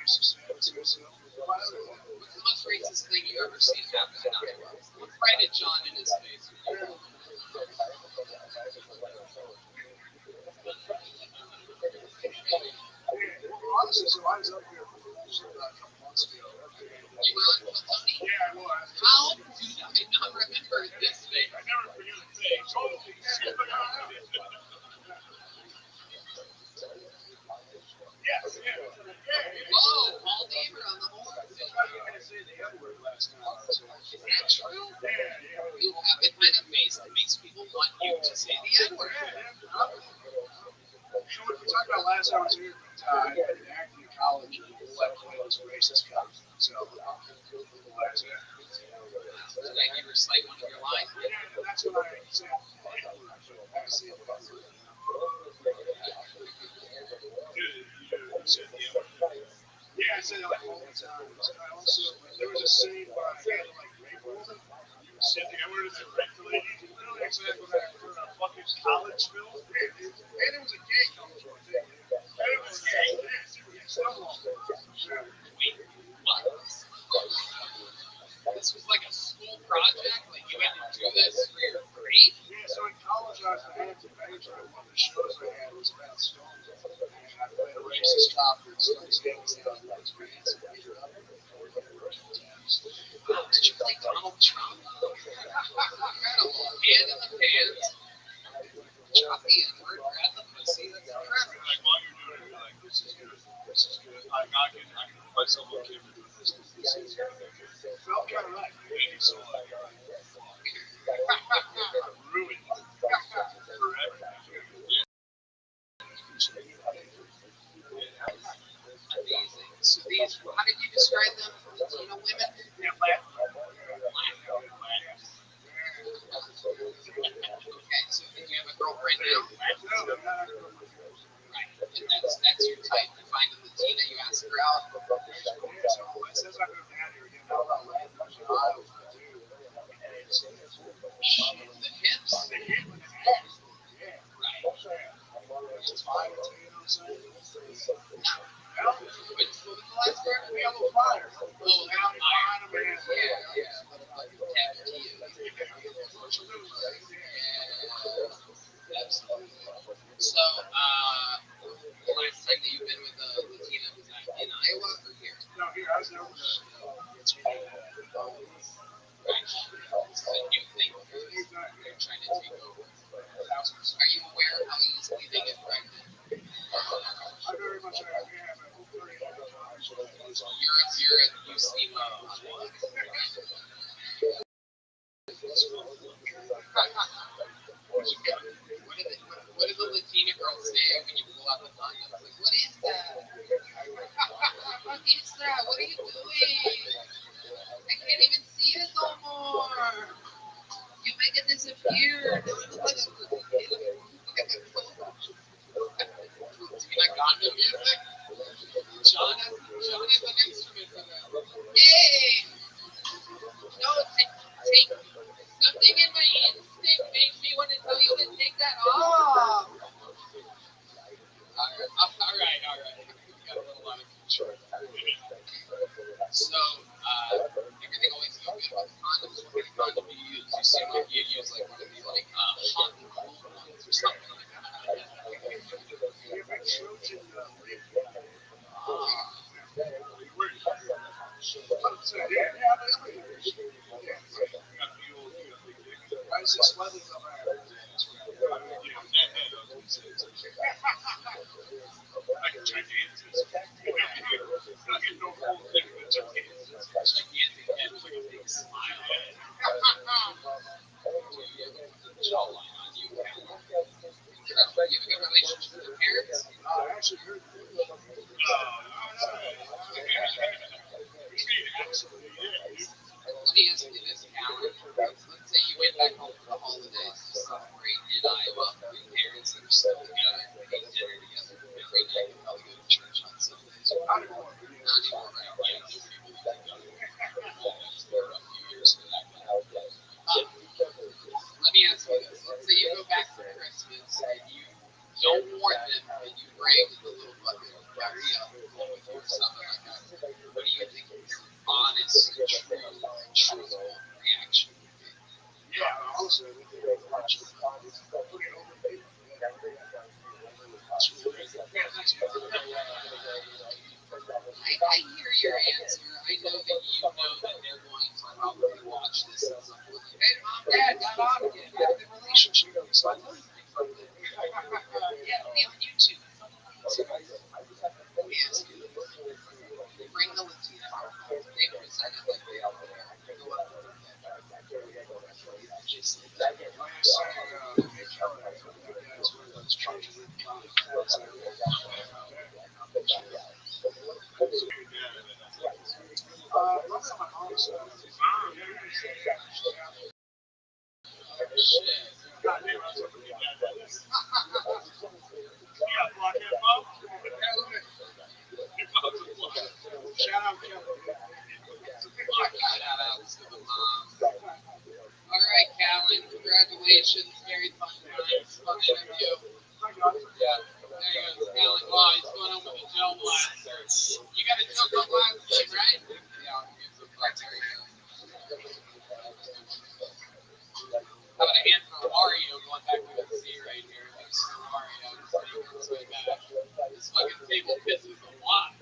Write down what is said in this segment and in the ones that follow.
What's the most racist thing you've ever seen happen in Iowa? Look right at John in his face. Honestly, so I was up here a couple months ago. You were on with Tony? Yeah, I was. How do I not remember this thing? I never forget a thing. Totally. Yes, yeah. Whoa, Paul Deaver on the horn. I thought you were going to say the N-word last time. Is that true? Yeah. You have a kind of face that makes people want you to say the N-word. So what we talked about last time I was here, I had an acting in college and the left wing was racist cop. So that's it. Did I ever cite one of your lines? Yeah, that's what I said. I see it. Yeah, I said it like all the time. I also, there was a scene where I had to like rape a woman. Said the N-word and then rape the lady. Literally, actually, that's what I for a fucking college film. And it was a gay college one, too. And it was gay. Yeah, Stonewall. Wait, what? This was like a school project? Like you had to do this for your grade? Yeah, so in college I was an acting major, and one of the shows I had was about Stonewall. And I played a racist cop that starts hanging out with his pants and beat her up. Wow, did you play Donald Trump? Incredible. Hand in the pants. Chop the N-word, grab the pussy. That's incredible. Like, while you're doing it, you're like, this is good. This is good. I can put myself on camera doing this. This is good. It felt kind of right. And so, like, ruined forever. Amazing. So these, how did you describe them? Latino women? Yeah, Latin. Okay, so do you have a girlfriend now? No, Right. And that's your type. You find a Latina, you ask her out. since I've been down here again, now about Latin, Iowa, too. The hips? The hip and the ass. Yeah. Right. It's fine, you know what I'm saying? Well, what was the last word? We have a flyer. Oh, now fire. Yeah. Absolutely. So, the last time that you've been with a Latina, was that in Iowa or here? No, here, I was there with Right. This is a new thing. They're trying to take over. Are you aware how easily they get pregnant? I very much am. Yeah, but hopefully, You seem what do the Latina girls say when you pull out the condom? Like, what is that? What is that? What are you doing? I can't even see it no more. You make it disappear. Now it looks like a do you like condom music? John has an instrument for that. Hey! No, take something in my instinct makes me want to tell you to take that off. All right. We got a little out of control. So, everything always goes good with condoms. What kind of condom do you use? You seem like you use like one of the like hot and cold ones or something like that. Gigantic head with like a big smile. Jawline on you. You have a good relationship with your parents? I actually heard that. Let me ask you this, Alan. Let's say you went back home for the holidays to celebrate in Iowa with your parents that are still together, eating dinner together every night. You probably go to church on Sundays. Not anymore, right? Yeah, nobody really does. It's been a few years for that guy. Let me ask you this. Let's say you go back for Christmas and you don't warn them that you bring the little bucket of Maria home with you or something like that. truthful reaction would be. Yeah, also, they did a bunch of pretty overpaid. That's weird. Yeah, thanks, man. I hear your answer. I know that you know that they're going to probably watch this at some point. Like, hey, mom, dad, got on again. How did the relationship go? So I learned something from them. Yeah, it'll be on YouTube. Let me ask you this. You bring the Latina out. They present it like they are there. You go up to their head. Just like that. Like I say, Nick Keller, I thought that guy's one of those treasure with comic books. My mom's side. Shit. God damn, I was hoping you got that. You got blockhead, Bob? Shout out, Kelly. Shout outs to the moms. All right, Callan, congratulations. Very fun times. Fun interview. Yeah, there you go. Callan, wow, he's going on with the gel blasters. You got a Choco last night, right? Yeah, I'll give some fun. There you go. How about a hand for Wario going back to the sea right here? Thanks for Wario. Just making his way back. This fucking table pisses a lot.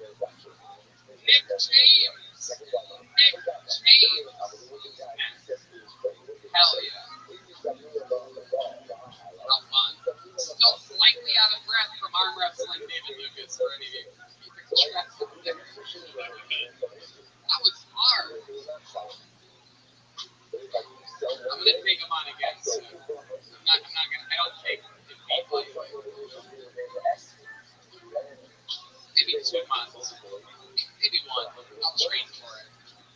Nick James. Nick James. Hell yeah. How fun. Still slightly out of breath from arm wrestling David Lucas for any of you keeping track of there. That was hard. I'm gonna take him on again soon. I don't take defeat lightly. Maybe 2 months. Maybe 1. I'll train for it.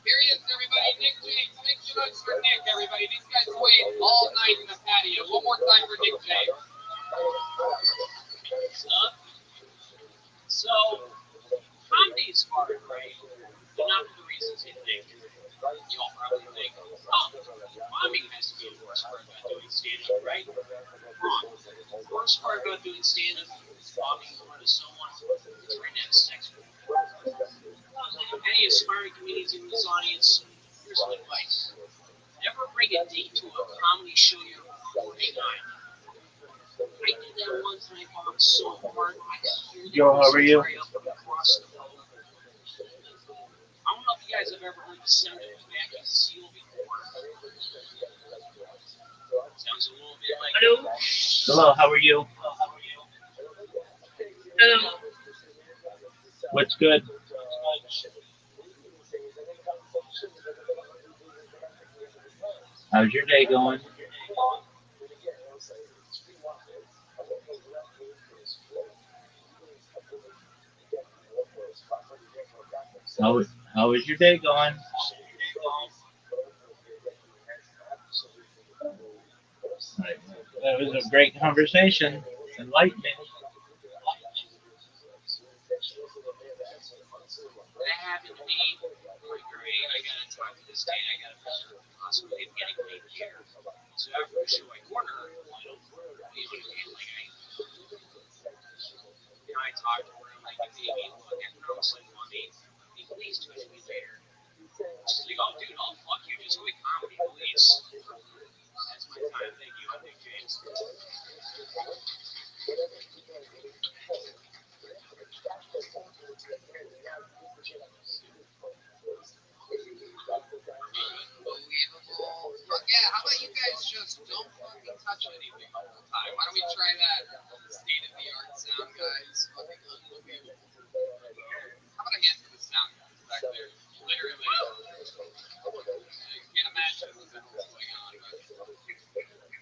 Here he is, everybody. Nick James. Make some noise for Nick, everybody. These guys wait all night in the patio. One more time for Nick James. So, comedy is hard, right? But not for the reasons you think. You all probably think, oh, bombing has to be the worst part about doing stand-up, right? Wrong. The worst part about doing stand-up is bombing in front of someone that's right next to next to you. Any aspiring comedians in this audience, here's some advice. Never bring a date to a comedy show you're recording on. I did that one time, bombed so hard, I could hear the Yo, how are you? right up across the road. I don't know if you guys have ever heard the sound of a vacuum seal before. Sounds a little bit like. Hello. Hello, how are you? Hello. What's good? How's your day going? How is your day going? Right. That was a great conversation. Enlightening. That happened to me. Like, great, I gotta talk to this date. I gotta measure the possibility of getting paid here. So after the show, I corner her. I talked to her. I'm like, baby, look, I promise I want me. Please touch me later. She's like, oh, dude, I'll fuck you. Just quit comedy, please. That's my time. Thank you. I'm Nick James. Unbelievable. Yeah, how about you guys just don't fucking touch anything the whole time? Why don't we try that state of the art sound, guys? Fucking unbelievable. How about a hand for the sound guys back there? Literally. I can't imagine what the hell's going on, but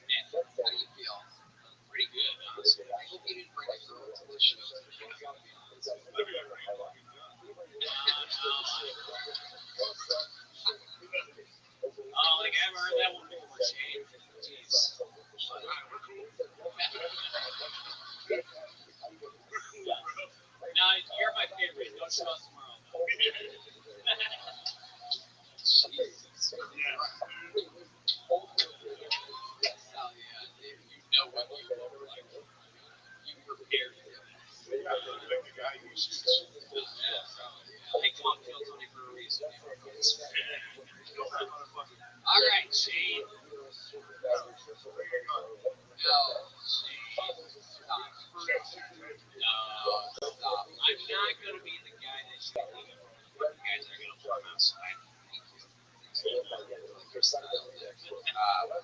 man, how do you feel? Pretty good, honestly. I hope you didn't bring a girl to the show today, to be honest with you. Oh, like I haven't heard that one before, Shane. Jeez. No, you're my favorite. Don't show up tomorrow, though. Jesus. Hell yeah. You know what you look like. You prepared for this. Like the guy who shoots. Yeah, probably. Yeah. They cocktails on it for a reason. What you guys are gonna form outside.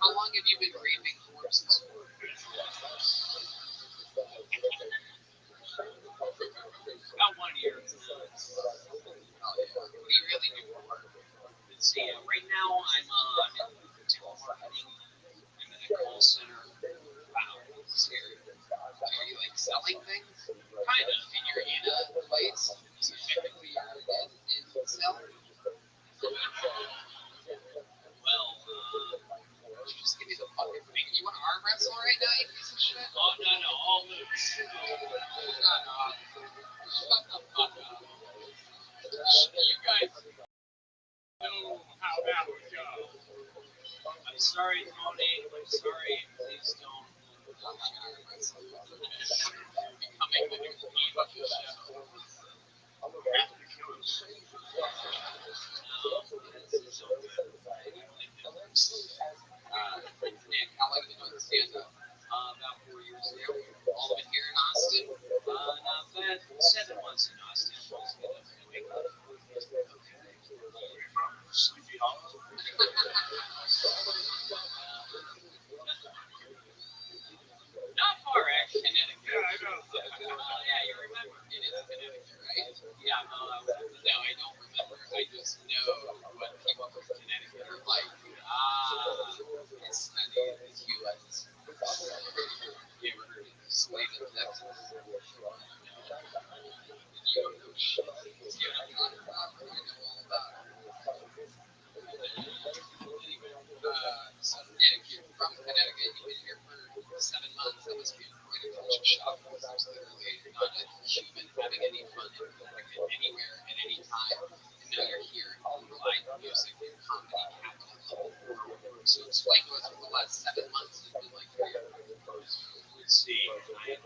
How long have you been raping corpses for? About 1 year. Oh, yeah. What do you really do for work? Let's see. Right now, I'm in telemarketing. I'm in a call center. Wow, scary. Are you like selling things? Kind of. And you're in a place, so technically you're in selling. Well, just give me the fucking thing. You want to arm wrestle right now, you piece of shit? Oh, no, all loose. Shut the fuck up. You guys know how that would go. I'm sorry, Tony. I'm sorry. Please don't. Becoming the new theme of the show. Nick, how long have you been doing stand-up? About 4 years now. All of it here in Austin? Not bad. 7 months in Austin. Sleepy Hollow. Not far, actually. Connecticut. Yeah, I know. Yeah, you remember. It is Connecticut, right? Yeah, no, I don't remember. I just know what people from Connecticut are like. It's sunny in the U.S. You ever heard of Slave in Texas? You don't know shit. You know what I'm talking about? I know all about it. So, yeah, if you're from Connecticut, you've been here for 7 months, that must be quite a culture shock, because there's literally not a human having any fun in Connecticut anywhere at any time. And now you're here in live music, comedy, capital level. So explain to us what the last 7 months has been like for you. Let's see. I've been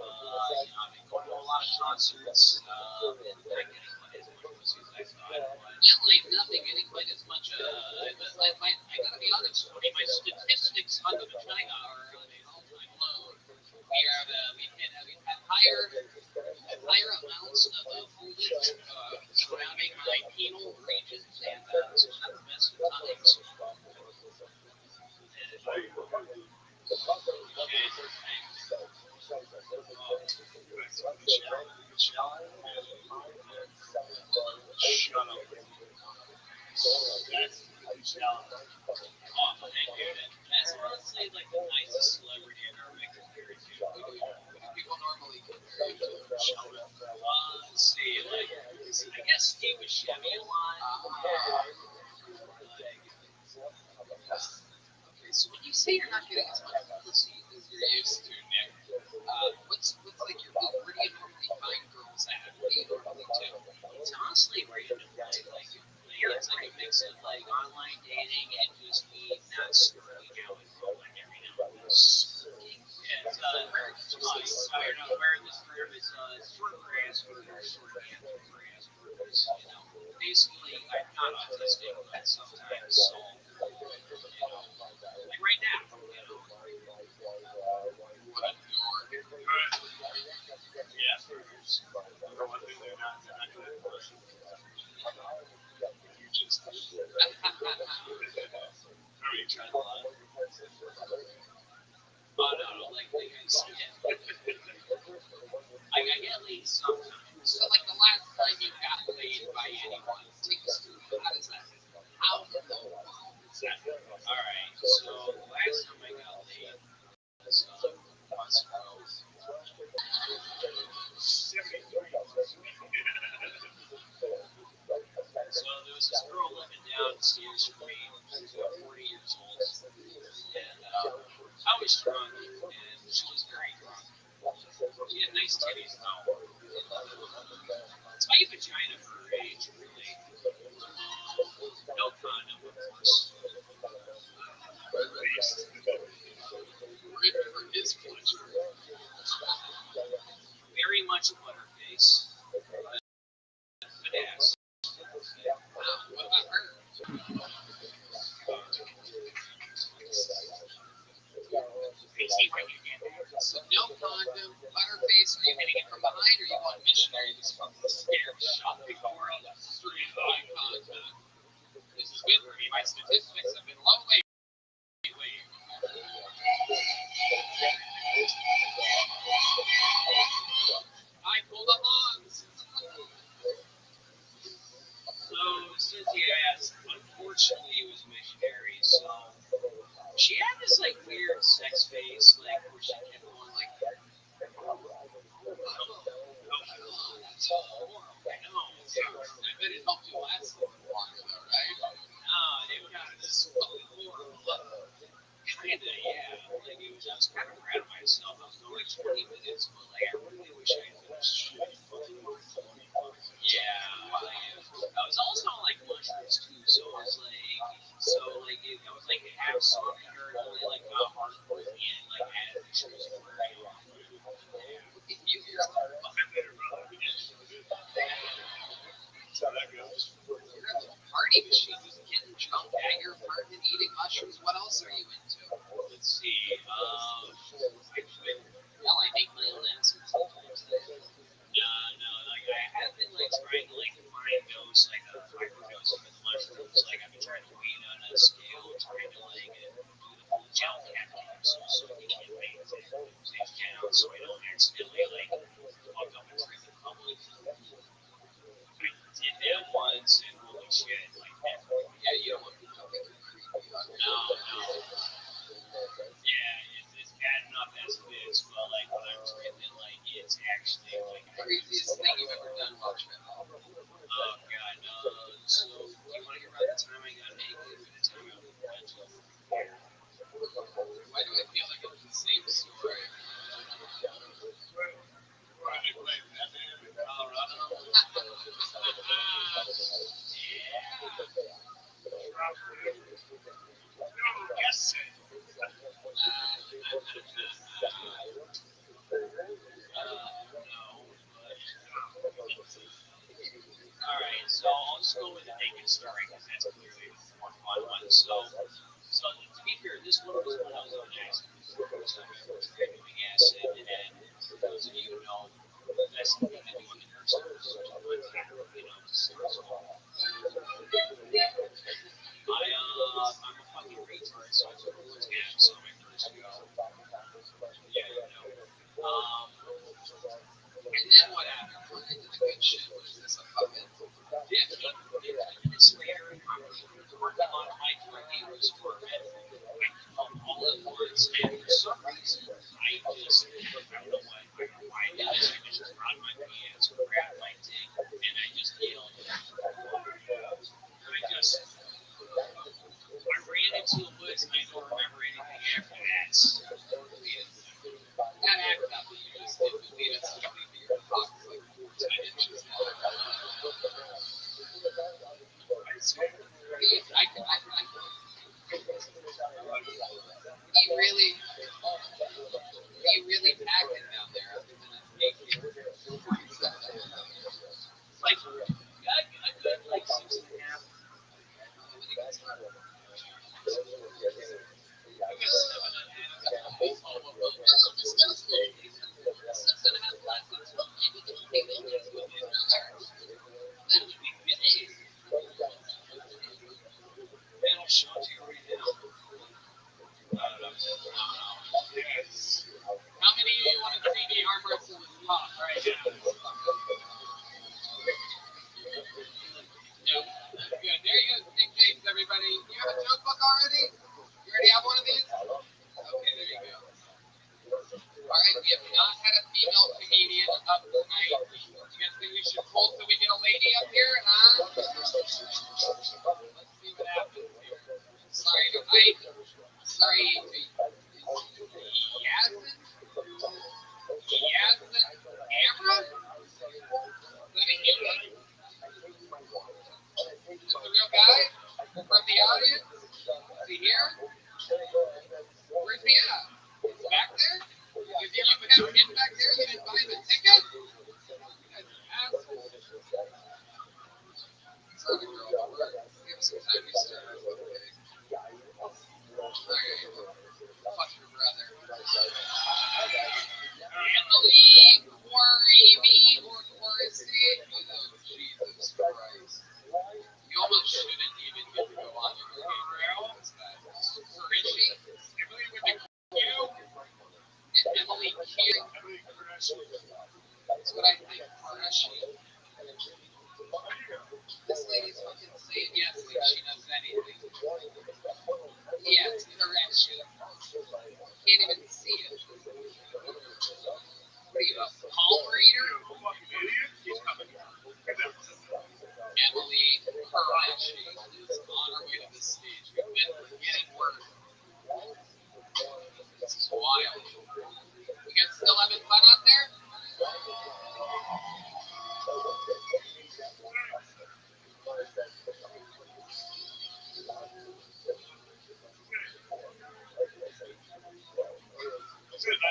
going to a lot of concerts, and not getting quite as much pussy as I thought. Well, I'm not been getting quite as much. I gotta be honest, Tony. My statistics on the vagina are on an all-time low. We've had higher amounts of fluid surrounding my penile regions, and it's not the best of times. Shut up. Oh, thank you. That's honestly like the nicest celebrity I've ever been compared to. Who do people normally compare you to? Let's see, like, I guess Steve Buscemi a lot. Okay, so when you say you're not getting as much pussy as you're used to, Nick, what's like your where do you normally find girls at? What do you normally do? It's honestly random. It's like a mix of like online dating and just me not screwing out in public every now and then. It's where this term is short grass burgers, short answer grass burgers. Basically, I'm not autistic, but sometimes so. Like right now, What a dork. Yeah. For one thing, they're not good at pussy. You just did. Are you trying to lie? Oh no, like I get laid sometimes. So like the last time you got laid by anyone, take us through how does that? How in the world is that? All right, so the last time I got laid was months ago. 73 months. So there was this girl living downstairs from me. She was about 40 years old, and I was drunk, and she was very drunk. She had nice titties, though. Tight vagina for her age, really. No condom, of course. Ripped for his pleasure. Very much butterface. Good ass. Wow, what about her? So no condom, butterface. Are you hitting it from behind, or are you going missionary? Just fucking scared shot before? says yes. Unfortunately, it was missionary, so she had this like weird sex face, like where she kept going like, oh, that's horrible. I know. I bet it helped you last a little longer, though, right? It got this fucking horrible. Kinda, yeah. Like it was, I was kind of proud of myself. I was going like 20 minutes, but like I really wish I had finished. Yeah, I was also on like mushrooms too, so it was like, I was like half soft really like hardcore at the end, like added the trees and where I am. Yeah. You guys are fucking there, brother. That's how that goes. You're a little party machine, just getting drunk at your apartment, eating mushrooms. What else are you into? Let's see. Well, I make my own acid sometimes. No, like I have been like trying to like find dose, like a microdose of the mushrooms. Like I've been trying to weigh on a scale, trying to like do the full gel caffeine, so they can't maintain dosage down, so I don't accidentally like fuck up a drink in public. I did that once, and holy shit, like that. Yeah, you don't want people to think you're creepy. No. Yeah, it's bad enough as it is, but like when I'm tripping, like it's actually like craziest thing you've ever done while tripping. Oh god, so do you want to hear about the time I got naked or the time I was mental? Why do I feel like it's the same story? Where they play Batman in Colorado. No, yes, sir. Alright, so I'll just go with the naked story because that's clearly the more fun one. So to be fair, this one was when I was on acid. This was the first time I ever tried doing acid, and for those of you who know, the best thing to do on the nurse course is to contact, I'm a fucking retard, so I took four tabs on my first go. Yeah, and then what happened? We're into the good shit. What is this? A fucking 15 minutes later, I'm leaving the parking lot of my drug dealer's for a bedroom. I come all at once, and for some reason, I don't know why I did this. I just brought my pants, grabbed my dick, and I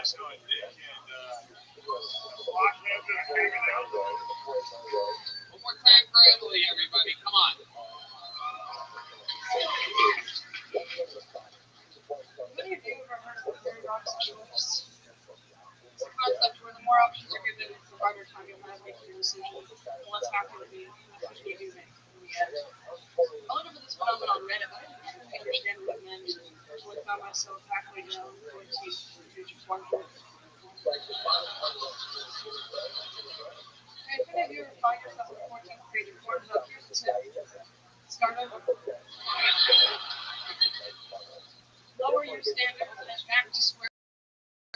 last night, Nick, and Block had been hanging out. One more time for Emily, everybody. Come on. What do you do ever heard of Rabbi Rothschild? It's a concept where the more options are given, the harder time you'll have making your decision, the less happy you'll be with what you do make in the end. I looked over this phenomenon on Reddit, but I didn't really understand what it meant. So I found myself halfway down going to page 100. Hey, if any of you ever find yourself on the 14th page of Pornhub, here's the tip. Start over. Lower your standards and then back to square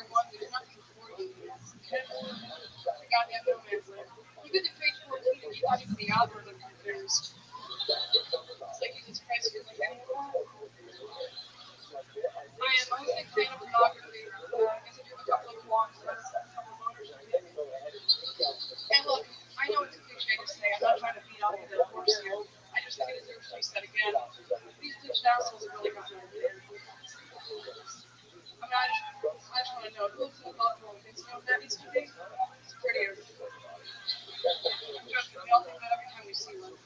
one. There's nothing for you. Goddamn no man's land. You get to page 14 and you can't even the algorithm confused. It's like Jesus Christ, you're like anyone. I am a big fan of pornography. I guess I do have a couple of blogs and a couple of owners. And look, I know it's a cliche to say. I'm not trying to beat up the dead horse here. I just think it deserves to be said again. These bitch assholes are really got no idea. I mean, I just want to know who lives in a Buffalo and thinks, you know what that needs to be? It's prettier. Trust me, we all think that every time we see one.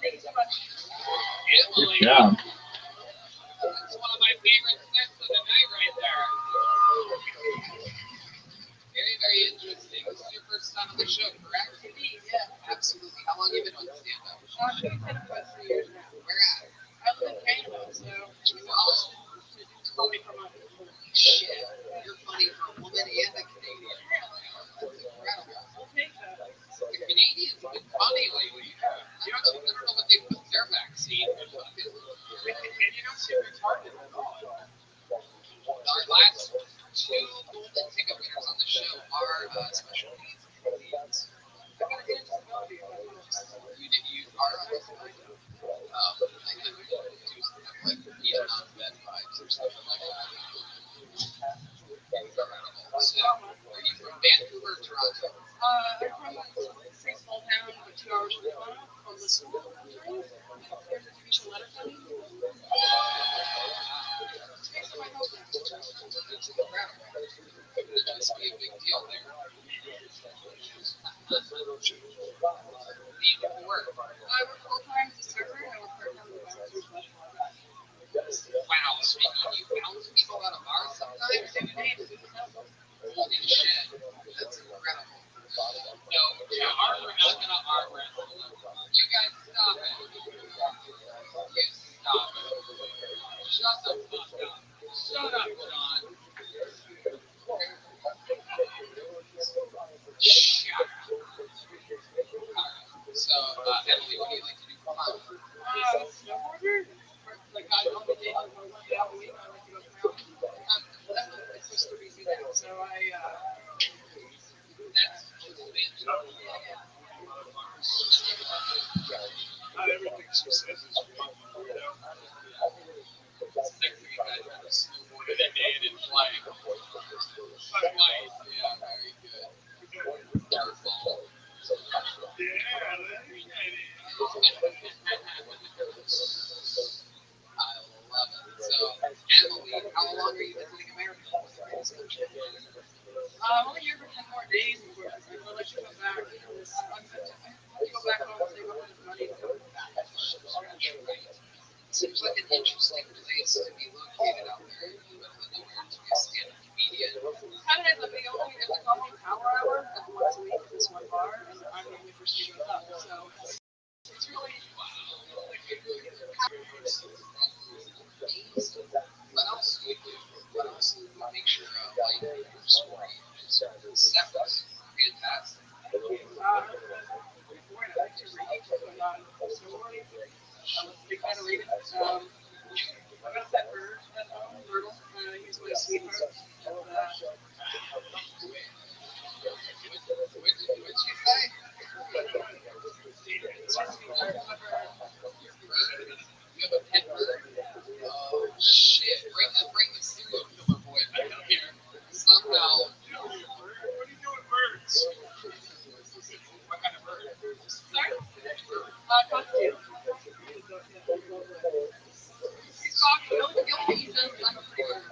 Thank you so much. Emily. Good job. That's one of my favorite sets of the night right there. Very, very interesting. This is your first time on the show, correct? Indeed, yeah. Absolutely. How long have you been on stand-up? I've been kind of about 3 years now. Where at? I live in Canada, so You know, it's funny for my shit. You're funny for a woman and a Canadian. That's incredible. I'll take that. The Canadians have been funny lately. I don't know what they put in their vaccine, but fucking. And you don't seem retarded at all. Our last two golden ticket winners on the show are special needs Canadians. I gotta get into disability if that helps. You are on this line. I can do some like Vietnam vet vibes or something like that. Incredible. So, are you from Vancouver or Toronto? I'm from a pretty small town, but 2 hours from Toronto, called the School. There's a TV show Letterkenny. It's based on my hometown. It's incredible. It must be a big deal there. Need to work. I work full-time as a server, and I work part-time as a bouncer. Wow, so you bounce people out of bars sometimes? Holy shit, that's incredible. No, arm wrestle. I'm gonna arm wrestle. You guys stop it. You stop it. Shut the fuck up. Shut up, John. Shut up. Alright, so, Emily, what do you like to do for fun? Snowboarder? Like, I only day like 1 day out a week. I like to go around. It's supposed to be that, so That's just fantastic. Not everything she says is fucking weirdo. It's like for you guys that have snowboarded a day and didn't fly. Yeah, very good. Careful. Yeah, let me get it. I love it. So, Emily, how long are you visiting America? I'm only here for 10 more days, unfortunately. I'd like to come back. I have to go back home and save up enough money to come back. Seems like an interesting place to be located out there in the middle of nowhere to be a stand-up comedian. Kind of ends up being only there's a comedy power hour once a week at this one bar, and I'm the only person who goes up. So it's really What else do you do? What else do you make sure life your story is separate? Fantastic. before I like to read, but snowboarding. I'm a big fan of reading. I got that bird at home, Myrtle. He's my sweetheart. And, What'd you say? You have a pet bird? Oh shit! Bring the serial killer boy back up here. Somehow. What are you doing, birds? What kind of bird? sorry? Cocktail. He's talking. The only thing he says is I'm a pretty bird.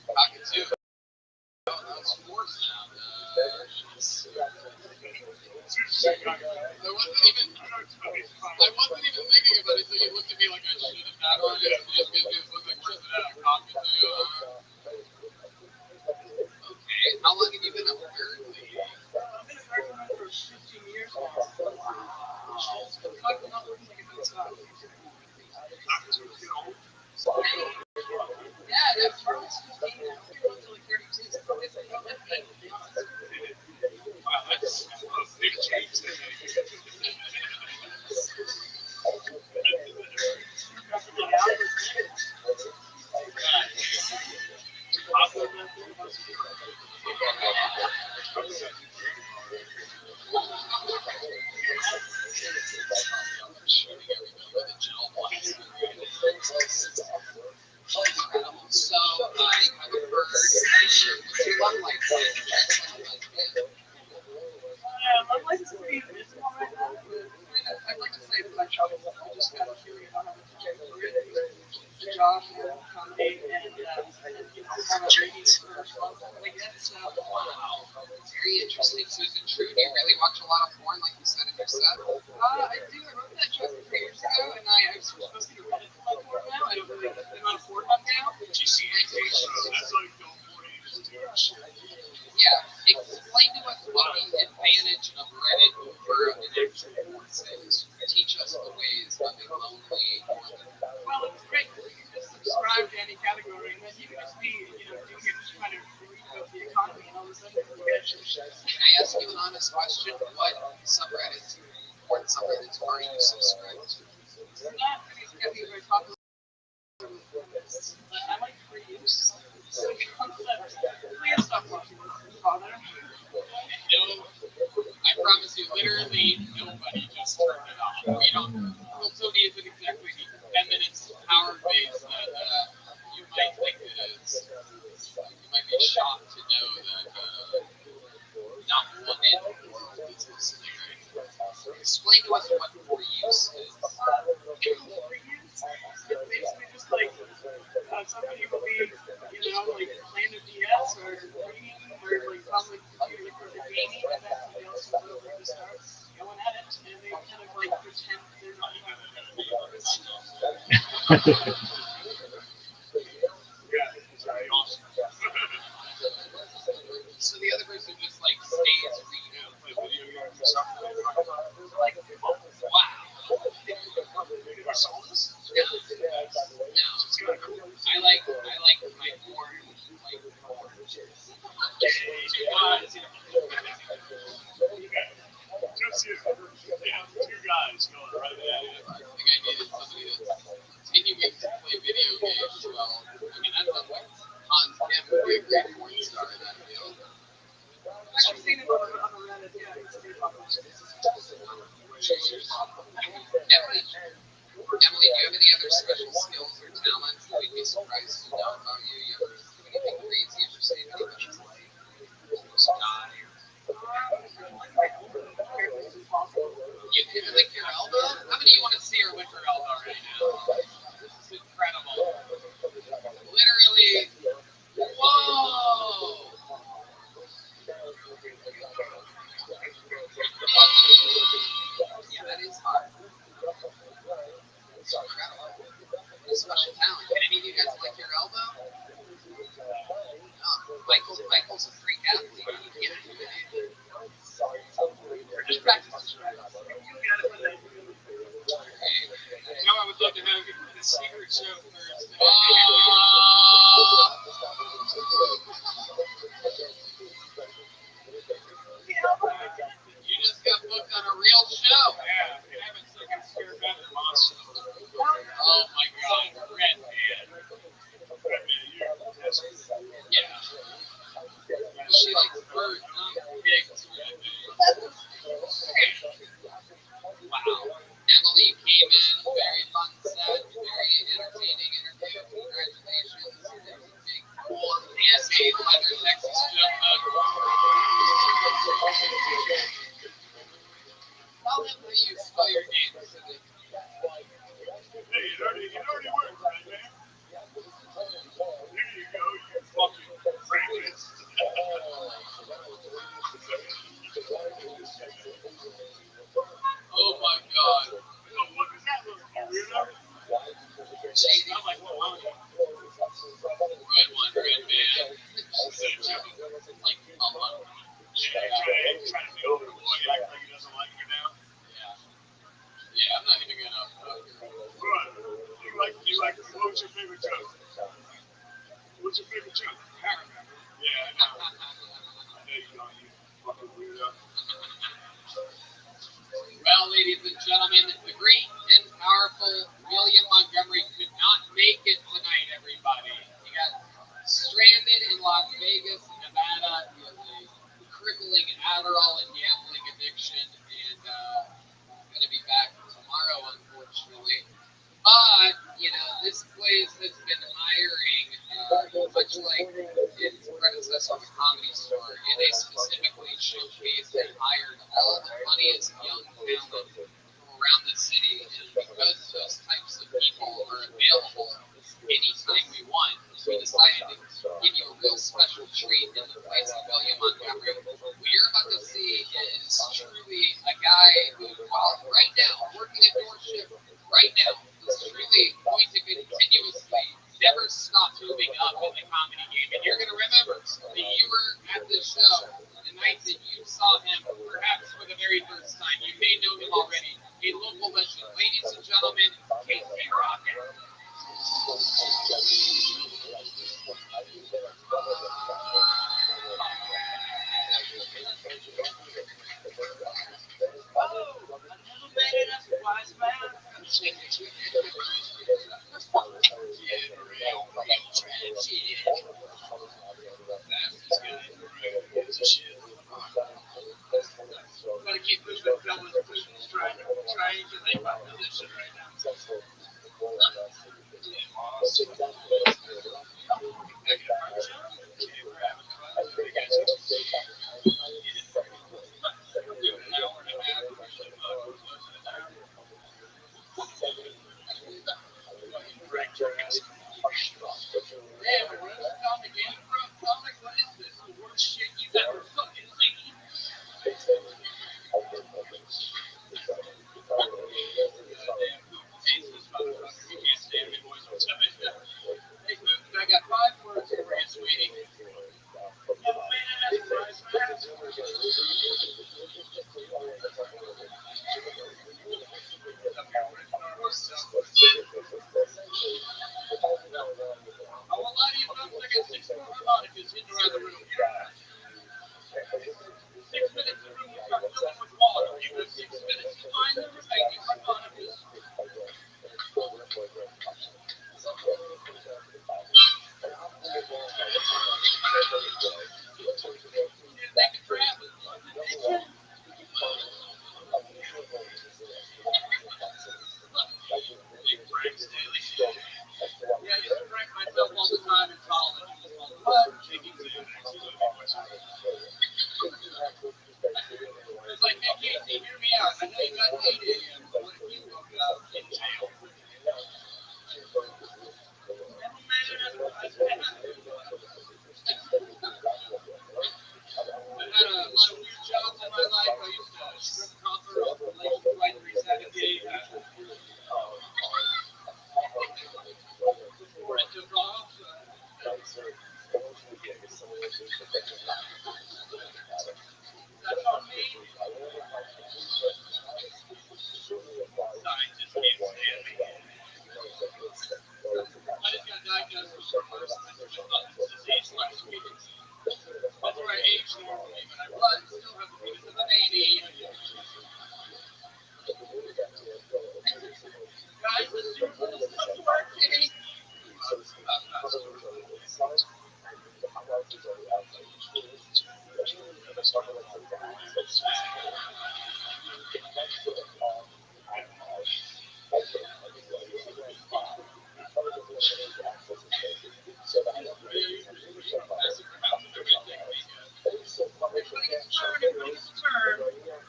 Cockatoo. job in comedy and I'm a Brady for a month, I guess. So. Wow. Very interesting. So is it true? Do you really watch a lot of porn, like you said in your set? I do. I wrote that joke 3 years ago, and I was supposed to get Reddit for my porn now. I don't really. I'm on a Pornhub now. GCA, so that's like the point is doing shit. Yeah. Explain to us what the advantage of Reddit over an actual porn site is. Teach us the ways of a lonely woman. Well, it's great. You can just subscribe to any category, and then you can just be, doing it, just trying to read about the economy, and all of a sudden you get shit. Can I ask you an honest question? What subreddits, porn subreddits, are you subscribed to? It's not really getting very popular. But I like free use. So the concept, please stop watching this, father. No, I promise you, literally nobody just turned it off. We don't. Well, Tony isn't exactly the feminist power base that you might think it is. You might be shocked to know that not one in the world is listening right now. Explain to us what for use is. It's basically just like somebody will be, like playing a DS or reading or like probably computer like they're gaming, and then somebody else comes over and just starts going at it, and they kind of like pretend they're not Yeah, it's very awesome. So the other person just like stays reading. Play video games or something. like Wow. You saw this? No. No. It's kind of cool. I like my porn like porn. Two guys. Just you. Yeah, two guys going right at it. I think I needed somebody that's continuing to play video games. Well, I mean that sounds like Hans Kim would be a great porn star in that field. I've seen it on the Reddit, yeah, it's very popular. Emily, do you have any other special skills or talents that we'd be surprised to know about you? You ever do anything crazy? Ever save anybody's life? Almost die? You can lick your elbow? How many of you want to see her lick her elbow right now? This is incredible. Literally. Whoa! Yeah, that is hard. It's incredible. What a special talent. Can any of you guys lick your elbow? No. Michael's a freak athlete. He can't do anything. Just practice. I would love to have the secret show first. You just got booked on a real show. Yeah, we have a second spare bedroom also. Oh my God, Red Man. Yeah. She likes birds, not pigs, Red Man. Wow. Emily came in, very fun set, very entertaining interview. Congratulations. It was a big, cool, nasty leather Texas jumbo. Tell them how you spell your name. Hey, it already worked, right, man? There you go, you fucking rapist. Oh my God. What does that look like, weirdo? JD. I'm like, well, I'm Good one, Red Man. Like, alone. trying to be over the boy, act like he doesn't like you now. Yeah. Yeah, I'm not even gonna. What? What's your favorite joke? What's your favorite joke? I remember. Yeah, I know. I know you don't, you fucking weirdo. Well, ladies and gentlemen, the great and powerful William Montgomery could not make it tonight, everybody. He got stranded in Las Vegas, Nevada. He has a crippling Adderall and gambling addiction, and going to be back tomorrow, unfortunately. But, this place has been hiring, much like its predecessor, the Comedy Store, and they specifically showcased and hired all the funniest young talent from around the city. And because those types of people are available, now, working at your shift right now, is truly going to continuously never stop moving up in the comedy game. And you're going to remember that you were at this show the night that you saw him, perhaps for the very first time. You may know him already. A local legend. Ladies and gentlemen, Casey Rocket. Gotta keep moving, fellas. Trying to think about position right now. Damn, a roast comic and a roast comic? What is this? The worst shit you've ever fucking seen? Hey, Putin, I got 5 words for you, sweetie. I won't lie to you, folks. I got 6 more harmonicas hidden around the room. 6 minutes, the room will start filling with water. You have 6 minutes to find the remaining harmonicas. They can grab it. Big Frank Staley. Yeah, I used to prank myself all the time in college. It was called what? Taking Xanax. It's like, hey, Casey, hear me out. I know you got 8 a.m., but what if you woke up in jail? I've had a lot of weird jobs in my life. I used to strip copper off the Lake Flight 370 before it took off. That's on me. Scientists can't stand me. I just got diagnosed with Parkinson's disease last week. That's where I age normally, but I run, still have the voice of a baby. Guys, the Super Bowl is working. Everybody gets a turn, everybody gets a turn.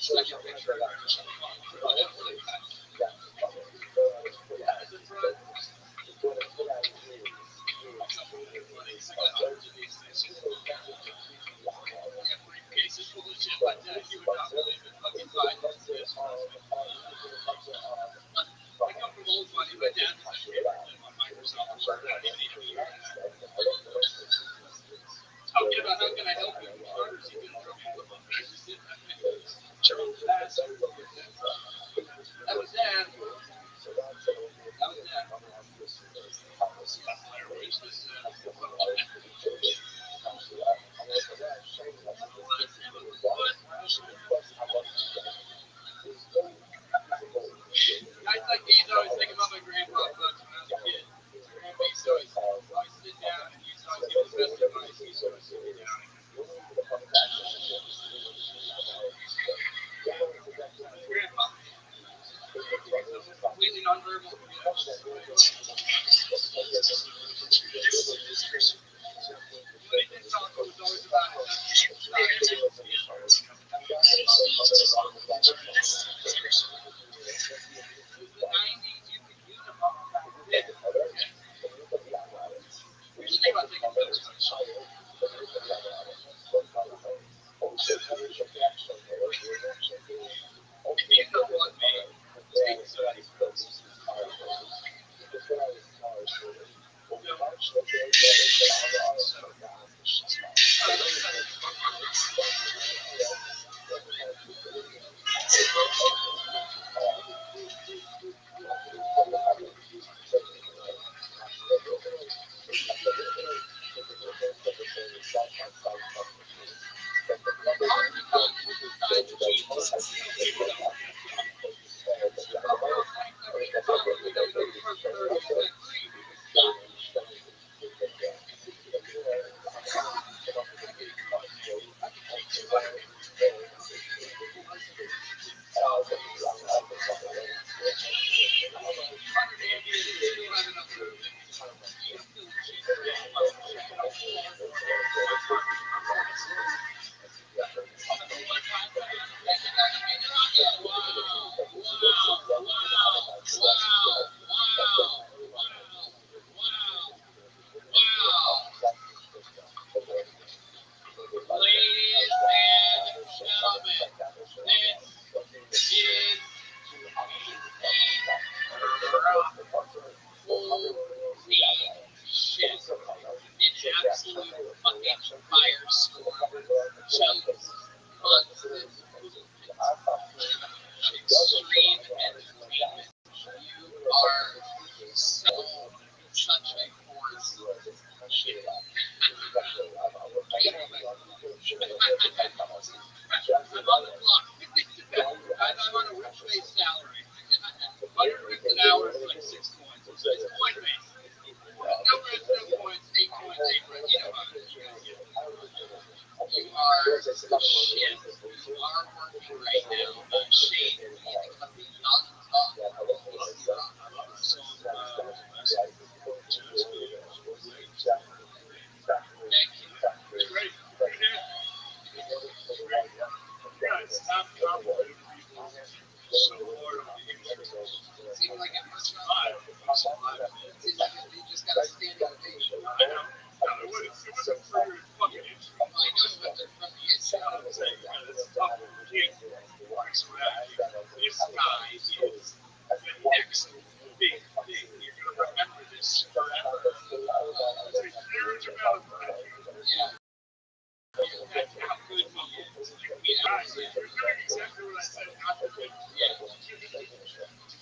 Second picture. Briefcases full of shit like that. You would not believe it. Fucking find this. I come from old money. My dad was a kid on Microsoft Word. Talking about how can I help you with charters, he couldn't throw me a football practice, didn't I? Charles Bass. That was dad. That was dad. Blair Witch was guys like these always think about my grandpa folks when I was a kid. Grandpa used to always sit down and he used to always give the best advice. He used to always sit me down and grandpa. Completely nonverbal. Was always about If you don't want me, take somebody's place.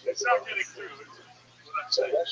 It's not getting through. What I'm saying.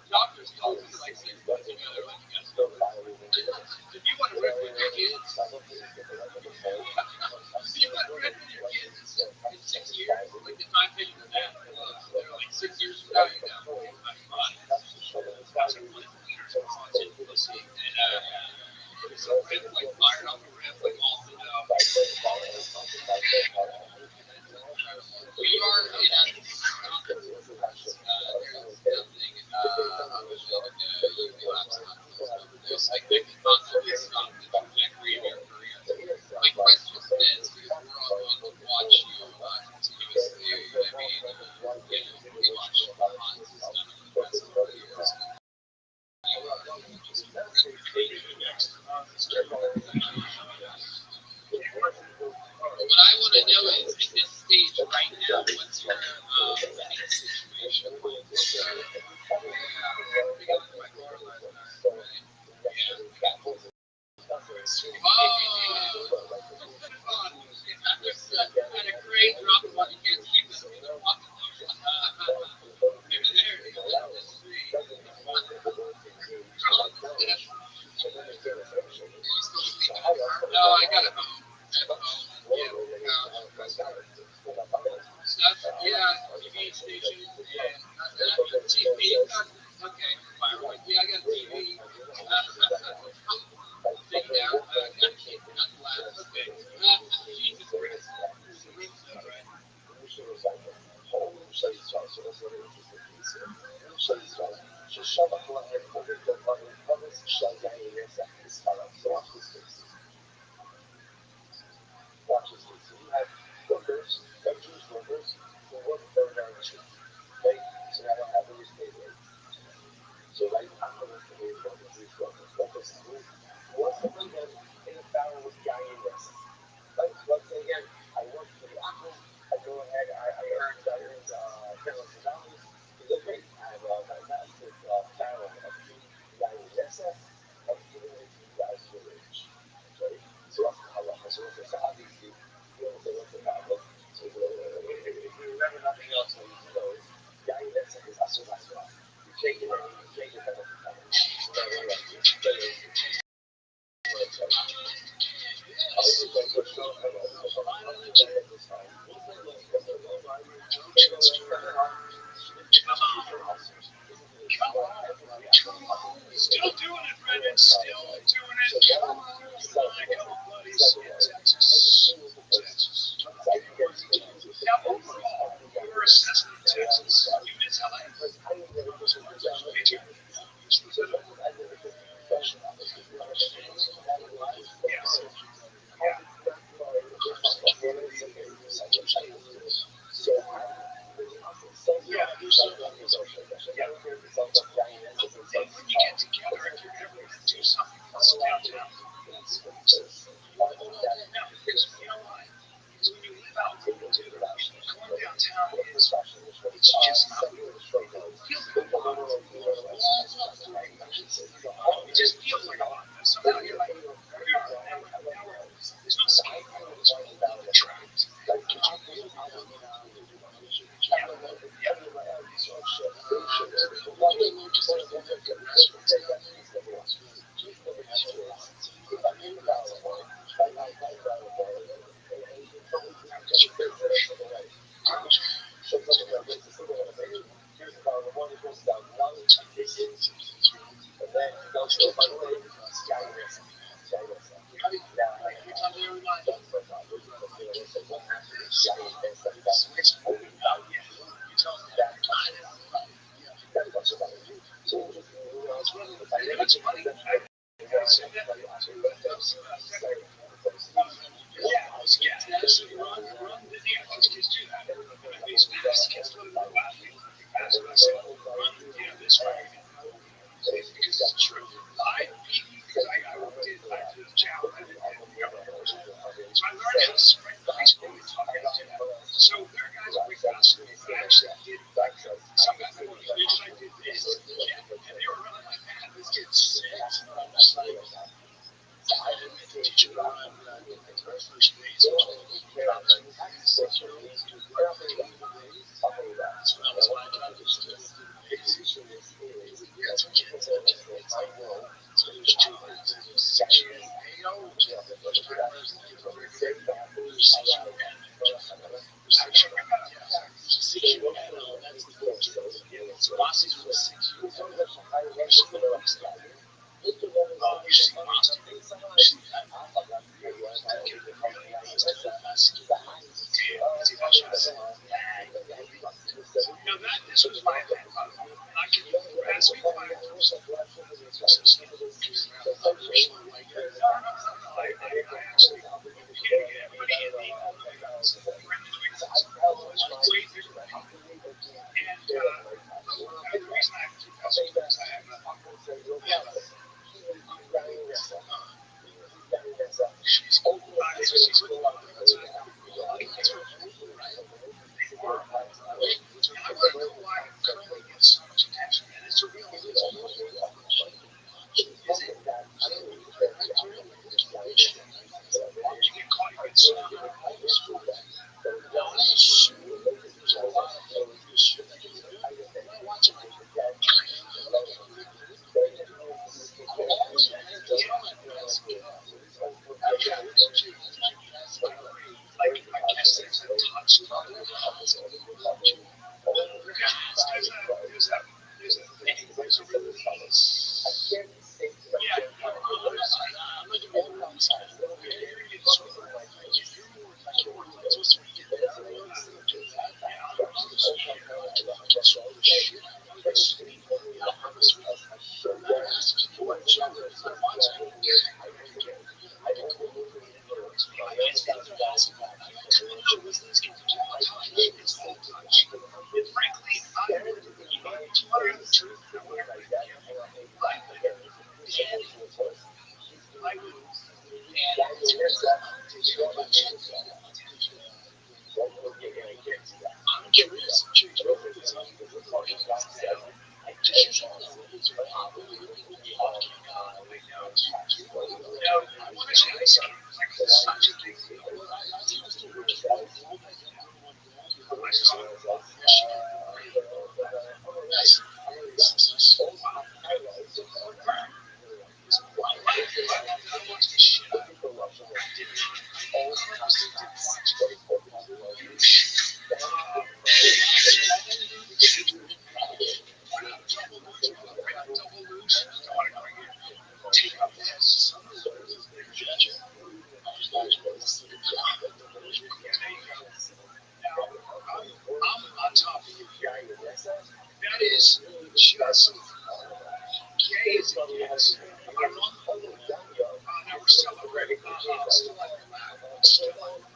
Doctors told me like 6 months ago, they're like, you got to start if you want to rip with your kids, if you want to rip with your kids in 6 years, like the time taken for that, they're like 6 years from now, you got 45 months. And so Rip like fired off a rip like all through the we are in a there's like they can constantly stop the trajectory of your career. My question is this, because we're all going to watch you continuously. I mean, we watch the Hans has done over the past couple of years. What I want to know is, at this stage right now, what's your winning situation? Had a great drop of what you can't sleep with. No, I got it home. Stuff, yeah, TV station, and TV. Okay, firewood. Yeah, I got TV. Take it down. Got a kid, not the last. Okay. Jesus Christ. Right. Still doing it, Brendan. Still doing it. My couple buddies in Texas. Now, overall, your assessment of Texas, you miss LA. Me too. Yes. Yeah, there's something. Yeah. And when you get together, if you're ever going to do something that's downtown, now, because you know why? Because when you live out there, dude, going downtown is, it's just not good. It feels like a lot. It just feels like a lot. Somehow you're like, there's no skate park. There's no the tracks. time they ever lined up. Oh, yeah. You tell them that. It's funny. I said that to yeah, so run, these kids do that. These fast kids let them go out. Fast, but I said, run, this way. Because it's true. I beat you because I did a challenge. I did so I learned how to sprint in high school and taught me how to do that. So there are guys that way faster than me, but I actually did some guys that were finished, I did this. Yeah, and they were running like that. This kid's 6. And I'm just like, I didn't have to teach him to run first base. So that was my job. We got some kids that just like, so there's 2 things. There's 6U AO, there's primers, there's 6U and there's 6U and there's 6U and that's the goal. So Rossi's was 6U. You see Rossi. You see that. Now that this was my thing. I can ask me why I actually everybody in the was way different. And the reason I have to keep that is I have she's old. She's with a lot of people. I want to know why curling gets so much attention, and it's a real reason. Is it? I don't know. It's real. You get caught, you get sued. There's a lot of shit that you do. I watch it. Like, I guess there's a touch. There's a release. Yeah, I'm looking at the release. I'm curious. I want to say ice skating was like such a big deal. My son, take up this. I'm on top of you. That is just gay as it gets. I run now we're celebrating. Still on the lab. Still on the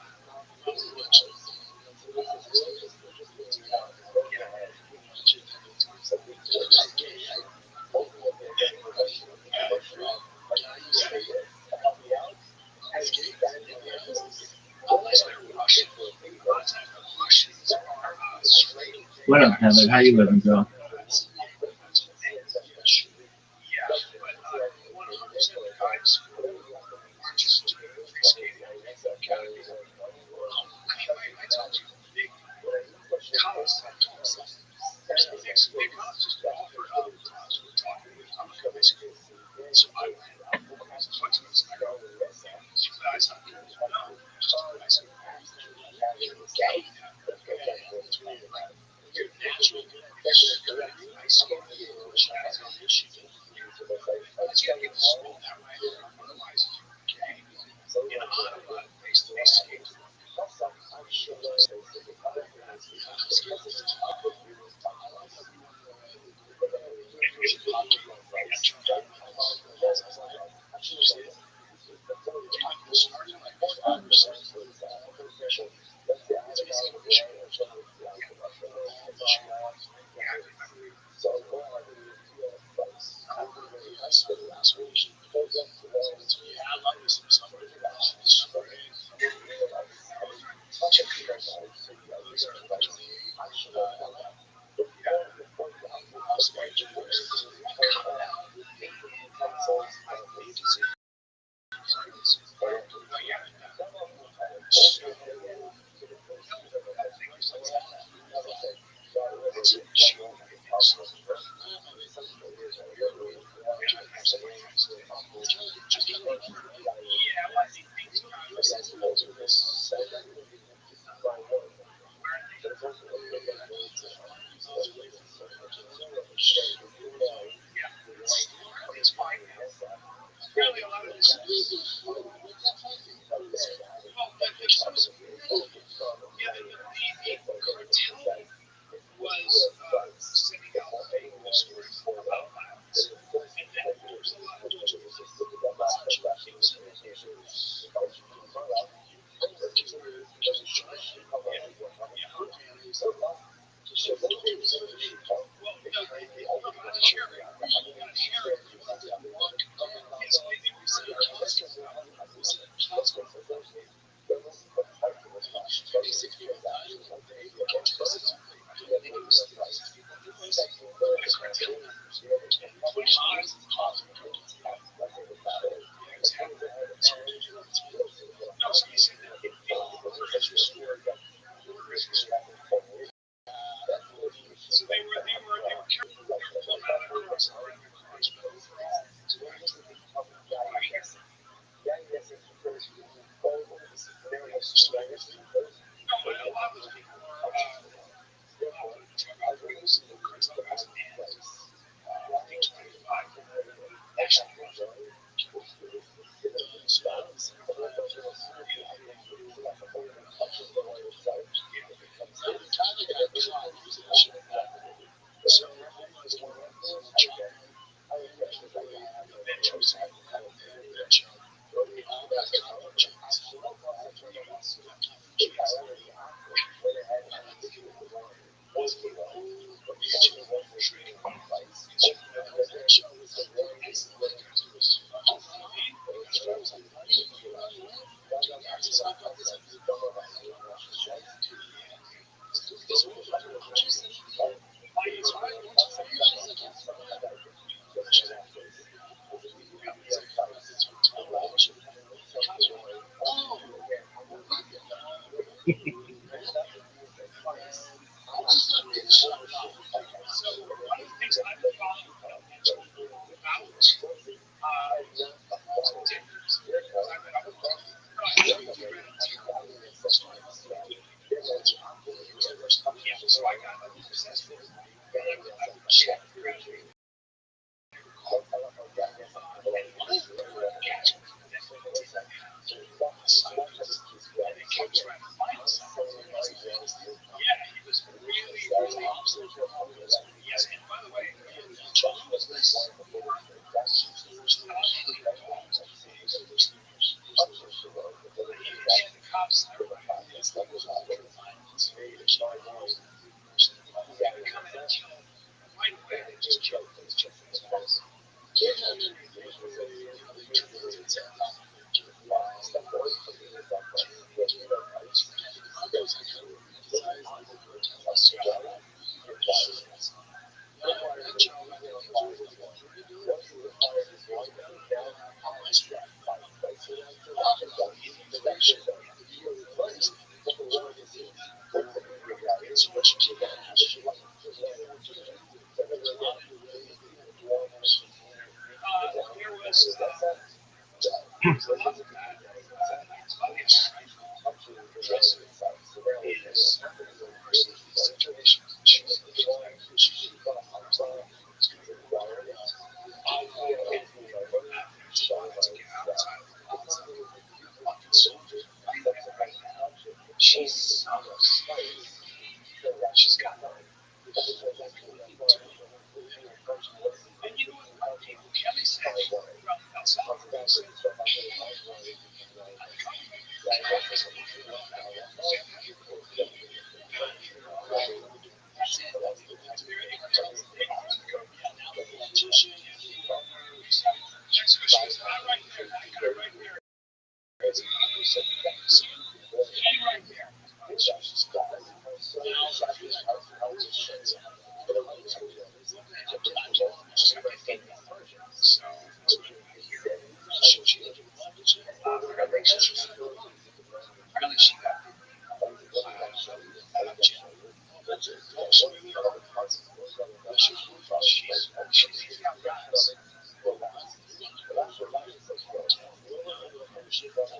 What up, Heather? How you living, girl? Really, a lot of this. Cartel was sending out stories about violence, and then there was a lot of so they were careful about it across the board, but overall, no, a lot of those people are drug operators, cartel guys, and D25 national. So one of the things I've found so I got obsessed with it. I would check Yes, and by the way, the cops come in and kill right away. They just kill those children. There was she's got and you know what people Kelly said from outside Apparently she got out of jail. She's got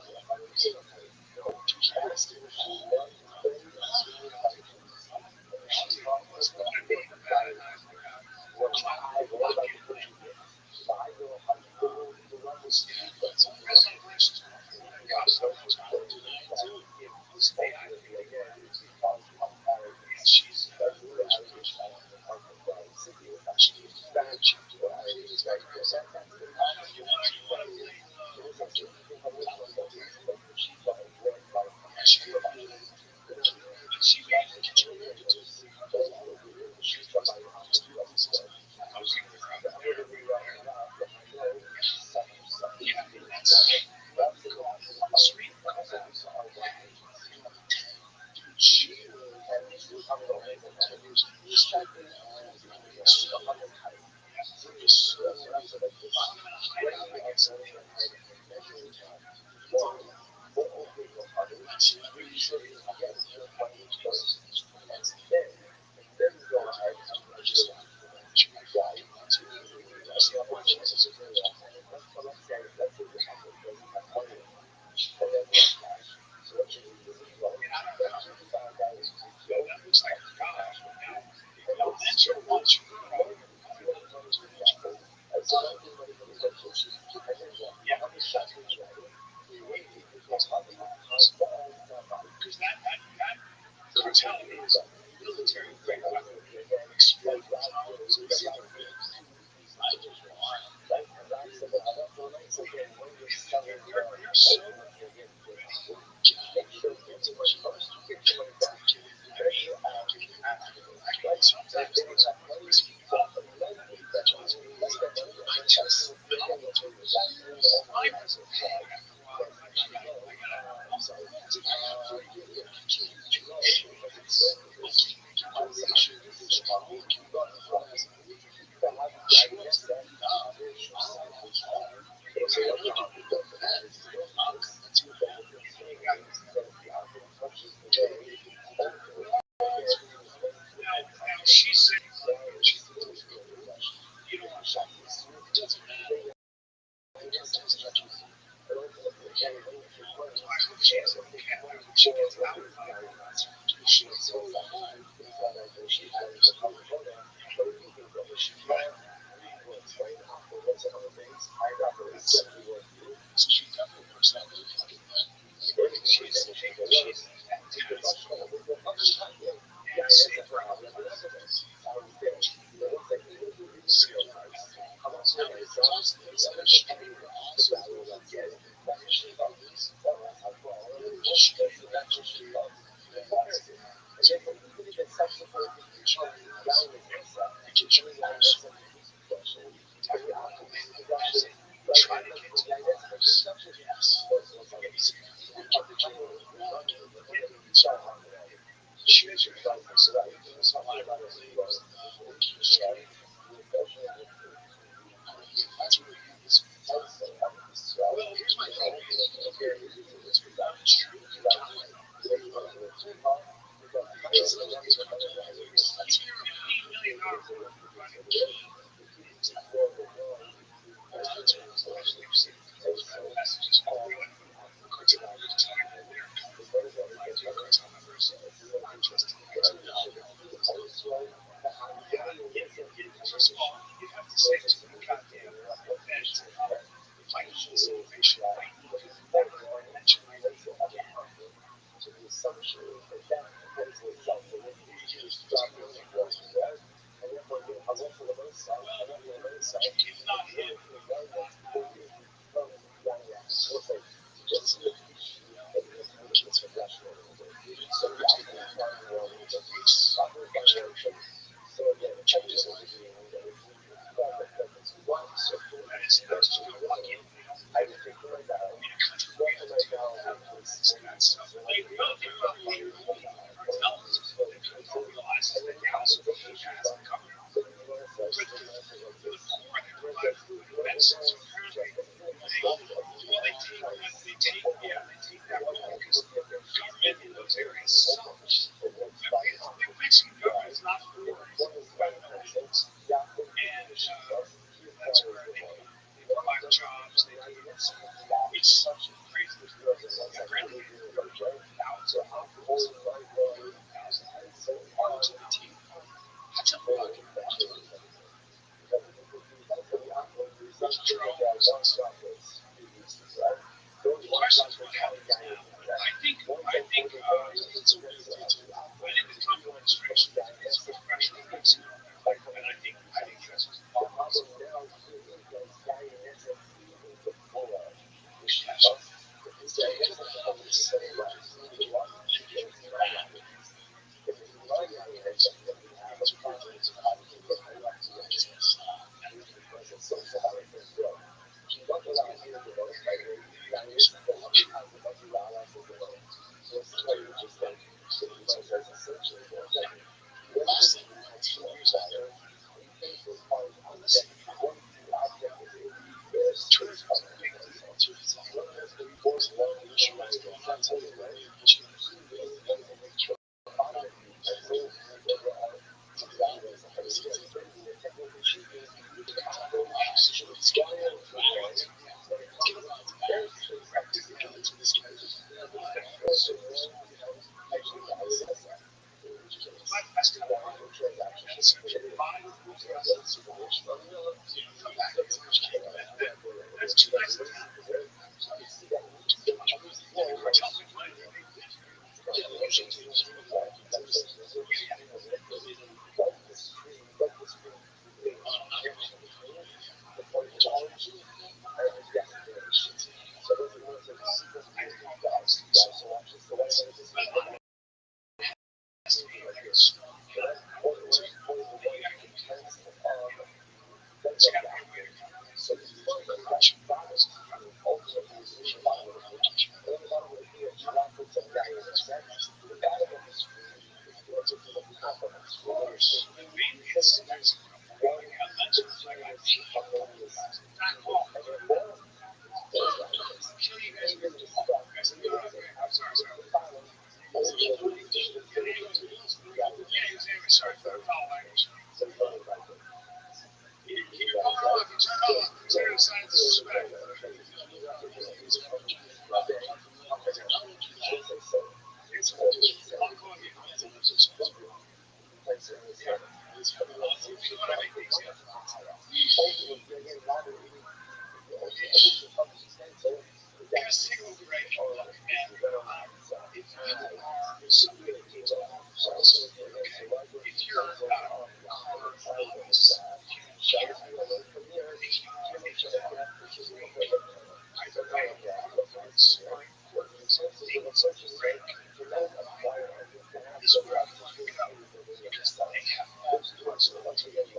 guys. take that role because government in those areas sucks. The Mexican government is not for government agents, and that's where they provide jobs. They do it's such a crazy. Apparently, thousands of hospitals, thousands of teeth. That's a fucking the question is what happens now. I think it's a real detail. I think the Trump administration is put pressure on Mexico, and I think U.S. is involved. That's too nice of town. Sorry for the foul language. Turn aside disrespect. Guys, take a little break. And if you are somebody who's also okay, if you're this huge either way, it's taking a break is where I want to go because they have all the responsibility. They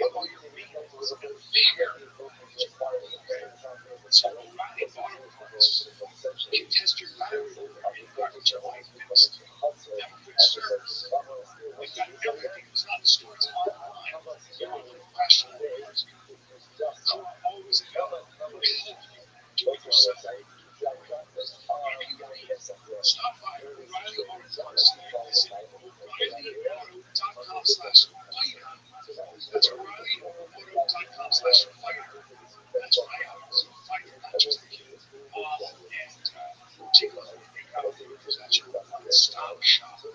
have all your meetings and fair. So O'Reilly Auto Parts can test your battery and garbage your life fixed. Have a good service. They've got everything. It's not in stores online. You want to professional parts. They are always available for help. Do it yourself. Stop by O'Reilly Auto Parts today. Visit O'ReillyAuto.com/fighter. That's O'ReillyAuto.com/fighter. That's why I was a fighter, not just a kid. And take a look at what they got there because that's your one-stop shop. When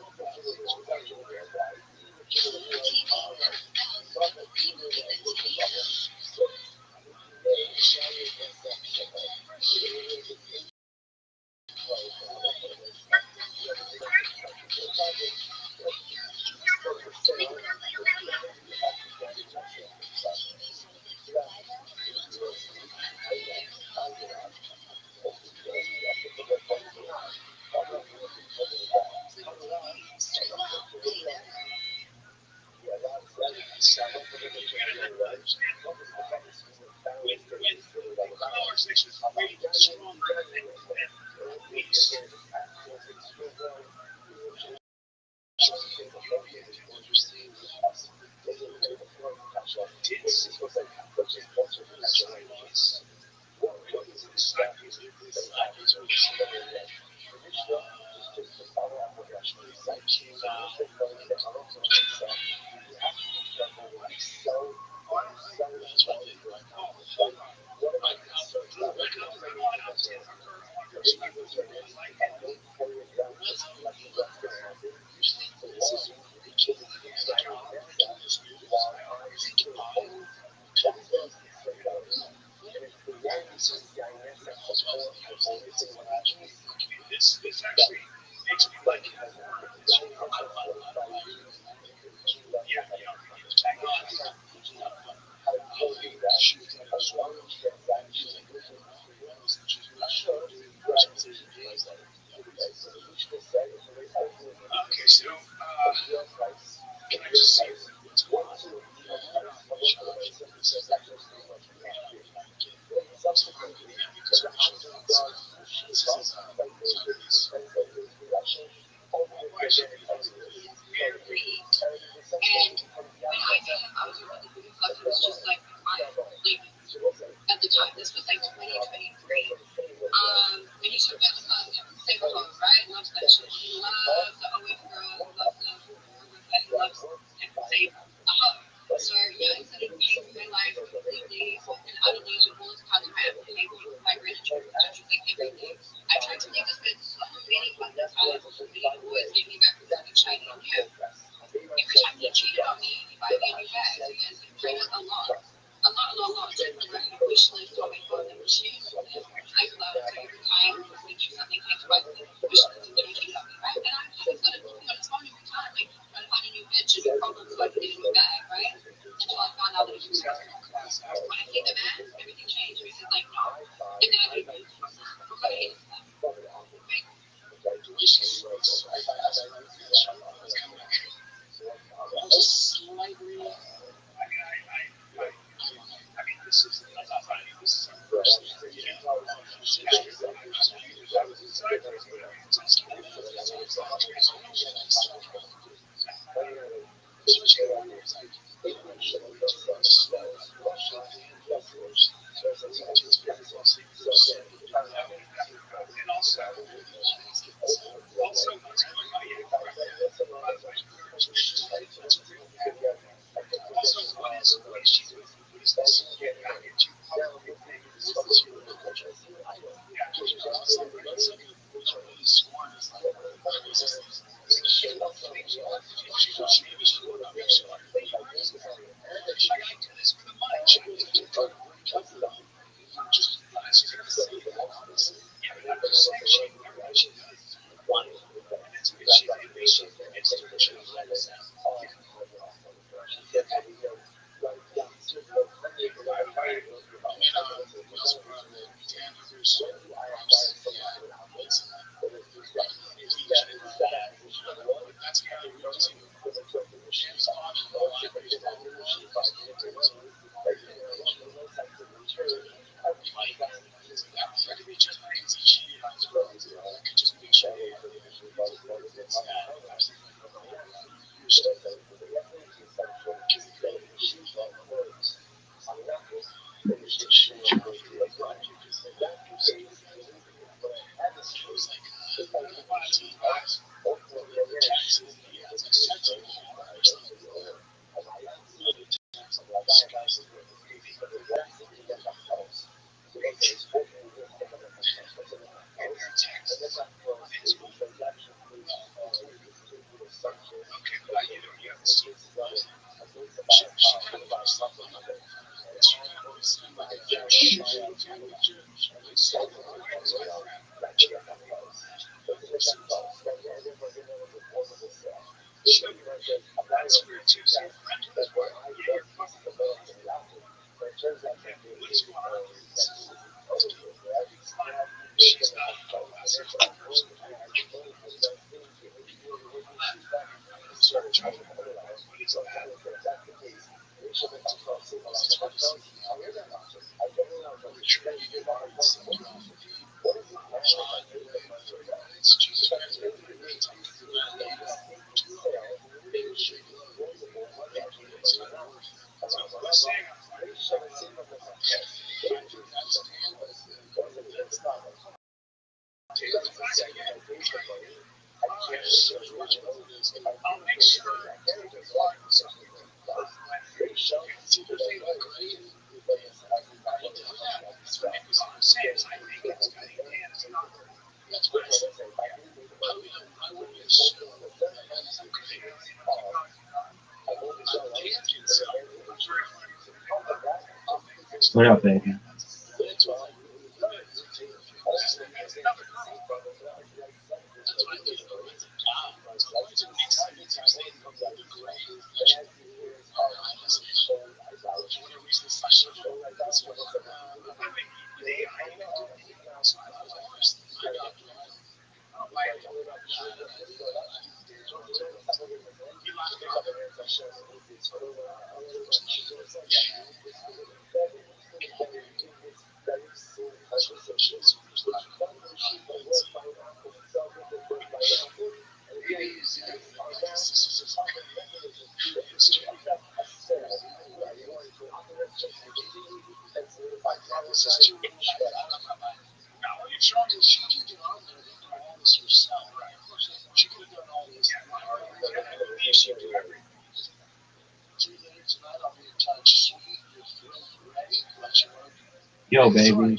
conversation is really stronger than peace. This actually makes me like it more. Yeah, okay, so can I just say what's going on? Very. And when I met him, I was really because it was just like like at the time. This was like 2023. And he took me out to club, same club, right? Loves that shit. He loves the OF girl, he loves the he loves say a hug. So yeah, instead of paying for my life completely and utterly to the fullest possible, I have to pay for my gratitude, which is like everything. I tried to leave this man so many fucking times, so many boys gave me back the fucking shiny and new. Every time he cheated on me, he buy me a new bag. So yes, he played a lot. A lot. To the point where I had a wish list on my phone that was shoes and iCloud. So every time when something came to my wish list, he would cheat on me, right? And I kind of started looking on his phone every time, like trying to find a new bitch and new problem so I could get a new bag, right? Until I found out that it was real. When I hit the man, everything changed. He said like no, and then I did it. I'm gonna hate him. Right? Just slightly. This is our first year. And also, what's going on? Yeah, also, what is she doing? What is this? That's kind of that could be just because he cheated on his girl. It could just be cheating. Okay, but you know, you have to see. She kind of that's weird too. So friend was what? Yeah, you're fucking what is going on here? She's not a sexual person. What is that? I'll make sure to apply this on the see if they look great. Because what I'm saying is, I think it's got Dan is not. That's what I said. I would assume that he's a great. Dan can sell. I'm very What up, baby? Yo, baby.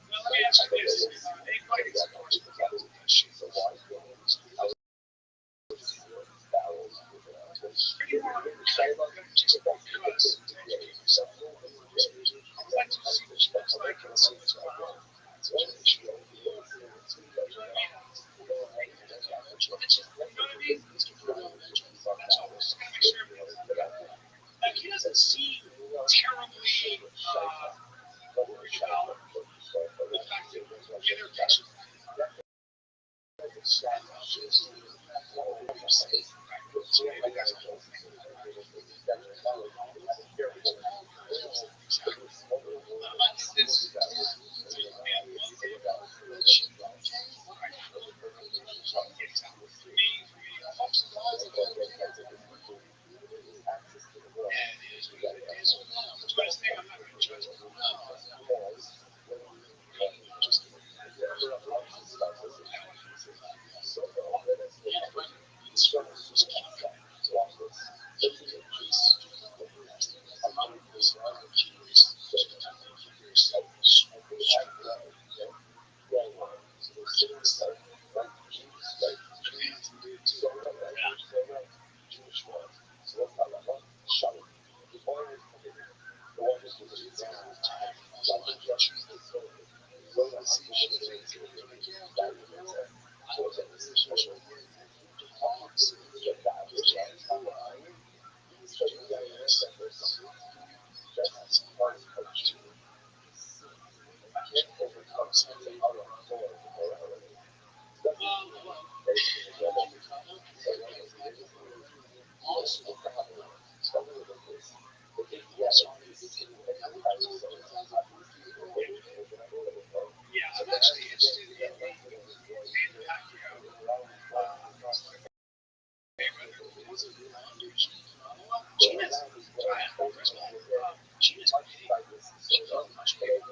Now, let me ask you this. Anybody gets a question about that shit. Pretty hard just because I would like to see what she looks like and see what's going on. You know what I mean? You know what I mean? That's all. Just gotta make sure everything's good. Like, he doesn't seem terribly worried about the fact that the other pictures I'm actually interested in the Gina's first of all, Gina's much bigger.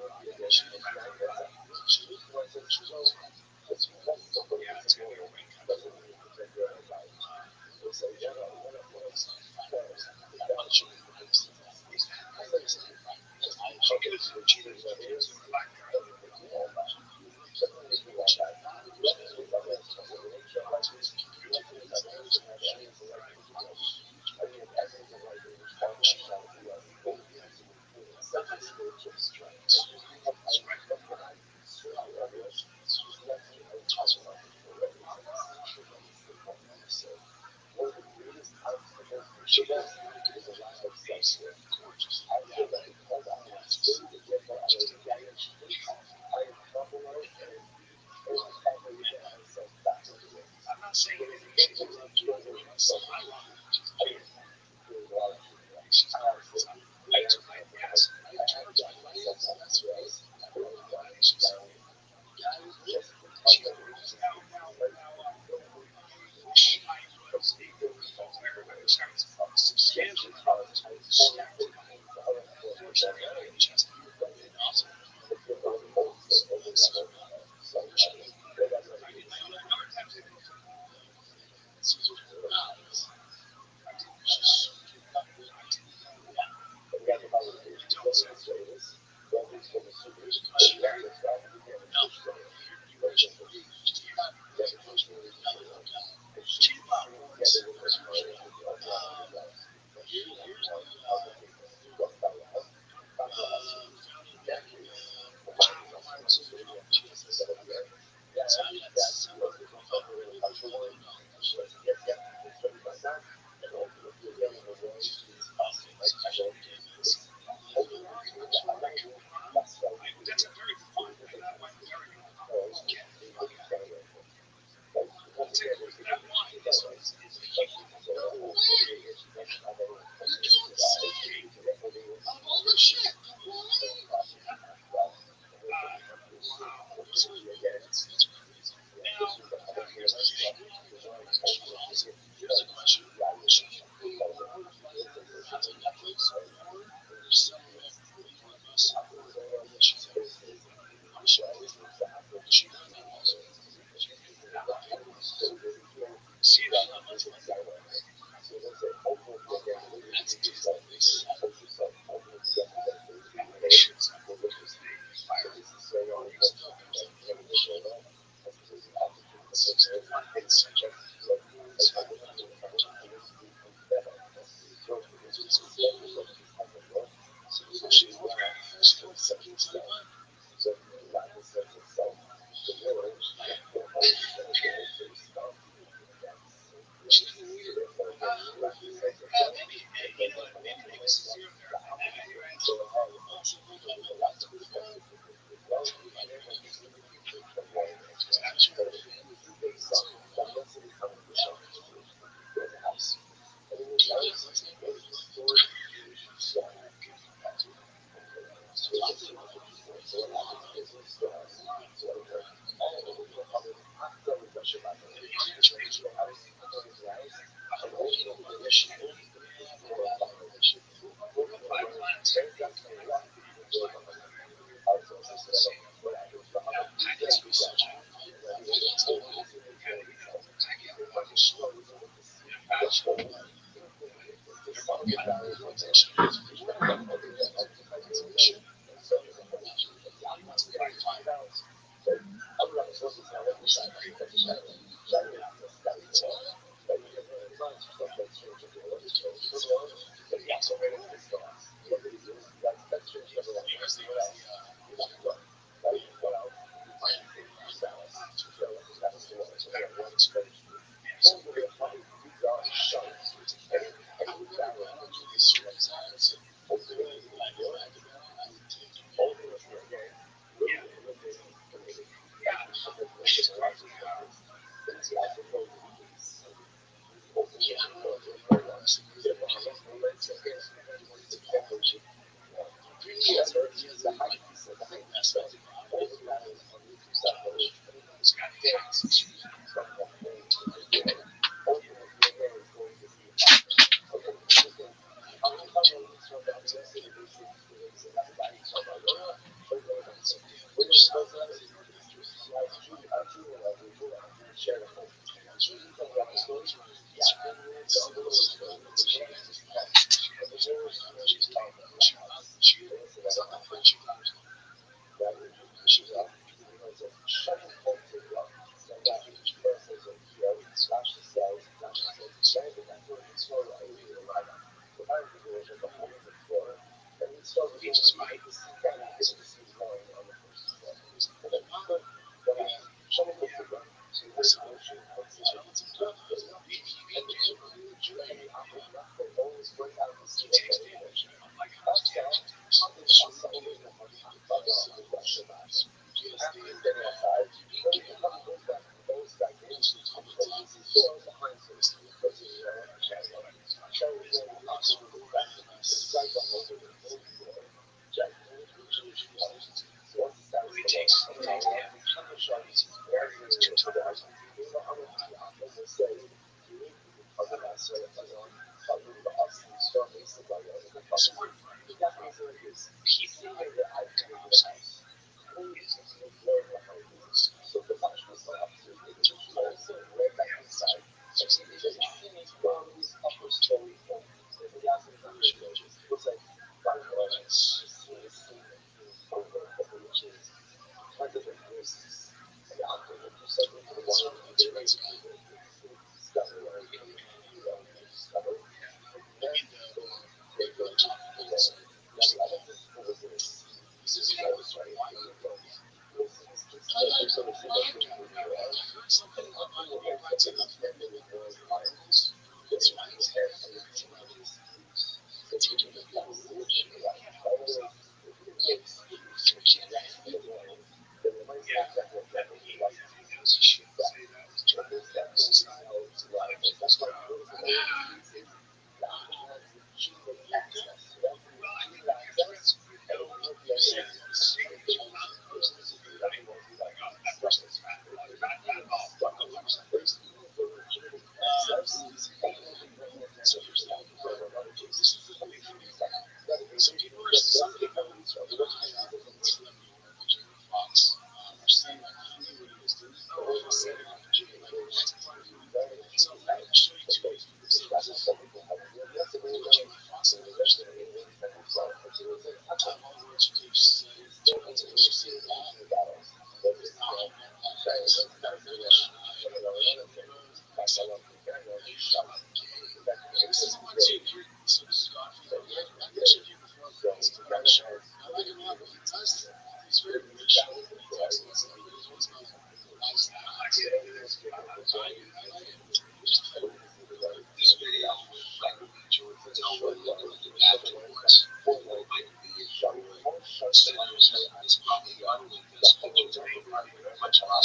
I'm not saying anything.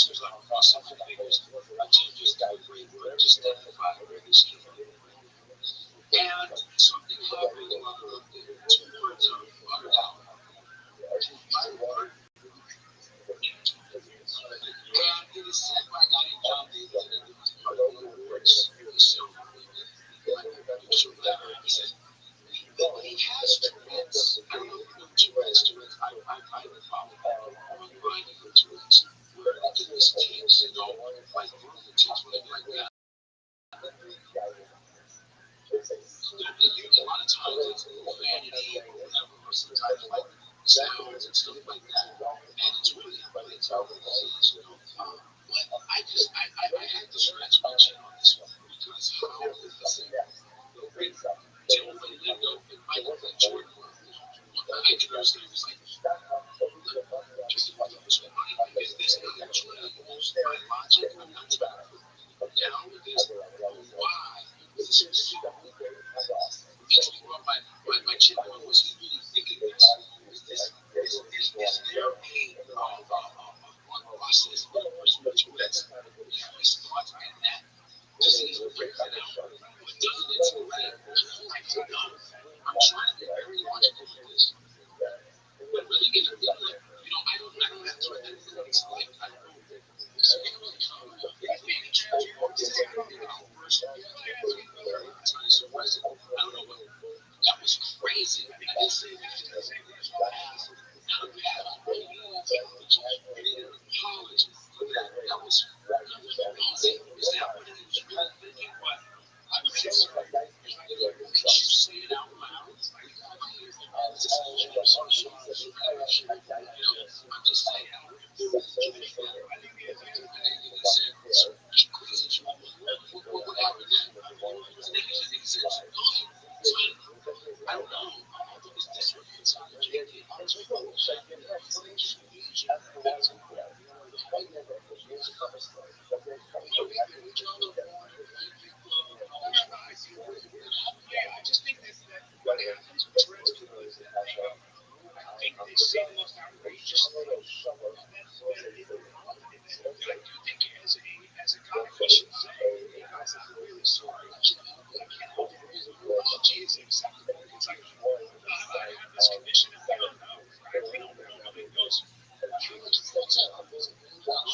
there's like crossover figures. My team just got great work, just identify where this came from. And something happened while I'm up there. Two words are uttered out. And it is said by a guy named John Davis, and it was part of the awards. So, he said, but he has Tourette's. I don't know if you know Tourette's. Tourette's, I have a problem. I'm grinding with Tourette's. Where it just takes, like it takes whatever like that. A lot of times it's profanity or whatever, or sometimes like sounds and stuff like that. And it's really not really terrible disease, But I had to scratch my chin on this one because how is the same? Till when Lindo and Michael and Jordan were, I can understand it's like, just about this one. Is this not actually my logic? I'm not trying to put down with this. Why? This is so my chin on was he really thinking this? Is there a process for the person with Tourette's? He always thought and that disease will figure it out. But doesn't it feel right? I don't know. I'm trying to be very logical with this. But really get a feel like, I don't have to it's like I don't know. So I don't know what that was crazy. I didn't say that to the same person not a bad apology for that. That was amazing. Is that what he was really thinking? What I would say, sir, did you say it out loud? I'm just saying. What happened then? I don't know. Is this what it's on? I just think that what happens with trans people is that I think they say the most outrageous things. I do think as a guy, we should say, hey guys, I'm really sorry. I can't help it. Apology is acceptable. It's like, I have this condition and we don't know. Right? We don't know. Nobody knows how much fault it is. What's the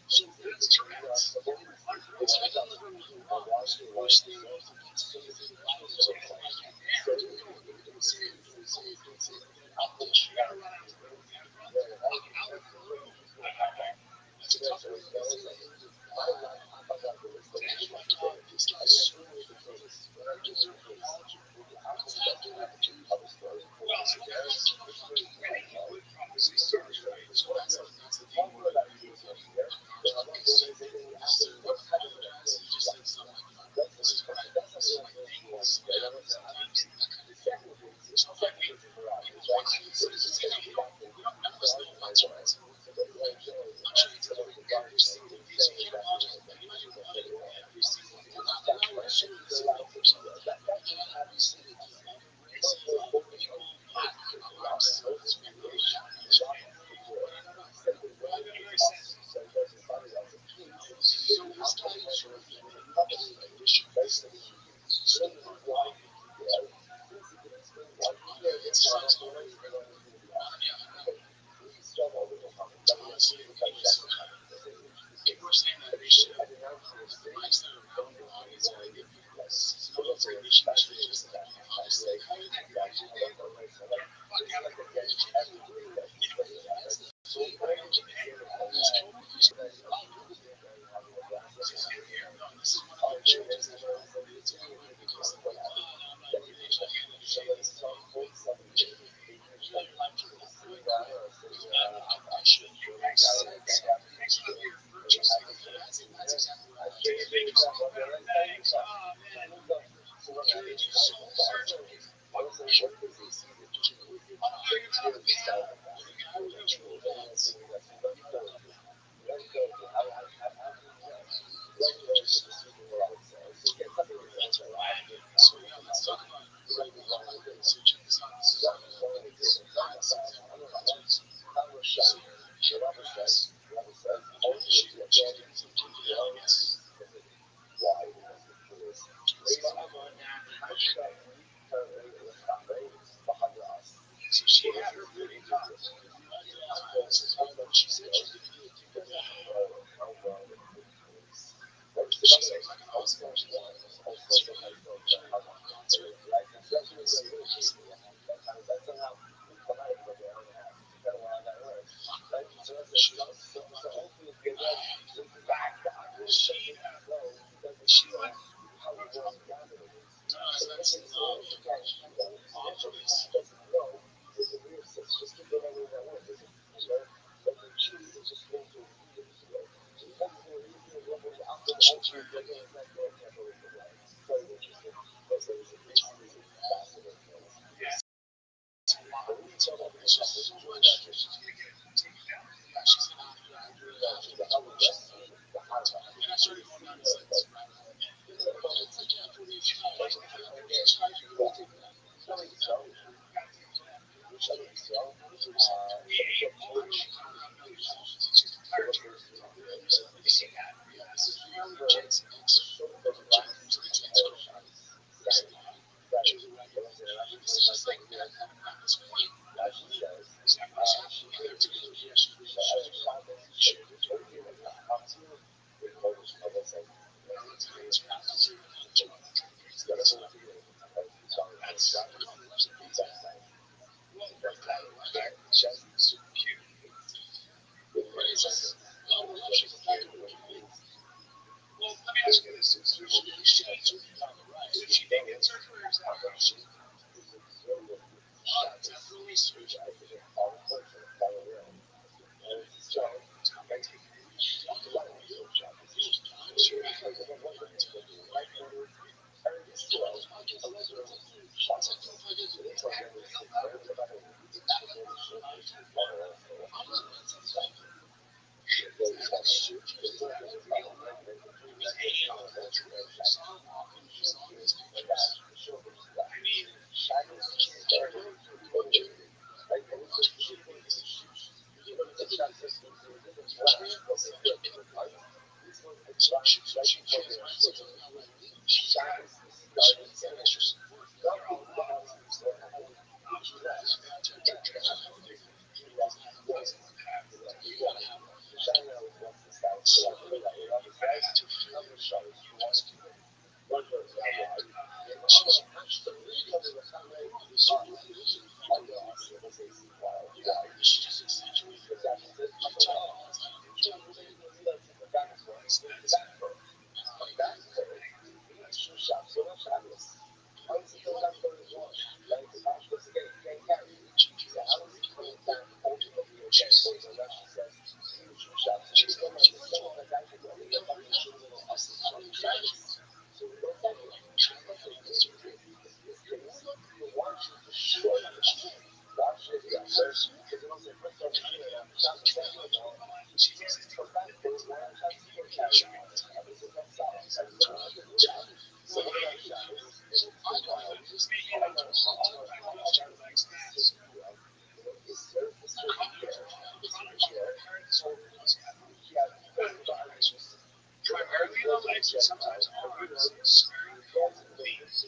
so that's Tourette's. It's like worst thing that's a tough one. This guy's so well, I would probably say sorry, right? So that's the thing. Just said something like, this is what I do. This is my thing. This is what happens. That kind of thing. So if I mean, so this is we don't none of us know about Tourette's. I'm sure you tell me every single piece of your logic. Every single thing. I'm sure it's a person that you said it. It's people around us. she had her beauty contest. She said she's going to do a deeper dive. She said it was like an Oscar. She was like, she went to a concert. She went. That's obvious. Well, let me ask you this: did she make it surgery or is that operation? Definitely surgery. I mean, primarily the legs, but sometimes arms, sparing the knees.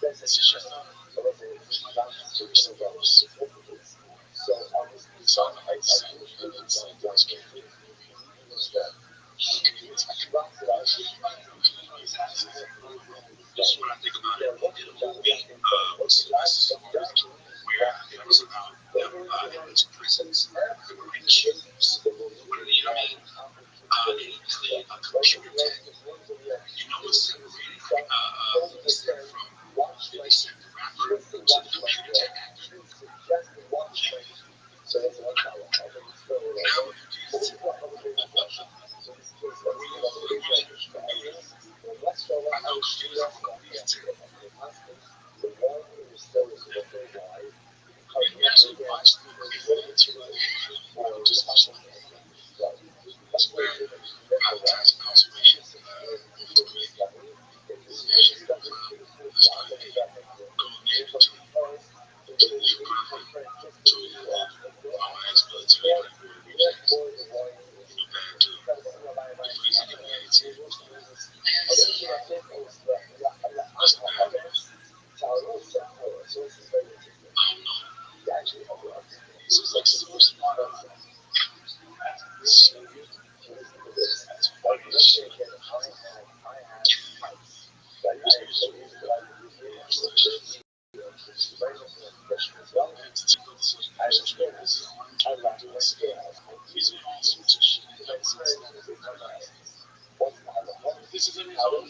This is just so I like saying it's like that's good. This is what I think about it. They did a movie, what's the last where it was about them in these prisons, they were like chiefs. What are they, you know what I mean? They cleared a computer tech. You know what separated from they sent the rapper to the computer tech actor? Now I know computer tech. You actually watch the movie just watch the that's where advertising costs away. This is in his own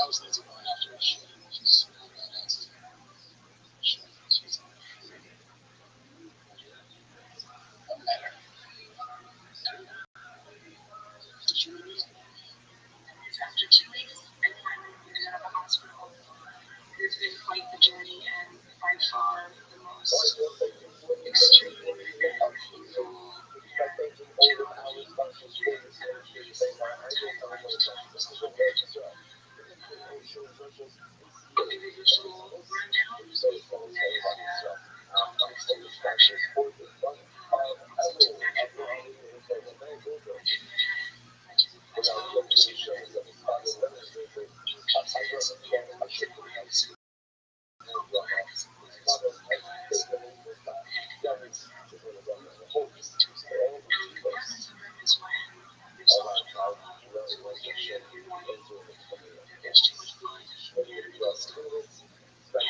was thinking about after a show, just After 2 weeks, I finally made it out of the hospital. It's been quite the journey, and by far the most extreme and painful and challenging year I've ever faced in my entire lifetime. Was 100. The initial rundown was that I had a complex tendon fracture. Also took back at night. I hit my head. I took my toe, just hit my head. PTSD and the reason why I'm so complex was because I had commitments. And commitments are is when there's so much trauma in one area of your body that there's too much blood and it needs to move. And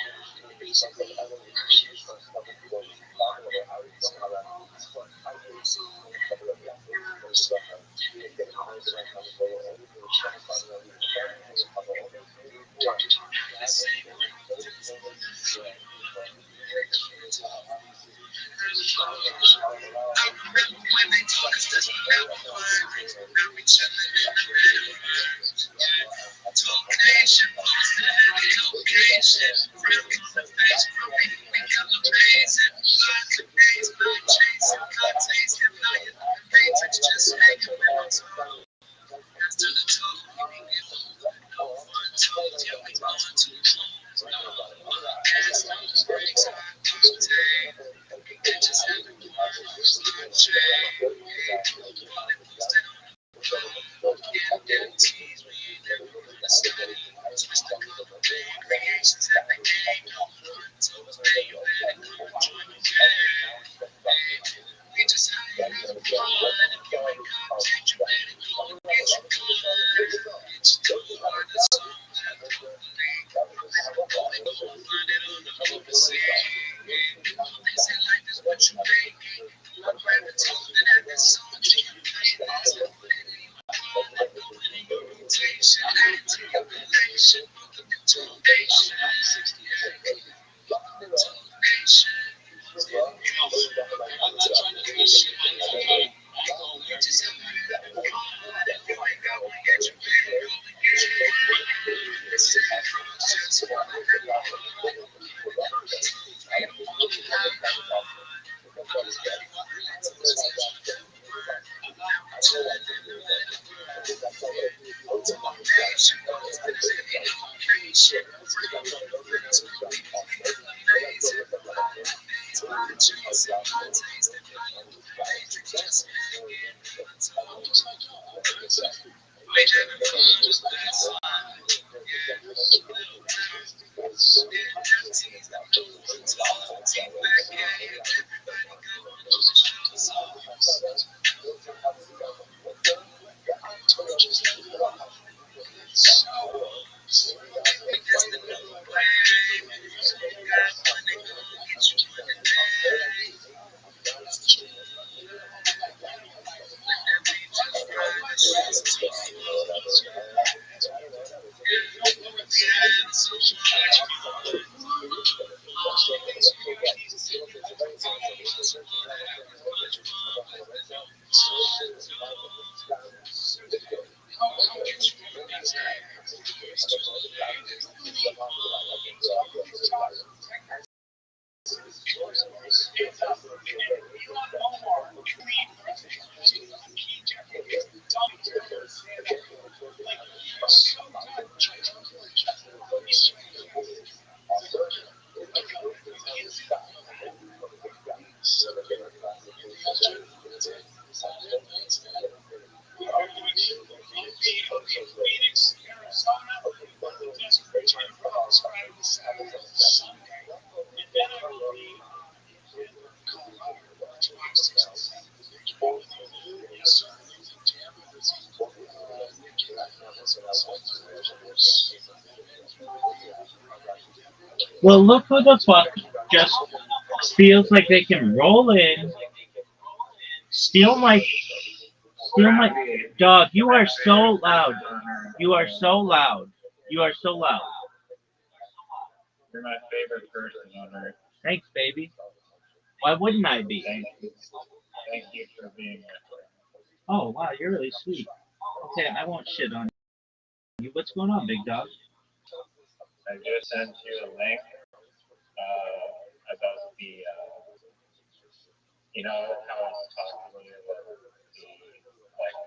it basically crushes every part of it. So both muscle and nerves and tendons and all kind of shocks. And Dr. Tom had to say, like, this is I remember when they told us that never worries, now we chillin' in the bed. Talk nation, posted at the location. Real conversation, we calibrating. Lots of days, not chasing, not tasting, not in the face. It's just making moves. After the talk, we begin. No one told you we want to close. No, as long as breaks are contained. They just haven't learned who's not chained. All it posted on guarantees we ain't never gonna study. Twist the color, big creations at the game. No one told us, man, you better come join the game. We just having fun. If you ain't content, you better go and get your gun. Get your gun, the song that the league. Find it on the open sea. They say life is what you make it. I grab the tone and that song that you play. That's it. Rotation, anti-relation, motivation, motivation. I'm not trying to do shit, man. You just have to have a call. If you ain't got one, get your baby, go and get your one. This is just one. Well, look who the fuck just feels like they can roll in, steal my, steal my dog. You are so loud. You are so loud. You are so loud. You're my favorite person on earth. Thanks, baby. Why wouldn't I be? Thank you. Thank you for being my friend. Oh, wow, you're really sweet. Okay, I won't shit on you. What's going on, big dog? I just sent you a link about the, you know how I was talking to you about the like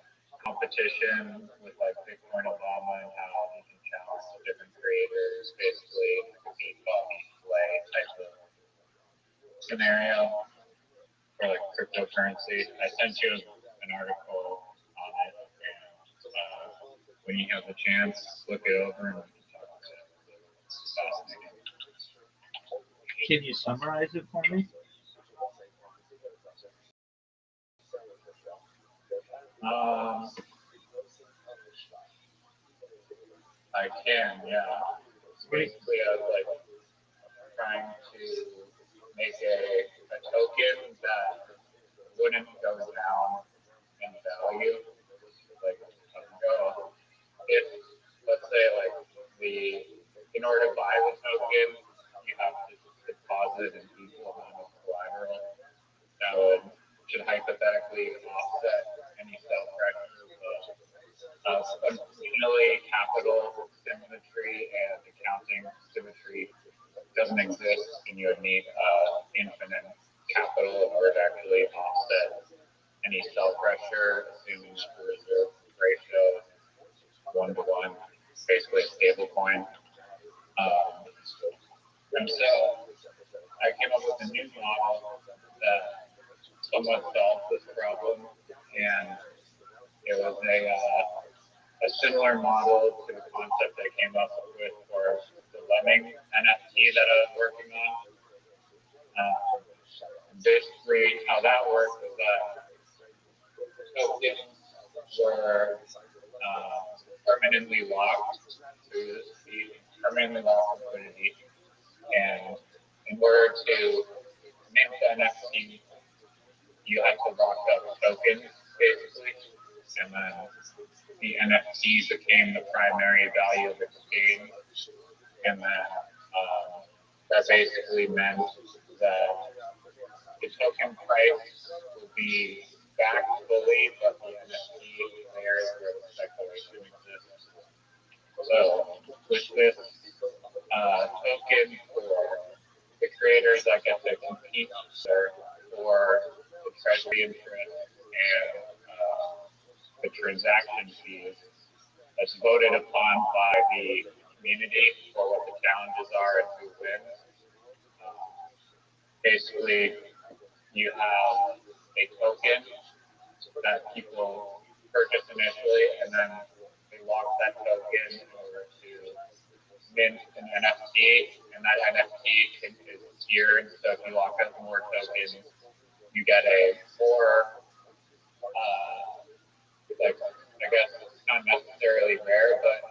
competition with like Bitcoin Obama and how you can challenge different creators, basically like a beat Bobby Flay type of scenario for like cryptocurrency. I sent you an article on it, and when you have the chance, look it over and we can talk about it. It's fascinating. Can you summarize it for me? I can, yeah. Basically, I was like trying to make a token that wouldn't go down in value. Like, oh, if let's say like in order to buy the token, you have to deposit an equal amount of collateral that should hypothetically offset any sell pressure. Unfortunately, capital symmetry and accounting symmetry doesn't exist, and you would need infinite capital in order to actually offset any sell pressure, assuming that the reserve ratio is 1-to-1, basically a stable coin. And so I came up with a new model that somewhat solves this problem, and it was a similar model to the concept I came up with for the Lemming NFT that I was working on. Basically, how that worked was that tokens were permanently locked to the permanently locked liquidity, and in order to mint the NFT, you had to lock up tokens, basically, and then the NFT became the primary value of the exchange, and then that basically meant that the token price would be backed fully, but the NFT layers where the speculation exists. So with this token for the creators that get to compete for the treasury interest and the transaction fees, that's voted upon by the community for what the challenges are and who wins. Basically, you have a token that people purchase initially, and then they lock that token in order to mint an NFT, and that NFT is tiered. So if you lock up more tokens, you get a more, like, I guess it's not necessarily rare, but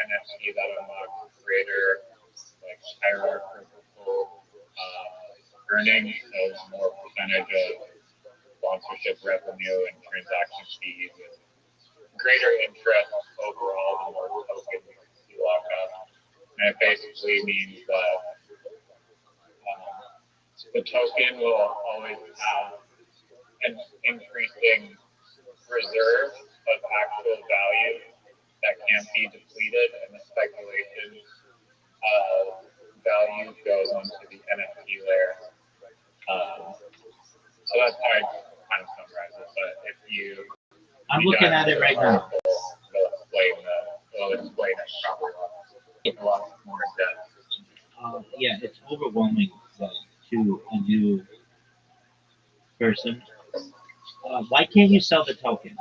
NFT that unlocks greater, like, hierarchical earnings, so more percentage of sponsorship revenue and transaction fees and greater interest overall the more tokens you lock up. And it basically means that the token will always have an increasing reserve of actual value that can't be depleted, and the speculation of value goes onto the NFT layer. So that's how I kind of summarize it. But if I'm looking at it right now. They'll explain it probably a lot more in depth. Yeah, it's overwhelming to a new person. Why can't you sell the token?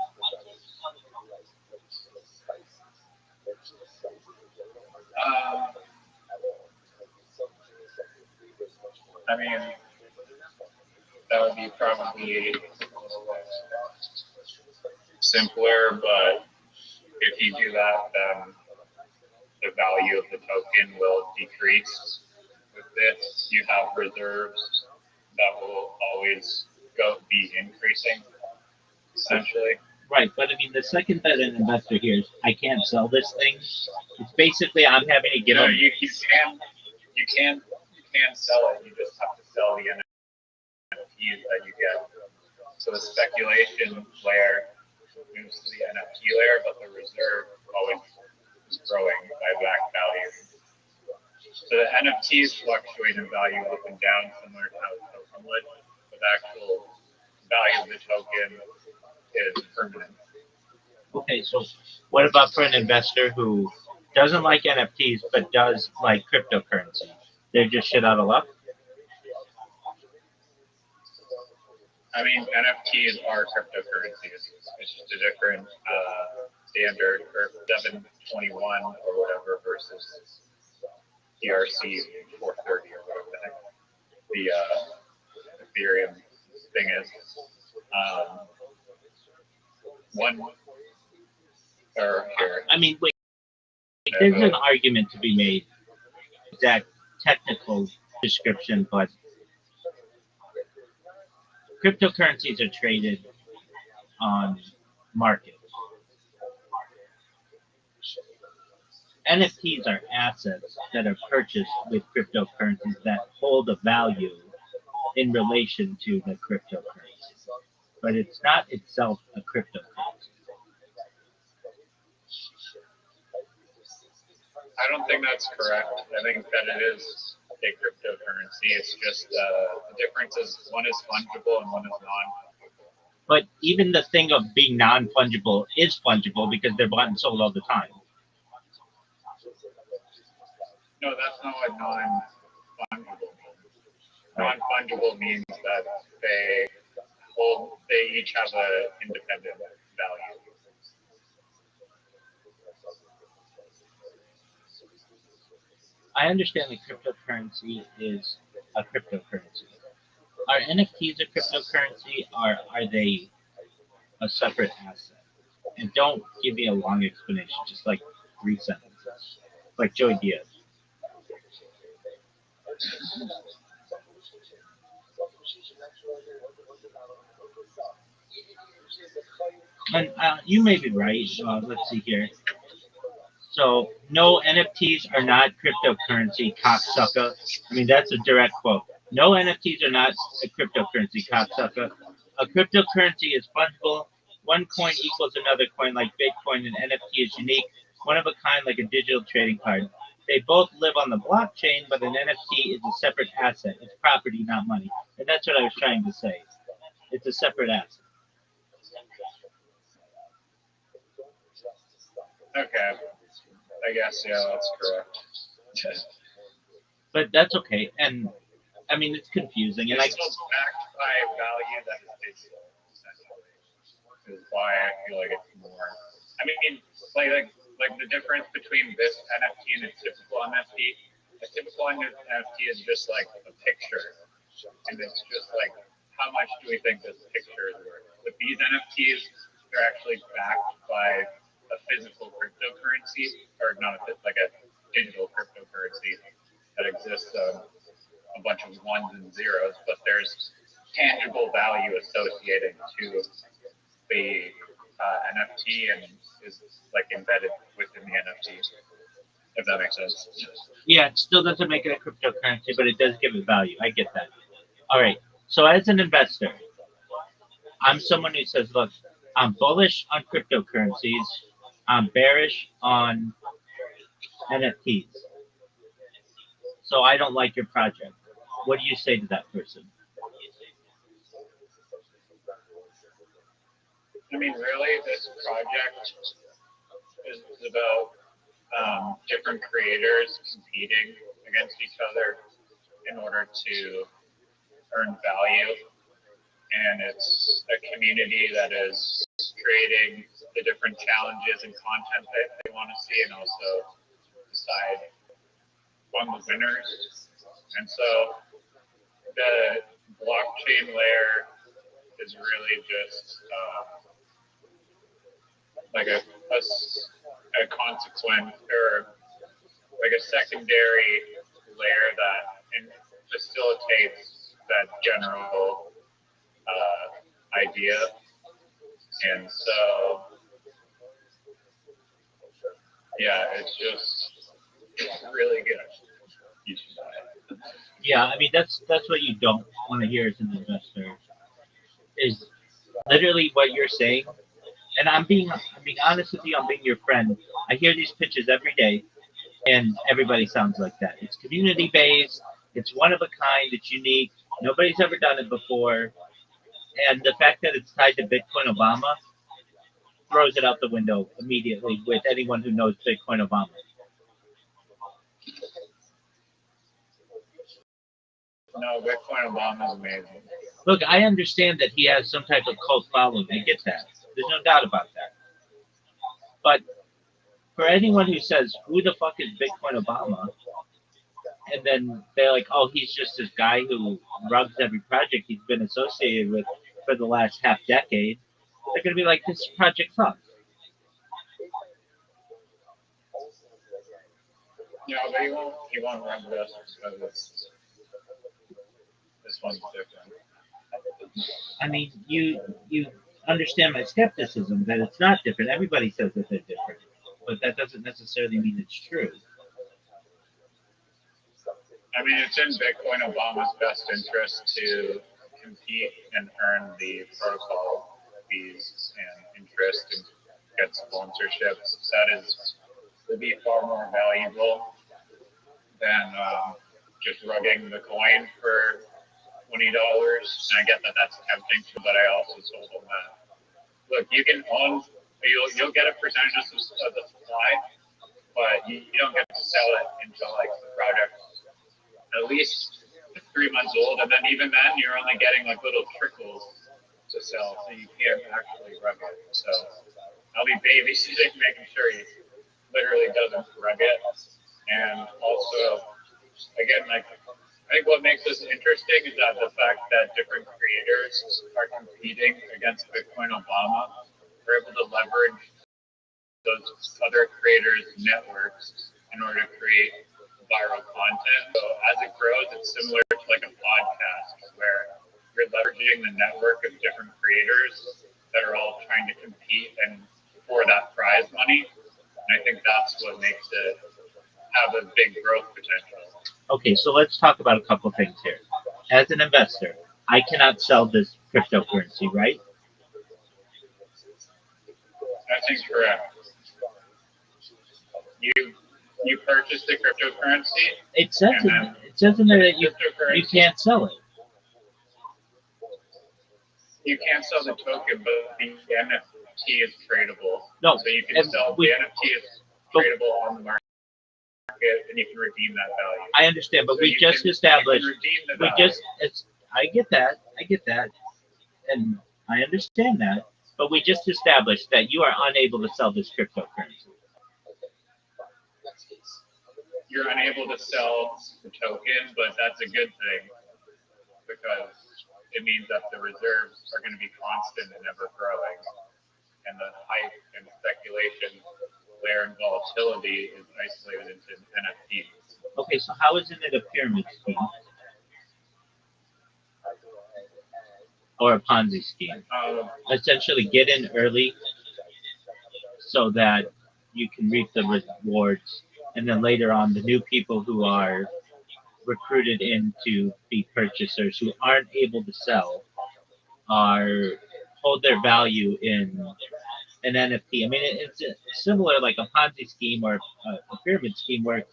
I mean, that would be probably simpler, but if you do that, then the value of the token will decrease. With this, you have reserves that will always be increasing, essentially. Right, but I mean, the second that an investor hears, I can't sell this thing, it's basically I'm having to give No, them. you can sell it. You just have to sell the NFTs that you get. So the speculation layer moves to the NFT layer, but the reserve always is growing by back value. So the NFTs fluctuate in value up and down, similar to how the token would, but the actual value of the token is permanent. Okay, so what about for an investor who doesn't like NFTs but does like cryptocurrency? They're just shit out of luck. I mean, NFTs are cryptocurrencies. It's just a different standard, or 721 or whatever versus ERC 430 or whatever the heck the Ethereum thing is. One or here. I mean, wait, there's an argument to be made. Exact technical description, but cryptocurrencies are traded on markets. NFTs are assets that are purchased with cryptocurrencies that hold a value in relation to the cryptocurrency, but it's not itself a cryptocurrency. I don't think that's correct. I think that it is a cryptocurrency. It's just the difference is one is fungible and one is non-fungible. But even the thing of being non-fungible is fungible because they're bought and sold all the time. No, that's not what non-fungible means. Non-fungible means that they each have an independent value. I understand that cryptocurrency is a cryptocurrency. Are NFTs a cryptocurrency or are they a separate asset? And don't give me a long explanation, just like 3 sentences, like Joey Diaz. And you may be right. Let's see here. So, no, NFTs are not cryptocurrency, cocksucker. I mean, that's a direct quote. No, NFTs are not a cryptocurrency, cocksucker. A cryptocurrency is fungible. One coin equals another coin like Bitcoin, and NFT is unique, one of a kind like a digital trading card. They both live on the blockchain, but an NFT is a separate asset. It's property, not money. And that's what I was trying to say. It's a separate asset. Okay. I guess, yeah, that's correct. But that's okay. And I mean, it's confusing. And It's still backed by a value that is digital, essentially. Is why I feel like it's more. I mean, like the difference between this NFT and a typical NFT. A typical NFT is just like a picture, and it's just like how much do we think this picture is worth? With these NFTs, they're actually backed by a physical cryptocurrency, or not like a digital cryptocurrency that exists on a bunch of ones and zeros, but there's tangible value associated to the NFT and is like embedded within the NFT, if that makes sense. yeah, it still doesn't make it a cryptocurrency, but it does give it value. I get that. All right. So as an investor, I'm someone who says, look, I'm bullish on cryptocurrencies. I'm bearish on NFTs. So I don't like your project. What do you say to that person? I mean, really, this project is about different creators competing against each other in order to earn value. And it's a community that is creating the different challenges and content that they want to see and also decide on the winners. And so the blockchain layer is really just like a consequence or like a secondary layer that facilitates that general idea. And so, yeah, it's really good. You should buy it. Yeah, I mean that's what you don't want to hear as an investor is literally what you're saying. And I'm being honest with you. I'm being your friend. I hear these pitches every day, and everybody sounds like that. It's community based. It's one of a kind. It's unique. Nobody's ever done it before. And the fact that it's tied to Bitcoin Obama throws it out the window immediately with anyone who knows Bitcoin Obama. No, Bitcoin Obama is amazing. Look, I understand that he has some type of cult following. I get that. There's no doubt about that. But for anyone who says, who the fuck is Bitcoin Obama? And then they're like, oh, he's just this guy who rugs every project he's been associated with for the last half decade. They're going to be like, this project sucks. Yeah, but he won't run this because this one's different. I mean, you understand my skepticism that it's not different. Everybody says that they're different, but that doesn't necessarily mean it's true. I mean, it's in Bitcoin Obama's best interest to compete and earn the protocol fees and interest and get sponsorships. That would be far more valuable than just rugging the coin for $20. And I get that that's tempting, but I also told them that look, you can own, you'll get a percentage of the supply, but you don't get to sell it until like the project at least 3 months old, and then even then you're only getting like little trickles to sell, so you can't actually rug it. So I'll be babysitting, making sure he literally doesn't rug it, and also again like. I think what makes this interesting is that the fact that different creators are competing against Bitcoin Obama, we're able to leverage those other creators' networks in order to create viral content. So as it grows, it's similar to like a podcast where you're leveraging the network of different creators that are all trying to compete and for that prize money. And I think that's what makes it have a big growth potential. Okay, so let's talk about a couple things here. As an investor, I cannot sell this cryptocurrency, right? That seems correct. You purchase the cryptocurrency. It says in there that you can't sell it. You can't sell the token, but the NFT is tradable. No, so you can sell the NFT is tradable on the market, and you can redeem that value. I understand, but So we just established. We just. I get that. And I understand that. But we just established that you are unable to sell this cryptocurrency. You're unable to sell the token, but that's a good thing because it means that the reserves are going to be constant and ever growing, and the hype and speculation, layer and volatility is isolated into NFTs. Okay, so how isn't it a pyramid scheme or a Ponzi scheme? Essentially, get in early so that you can reap the rewards, and then later on, the new people who are recruited in to be purchasers who aren't able to sell hold their value in an NFT. I mean, it's similar like a Ponzi scheme or a pyramid scheme where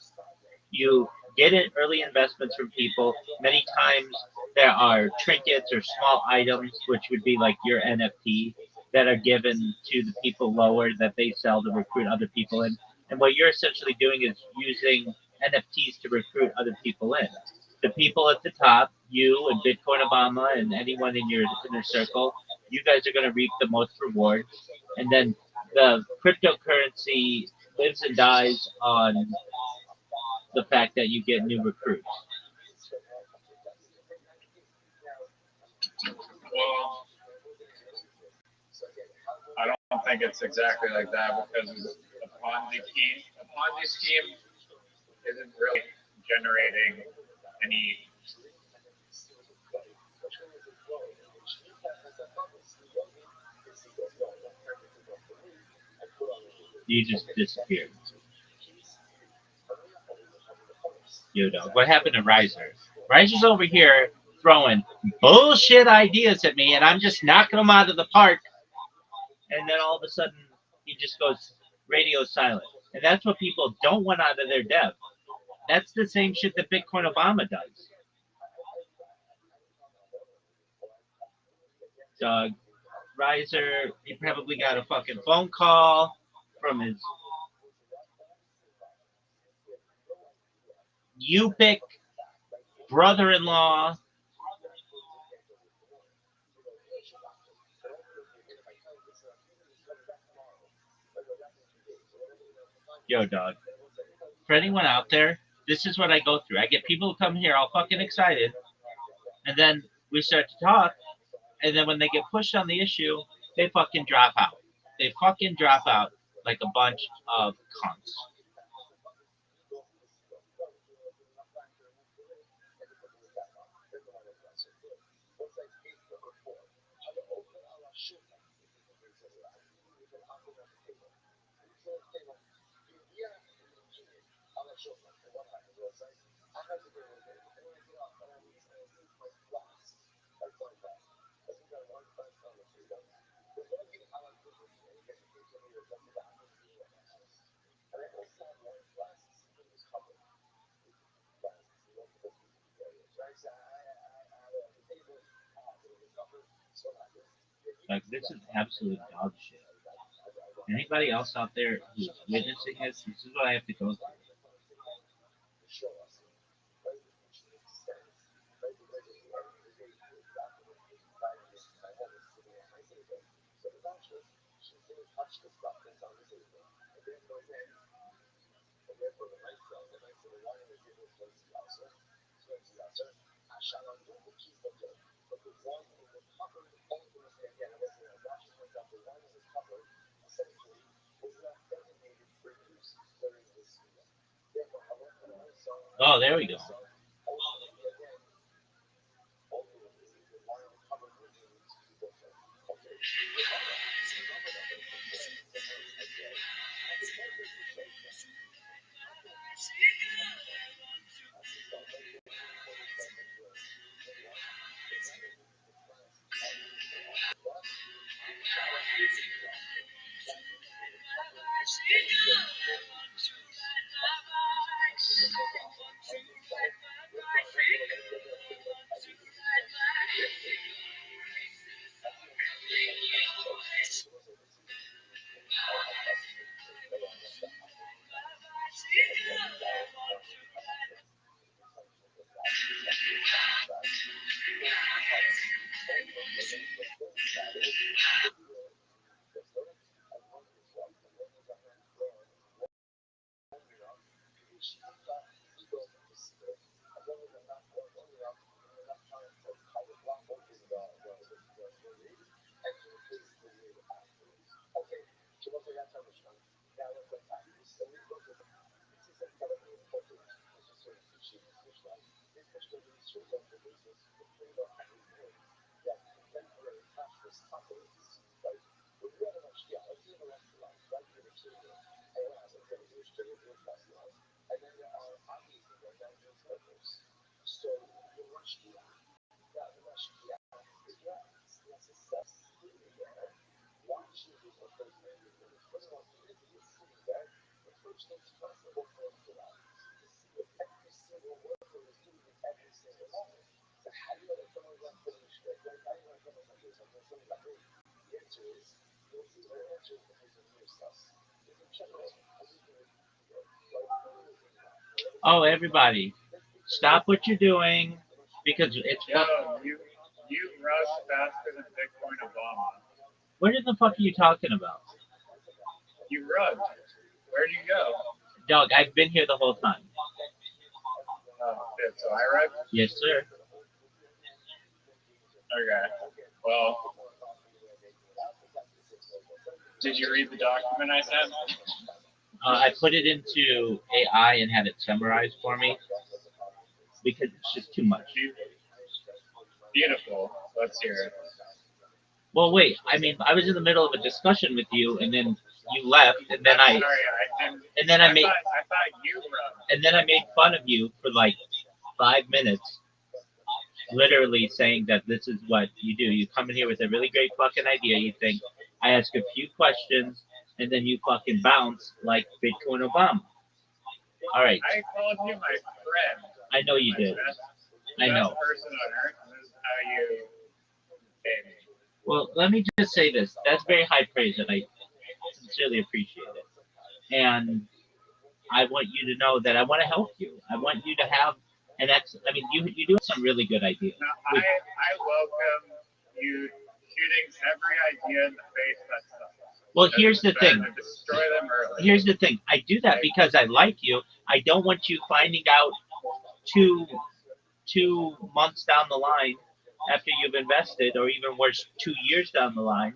you get in early investments from people. Many times there are trinkets or small items, which would be like your NFT, that are given to the people lower that they sell to recruit other people in. And what you're essentially doing is using NFTs to recruit other people in. The people at the top, you and Bitcoin Obama and anyone in your inner circle, you guys are going to reap the most rewards. And then the cryptocurrency lives and dies on the fact that you get new recruits. Well, I don't think it's exactly like that because a Ponzi scheme isn't really generating any. You just disappeared. Yo, dog. What happened to Riser? Riser's over here throwing bullshit ideas at me, and I'm just knocking them out of the park. And then all of a sudden, he just goes radio silent. And that's what people don't want out of their dev. That's the same shit that Bitcoin Obama does. Doug Riser, he probably got a fucking phone call from his UPIC brother-in-law. Yo, dog. For anyone out there, this is what I go through. I get people who come here all fucking excited, and then we start to talk, and then when they get pushed on the issue, they fucking drop out. They fucking drop out like a bunch of cunts. Like, this is absolute dog shit. Anybody else out there who's witnessing this is what I have to go through. Oh, there we go. Oh, everybody, stop what you're doing because it's. Yo, you rush faster than Bitcoin Obama. What in the fuck are you talking about? You rushed. Where'd you go? Dog, I've been here the whole time. Oh, shit. So I rushed? Yes, sir. Okay. Well, did you read the document I sent? I put it into AI and had it summarized for me because it's just too much. Beautiful. Let's hear it. Well, wait. I mean, I was in the middle of a discussion with you, and then you left, and then I'm sorry, I didn't. and then I made I thought you wrote. and then I made fun of you for like 5 minutes, literally saying that this is what you do. You come in here with a really great fucking idea. You think I ask a few questions, and then you fucking bounce like Bitcoin Obama. All right, I called you my friend. I know you did. I know. Best person on earth, and this is how you pay me. Well, let me just say this. That's very high praise, and I sincerely appreciate it. And I want you to know that I want to help you. I want you to have an I mean, you do have some really good ideas. No, I welcome you shooting every idea in the face that's up. Well, here's the thing. To destroy them early. Here's the thing. I do that because I like you. I don't want you finding out two months down the line after you've invested, or even worse, 2 years down the line,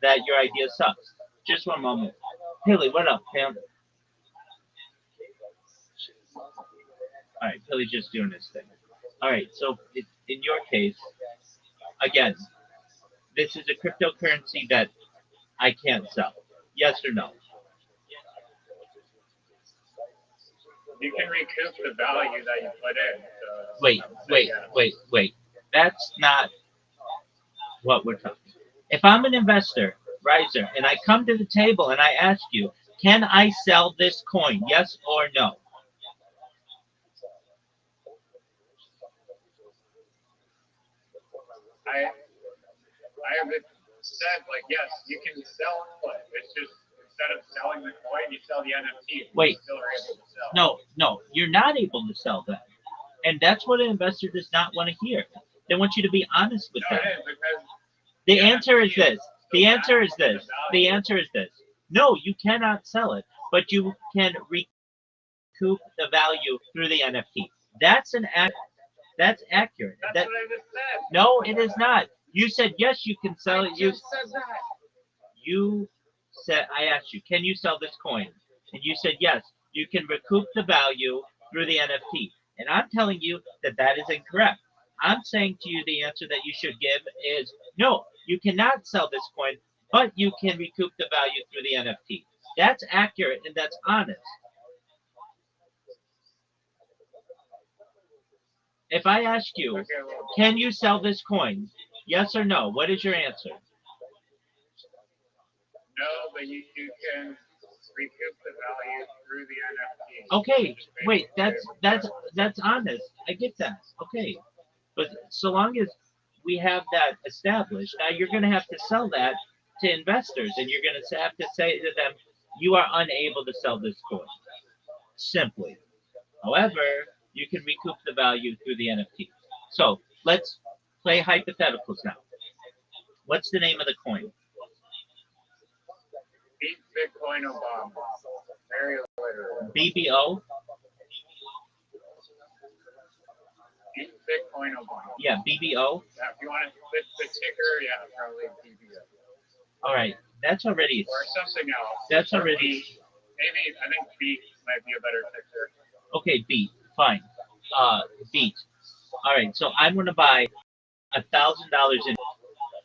that your idea sucks. Just one moment. Haley, what up, Pam? All right, Billy's just doing his thing. All right, so in your case, again, this is a cryptocurrency that I can't sell. Yes or no? You can recoup the value that you put in. So Wait. That's not what we're talking. If I'm an investor, riser, and I come to the table and I ask you, can I sell this coin? Yes or no? I have said, like, yes, you can sell it. It's just instead of selling the coin, you sell the NFT. Wait. You still are able to sell. No, you're not able to sell that. And that's what an investor does not want to hear. They want you to be honest with them. It is because The answer is this. The answer is this. The answer is this. No, you cannot sell it, but you can recoup the value through the NFT. That's that's accurate. that's what I just said. No, it is not. You said yes, you can sell it. I just said that. You said, I asked you, can you sell this coin? And you said yes, you can recoup the value through the NFT. And I'm telling you that that is incorrect. I'm saying to you the answer that you should give is no, you cannot sell this coin, but you can recoup the value through the NFT. That's accurate and that's honest. If I ask you, Okay, well, can you sell this coin? Yes or no? What is your answer? no, but you can recoup the value through the NFT. Okay, wait, that's honest. I get that. Okay. But so long as we have that established, now you're going to have to sell that to investors, and you're going to have to say to them, you are unable to sell this coin. Simply. However, you can recoup the value through the NFT. So let's play hypotheticals now. What's the name of the coin? Beat Bitcoin Obama. Very literal. BBO? Beat Bitcoin Obama. Yeah, BBO. Yeah, if you want to put the ticker, yeah, probably BBO. All right, that's already. Or something else. That's already. Maybe I think beat might be a better ticker. Okay, beat. Fine. Beat. All right, so I'm going to buy $1,000 in,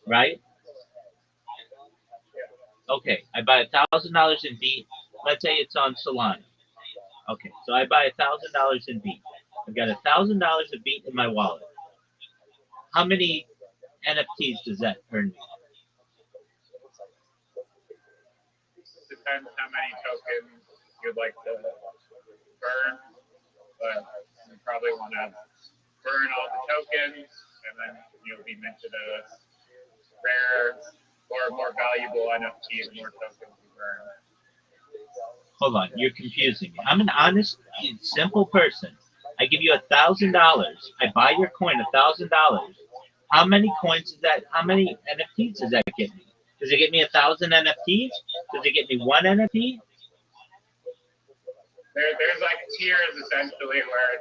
right? Okay, I buy $1,000 in beat. Let's say it's on Solana. Okay, so I buy $1,000 in beat. I've got $1,000 of beat in my wallet. How many NFTs does that earn me? Depends how many tokens you'd like to burn, but you probably want to burn all the tokens, and then you'll be minted a rare or more valuable NFT the more tokens you burn. Hold on, you're confusing me. I'm an honest, simple person. I give you $1,000. I buy your coin $1,000. How many coins is that? How many NFTs does that get me? Does it get me 1,000 NFTs? Does it get me one NFT? There's like tiers essentially where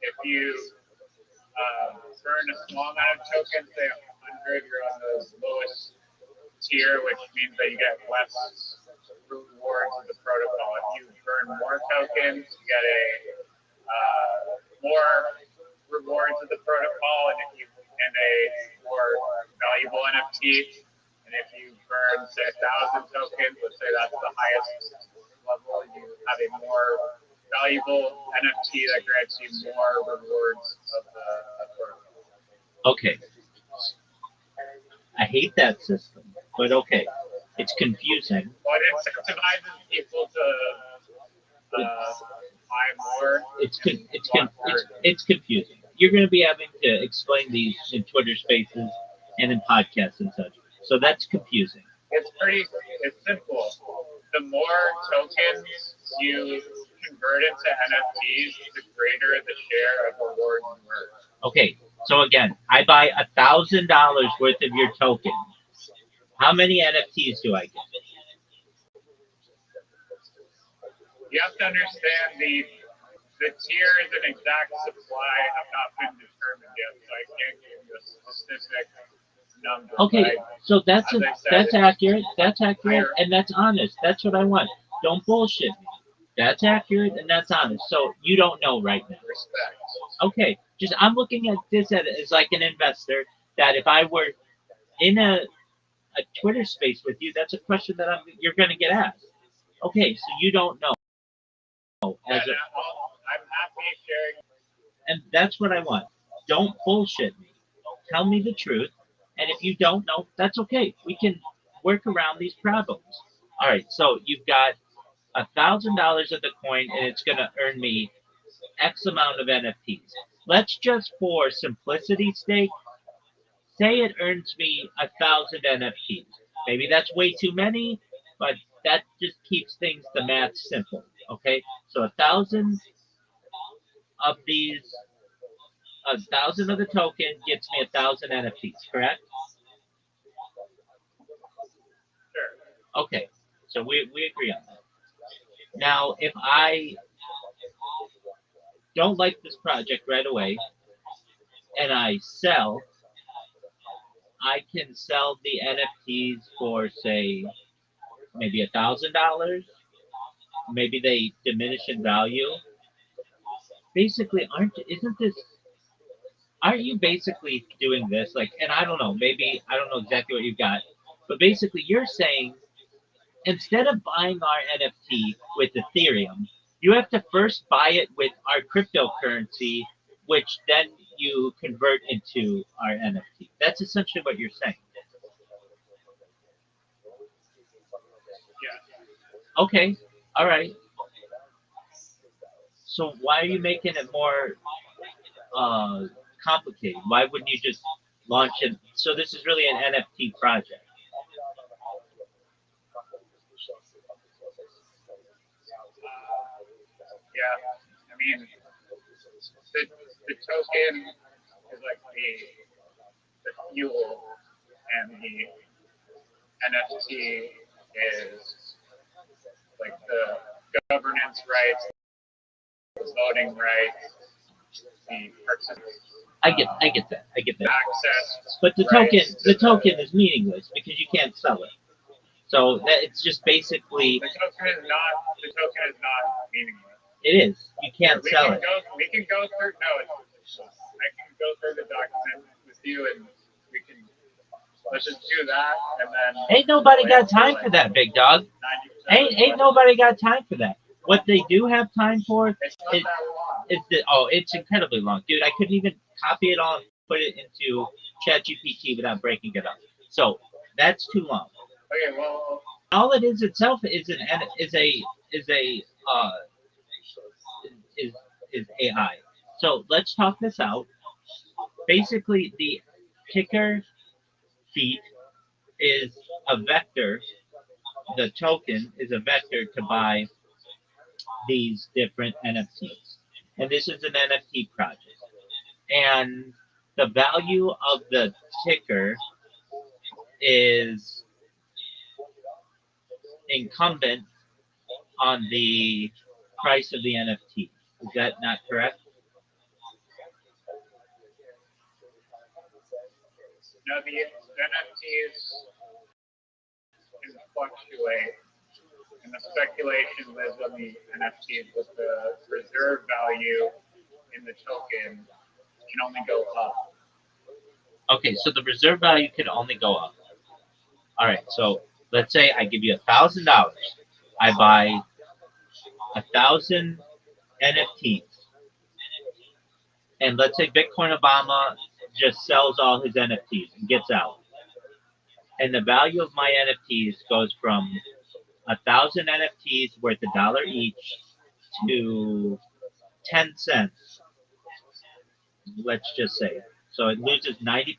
if you burn a small amount of tokens, say 100, you're on the lowest tier, which means that you get less rewards of the protocol. If you burn more tokens, you get a more rewards of the protocol, and a more valuable NFT. And if you burn, say, 1,000 tokens. Let's say that's the highest level. You have a more valuable NFT that grants you more rewards of the protocol. Okay. I hate that system, but okay. It's confusing. Well, it incentivizes people to buy more. It's confusing. You're going to be having to explain these in Twitter Spaces and in podcasts and such. So that's confusing. It's simple. The more tokens you convert into NFTs, the greater the share of rewards you earn. Okay, so again, I buy $1,000 worth of your token. How many NFTs do I get? You have to understand the tiers and exact supply have not been determined yet, so I can't give you a specific number. Okay, so that's accurate. That's accurate, and that's honest. That's what I want. Don't bullshit me. That's accurate and that's honest. So you don't know right now. Respect. Okay, just I'm looking at this as like an investor. That if I were in a Twitter space with you, that's a question that you're going to get asked. Okay, so you don't know. I'm happy sharing. And that's what I want. Don't bullshit me. Tell me the truth. And if you don't know, that's okay. We can work around these problems. All right, so you've got $1,000 of the coin, and it's going to earn me X amount of NFTs. Let's just, for simplicity's sake, say it earns me 1,000 NFTs. Maybe that's way too many, but that just keeps the math simple. Okay, so 1,000 of these, 1,000 of the token gets me 1,000 NFTs. Correct? Sure. Okay, so we agree on that. Now, if I don't like this project right away and I sell, I can sell the NFTs for, say, maybe $1,000. Maybe they diminish in value. Basically, aren't you basically doing this? Like, and I don't know, maybe I don't know exactly what you've got, but basically you're saying instead of buying our NFT with Ethereum, you have to first buy it with our cryptocurrency, which then you convert into our NFT. That's essentially what you're saying. Yeah. Okay. All right. So why are you making it more complicated? Why wouldn't you just launch it? So this is really an NFT project. Yeah. I mean, the token is like the fuel, and the NFT is like the governance rights, the voting rights, the I get that. access. But the token is meaningless because you can't sell it. So that it's just basically The token is not meaningless. it is. You can't sell it. We can go through. No, I can go through the document with you, and we can. Let's just do that, and then. Ain't nobody got time for that, big dog. Ain't nobody got time for that. What they do have time for it's incredibly long, dude. I couldn't even copy it all and put it into ChatGPT without breaking it up. So that's too long. Okay, well. All it is itself is AI. So let's talk this out. Basically, the ticker feet is a vector. The token is a vector to buy these different NFTs. And this is an NFT project. And the value of the ticker is incumbent on the price of the NFT. Is that not correct? No, the NFTs can fluctuate, and the speculation lives on the NFTs, but the reserve value in the token can only go up. Okay, so the reserve value can only go up. All right, so let's say I give you $1,000. I buy 1,000 NFTs, and let's say Bitcoin Obama just sells all his NFTs and gets out, and the value of my NFTs goes from 1,000 NFTs worth $1 each to 10 cents. Let's just say. So it loses 90%.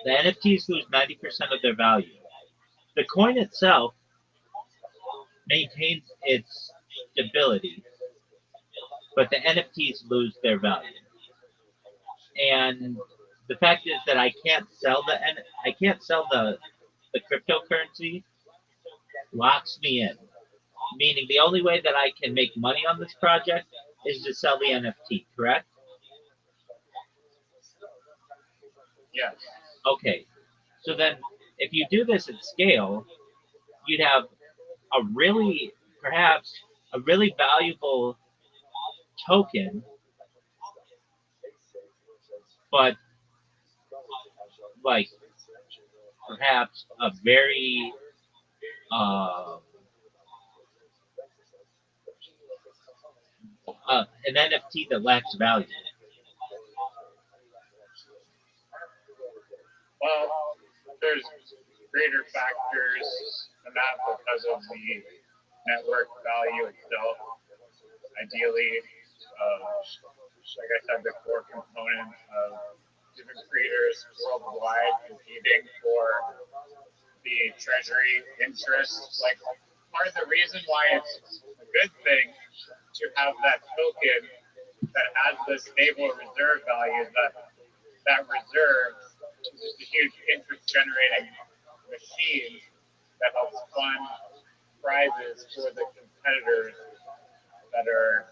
The NFTs lose 90% of their value. The coin itself maintains its stability, but the NFTs lose their value. And the fact is that I can't sell the cryptocurrency locks me in. Meaning the only way that I can make money on this project is to sell the NFT, correct? Yes. Okay. So then if you do this at scale, you'd have a really perhaps a really valuable token, but like perhaps a very an NFT that lacks value. Well, there's greater factors than that because of the network value itself. Ideally, like I said, the core component of different creators worldwide competing for the treasury interest. Like, part of the reason why it's a good thing to have that token that has the stable reserve value, that reserve is just a huge interest generating machine that helps fund prizes for the competitors that are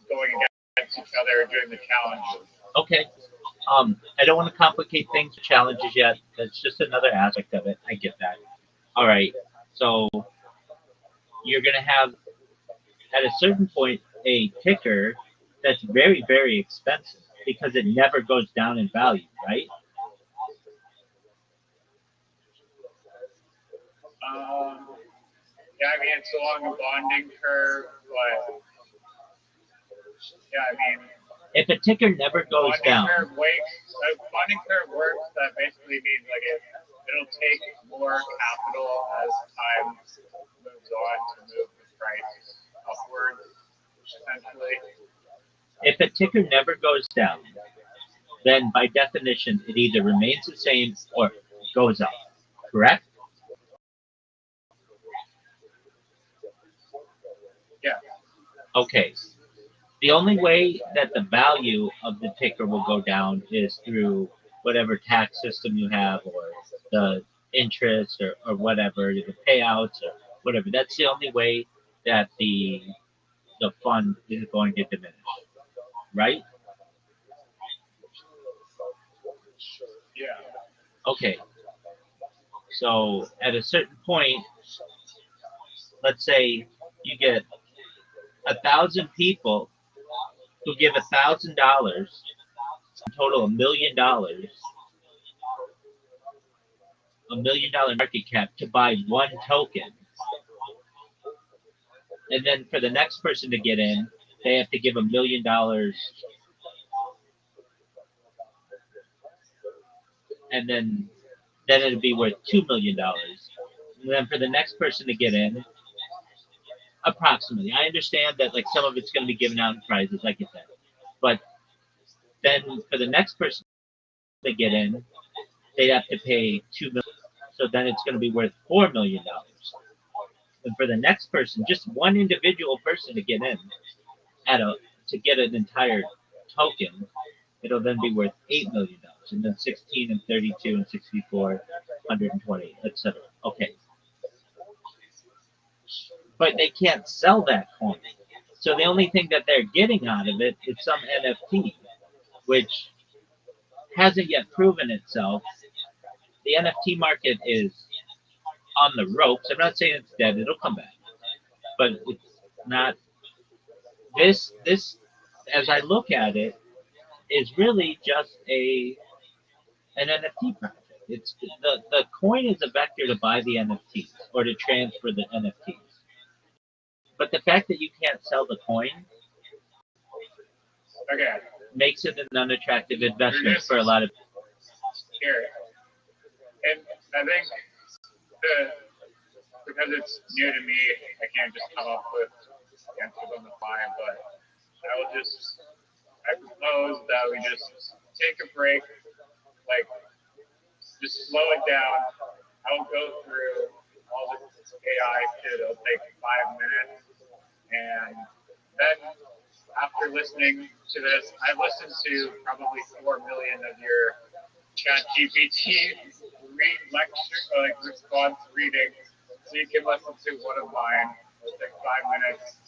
going against each other during the challenges. Okay. I don't want to complicate things or challenges yet. That's just another aspect of it. I get that. All right. So you're going to have, at a certain point, a ticker that's very, very expensive because it never goes down in value, right? Yeah, I mean, it's along a bonding curve, but yeah, I mean, If a ticker never goes down, bonding curve works. That basically means like it'll take more capital as time moves on to move the price upwards, essentially. if a ticker never goes down, then by definition, it either remains the same or goes up, correct? Yeah. Okay. The only way that the value of the ticker will go down is through whatever tax system you have or the interest or whatever, the payouts or whatever. That's the only way that the fund is going to diminish, right? Yeah. Okay. So at a certain point, let's say you get 1,000 people who give $1,000, total $1 million market cap to buy one token. And then for the next person to get in, they have to give $1 million, and then it'd be worth $2 million. And then for the next person to get in, approximately. I understand that like some of it's going to be given out in prizes. I get that, but then for the next person to get in, they'd have to pay $2 million. So then it's going to be worth $4 million. And for the next person, just one individual person to get in to get an entire token, it'll then be worth $8 million, and then 16 and 32 and 64, 120, etc. Okay, but they can't sell that coin, so the only thing that they're getting out of it is some NFT, which hasn't yet proven itself. The NFT market is on the ropes. I'm not saying it's dead; it'll come back, but it's not. This, as I look at it, is really just an NFT project. It's the coin is a vector to buy the NFTs or to transfer the NFTs. But the fact that you can't sell the coin Okay. makes it an unattractive investment for a lot of Here. And I think because it's new to me, I can't just come up with answers on the fly, but I propose that we just take a break, like just slow it down. I'll go through all this AI shit. It'll take 5 minutes, and then after listening to this, I've listened to probably 4 million of your Chat GPT lecture, like response reading, so you can listen to one of mine. It'll take 5 minutes,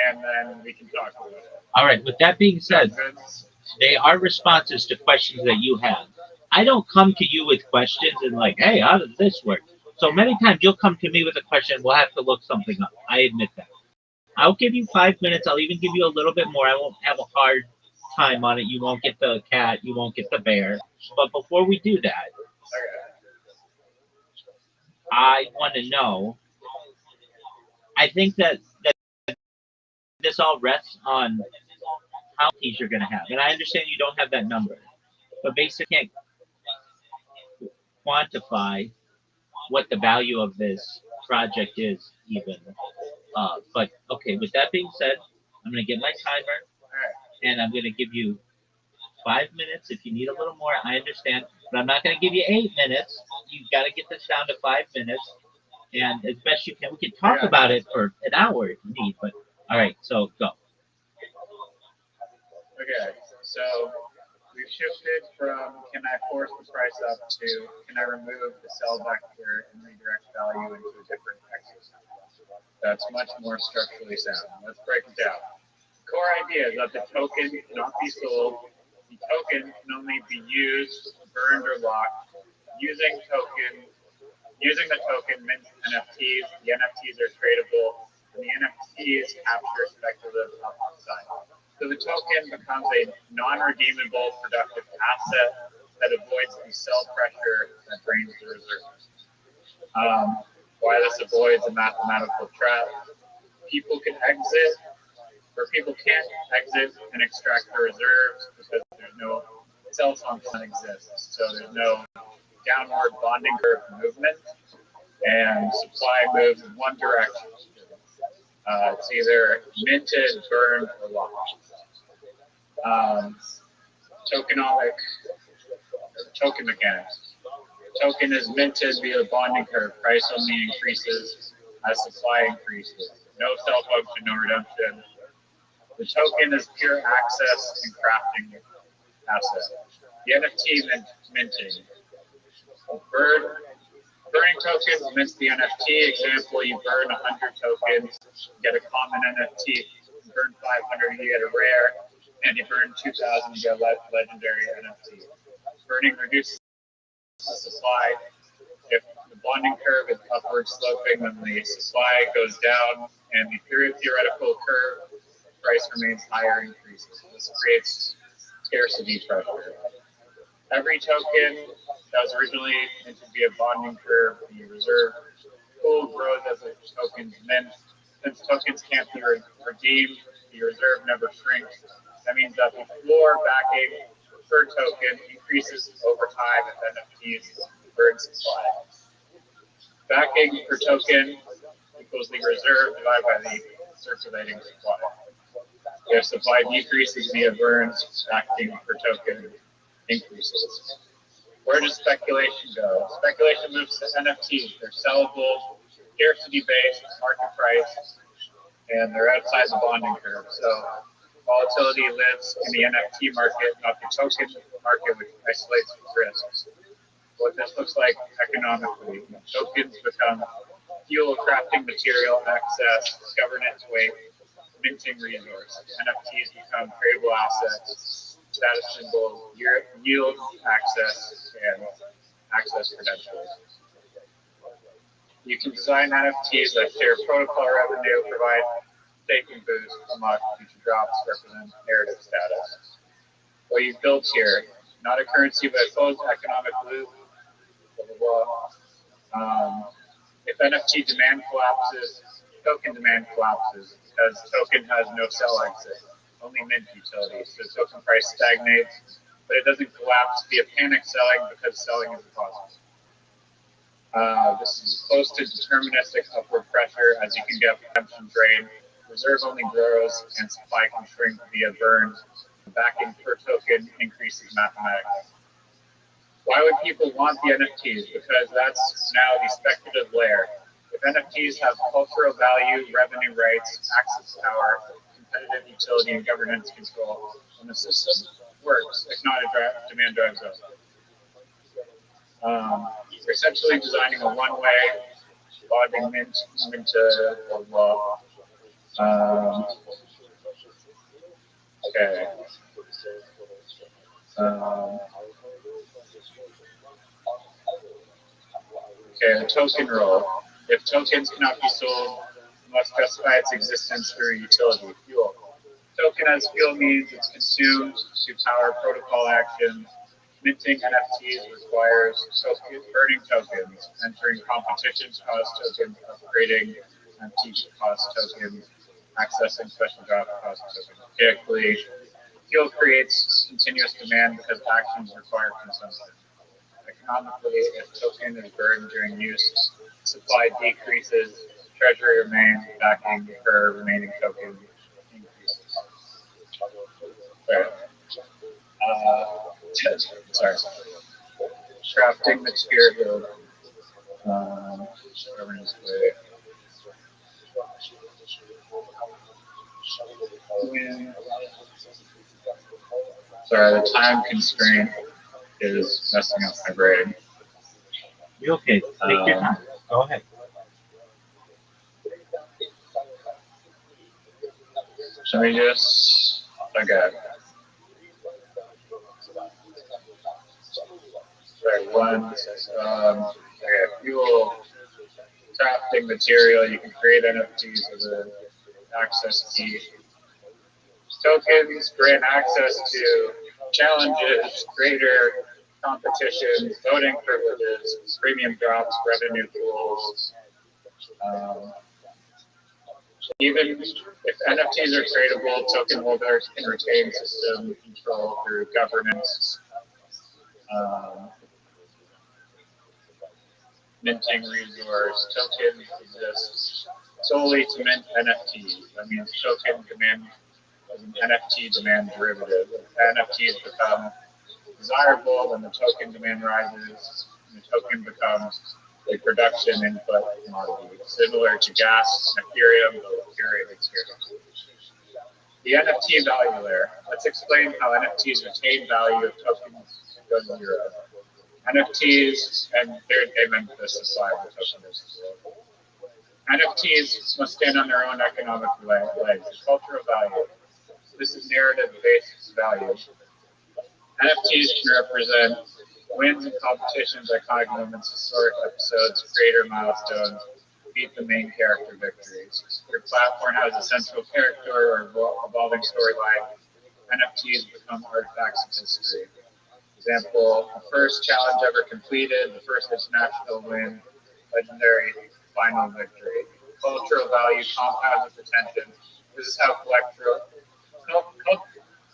and then we can talk about it. All right. With that being said, they are responses to questions that you have. I don't come to you with questions and like, hey, how does this work? So many times you'll come to me with a question. We'll have to look something up. I admit that. I'll give you 5 minutes. I'll even give you a little bit more. I won't have a hard time on it. You won't get the cat. You won't get the bear. But before we do that, I want to know. I think that this all rests on how many you're going to have. And I understand you don't have that number. But basically, can't quantify what the value of this project is even. But okay, with that being said, I'm going to get my timer and I'm going to give you 5 minutes. If you need a little more, I understand, but I'm not going to give you 8 minutes. You've got to get this down to 5 minutes, and as best you can, we can talk about it for an hour if you need. But all right, so go. Okay, so we've shifted from can I force the price up to can I remove the sell vector and redirect value into a different axis. That's much more structurally sound. Let's break it down. The core idea is that the token cannot be sold. The token can only be used, burned, or locked. Using the token mints NFTs. The NFTs are tradable, and the NFTs capture speculative upside. So the token becomes a non-redeemable productive asset that avoids the sell pressure that drains the reserves. Why this avoids a mathematical trap? People can exit, or people can't exit and extract the reserves because there's no sell function exists. So there's no downward bonding curve movement, and supply moves in one direction. It's either minted, burned, or locked. Token mechanics. Token is minted via the bonding curve. Price only increases as supply increases. No sell function, no redemption. The token is pure access and crafting asset. The NFT minting. Burning tokens mints the NFT. Example, you burn 100 tokens, get a common NFT. You burn 500, you get a rare. And you burn 2,000, you get a legendary NFT. Burning reduces the supply. If the bonding curve is upward sloping, then the supply goes down, and the theoretical curve price remains higher, increases. This creates scarcity pressure. Every token that was originally meant to be a bonding curve, the reserve pool grows as the tokens mint. Since tokens can't be redeemed, the reserve never shrinks. That means that the floor backing per token increases over time as NFTs burn supply. Backing per token equals the reserve divided by the circulating supply. If supply decreases via burns, backing per token increases. Where does speculation go? Speculation moves to NFTs. They're sellable, scarcity-based, market price, and they're outside the bonding curve. So volatility lives in the NFT market, not the token market, which isolates risks. What this looks like economically, tokens become fuel, crafting material, access, governance weight, minting resource. NFTs become tradable assets, status symbols, yield, access, and access credentials. You can design NFTs that share protocol revenue, provide staking boost, unlock future drops, represent narrative status. What you've built here, not a currency but a closed economic loop, If NFT demand collapses, token demand collapses because token has no sell exit, only mint utility. So token price stagnates, but it doesn't collapse via panic selling because selling is impossible. This is close to deterministic upward pressure as you can get redemption drain. Reserve only grows and supply can shrink via burn. Backing per token increases mathematics. Why would people want the NFTs? Because that's now the speculative layer. If NFTs have cultural value, revenue rights, access power, competitive utility, and governance control, then the system works. If not, demand drives up. We're essentially designing a one-way bonding mint to law. Okay. Okay, the token role. If tokens cannot be sold, you must justify its existence through utility, fuel. Token as fuel means it's consumed to power protocol actions. Minting NFTs requires burning tokens, entering competitions cost tokens, upgrading NFT cost tokens, accessing special draft cost tokens. Typically, fuel creates continuous demand because actions require consumption. Economically, if token is burned during use, supply decreases, treasury remains, backing per remaining token increases. Sorry. Crafting material. Sorry, the time constraint is messing up my brain. You okay? Take your time. Go ahead. Should we just okay? Sorry, fuel crafting material. You can create NFTs with an access key. Tokens grant access to challenges, greater competition, voting privileges, premium drops, revenue pools. Even if NFTs are tradable, token holders can retain system control through governance, minting resource. Tokens exist solely to mint NFTs. That means token demand as an NFT demand derivative. If NFTs become desirable, then the token demand rises, and the token becomes a production input commodity, similar to gas and Ethereum, though Ethereum is here. The NFT value layer. Let's explain how NFTs retain value if tokens go to zero. NFTs, and they meant the supply of the tokens. NFTs must stand on their own economic legs. Cultural value. This is narrative-based value. NFTs can represent wins in competitions, iconic moments, historic episodes, creator milestones, beat the main character victories. Your platform has a central character or evolving storyline. NFTs become artifacts of history. Example, the first challenge ever completed, the first international win, legendary final victory. Cultural value compounds with attention. This is how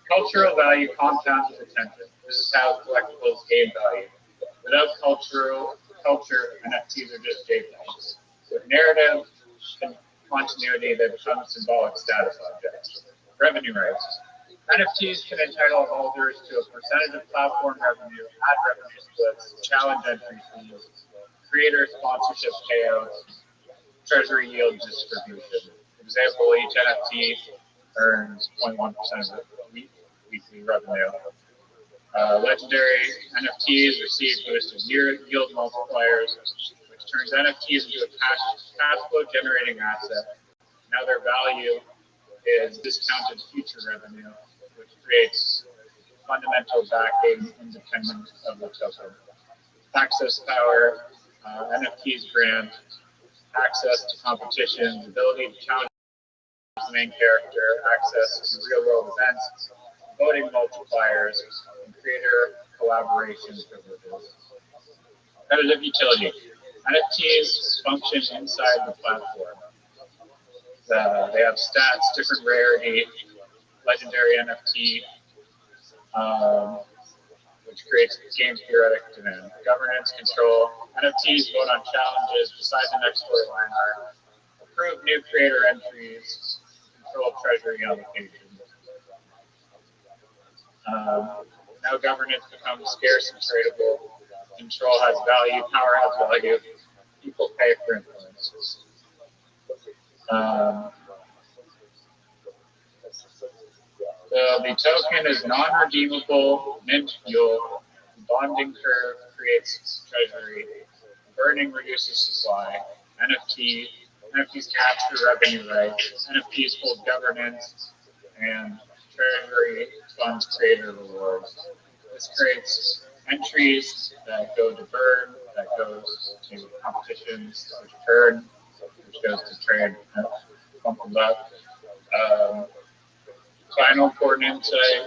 cultural value compounds with attention. This is how collectibles gain value. Without culture, NFTs are just JPEGs. With narrative and continuity, they become symbolic status objects. Revenue rights. NFTs can entitle holders to a percentage of platform revenue, ad revenue splits, challenge entry fees, creator sponsorship payouts, treasury yield distribution. Example, each NFT earns 0.1% of the weekly revenue. Legendary NFTs receive boosted yield multipliers, which turns NFTs into a cash flow generating asset. Now their value is discounted future revenue, which creates fundamental backing independent of the token. Access power, NFTs grant access to competition, ability to challenge the main character, access to real world events, voting multipliers, and creator collaboration privileges. Competitive utility. NFTs function inside the platform. They have stats, different rarity, legendary NFT, which creates game theoretic demand. Governance, control. NFTs vote on challenges, decide the next storyline arc, approve new creator entries, control treasury allocation. Now governance becomes scarce and tradable. Control has value, power has value. People pay for influence. The token is non-redeemable, mint fuel. Bonding curve creates treasury. Burning reduces supply. NFTs capture revenue rights. NFTs hold governance, and treasury funds creator rewards. This creates entries that go to burn, that goes to competitions, which turn, which goes to trade, pump them up. Final important insight,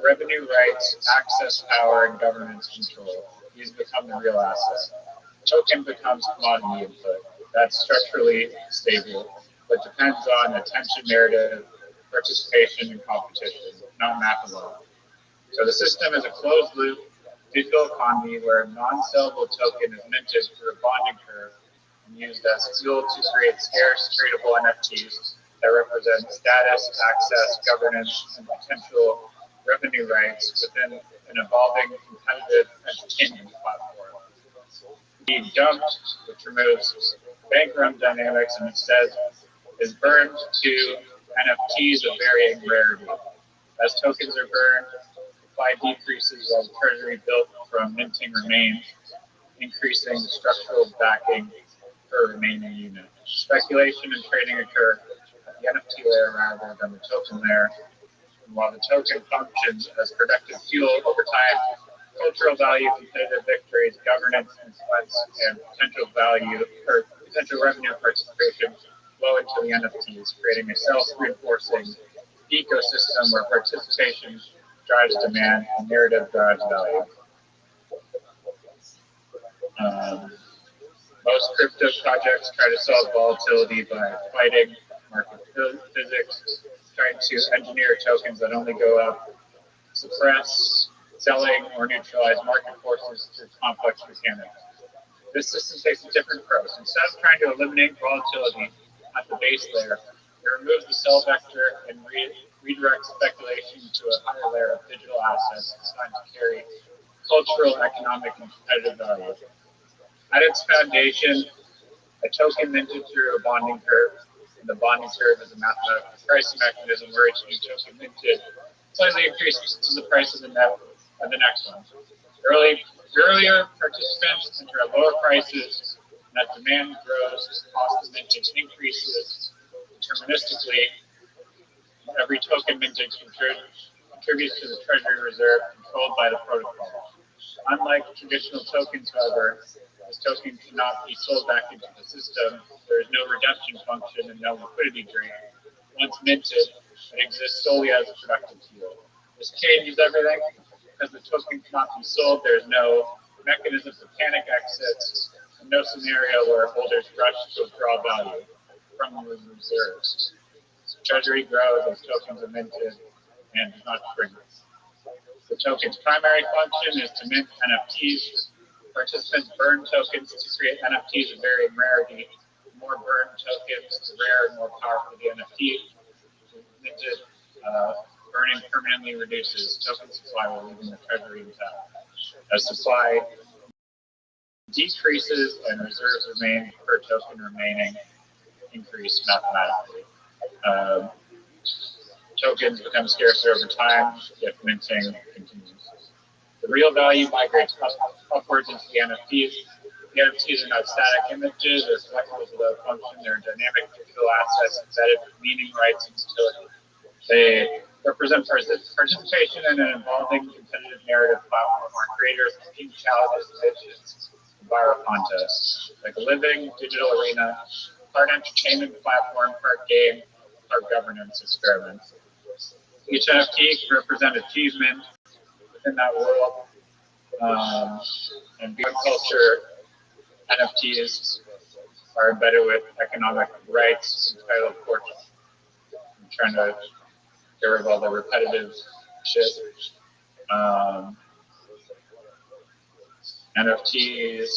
revenue rights, access power, and governance control. These become the real asset. Token becomes commodity input. That's structurally stable, but depends on attention, narrative, participation, and competition, not math alone. So the system is a closed loop digital economy where a non-sellable token is minted through a bonding curve and used as fuel to create scarce tradable NFTs that represent status, access, governance, and potential revenue rights within an evolving competitive entertainment platform. Being dumped, which removes bank run dynamics and instead is burned to NFTs of varying rarity. As tokens are burned, supply decreases while the treasury built from minting remains, increasing the structural backing per remaining unit. Speculation and trading occur at the NFT layer rather than the token layer. And while the token functions as productive fuel over time, cultural value, competitive victories, governance, influence, and potential value or potential revenue participation flow into the NFTs, creating a self-reinforcing ecosystem where participation drives demand and narrative drives value. Most crypto projects try to solve volatility by fighting market physics, trying to engineer tokens that only go up, suppress selling or neutralize market forces through complex mechanics. This system takes a different approach. Instead of trying to eliminate volatility at the base layer, it removes the sell vector and redirects speculation to a higher layer of digital assets designed to carry cultural, economic, and competitive value. At its foundation, a token minted through a bonding curve, and the bonding curve is a mathematical pricing mechanism where each new token minted slightly increases the price of the next one. Earlier participants enter at lower prices, and as demand grows, the cost of minting increases deterministically. Every token minted contributes to the treasury reserve controlled by the protocol. Unlike traditional tokens, however, this token cannot be sold back into the system. There is no redemption function and no liquidity drain. Once minted, it exists solely as a productive fuel. This changes everything. Because the token cannot be sold, there is no mechanism for panic exits, and no scenario where holders rush to withdraw value from the reserves. Treasury grows as tokens are minted and does not shrink. The token's primary function is to mint NFTs. Participants burn tokens to create NFTs of varying rarity. The more burned tokens, the rarer and more powerful the NFT. Minted, burning permanently reduces token supply while leaving the treasury intact. As supply decreases and reserves remain per token remaining increase mathematically. Tokens become scarcer over time if minting continues. The real value migrates upwards into the NFTs. The NFTs are not static images or collectibles without function. They're dynamic digital assets embedded with meaning, rights, and utility. They represent participation in an evolving competitive narrative platform where creators compete, challenges, visions, and viral contests. Like a living digital arena, part entertainment platform, part game, part governance experiment. Each NFT can represent achievement within that world, And beyond culture, NFTs are embedded with economic rights, entitled portion. I'm trying to get rid of all the repetitive shit. NFTs,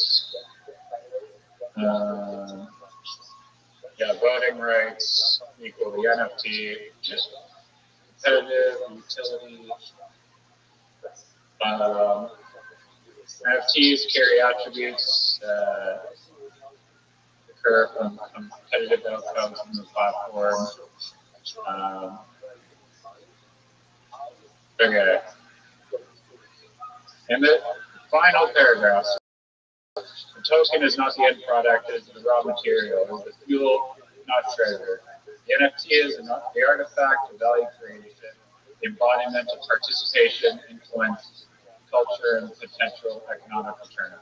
voting rights equal the NFT, competitive, utility. NFTs carry attributes that occur from competitive outcomes in the platform. Okay. In the final paragraph, the token is not the end product, it is the raw material, it is the fuel, not treasure. The NFT is not the artifact of value creation, the embodiment of participation, influence, culture, and potential economic return.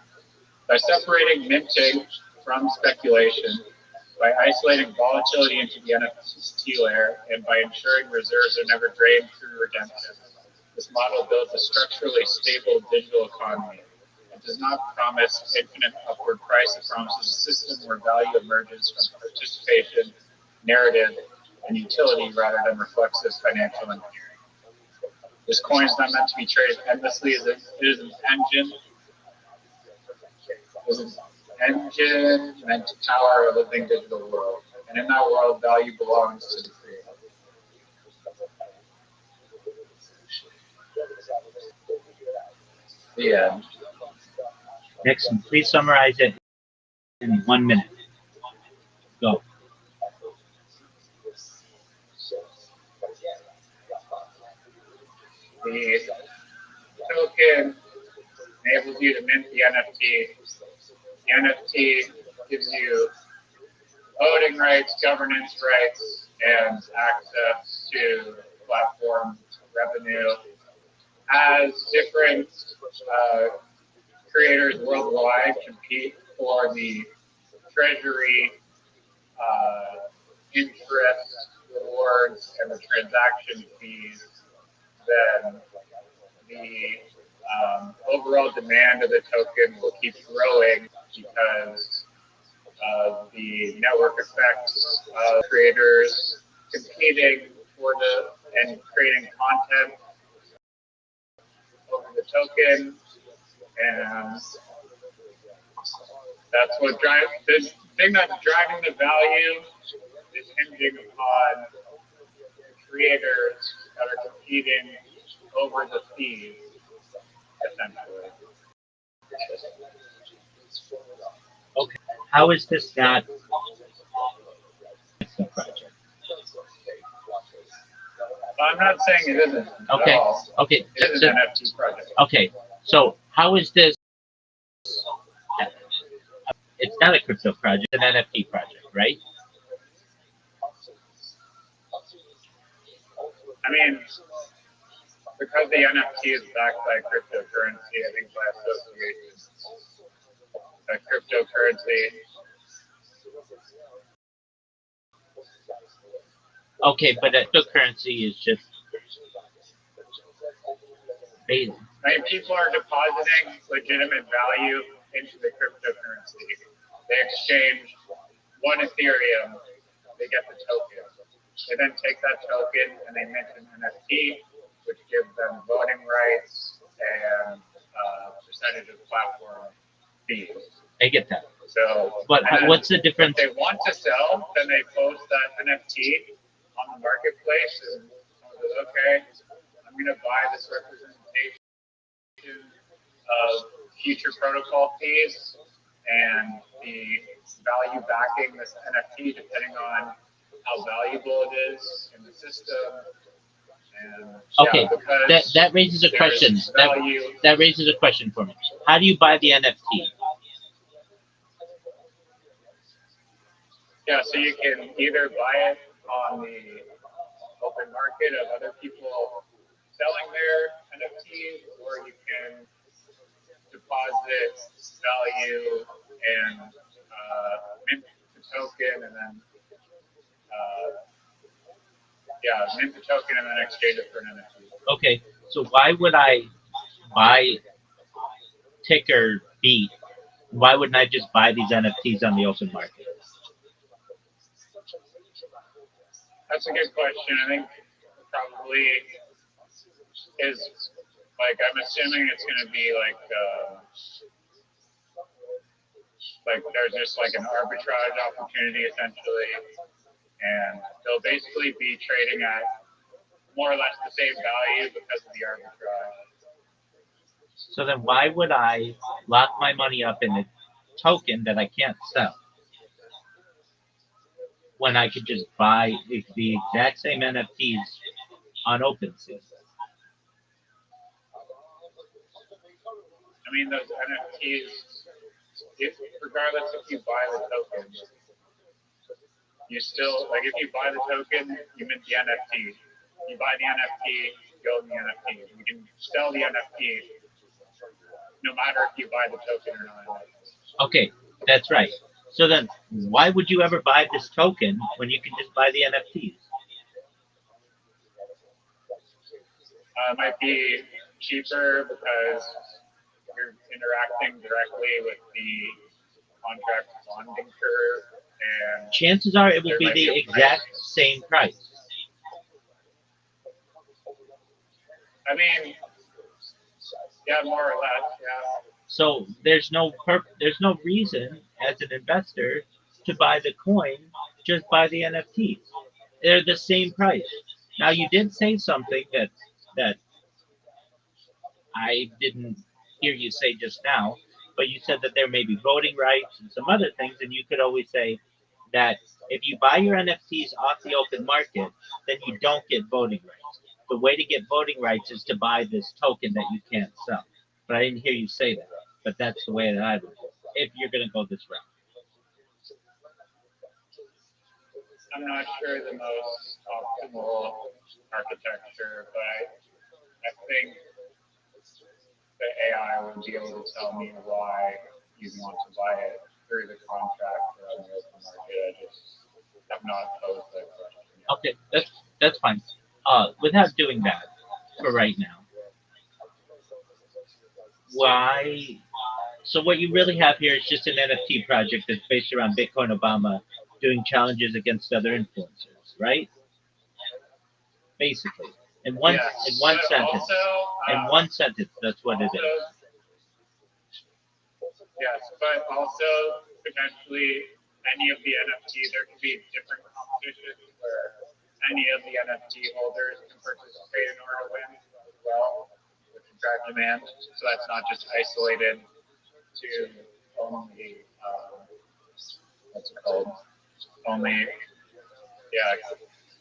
By separating minting from speculation, by isolating volatility into the NFT layer, and by ensuring reserves are never drained through redemption, this model builds a structurally stable digital economy. It does not promise infinite upward price. It promises a system where value emerges from participation, narrative, and utility rather than reflexive financial engineering. This coin is not meant to be traded endlessly. It is an engine. It is an engine meant to power a living digital world. And in that world, value belongs to the creator. The end. Nixon, please summarize it in 1 minute. Go. The token enables you to mint the NFT. The NFT gives you voting rights, governance rights, and access to platform revenue. As different creators worldwide compete for the treasury interest, rewards, and the transaction fees, then the overall demand of the token will keep growing because of the network effects of creators competing for and creating content over the token, and that's what drives the thing that's driving the value is hinging upon the creators that are competing over the fees, essentially. Okay. How is this not a project? I'm not saying it isn't. Okay. At all. Okay. It is an NFT project. Okay. So how is this? It's not a crypto project, it's an NFT project, right? I mean, because the NFT is backed by cryptocurrency, I think by association, a cryptocurrency. Okay, but cryptocurrency is just based. I mean, people are depositing legitimate value into the cryptocurrency. They exchange 1 Ethereum, they get the token. They then take that token and they mint an NFT, which gives them voting rights and percentage of platform fees. I get that. So, but what's the difference? If they want to sell, then they post that NFT on the marketplace, and someone says, "Okay, I'm going to buy this representation of future protocol fees and the value backing this NFT, depending on how valuable it is in the system." And, okay, that raises a question. That raises a question for me. How do you buy the NFT? Yeah, so you can either buy it on the open market of other people selling their NFTs, or you can deposit value and mint the token, and then mint the token and then exchange it for an NFT. Okay, so why would I buy ticker beat, why wouldn't I just buy these NFTs on the open market? That's a good question. I think probably is like I'm assuming it's going to be like there's just like an arbitrage opportunity essentially, and they'll basically be trading at more or less the same value because of the arbitrage. So then why would I lock my money up in a token that I can't sell when I could just buy the exact same NFTs on OpenSea? I mean, those NFTs, regardless if you buy the token, you still, like if you buy the token, you mint the NFT. You buy the NFT, you own the NFT. You can sell the NFT no matter if you buy the token or not. Okay, that's right. So then why would you ever buy this token when you can just buy the NFTs? It might be cheaper because you're interacting directly with the contract bonding curve, and chances are it will be the exact same price. I mean, yeah, more or less, yeah. So there's no reason as an investor to buy the coin, just buy the NFTs. They're the same price. Now you did say something that I didn't hear you say just now, but you said that there may be voting rights and some other things, and you could always say that if you buy your NFTs off the open market, then you don't get voting rights. The way to get voting rights is to buy this token that you can't sell. But I didn't hear you say that. But that's the way that I would go if you're going to go this route. I'm not sure the most optimal architecture, but I think the AI will be able to tell me why you want to buy it through the contract or on the open market. I just have not posed that question. Okay, that's fine. Without doing that for right now, why? So what you really have here is just an NFT project that's based around Bitcoin Obama doing challenges against other influencers, right? Basically, in one sentence. In one sentence, that's what it is. Yes, but also potentially any of the NFT, there could be different competitions where any of the NFT holders can participate in order to win as well, which can drive demand. So that's not just isolated to only what's it called? Only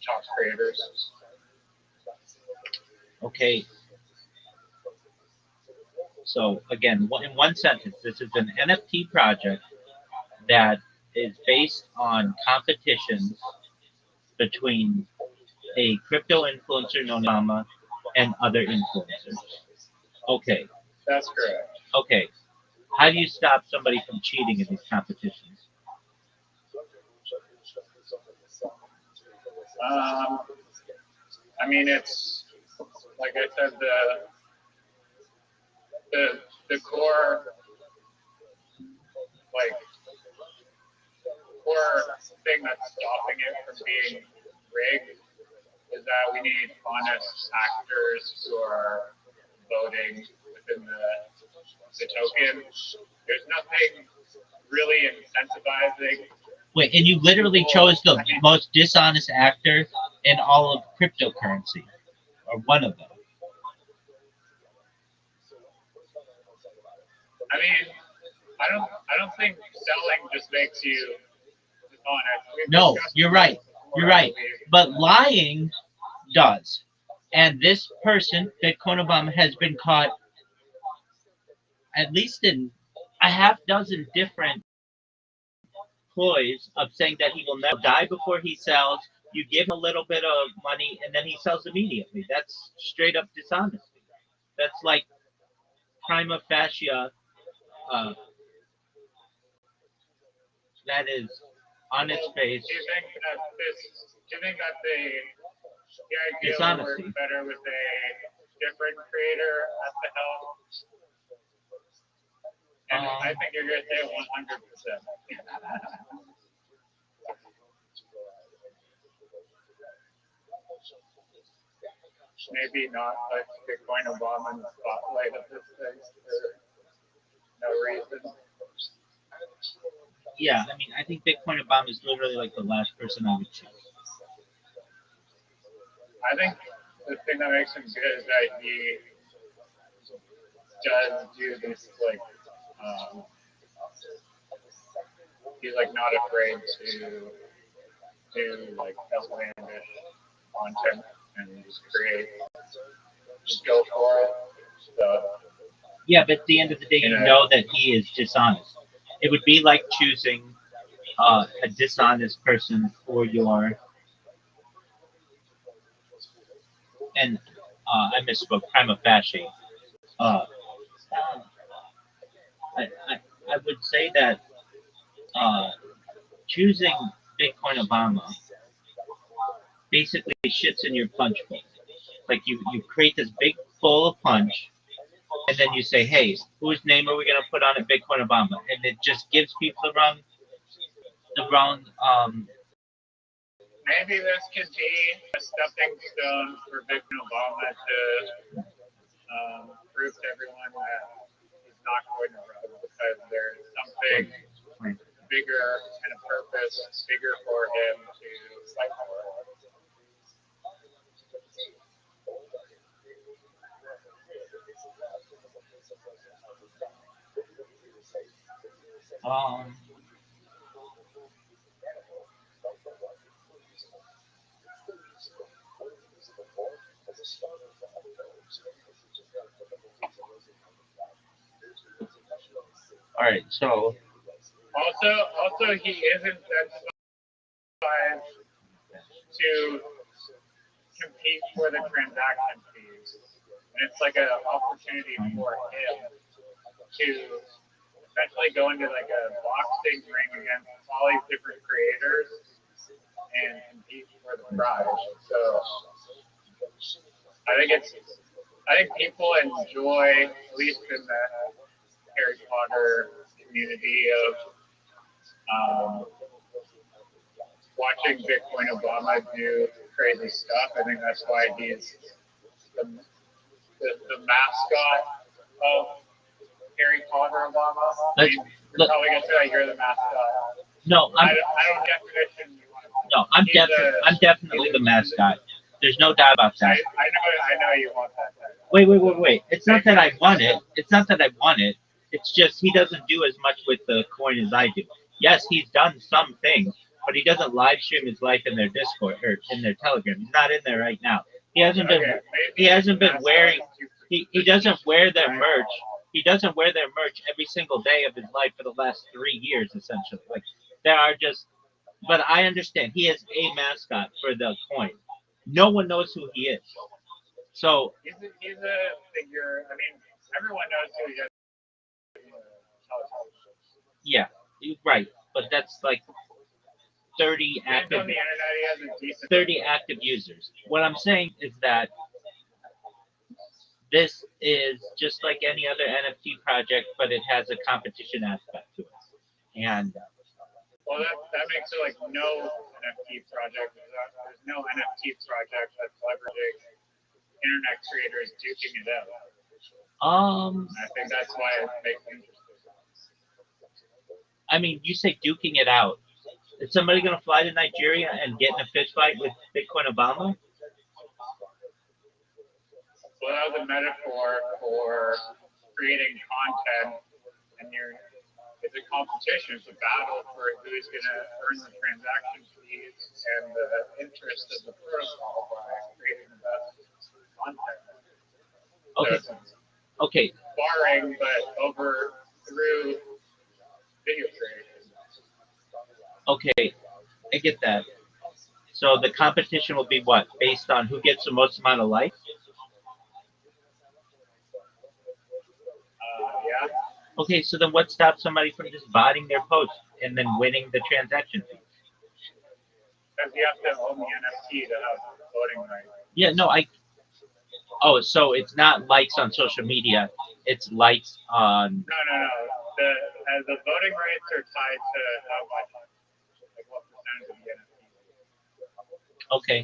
top creators. Okay. So again, in one sentence, this is an NFT project that is based on competitions between a crypto influencer known as Obama and other influencers. Okay. That's correct. Okay. How do you stop somebody from cheating in these competitions? I mean, it's like I said, the core thing that's stopping it from being rigged is that we need honest actors who are voting within the token. There's nothing really incentivizing. Wait, and you literally chose the most dishonest actor in all of cryptocurrency, or one of them. I mean, I don't think selling just makes you dishonest. No, you're right. You're right. But lying does. And this person, Bitcoin Obama, has been caught at least in a half dozen different ploys of saying that he will never die before he sells. You give him a little bit of money and then he sells immediately. That's straight up dishonesty. That's like prima facie. That is on its face. Do you think that the idea would work better with a different creator at the helm? And I think you're going to say 100%. Maybe not like Bitcoin Obama in the spotlight of this thing for no reason. Yeah, I mean, I think Bitcoin Obama is literally like the last person I would choose. I think the thing that makes him good is that he does do this like he's like not afraid to do like outlandish content and just go for it. So Yeah, but at the end of the day, you know that he is dishonest. It would be like choosing a dishonest person for your, and I misspoke, prima facie. Uh, I would say that choosing Bitcoin Obama basically shits in your punch bowl. Like you create this big bowl of punch, and then you say, hey, whose name are we going to put on it? Bitcoin Obama. And it just gives people the wrong maybe this could be a stepping stone for Bitcoin Obama to prove to everyone that he's not going to run because there's something bigger and a purpose bigger for him to fight for. All right, so also he is incentivized to compete for the transaction fees, and it's like an opportunity for him to essentially go into like a boxing ring against all these different creators and compete for the prize. So I think people enjoy, at least in the Harry Potter community, of watching Bitcoin Obama do crazy stuff. I think that's why he's the mascot of Harry Potter Obama. You're probably gonna say you're the mascot. No, I don't definition you want to. No, I'm definitely the mascot. There's no doubt about that. I know you want that. Wait. It's not that I want it. It's just he doesn't do as much with the coin as I do. Yes, he's done some things, but he doesn't live stream his life in their Discord or in their Telegram. He's not in there right now. He hasn't been wearing. He doesn't wear their merch. He doesn't wear their merch every single day of his life for the last 3 years, essentially. Like there are just. But I understand he is a mascot for the coin. No one knows who he is. So he's a figure. I mean, everyone knows who he is. Yeah, right. But that's like 30 active. On the internet, he has a decent 30 active users. What I'm saying is that this is just like any other NFT project, but it has a competition aspect to it. And well, that makes it like no NFT project. There's no NFT project that's leveraging internet creators duking it out. I think that's why it makes it interesting. I mean, you say duking it out. Is somebody going to fly to Nigeria and get in a fist fight with Bitcoin Obama? Well, that was a metaphor for creating content, and it's a competition. It's a battle for who's going to earn the transaction fees and the interest of the protocol by creating the best content. Okay. Barring, but through video creation. Okay, I get that. So the competition will be what? Based on who gets the most amount of likes? Yeah. Okay, so then what stops somebody from just botting their post and then winning the transaction fee? Because you have to own the NFT to have voting rights. Yeah, no, Oh, so it's not likes on social media; it's likes on. No. the voting rights are tied to how much, like what percentage of the NFT. Okay.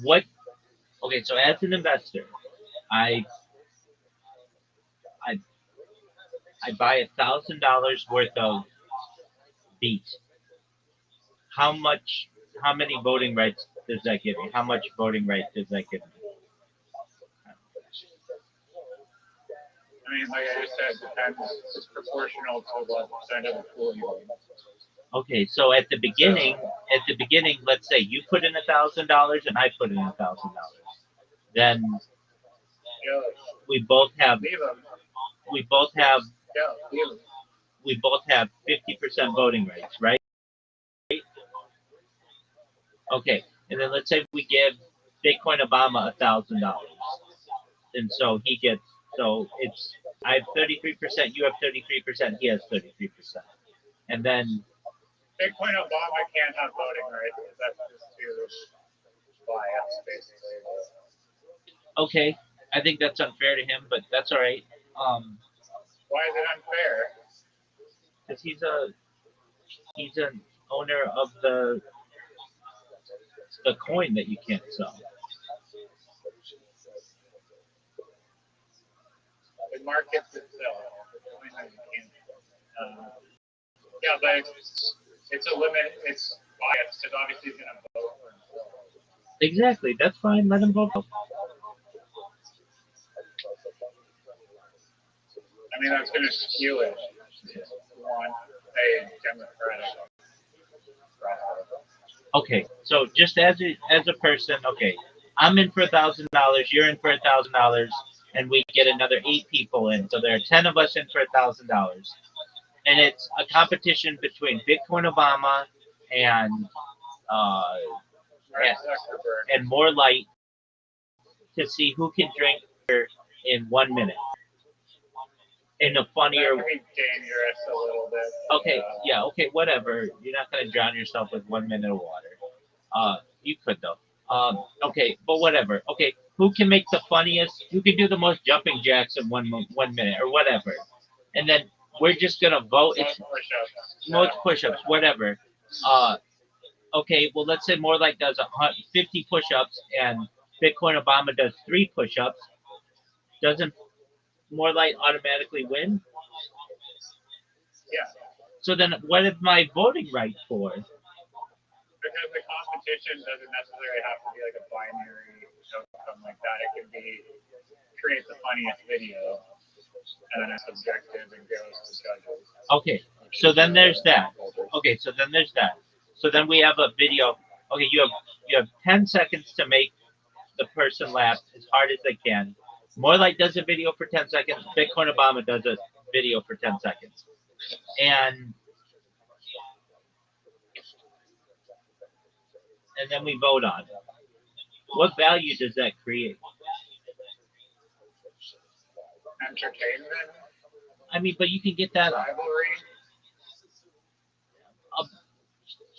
What? Okay. So as an investor, I I I buy $1,000 worth of beat. How much? How many voting rights does that give me? How much voting rights does that give me? I mean, like I just said, it depends. It's proportional to what percent of the pool you own. Okay, so at the beginning, let's say you put in $1,000 and I put in $1,000. Then Yeah, we both have leave them. we both have Yeah, leave them. we both have 50% voting rights, right? Okay, and then let's say we give Bitcoin Obama $1,000, and so he gets it's I have 33%, you have 33%, he has 33%, and then Bitcoin Obama can't have voting rights. That's just too biased, basically. okay, I think that's unfair to him, but that's all right. Why is it unfair? Because he's an owner of the coin that you can't sell. It markets itself. Yeah, but it's a limit. It's biased because obviously he's going to vote for himself. Exactly. That's fine. Let him vote. I mean, that's going to skew it. You want a Democratic. Okay. So just as a person, okay, I'm in for $1,000. You're in for $1,000, and we get another 8 people in. So there are 10 of us in for $1,000, and it's a competition between Bitcoin Obama and and more light to see who can drink in 1 minute. In a funnier. That can be dangerous a little bit. Okay, yeah, okay, whatever. You're not gonna drown yourself with 1 minute of water. You could though. Okay, but whatever. Okay, who can make the funniest? Who can do the most jumping jacks in 1 minute or whatever? And then we're just gonna vote. It's most push-ups, whatever. Okay, well let's say more like does 50 push-ups and Bitcoin Obama does 3 push-ups. Doesn't More Light automatically win? Yeah. So then what is my voting right for? Because the competition doesn't necessarily have to be like a binary outcome like that. It can be create the funniest video and then it's subjective and goes to judges. Okay, so then there's that. Okay, so then there's that. So then we have a video. Okay, you have 10 seconds to make the person laugh as hard as they can. More Light does a video for 10 seconds. Bitcoin Obama does a video for 10 seconds. And then we vote on it. What value does that create? Entertainment. I mean, but you can get that rivalry.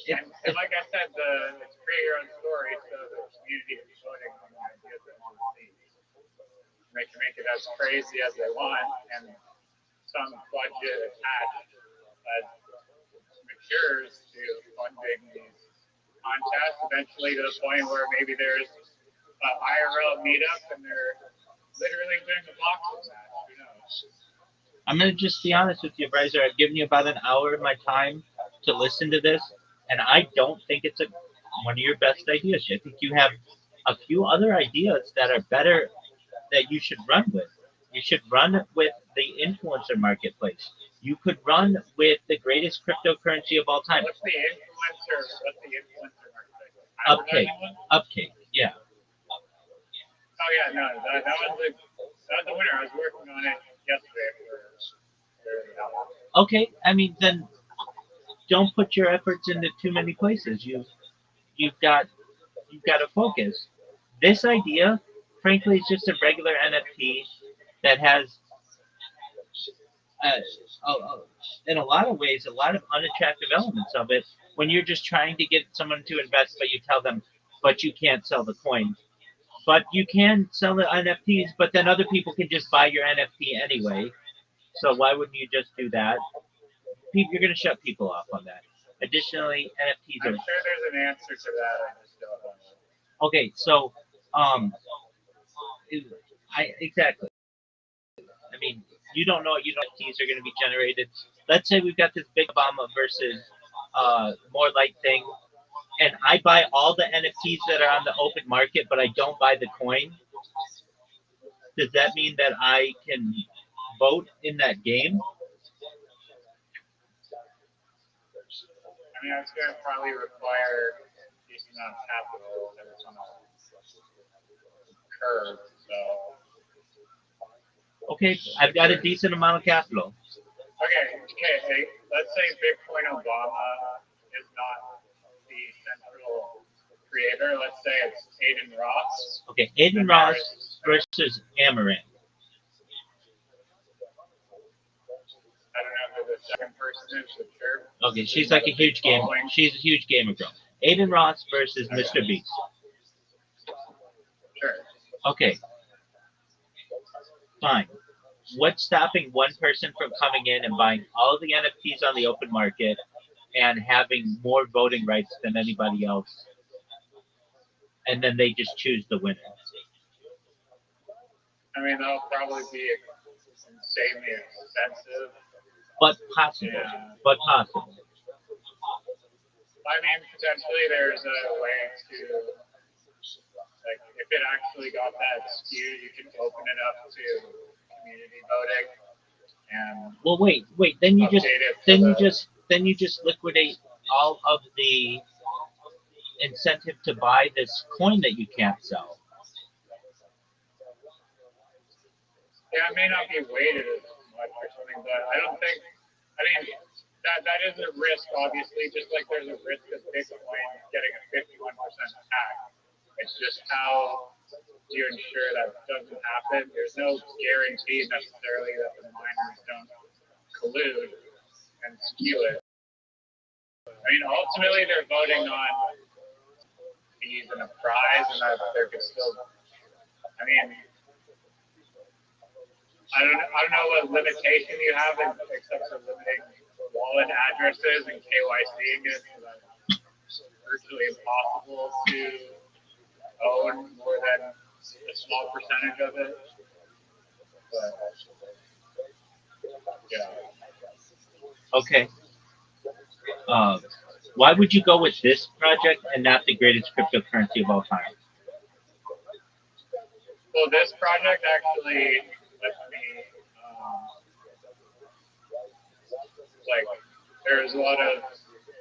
And like I said, it's create your own story, so the community is voting on the ideas they want to see. They can make it as crazy as they want, and some budget attached as matures to funding these contests, eventually to the point where maybe there's an IRL meetup and they're literally doing a boxing match. Who knows? I'm going to just be honest with you, Bryzer. I've given you about an hour of my time to listen to this, and I don't think it's one of your best ideas. I think you have a few other ideas that are better that you should run with. You should run with the influencer marketplace. You could run with the greatest cryptocurrency of all time. What's the influencer marketplace? Upcake, yeah. Oh yeah, no, that was the winner. I was working on it yesterday for Okay, I mean then don't put your efforts into too many places. You've got to focus. This idea, frankly, is just a regular NFT that has, in a lot of ways, a lot of unattractive elements of it. When you're just trying to get someone to invest, but you tell them, but you can't sell the coin. But you can sell the NFTs, but then other people can just buy your NFT anyway. So why wouldn't you just do that? You're going to shut people off on that. Additionally, NFTs I'm are sure there's an answer to that. I just don't know. okay. So, exactly. I mean, you don't know. You know, NFTs are going to be generated. Let's say we've got this big Obama versus more light thing, and I buy all the NFTs that are on the open market, but I don't buy the coin. Does that mean that I can vote in that game? I mean, it's going to probably require a decent amount of capital that it's on a curve. So. Okay, I've got a decent amount of capital. Okay. Let's say Bitcoin Obama is not the central creator. Let's say it's Aiden Ross. Okay, Aiden Ross versus Amaranth. I don't know who the second person is, but sure. Okay, she's like a huge gamer. She's a huge gamer girl. Aiden Ross versus Mr. Beast. Sure. Okay. Fine. What's stopping one person from coming in and buying all the NFTs on the open market and having more voting rights than anybody else? And then they just choose the winner. I mean, that'll probably be insanely expensive. But possible. Yeah. But possible. I mean, potentially there's a way to, like, if it actually got that skewed, you can open it up to community voting. And well, wait. Then you just liquidate all of the incentive to buy this coin that you can't sell. Yeah, it may not be weighted as much or something, but I don't think. I mean, that is a risk, obviously, just like there's a risk of Bitcoin getting a 51% tax. It's just how do you ensure that doesn't happen? There's no guarantee necessarily that the miners don't collude and skew it. I mean, ultimately, they're voting on fees and a prize, and that there could still. I mean, I don't know what limitation you have except for limiting wallet addresses and KYCing it. It's virtually impossible to own more than a small percentage of it. But, yeah. Okay. Why would you go with this project and not the greatest cryptocurrency of all time? Well, this project actually lets me, like, there's a lot of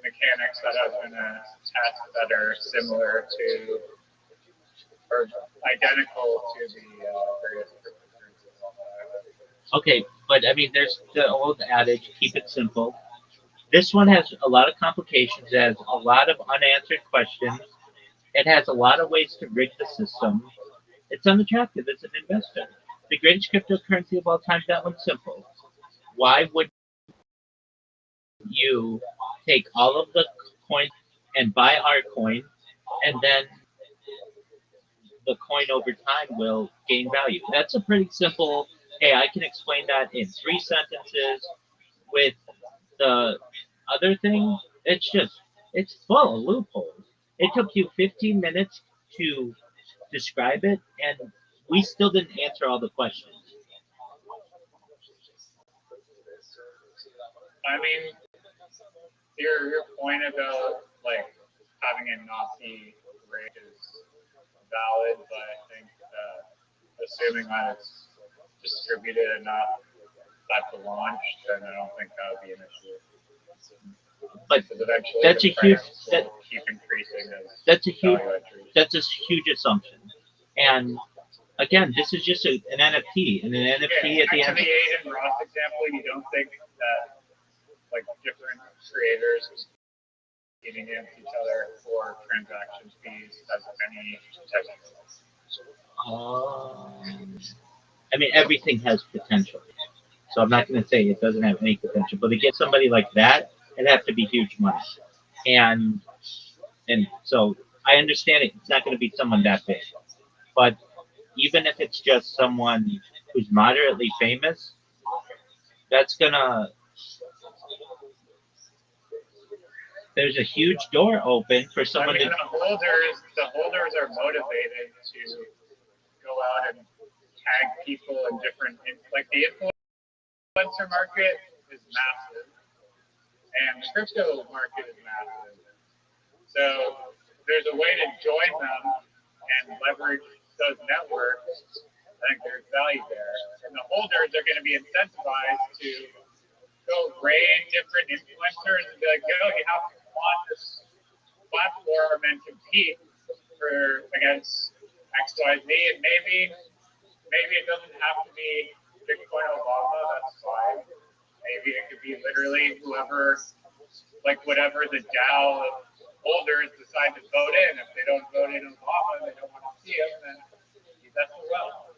mechanics that I'm going to test that are similar to, or identical to the various cryptocurrencies on the island. Okay, but I mean, there's the old adage, keep it simple. This one has a lot of complications. It has a lot of unanswered questions. It has a lot of ways to rig the system. It's unattractive as an investor. The greatest cryptocurrency of all time, that one's simple. Why would you take all of the coins and buy our coin, and then the coin over time will gain value? That's a pretty simple, hey, I can explain that in 3 sentences. With the other thing, it's full of loopholes. It took you 15 minutes to describe it, and we still didn't answer all the questions. I mean, your point about like having it not be great is valid, but I think assuming that it's distributed enough at the launch, then I don't think that would be an issue. But eventually that's a huge keep increasing as that's a huge assumption. And again, this is just an NFT, and an NFT at the end. To the Aiden Ross example, you don't think that like different creators competing against each other for transaction fees has any potential? I mean, everything has potential. So I'm not going to say it doesn't have any potential, but to get somebody like that, it'd have to be huge money. And so I understand it's not going to be someone that big, but even if it's just someone who's moderately famous, That's gonna. There's a huge door open for I someone mean, to. the holders are motivated to go out and tag people in different, like the influencer market is massive, and the crypto market is massive. So there's a way to join them and leverage those networks. I think there's value there, and the holders are going to be incentivized to go raid different influencers and be like, yo, you have to come on this platform and compete against XYZ, and maybe it doesn't have to be Bitcoin Obama. That's fine. Maybe it could be literally whoever, like whatever the DAO of holders decide to vote in. If they don't vote in Obama, they don't want to see him, then that's well.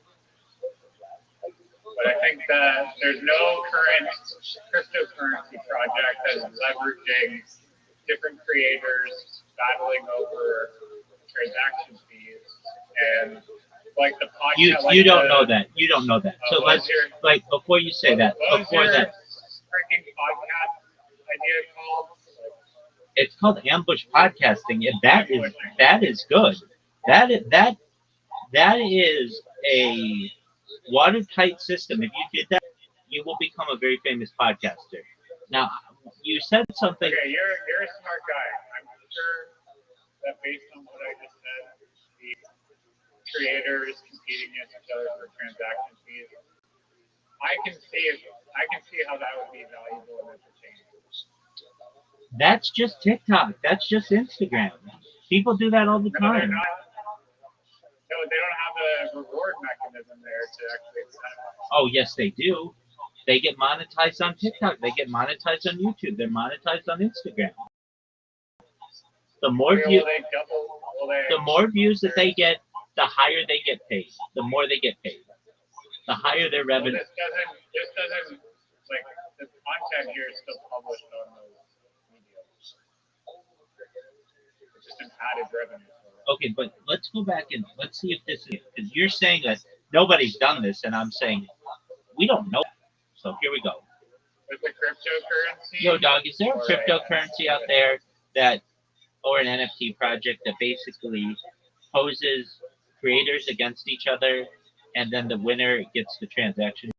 But I think that there's no current cryptocurrency project that is leveraging different creators battling over transaction fees, and like the podcast. You don't know that. You don't know that. So let's like before you say that. Before that. Freaking podcast idea called? It's called ambush podcasting, and that is good. That is a watertight system. If you did that, you will become a very famous podcaster. Now, you said something. Okay, you're a smart guy. I'm sure that based on what I just said, the creators competing against each other for transaction fees, I can see how that would be valuable and entertaining. That's just TikTok. That's just Instagram. People do that all the time. No, they don't have a reward mechanism there to actually incentivize. Oh, yes, they do. They get monetized on TikTok. They get monetized on YouTube. They're monetized on Instagram. The more views that they get, the higher they get paid. The more they get paid, the higher their revenue. Well, this doesn't like the content here is still published on those mediums. It's just an added revenue. Okay, but let's go back and let's see if this is because you're saying that nobody's done this, and I'm saying we don't know. So here we go. With the cryptocurrency? Yo, dog, is there a cryptocurrency out there that, or an NFT project that basically poses creators against each other, and then the winner gets the transaction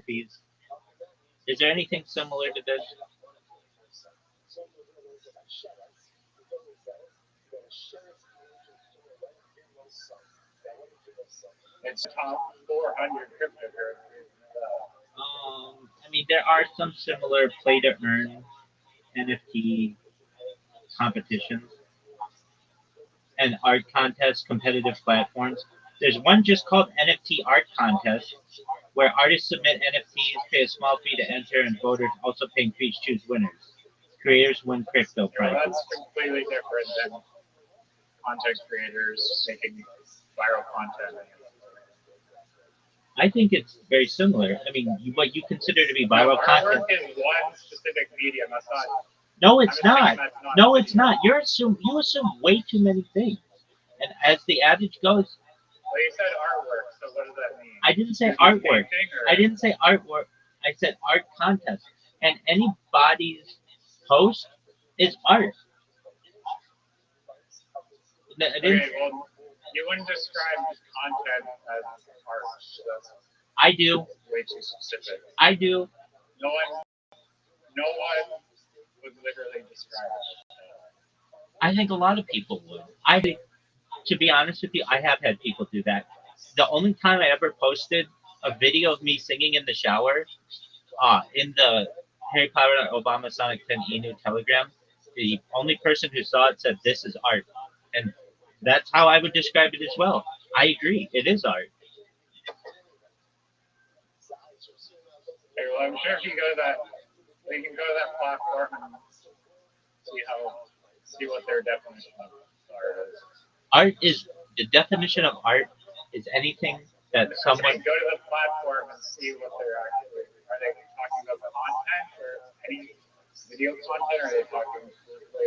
fees? Is there anything similar to this? It's top 400 cryptocurrencies. I mean, there are some similar play to earn NFT competitions and art contests, competitive platforms. There's one just called NFT Art Contest, where artists submit NFTs, pay a small fee to enter, and voters also paying fees choose winners. Creators win crypto prizes. That's completely different than content creators making viral content. I think it's very similar. I mean, what you consider to be viral content. Artwork is one specific medium. That's not. No, it's not. No, it's not. You assume way too many things. And as the adage goes. Well, you said artwork, so what does that mean? I didn't say artwork. I didn't say artwork. I said art contest. And anybody's post is art. Okay, well, you wouldn't describe content as art. So that's I do. Way too specific. I do. No one would literally describe it. I think a lot of people would. To be honest with you, I have had people do that. The only time I ever posted a video of me singing in the shower, in the Harry Potter Obama Sonic 10 Enu Telegram, the only person who saw it said, "This is art," and that's how I would describe it as well. I agree, it is art. Okay, well, I'm sure if you go to that, we can go to that platform and see what their definition of art is. Art is the definition of art is anything that someone go to the platform and see what they're actually. Are they talking about content or any video content? Or are they talking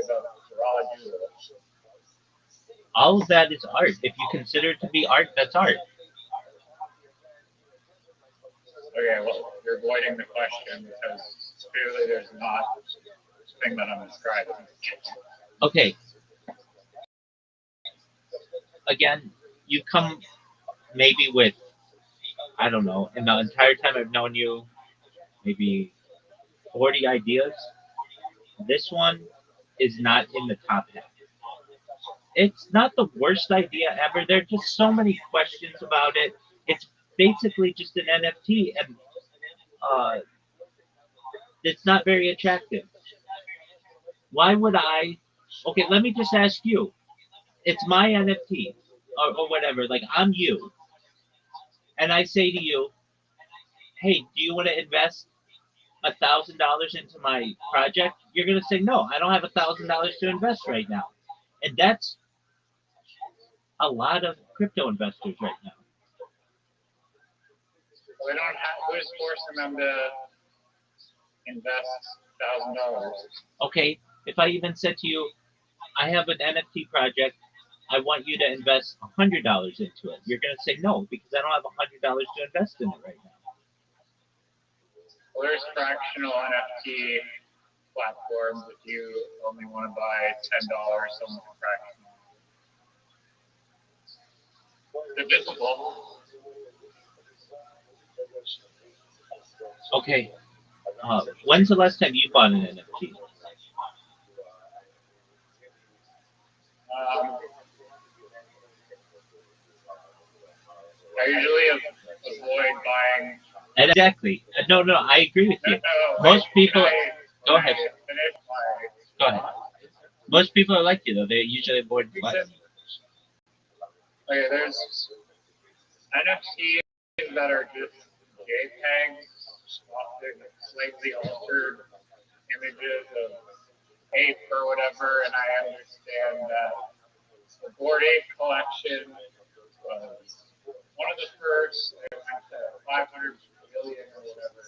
about raw doodles? All of that is art. If you consider it to be art, that's art. Okay, well, you're avoiding the question because clearly there's not the thing that I'm describing. Okay. Again, you come maybe with, I don't know, in the entire time I've known you, maybe 40 ideas. This one is not in the top half. It's not the worst idea ever. There are just so many questions about it. It's basically just an NFT, and uh, it's not very attractive. Why would I? Okay, let me just ask you. It's my NFT or whatever. Like I'm you, and I say to you, "Hey, do you want to invest $1,000 into my project?" You're gonna say, "No, I don't have $1,000 to invest right now," and that's a lot of crypto investors right now. We don't have, who's forcing them to invest $1,000? Okay, if I even said to you, I have an NFT project, I want you to invest $100 into it, you're going to say no because I don't have $100 to invest in it right now. Well, there's fractional NFT platforms if you only want to buy $10, someone fractional. They're visible. Okay, when's the last time you bought an NFT? I usually avoid buying. Exactly. No, I agree with you. Most people. Go ahead. Go ahead. Most people are like you though. They usually avoid buying. Okay, there's NFTs that are just JPEGs, often slightly altered images of ape or whatever, and I understand that the Bored Ape collection was one of the first. It went to 500 billion or whatever,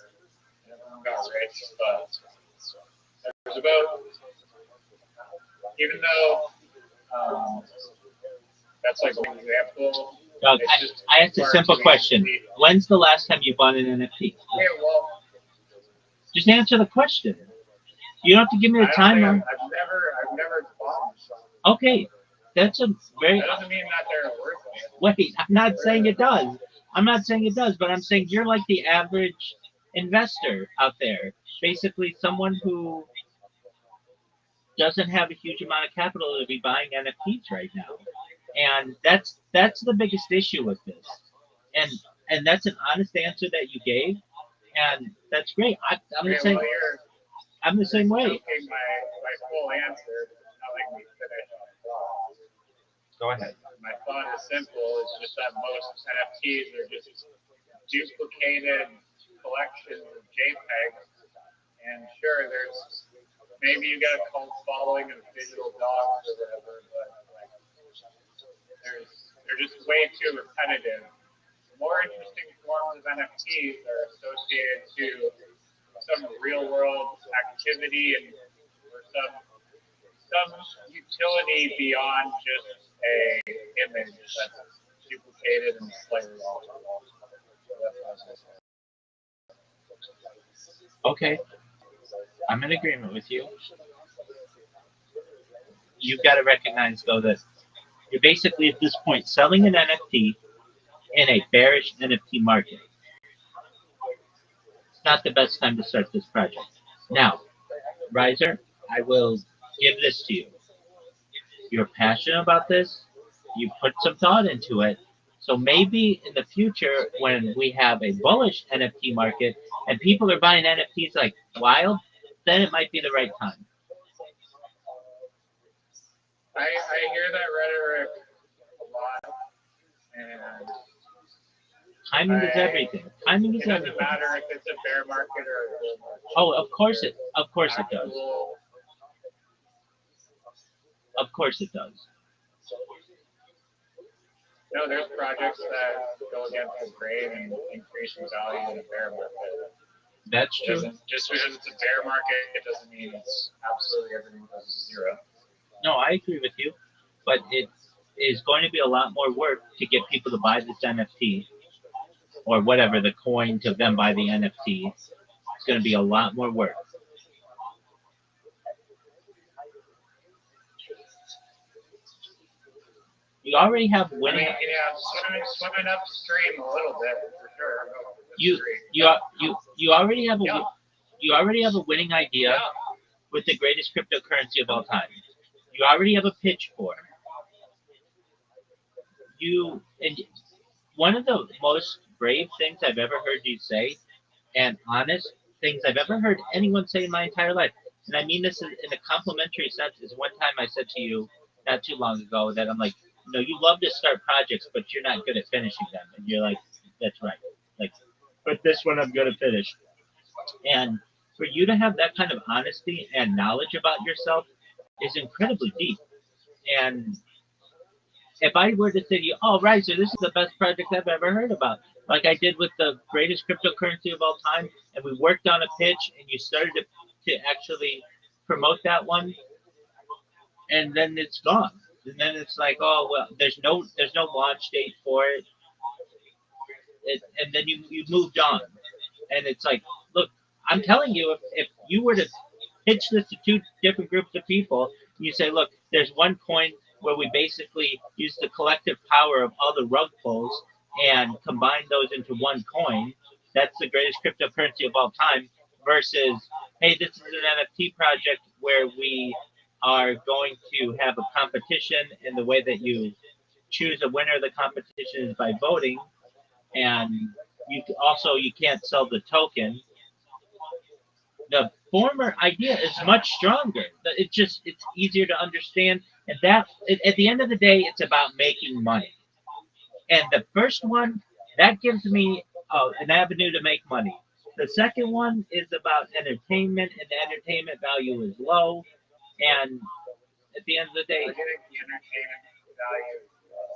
and everyone got rich. But there's about, even though that's like an example. I asked a simple question. When's the last time you bought an NFT? Yeah, well, just answer the question. You don't have to give me the timeline. I've never bought them. Okay, that's a very. That doesn't mean that they're worthless. Wait, I'm not saying it does. I'm not saying it does, but I'm saying you're like the average investor out there. Basically, someone who doesn't have a huge amount of capital to be buying NFTs right now, and that's the biggest issue with this. And that's an honest answer that you gave, and that's great. I'm the same. I'm the same way. My full answer, not letting me finish my thought. Go ahead. My thought is simple. It's just that most NFTs are just duplicated collections of JPEGs. And sure, there's maybe you get a cult following of digital dogs or whatever, but like they're just way too repetitive. The more interesting forms of NFTs are associated to some real world activity and or some utility beyond just a image that's duplicated and slightly altered. Okay, I'm in agreement with you. You've got to recognize though that you're basically at this point selling an NFT in a bearish NFT market. It's not the best time to start this project. Now, Riser, I will give this to you. You're passionate about this. You put some thought into it. So maybe in the future, when we have a bullish NFT market and people are buying NFTs like wild, then it might be the right time. I hear that rhetoric a lot, and timing is everything. Timing is everything. It doesn't matter if it's a bear market or a bull market. Oh, of course it does. Of course it does. No, there's projects that go against the grain and increase in value in a bear market. That's true. Just because it's a bear market, it doesn't mean it's absolutely everything goes to zero. No, I agree with you, but it is going to be a lot more work to get people to buy this NFT. or whatever the coin to then buy the NFT. It's going to be a lot more work. You already have I winning. mean, yeah, swimming upstream a little bit for sure. You already have a winning idea Yeah. with the greatest cryptocurrency of all time. You already have a pitch for it. And one of the most brave things I've ever heard you say, and honest things I've ever heard anyone say in my entire life, and I mean this in a complimentary sense, is one time I said to you not too long ago that I'm like, you love to start projects, but you're not good at finishing them. And you're like, that's right. Like, but this one I'm going to finish. And for you to have that kind of honesty and knowledge about yourself is incredibly deep. And if I were to say to you, oh, Riser, this is the best project I've ever heard about, like I did with the greatest cryptocurrency of all time, and we worked on a pitch, and you started to actually promote that one, and then it's gone. And then it's like, oh well, there's no launch date for it, and then you moved on, and it's like, look, I'm telling you, if you were to pitch this to two different groups of people, you say, look, there's one coin where we basically use the collective power of all the rug pulls and combine those into one coin. That's the greatest cryptocurrency of all time. Versus, hey, this is an NFT project where we are going to have a competition, and the way that you choose a winner of the competition is by voting, and you can't sell the token. The former idea is much stronger. It's easier to understand, and at the end of the day, it's about making money. And the first one that gives me an avenue to make money. The second one is about entertainment, and the entertainment value is low. And at the end of the day, I think the entertainment value.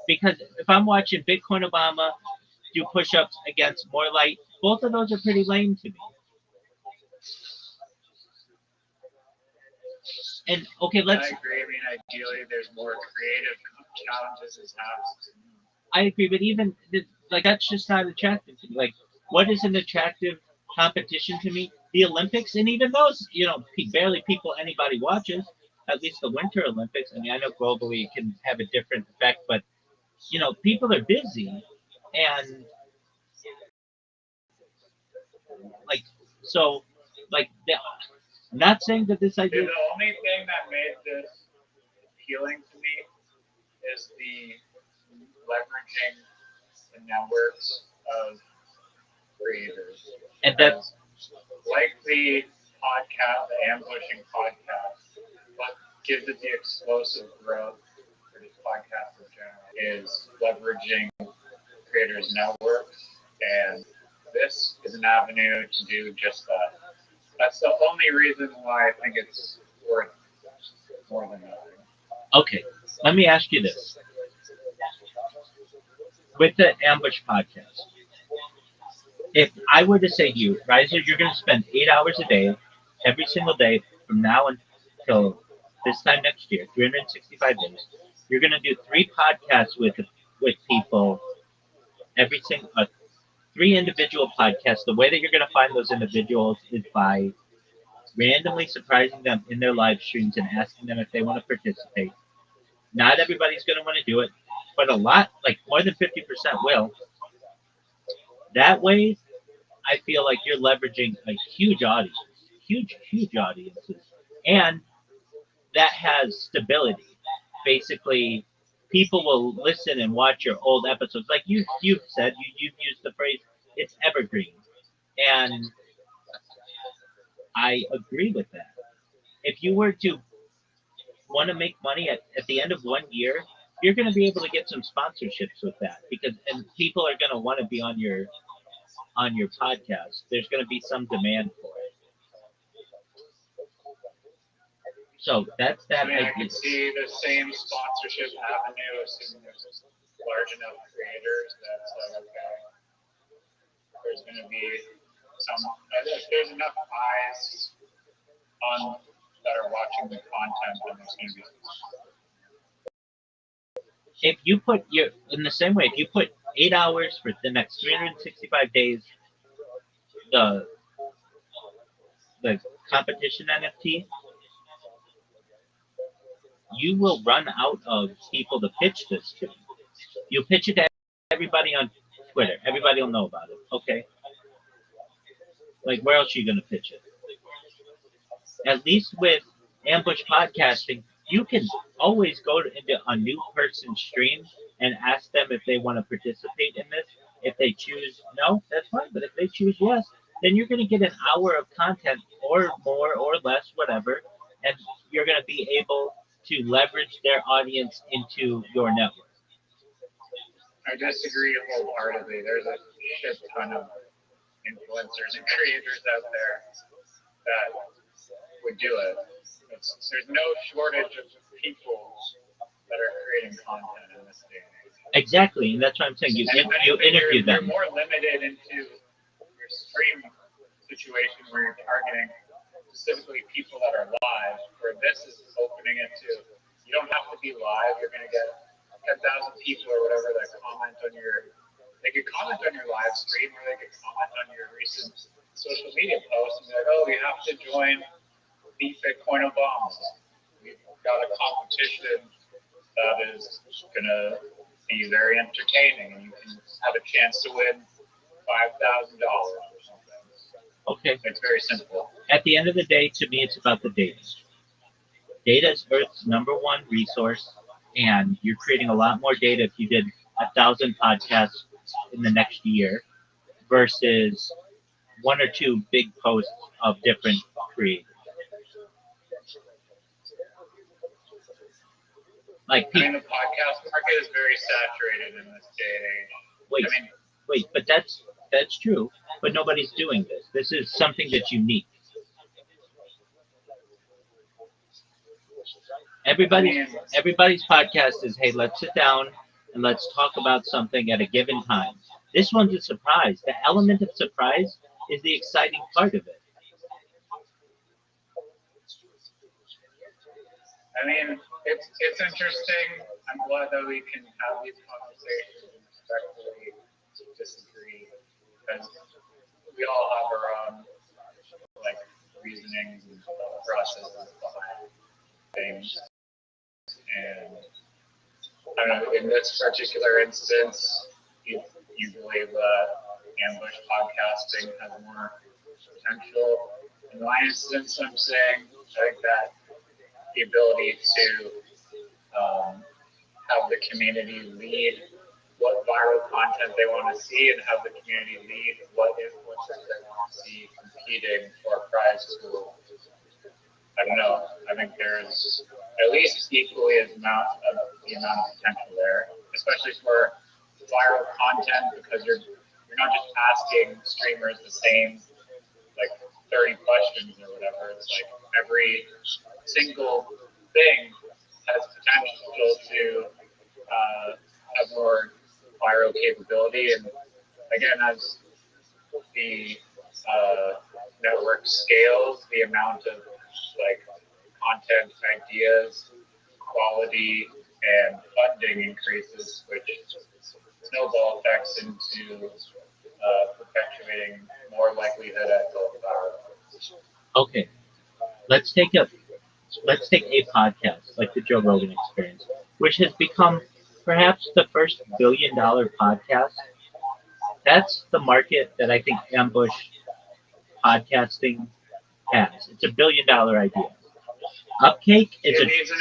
because if I'm watching Bitcoin Obama do push-ups against more light, both of those are pretty lame to me. And okay, I agree. I mean, ideally, there's more creative challenges and tasks. I agree, but even like that's just not attractive to me. Like, what is an attractive competition to me? The Olympics, and even those, barely anybody watches. At least the Winter Olympics. I mean, I know globally it can have a different effect, but people are busy, and like so, like I'm not saying that this idea. The only thing that made this appealing to me is the leveraging the networks of creators. And that's like the podcast, the ambushing podcast, what gives it the explosive growth for this podcast in general is leveraging creators' networks, and this is an avenue to do just that. That's the only reason why I think it's worth more than nothing. Okay, let me ask you this. With the Ambush podcast, if I were to say to you, Riser, you're going to spend 8 hours a day, every single day from now until this time next year, 365 days, you're going to do 3 podcasts with people, every single 3 individual podcasts. The way that you're going to find those individuals is by randomly surprising them in their live streams and asking them if they want to participate. Not everybody's going to want to do it, but a lot, like more than 50% will. That way, I feel like you're leveraging a huge audience, huge audiences, and that has stability. Basically, people will listen and watch your old episodes. Like you've said, you've used the phrase, it's evergreen, and I agree with that. If you were to want to make money at the end of 1 year, you're going to be able to get some sponsorships with that, and people are going to want to be on your podcast. There's going to be some demand for it. So that's that. I can see the same sponsorship avenue assuming there's large enough creators that's like, okay, there's going to be if there's enough eyes on that are watching the content, then there's going to be. If you put in the same way, if you put 8 hours for the next 365 days, the the competition NFT, you will run out of people to pitch this to. You pitch it to everybody on Twitter. Everybody will know about it. Okay. Like, where else are you going to pitch it? At least with ambush podcasting, you can always go into a new person's stream and ask them if they want to participate in this. If they choose no, that's fine. But if they choose yes, then you're going to get an hour of content or more or less, whatever, and you're going to be able to leverage their audience into your network. I disagree wholeheartedly. There's a shit ton of influencers and creators out there that would do it. There's no shortage of people that are creating content in this day and age. Exactly, and that's what I'm saying. You interview them. You're more limited into your stream situation where you're targeting specifically people that are live, where this is opening it to, you don't have to be live, you're going to get 10,000 people or whatever that comment on they could comment on your live stream, or they could comment on your recent social media posts and be like, oh, you have to join Beat Bitcoin Obama. We've got a competition that is going to be very entertaining, and you can have a chance to win $5,000 or something. Okay. It's very simple. At the end of the day, to me, it's about the data. Data is Earth's #1 resource, and you're creating a lot more data if you did 1,000 podcasts in the next year versus one or two big posts of different creators. Like, I mean, the podcast market is very saturated in this day and age. Wait, but that's true. But nobody's doing this. This is something that's unique. Everybody's podcast is, hey, let's sit down and let's talk about something at a given time. This one's a surprise. The element of surprise is the exciting part of it. I mean, it's interesting. I'm glad that we can have these conversations and respectfully disagree, because we all have our own reasonings and processes behind things. And I don't know, in this particular instance, you believe that ambush podcasting has more potential. In my instance, I'm saying I think that the ability to have the community lead what viral content they want to see, and have the community lead what influencers they want to see competing for a prize pool. I don't know. I think there's at least equally as the amount of potential there, especially for viral content, because you're not just asking streamers the same 30 questions or whatever. It's like every single thing has potential to have more viral capability. And again, as the network scales, the amount of content, ideas, quality, and funding increases, which snowball effects into perpetuating more likelihood at going viral. Okay, let's take a podcast like the Joe Rogan Experience, which has become perhaps the first billion-dollar podcast. That's the market that I think ambush podcasting has. It's a billion-dollar idea. Upcake is it needs an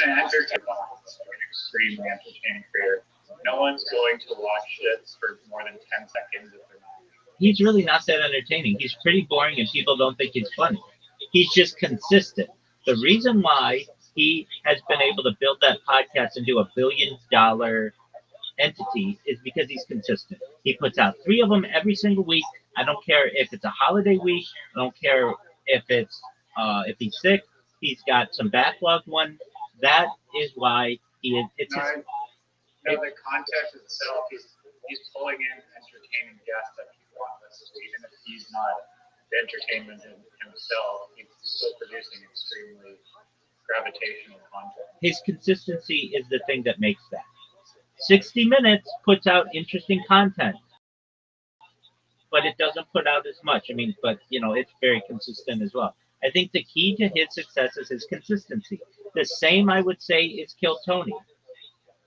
extremely entertaining creator. No one's going to watch this for more than 10 seconds if they're not. He's really not that entertaining. He's pretty boring, and people don't think he's funny. He's just consistent. The reason why he has been able to build that podcast into a billion-dollar entity is because he's consistent. He puts out 3 of them every single week. I don't care if it's a holiday week. I don't care if he's sick. He's got some backlog one. That is why he is. The content itself, he's pulling in entertaining guests that people want to listen to, even if he's not the entertainment himself. He's still producing extremely gravitational content. His consistency is the thing that makes that. 60 Minutes puts out interesting content, but it doesn't put out as much. I mean, but it's very consistent as well. I think the key to his success is his consistency. The same I would say is Kill Tony.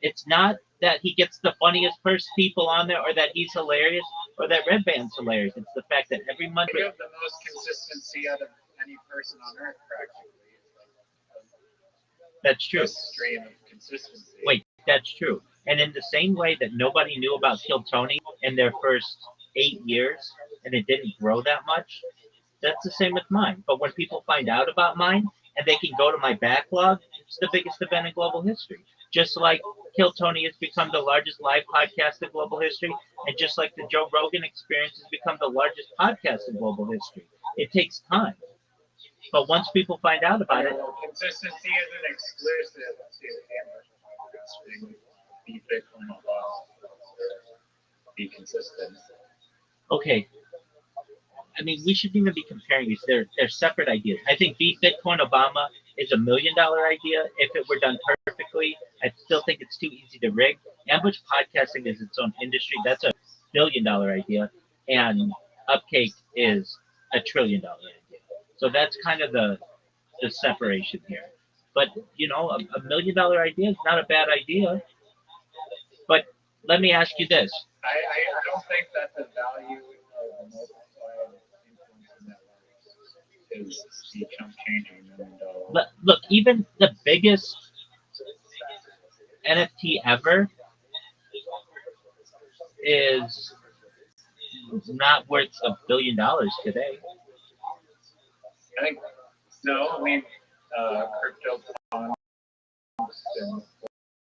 It's not that he gets the funniest first people on there or that he's hilarious or that Red Band's hilarious. It's the fact that every month. You have the most consistency out of any person on earth, practically. That's true. Stream of consistency. Wait, that's true. And in the same way that nobody knew about Kill Tony in their first 8 years and it didn't grow that much, that's the same with mine. But when people find out about mine and they can go to my backlog, it's the biggest event in global history. Just like Kill Tony has become the largest live podcast in global history, and just like the Joe Rogan Experience has become the largest podcast in global history. It takes time. But once people find out about it, consistency isn't exclusive to Amber. Be Bitcoin Obama. Be consistent. Okay. I mean, we shouldn't even be comparing these. They're separate ideas. I think Beat Bitcoin Obama is $1 million idea. If it were done perfectly, I still think it's too easy to rig. Ambush podcasting is its own industry. That's $1 billion idea. And Upcake is $1 trillion idea. So that's kind of the separation here. But, $1 million idea is not a bad idea. But let me ask you this. I don't think that the value of multiplied influencer networks is the chunk changing $1 million. Look, even the biggest NFT ever is not worth $1 billion today. I think no. I mean, crypto bonds and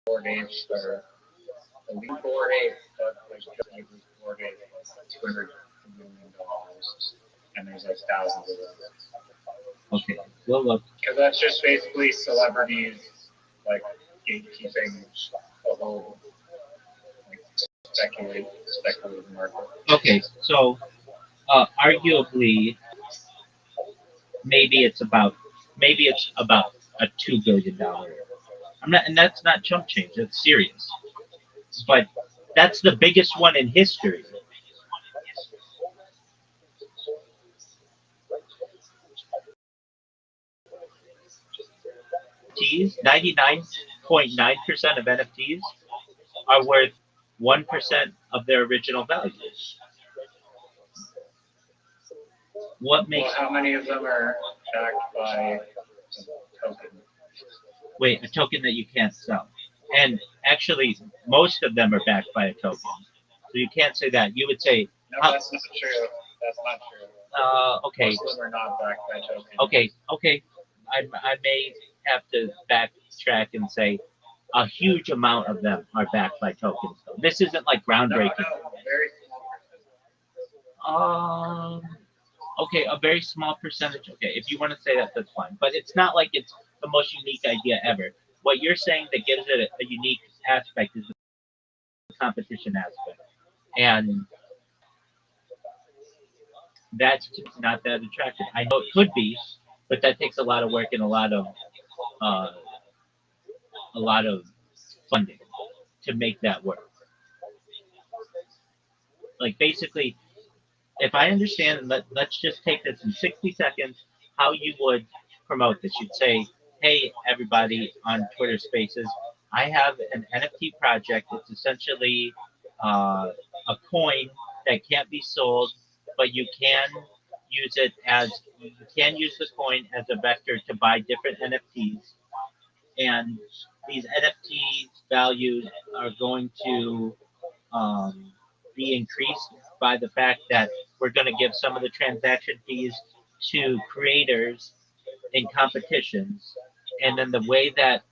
Bored Apes are the lead Bored Ape that like Bored Ape was $200 million, and there's like thousands of them. Okay, well look. Because that's just basically celebrities like gatekeeping the whole like speculative market. Okay, so arguably, maybe it's about a $2 billion. I'm not, and that's not chump change. That's serious. But that's the biggest one in history. NFTs, 99.9% of NFTs are worth 1% of their original value. What makes? Well, how many of them are backed by a token? Wait, a token that you can't sell. And actually, most of them are backed by a token. So you can't say that. You would say. No, that's not true. That's not true. Okay. Most of them are not backed by tokens. Okay. I may have to backtrack and say a huge amount of them are backed by tokens. This isn't like groundbreaking. No, very small percentage. Okay, a very small percentage. Okay, if you want to say that, that's fine. But it's not like it's the most unique idea ever. What you're saying that gives it a unique aspect is the competition aspect. And that's not that attractive. I know it could be, but that takes a lot of work and a lot of funding to make that work. Like basically, if I understand, let's just take this in 60 seconds, how you would promote this. You'd say, hey, everybody on Twitter Spaces, I have an NFT project. It's essentially a coin that can't be sold, but you can use the coin as a vector to buy different NFTs. And these NFT values are going to be increased by the fact that we're going to give some of the transaction fees to creators in competitions. And then the way that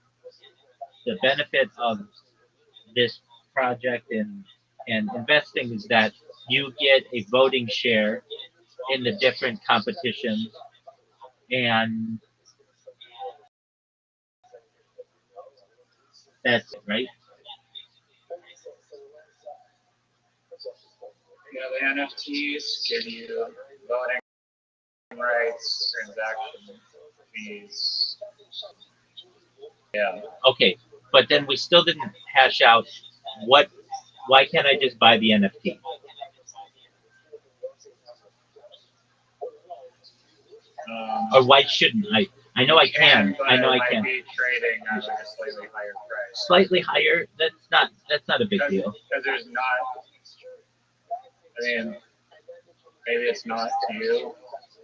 the benefit of this project and investing is that you get a voting share in the different competitions, and that's it, right? Yeah, the NFTs give you voting rights, transaction fees. Yeah. Okay, but then we still didn't hash out what? Why can't I just buy the NFT? Or why shouldn't I? I know I can. I know I can. Be trading at like a slightly higher price. Slightly higher. That's not a big deal. Because there's not. I mean, maybe it's not to you.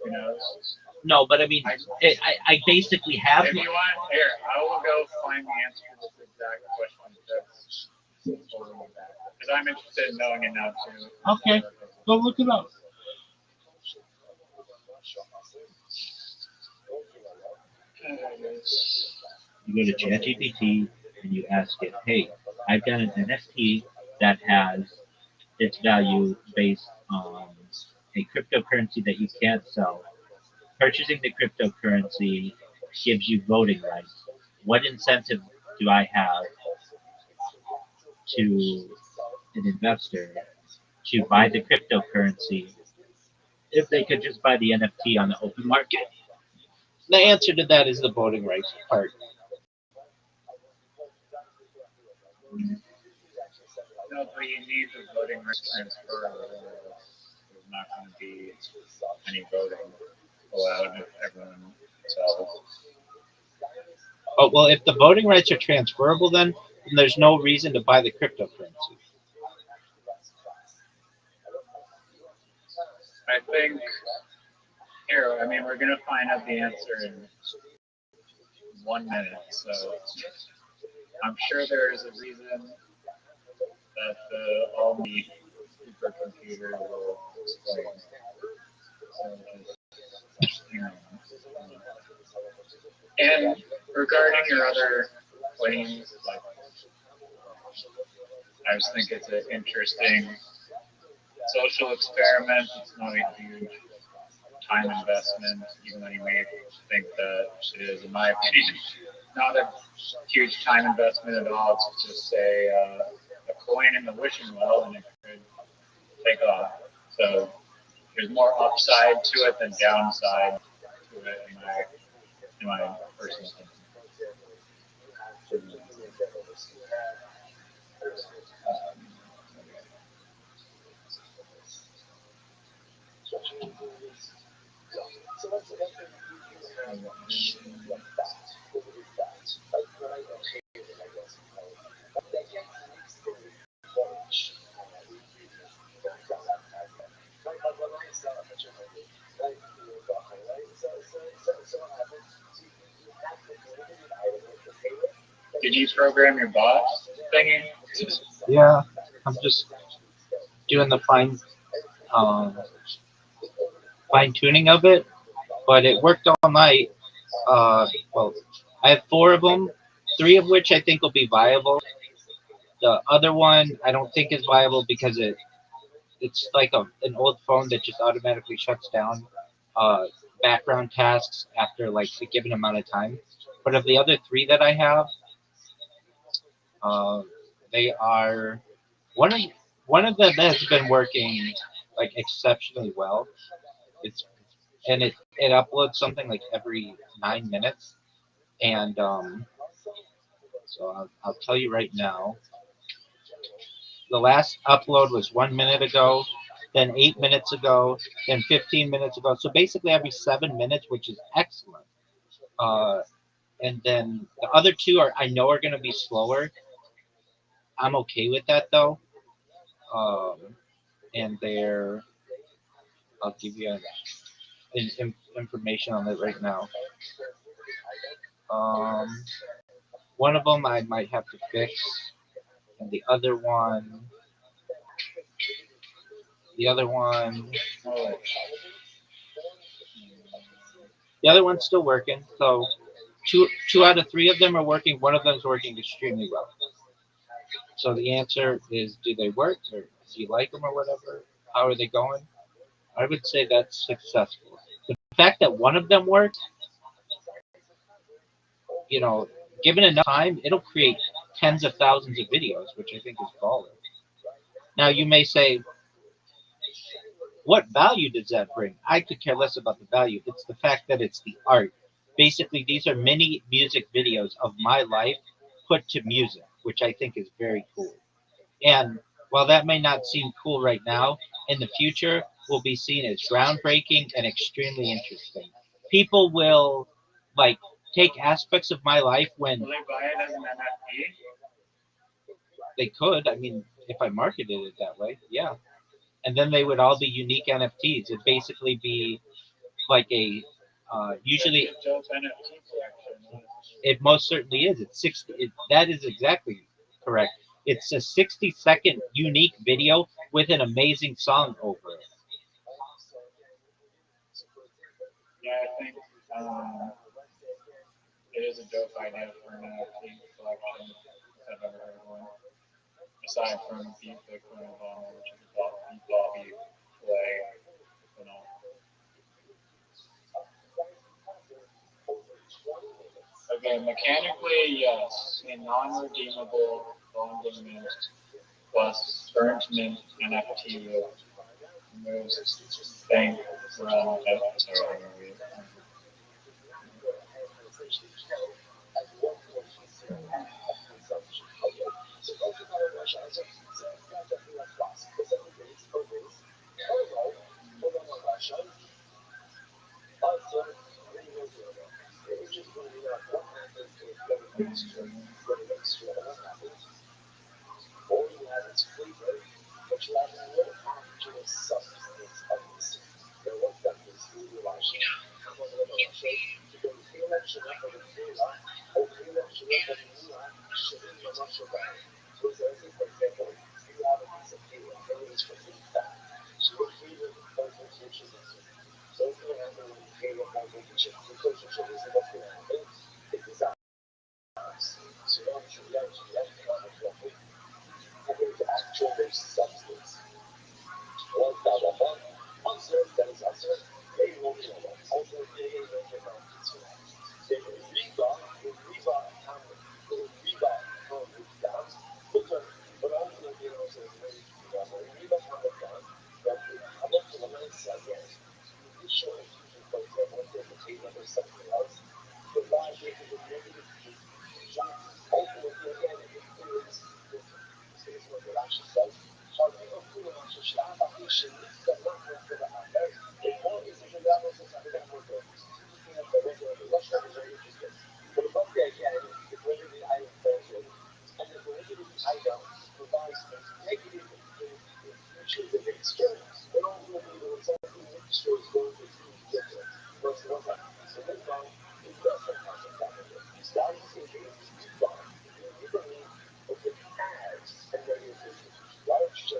Who knows? No, but I mean, I basically have. If you want, here, I will go find the answer to this exact question. Because I'm interested in knowing it now too. Okay, go look it up. You go to ChatGPT and you ask it, hey, I've got an NFT that has its value based on a cryptocurrency that you can't sell. Purchasing the cryptocurrency gives you voting rights. What incentive do I have to an investor to buy the cryptocurrency if they could just buy the NFT on the open market? The answer to that is the voting rights part. No, but you need the voting rights transfer. There's not going to be any voting allowed if everyone sells. Oh, well, if the voting rights are transferable, then there's no reason to buy the cryptocurrency. I think here. I mean, we're going to find out the answer in 1 minute. So I'm sure there is a reason that the Almi supercomputer will explain. And regarding your other claims, like I just think it's an interesting social experiment. It's not a huge time investment, even though you may think that it is, in my opinion, not a huge time investment at all. It's just a coin in the wishing well, and it could take off. So there's more upside to it than downside to it, in my personal opinion. Did you program your bot thingy? Yeah, I'm just doing the fine tuning of it, but it worked all night. Well, I have 4 of them, 3 of which I think will be viable. The other one I don't think is viable because it's like an old phone that just automatically shuts down background tasks after like a given amount of time. But of the other 3 that I have, uh, they are one of one of them has been working like exceptionally well. It's and it uploads something like every 9 minutes, and so I'll tell you right now. The last upload was 1 minute ago, then 8 minutes ago, then 15 minutes ago. So basically every 7 minutes, which is excellent. Uh, and then the other 2 I know are going to be slower. I'm okay with that though. Um, and I'll give you information on it right now. Um, one of them I might have to fix, and oh, the other one's still working. So two out of 3 of them are working. One of them is working extremely well. So the answer is, do they work, or do you like them, or whatever? How are they going? I would say that's successful. The fact that one of them works, given enough time, it'll create tens of thousands of videos, which I think is baller. Now you may say, what value does that bring? I could care less about the value. It's the fact that it's the art. Basically, these are mini music videos of my life put to music, which I think is very cool. And while that may not seem cool right now, in the future will be seen as groundbreaking and extremely interesting. People will like take aspects of my life when Will they buy it as an NFT? they could. I mean, if I marketed it that way, yeah. And then they would all be unique NFTs. It'd basically be like a usually It's a dope NFT collection. it most certainly is. It's 60. That is exactly correct. It's a 60-second unique video with an amazing song over it. Yeah, I think it is a dope idea for an NFT collection if I've ever heard of one. Aside from Beat Bitcoin Bomb, which is about Beat Bobby play, you know. Okay, mechanically, yes. A non-redeemable bonding mint plus current mint NFT with removes bank run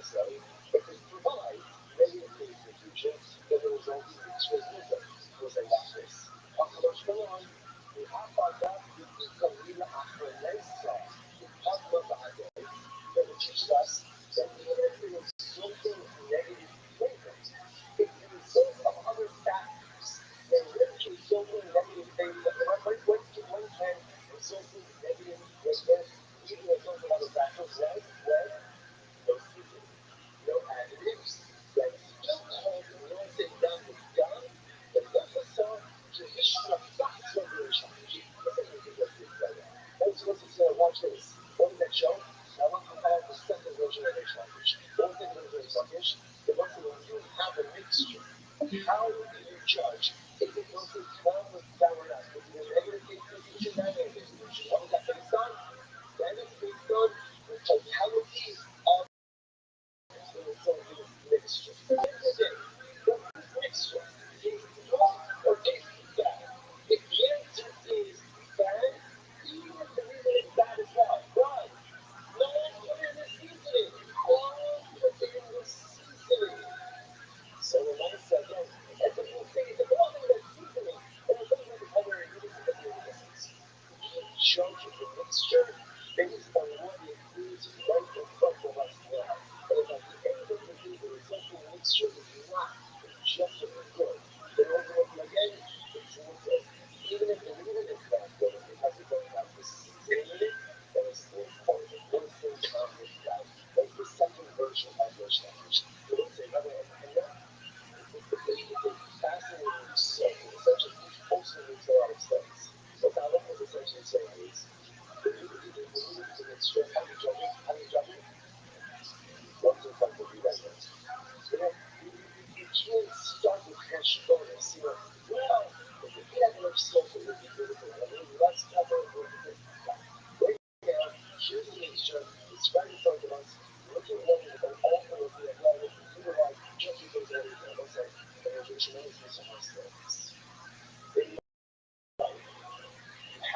sorry.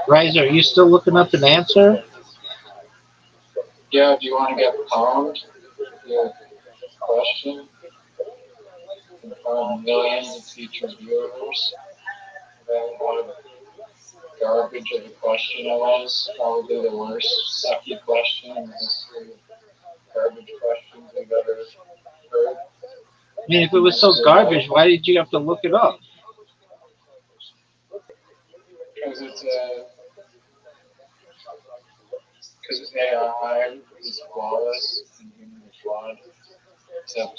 Riser, are you still looking up an answer? Yeah, do you want to get pwned with your question in front of millions of future viewers about what garbage of a question it was? Probably the worst sucky question in the history of garbage questions we've ever heard. I mean, if it was so garbage, why did you have to look it up? Because AI is flawless and human is flawed, except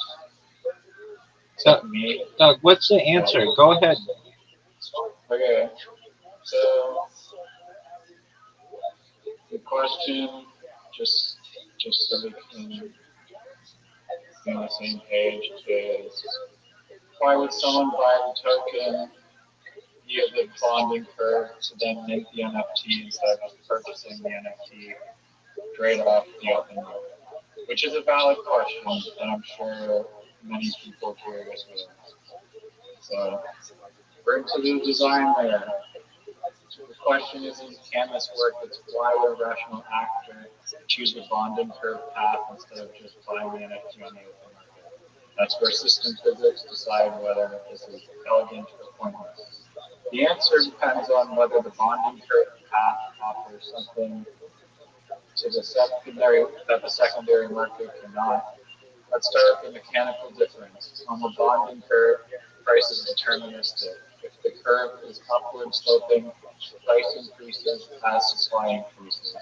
Doug, me. Doug, what's the answer? Go ahead. Okay, so the question, just so we can be on the same page, is why would someone buy the token via the bonding curve to then mint the NFT instead of purchasing the NFT straight off the open market? Which is a valid question, and I'm sure many people curious with it. So bring to the design there. The question isn't can this work, it's why would a rational actor choose the bonding curve path instead of just buying the NFT on the open market? That's where system physics decide whether this is elegant or pointless. The answer depends on whether the bonding curve path offers something to the secondary that the secondary market cannot. Let's start with the mechanical difference. On the bonding curve, price is deterministic. If the curve is upward sloping, price increases as supply increases.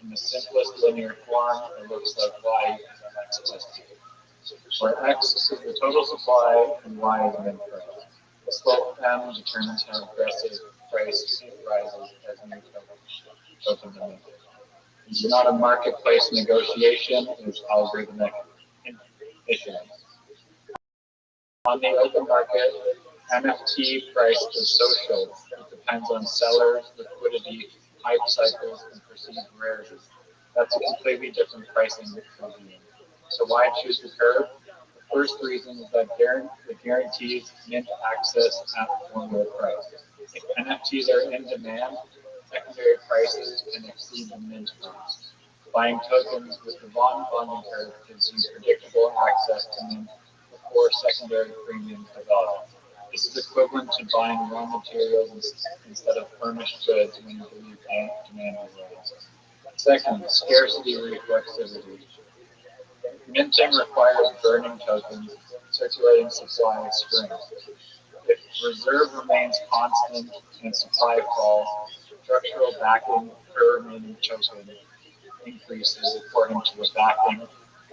In the simplest linear form, it looks like y is mx plus b, where x is the total supply and y is min price. The slope m determines how aggressive price rises as new tokens are minted. It's not a marketplace negotiation, it's algorithmic issuance. On the open market, NFT price is social. It depends on sellers, liquidity, hype cycles, and perceived rarity. That's a completely different pricing regime. So why choose the curve? The first reason is that it guarantees mint access at formula price. If NFTs are in demand, secondary prices can exceed the mint price. Buying tokens with the bonding curve gives you predictable access to mint before secondary premiums develop. This is equivalent to buying raw materials instead of furnished goods when you believe demand will rise. Second, scarcity reflexivity. Minting requires burning tokens, circulating supply is springs. If reserve remains constant and supply falls, structural backing per remaining token increases according to the backing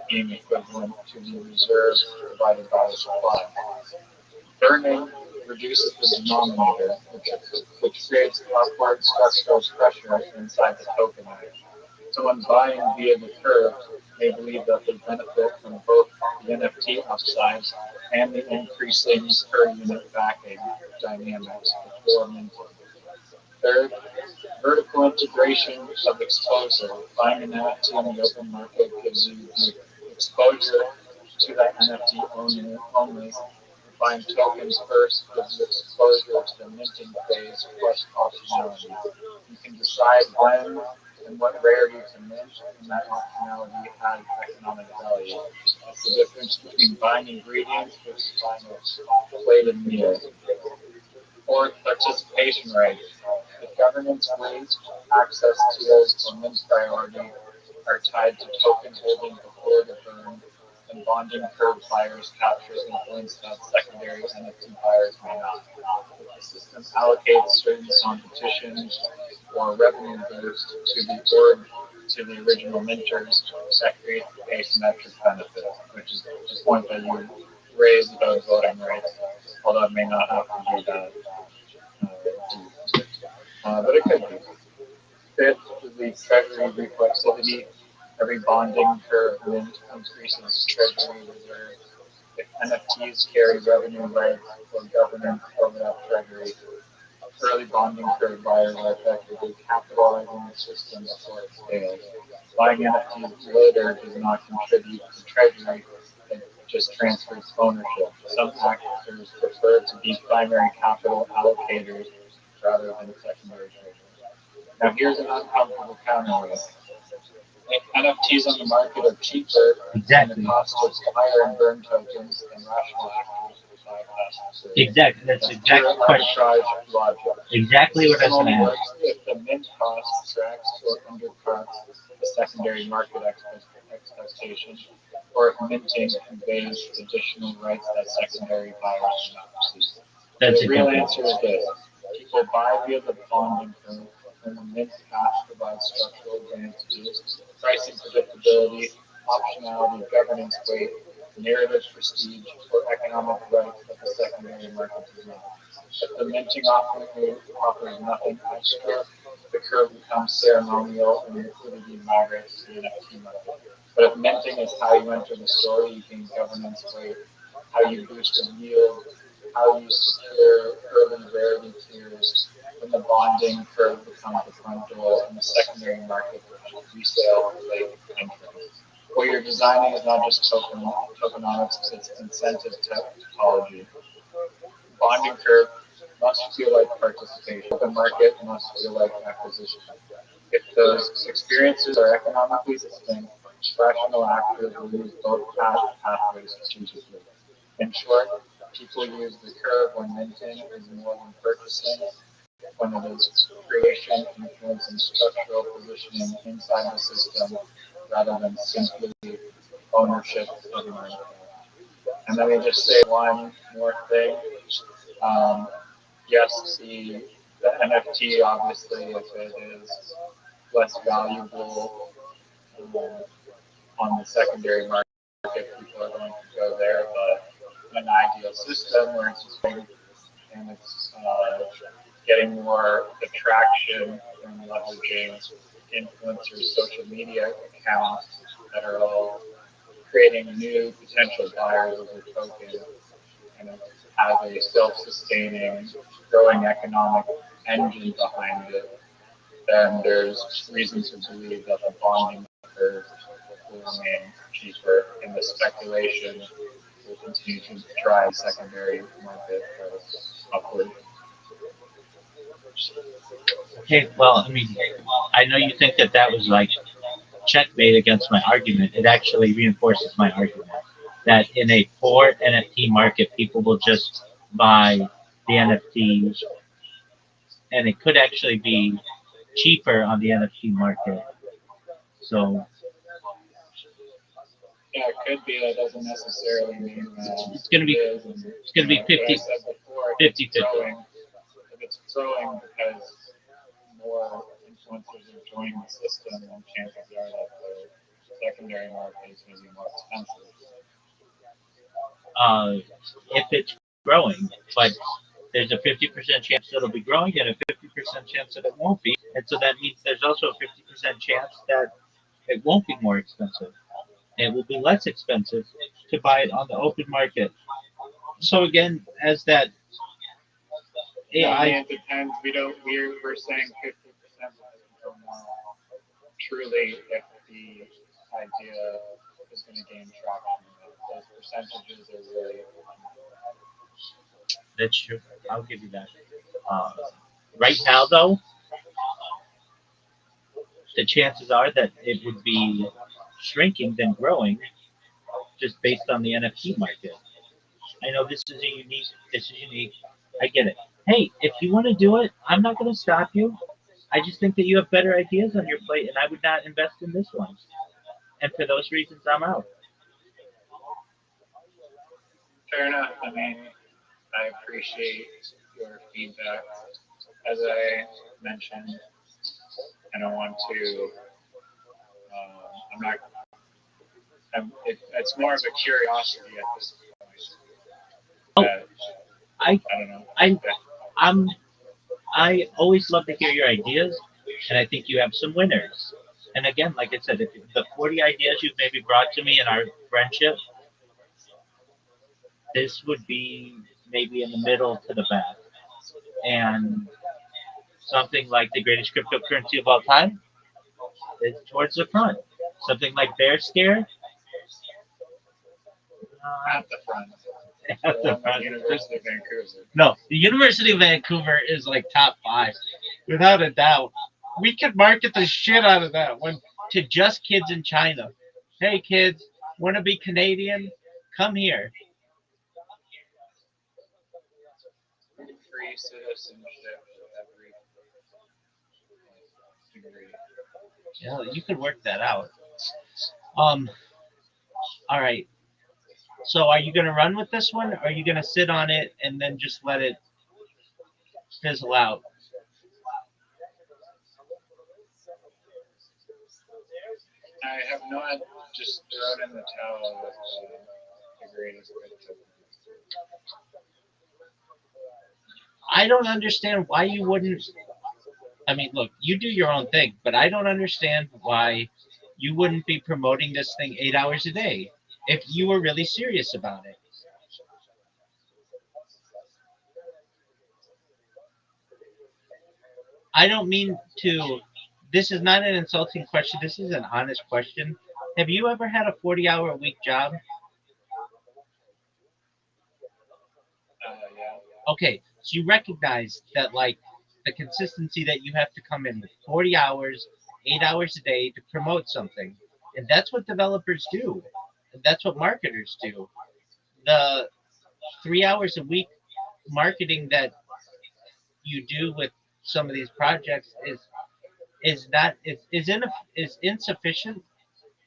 being equivalent to the reserve divided by the supply. Burning reduces the denominator, which creates upward structural pressure inside the token area. Someone buying via the curve may believe that they benefit from both the NFT upsides and the increasing per unit backing dynamics before minting. Third, vertical integration of exposure. Buying an NFT on the open market gives you the exposure to that NFT only. Buying tokens first gives you exposure to the minting phase plus optionality. You can decide when and what rarity to mint, and that optionality has economic value. It's the difference between buying ingredients versus buying a plate of meal. Or participation rights. If governments waived access to those for mint priority are tied to token holding before the burn, then bonding curve buyers capture influence that secondary NFT buyers may not. If the system allocates certain competitions or revenue boost to the original minters, that creates asymmetric benefit, which is the point that you raised about voting rights, although it may not have to be that but it could be. Fifth is the treasury reflexivity. Every bonding curve mint increases treasury reserves. If NFTs carry revenue rights or governance over that treasury, early bonding curve buyers are effectively capitalizing the system before it scales. Buying NFTs later does not contribute to treasury, it just transfers ownership. Some actors prefer to be primary capital allocators rather than secondary traders. Now here's an uncomfortable counter. If NFTs on the market are cheaper and the Exactly. cost is higher in burn tokens than rational actors would bypass. Exactly. That's That's exact pure question. arbitrage logic. Exactly what I was System going only to ask. works if the mint cost tracks or undercuts the secondary market expectation, or if minting conveys additional rights that secondary buyers do not receive. That's The real exactly. answer is this. People buy via the bonding curve, and the mint path provides structural advantages, pricing predictability, optionality, governance weight, narrative prestige, or economic rights that the secondary market does not. If the minting offers nothing extra, the curve becomes ceremonial and liquidity migrates to the NFT market. But if minting is how you enter the story, you gain governance weight, how you boost the yield, how you secure early rarity tiers, when the bonding curve becomes the front door and the secondary market becomes resale for late entrants. What you're designing is not just tokenomics, it's incentive topology. Bonding curve must feel like participation. The market must feel like acquisition. If those experiences are economically distinct, rational actors will use both pathways strategically. In short, people use the curve when minting is more than purchasing, when it is creation, influence, and structural positioning inside the system rather than simply ownership of an artifact. And let me just say one more thing. Um, yes, the NFT, obviously, if it is less valuable on the secondary market, people are going to go there. But an ideal system where it's just and it's getting more attraction from leveraging influencers, social media accounts that are all creating new potential buyers of the token and have a self-sustaining, growing economic engine behind it, then there's reason to believe that the bonding curve will remain cheaper and the speculation will continue to drive secondary market upward. Okay, well, I mean, I know you think that that was like checkmate against my argument. It actually reinforces my argument that in a poor NFT market, people will just buy the NFTs, and it could actually be cheaper on the NFT market. So Yeah, it could be. That doesn't necessarily mean it's gonna be it is. And, it's gonna be what I 50, said before, 50, 50. if it's growing because more influencers are joining the system, then chances are that the secondary market is going to be more expensive. If it's growing, but there's a 50% chance that it'll be growing and a 50% chance that it won't be. And so that means there's also a 50% chance that it won't be more expensive. It will be less expensive to buy it on the open market. So again, as that Yeah, AI, it depends. We're saying 50% because we don't know truly if the idea is going to gain traction. Those percentages are really that's true. I'll give you that. Uh, right now, though, the chances are that it would be shrinking than growing just based on the NFT market. I know this is a unique. This is unique. I get it. Hey, if you want to do it, I'm not going to stop you. I just think that you have better ideas on your plate, and I would not invest in this one. And for those reasons, I'm out. fair enough. I mean, I appreciate your feedback. As I mentioned, I don't want to. I'm not. It's more of a curiosity at this Oh, point. I, I don't know. I, I'm. I always love to hear your ideas, and I think you have some winners. And again, like I said, if the 40 ideas you've maybe brought to me in our friendship, this would be maybe in the middle to the back. And something like the greatest cryptocurrency of all time is towards the front. Something like Bear Scare, At the front. at the front. University of Vancouver. No, the University of Vancouver is like top five, without a doubt. We could market the shit out of that one. to just kids in China. Hey kids, want to be Canadian? Come here. Free citizenship for every degree. Yeah, you could work that out. Um, all right. So are you gonna run with this one? Or are you gonna sit on it and then just let it fizzle out? I have not just thrown in the towel with the greatest criticism. I don't understand why you wouldn't. I mean, look, you do your own thing, but I don't understand why you wouldn't be promoting this thing 8 hours a day if you were really serious about it. I don't mean to. This is not an insulting question. This is an honest question. Have you ever had a 40-hour a week job? Yeah. Okay, so you recognize that, like, the consistency that you have to come in with 40 hours, 8 hours a day to promote something. And that's what developers do. And that's what marketers do. The 3 hours a week marketing that you do with some of these projects is not is insufficient.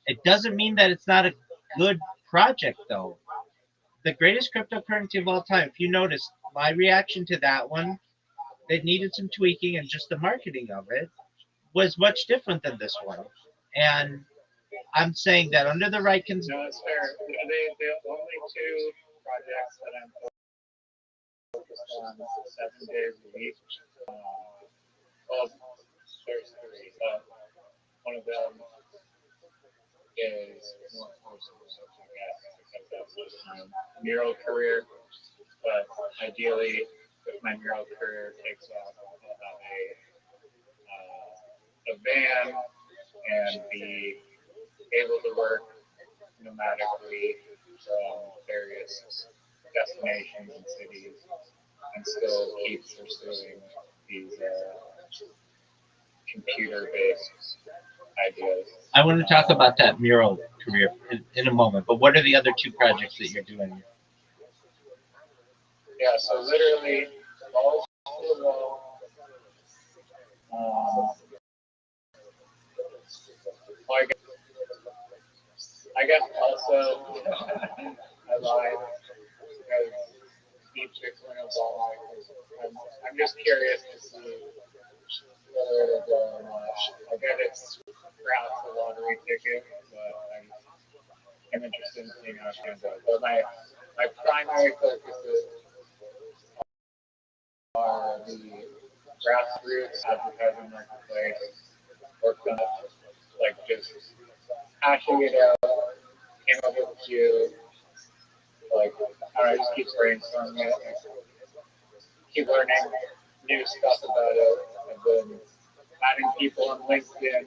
It doesn't mean that it's not a good project though. The greatest cryptocurrency of all time. If you notice, my reaction to that one, it needed some tweaking, and just the marketing of it was much different than this one. And I'm saying that under the right No, it's fair. The only two projects that I'm focused on 7 days a week. Well, there's three, but one of them is more personal, I guess, because that's my mural career. But ideally, if my mural career takes off, I'll have a van and be able to work nomadically from various destinations and cities and still keep pursuing these computer-based ideas. I want to talk about that mural career in a moment. But what are the other two projects that you're doing? Yeah, so literally balls to the wall. Well, I guess also I lied because deep Bitcoin is all I'm just curious to see whether it'll go or not. I get it's perhaps a lottery ticket, but I'm interested in seeing how it turns out. But my primary focuses are the grassroots advertising marketplace, worked on like just hashing it out, came up with a few, like, I don't know, just keep brainstorming it, keep learning new stuff about it. I've been adding people on LinkedIn,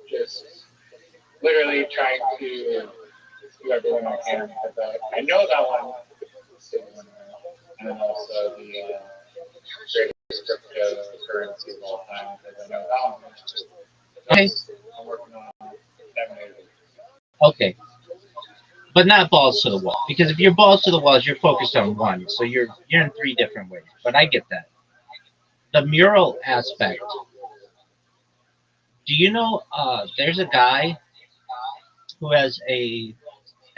just literally trying to do everything I can. But I know that one is and also the greatest cryptocurrency of all time, because I know that one. Okay. I'm working on 7 days. Okay. But not balls to the wall. Because if you're balls to the walls, you're focused on one. So you're in three different ways. But I get that. The mural aspect. Do you know there's a guy who has an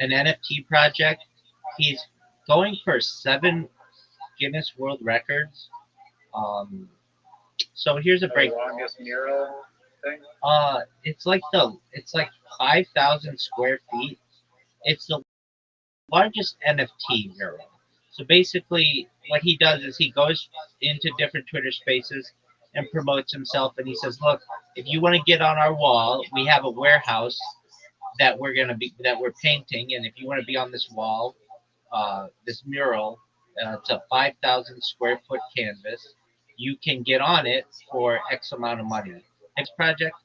NFT project. He's going for 7 Guinness World Records. So here's a break. The longest mural thing? It's like 5,000 square feet. It's the largest NFT mural. So basically, what he does is he goes into different Twitter spaces and promotes himself, and he says, "Look, if you want to get on our wall, we have a warehouse that we're painting, and if you want to be on this wall, this mural, it's a 5,000 square foot canvas. You can get on it for X amount of money." Next project.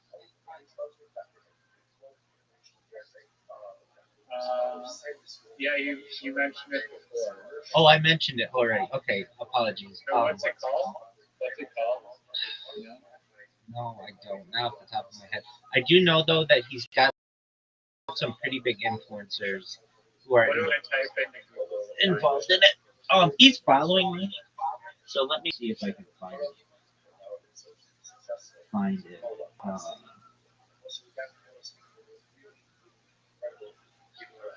Yeah, you mentioned it before. Oh, I mentioned it already. Okay, apologies. So what's it called? No, I don't. Not off the top of my head. I do know though that he's got some pretty big influencers who are What do I type into Google? involved in it. He's following me, so let me see if I can find it. Find it.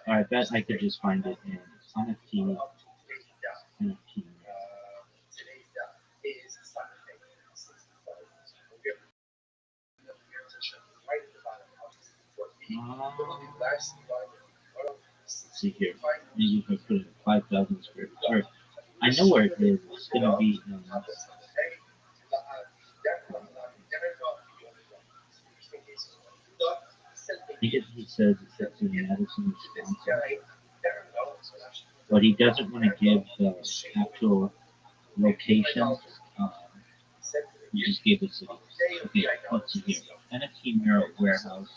I bet I could just find it in NFT. NFT. Let's see here. Maybe if I put it at 5,000 square feet. Or I know where it is. It's gonna be. I think he says it's in Madison, Wisconsin, but he doesn't want to give the actual location. Uh, he just gave the city. Okay, let's see here. NFT Mural Warehouse.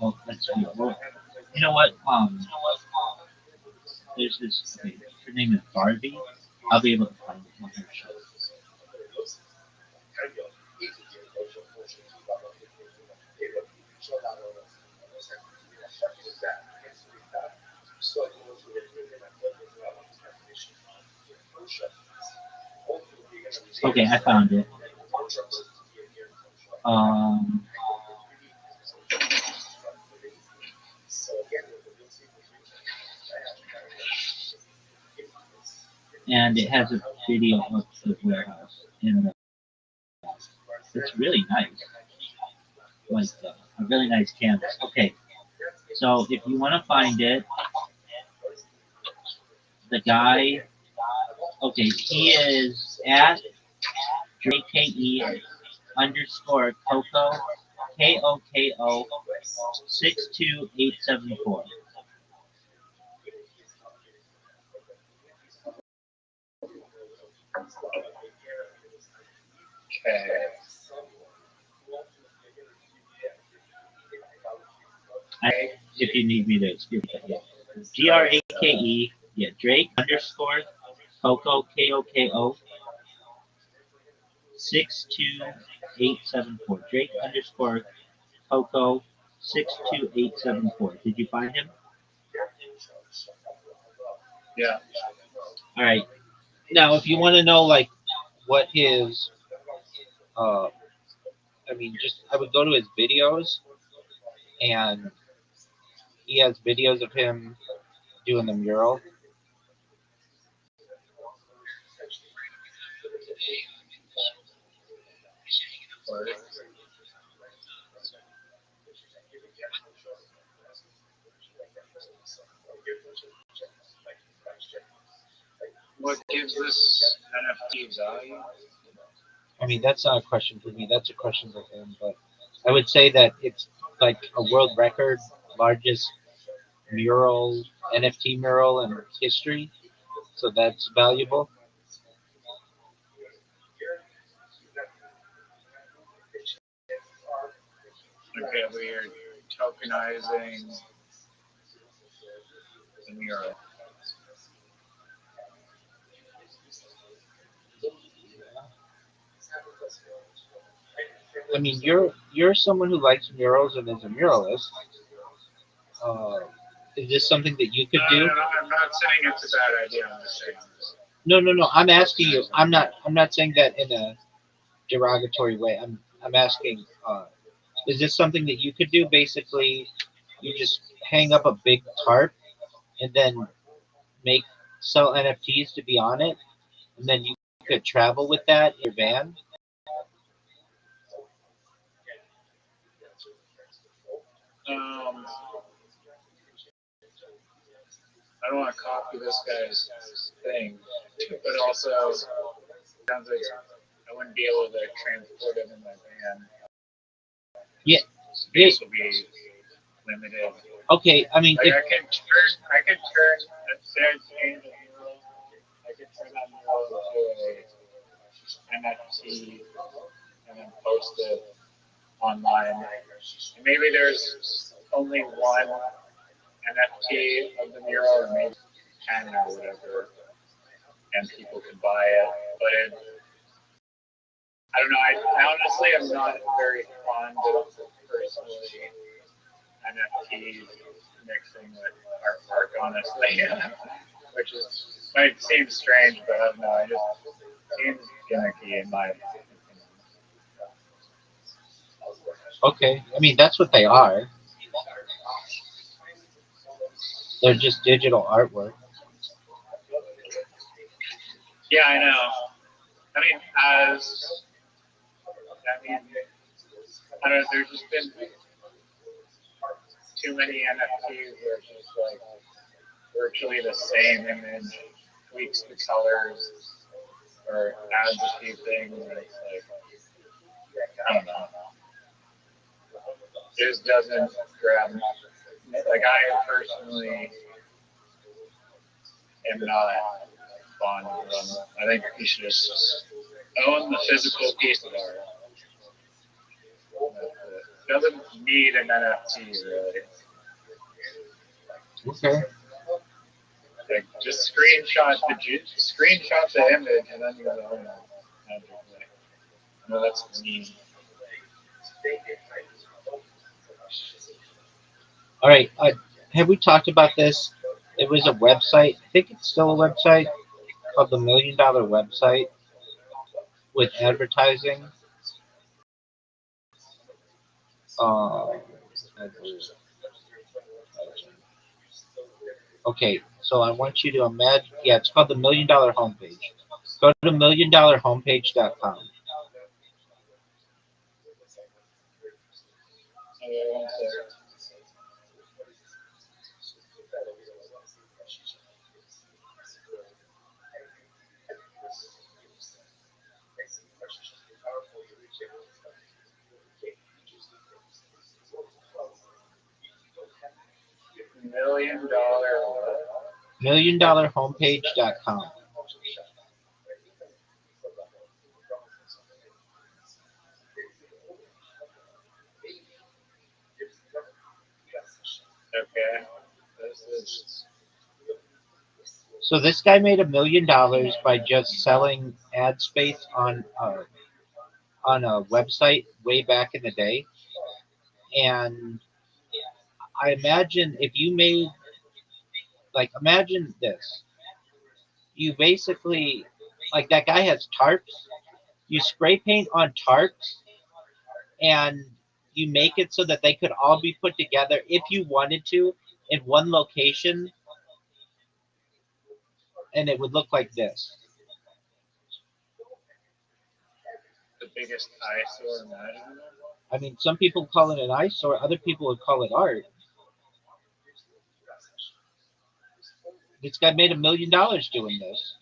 Well, let's see. Well, you know what? There's this. Okay, her name is Barbie. I'll be able to find it on her show. Okay, I found it. Um, and it has a video of the warehouse in the. It's really nice, like a really nice canvas. Okay, so if you want to find it, the guy. Okay, he is at JKE _ Koko 62874. Okay. If you need me to excuse that, yeah. GRAKE, yeah, Drake _ Koko 62874. Drake _ Coco 62874. Did you find him? Yeah. All right. Now, if you want to know like what his, I mean, just I would go to his videos, and he has videos of him doing the mural. What gives this NFT value? I mean, that's not a question for me. That's a question for him. But I would say that it's like a world record, largest mural, NFT mural in history. So that's valuable. Okay, we are tokenizing the mural. I mean, you're someone who likes murals and is a muralist. Uh, is this something that you could No, do? no, no, I'm not saying it's a bad idea. I'm just saying this. No, no, no. I'm asking you. I'm not saying that in a derogatory way. I'm asking. Is this something that you could do? Basically, you just hang up a big tarp and then make sell NFTs to be on it, and then you could travel with that in your van. Um, I don't want to copy this guy's thing, but also sounds like I wouldn't be able to transport it in my van. Yeah, yeah. space will be limited. Okay, I mean, Like if I could turn, say I change a mural, I could turn that mural into a NFT and then post it online. And maybe there's only one NFT of the mural, or maybe 10 or whatever, and people can buy it. But I don't know. I honestly am not very fond of personally NFTs mixing with artwork, honestly, which is might seem strange, but I don't know. It just seems gimmicky in my opinion. okay, I mean that's what they are. They're just digital artwork. Yeah, I know. I mean, I mean, I don't know. There's just been too many NFTs where it's just like virtually the same image, tweaks the colors, or adds a few things, and it's like I don't know. It just doesn't grab me. Like I personally am not fond of them. I think you should just own the physical piece of art. It doesn't need an NFT really. Okay. Like just screenshot the image and then you own it magically. I know that's mean. All right. Have we talked about this? It was a website. I think it's still a website called the $1 Million Website with advertising. Uh, okay, so I want you to imagine. Yeah, it's called the $1 Million Homepage. Go to $1 Million Homepage.com. Okay, one sec. $1 million what? $1 Homepage.com. Okay. This is So this guy made $1 million by just selling ad space on a website way back in the day. And I imagine if you made imagine this. You basically like that guy has tarps. You spray paint on tarps and you make it so that they could all be put together if you wanted to in one location and it would look like this. the biggest eyesore imaginable. I mean, some people call it an eyesore, other people would call it art. This guy made $1 million doing this.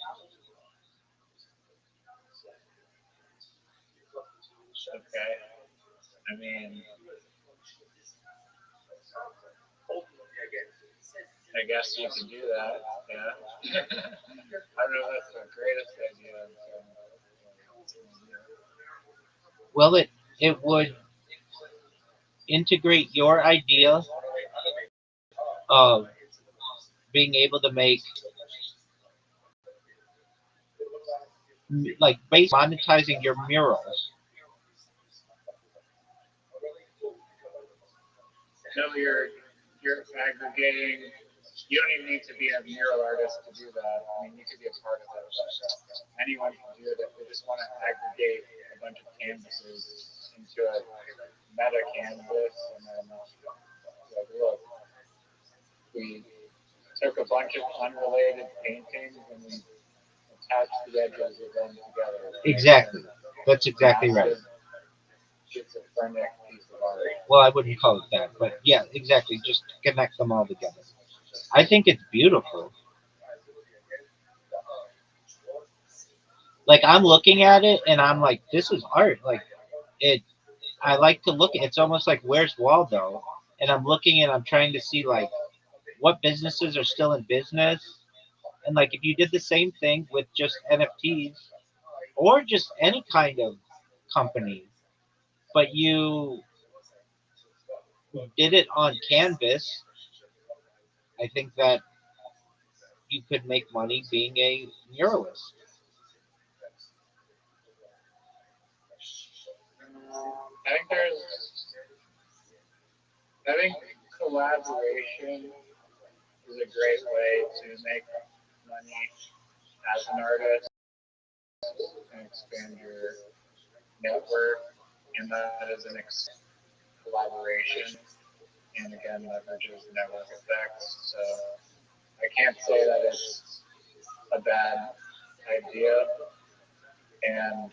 Okay. I mean, I guess you could do that. Yeah. I don't know if that's the greatest idea. Well, it would integrate your idea of being able to make like based monetizing your murals. No, you're aggregating. You don't even need to be a mural artist to do that. I mean, you could be a part of it. Anyone can do it if they just want to aggregate a bunch of canvases into a meta canvas, and then like, look, we took a bunch of unrelated paintings and we attached the edges of them together. Exactly. That's exactly right. Massive schizophrenic piece of art. Well, I wouldn't call it that, but yeah, exactly. Just connect them all together. I think it's beautiful. Like I'm looking at it and I'm like, this is art. Like it. I like to look at it's almost like where's Waldo, and I'm looking and I'm trying to see like what businesses are still in business, and like if you did the same thing with just NFTs or just any kind of company, but you did it on canvas, I think that you could make money being a muralist. I think I think collaboration is a great way to make money as an artist and expand your network, and that is an collaboration, and again leverages network effects. So I can't say that it's a bad idea, and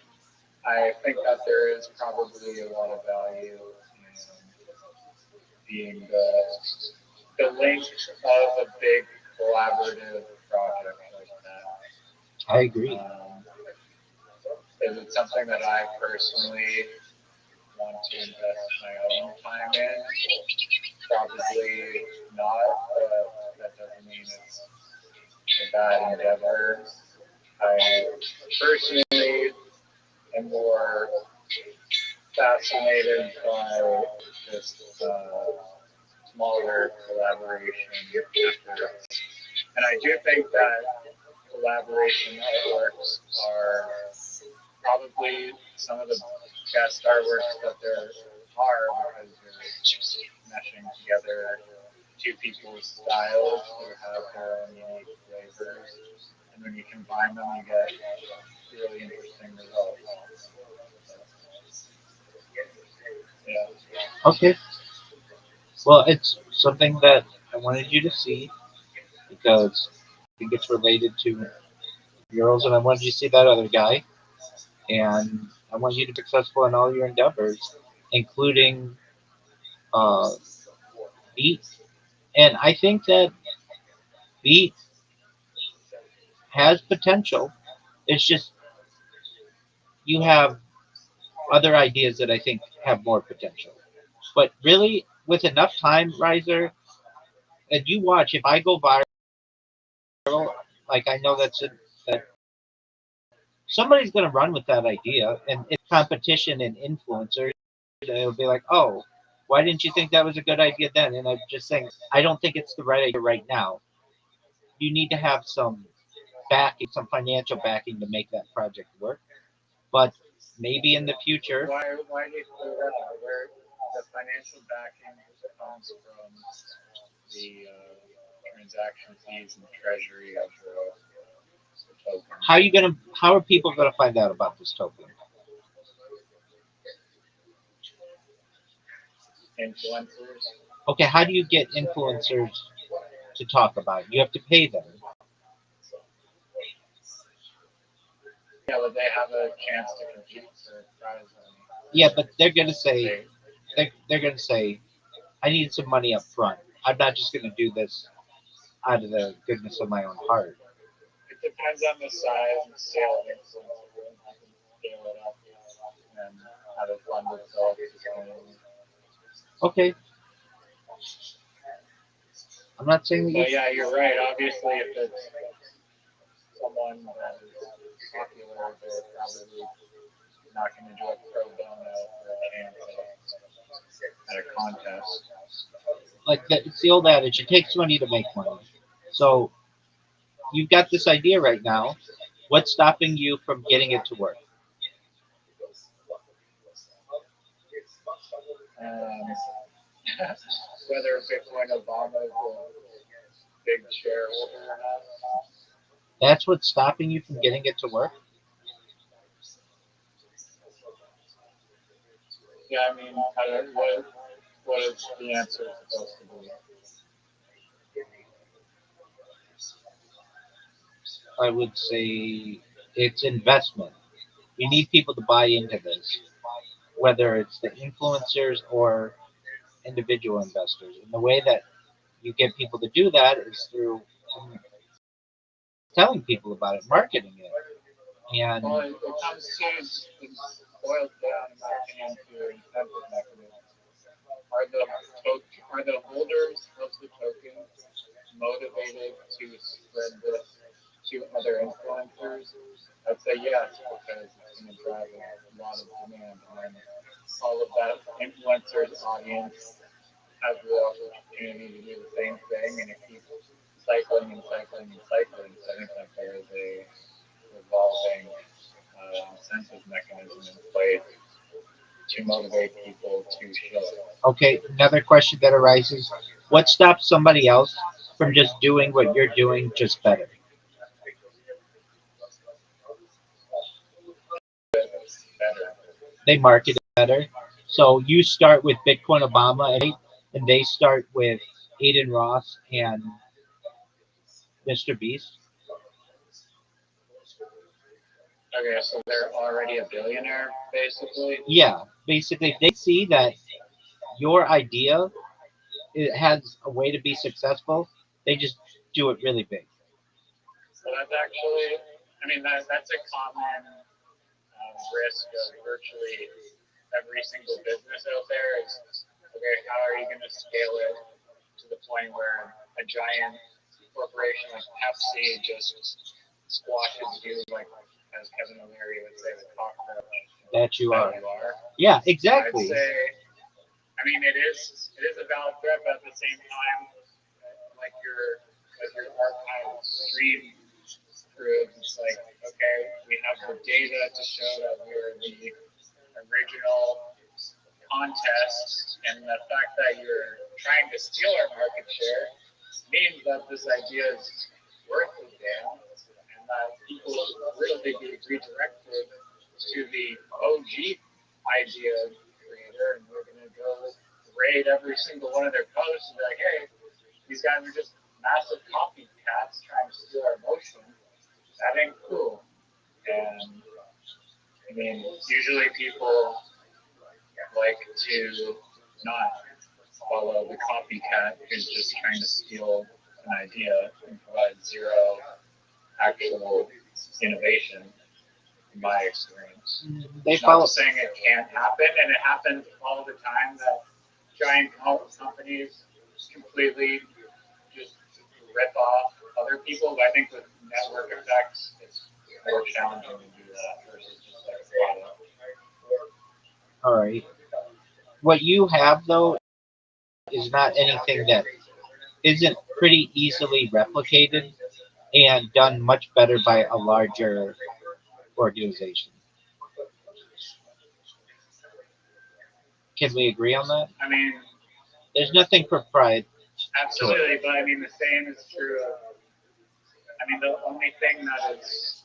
I think that there is probably a lot of value in being the link of a big collaborative project like that. I agree. Is it something that I personally want to invest my own time in? Probably not, but that doesn't mean it's a bad endeavor. I personally am more fascinated by just smaller collaboration efforts. And I do think that collaboration artworks are probably some of the best artworks that there are because you're meshing together two people's styles who have their own unique flavors. And when you combine them, you get really interesting results. Yeah. Okay. Well, it's something that I wanted you to see because I think it's related to girls, and I wanted you to see that other guy, and I want you to be successful in all your endeavors, including uh, beat. And I think that beat has potential. It's just you have other ideas that I think have more potential. But really, with enough time, Riser, and you watch, if I go viral, like I know that somebody's going to run with that idea, and it's competition and influencers. And it'll be like, oh, why didn't you think that was a good idea then? And I'm just saying, I don't think it's the right idea right now. You need to have some backing, some financial backing to make that project work. But maybe in the future, Why do you say that? Where the financial backing comes from the transaction fees and treasury of the token. how are people gonna find out about this token? Influencers. Okay, how do you get influencers to talk about it? You have to pay them. Yeah, but they have a chance to compete for prize money. Yeah, but they're gonna say, I need some money up front. I'm not just gonna do this out of the goodness of my own heart. It depends on the size and scale of influencer. You can scale it up and have it fund itself. Okay, I'm not saying that you. But yeah, you're right. Obviously, if it's someone that is popular, they're probably not going to do a pro bono for a chance at a contest. Like it's the old adage, it takes money to make money. So you've got this idea right now. What's stopping you from getting it to work? Um, whether Bitcoin Obama is a big shareholder or not. That's what's stopping you from getting it to work. Yeah, I mean, what is the answer supposed to be? I would say it's investment. You need people to buy into this, whether it's the influencers or individual investors. And the way that you get people to do that is through telling people about it, marketing it. And Well, it comes to boils down, in my opinion, to incentive mechanisms. Are the holders of the tokens motivated to spread this to other influencers? I'd say yes, because it's going to drive a lot of demand, and all of that influencer's audience has the opportunity to do the same thing, and it keeps cycling and cycling and cycling. So I think that there is a revolving incentive mechanism in place to motivate people to show it. Okay, another question that arises: what stops somebody else from just doing what you're doing just better? Better. They market it better. So you start with Bitcoin Obama, and they start with Aiden Ross and Mr. Beast. Okay, so they're already a billionaire, basically. Yeah, basically, if they see that your idea it has a way to be successful, they just do it really big. So that's actually, I mean, that's a common risk of virtually every single business out there is, okay, how are you going to scale it to the point where a giant corporation like Pepsi just squashes you, like as Kevin O'Leary would say, the cockroach That you are. that you are. Yeah, I'd exactly. say, I mean, it is a valid threat, but at the same time, like your archive stream proves, it's like, okay, we have the data to show that we're the original contest, and the fact that you're trying to steal our market share means that this idea is worth a damn, and that people really be redirected to the OG idea creator, and we're going to go raid every single one of their posts and be like, hey, these guys are just massive copycats trying to steal our motion. That ain't cool. And I mean, usually people like to not follow the copycat who's just trying to steal an idea and provide zero actual innovation, in my experience. They Not follow. saying it can't happen, and it happens all the time that giant companies completely just rip off other people. But I think with network effects, it's more challenging to do that versus just like product. All right. What you have though is not anything that isn't pretty easily replicated and done much better by a larger organization. Can we agree on that? I mean, There's nothing proprietary. absolutely, but I mean the same is true of. I mean, the only thing that is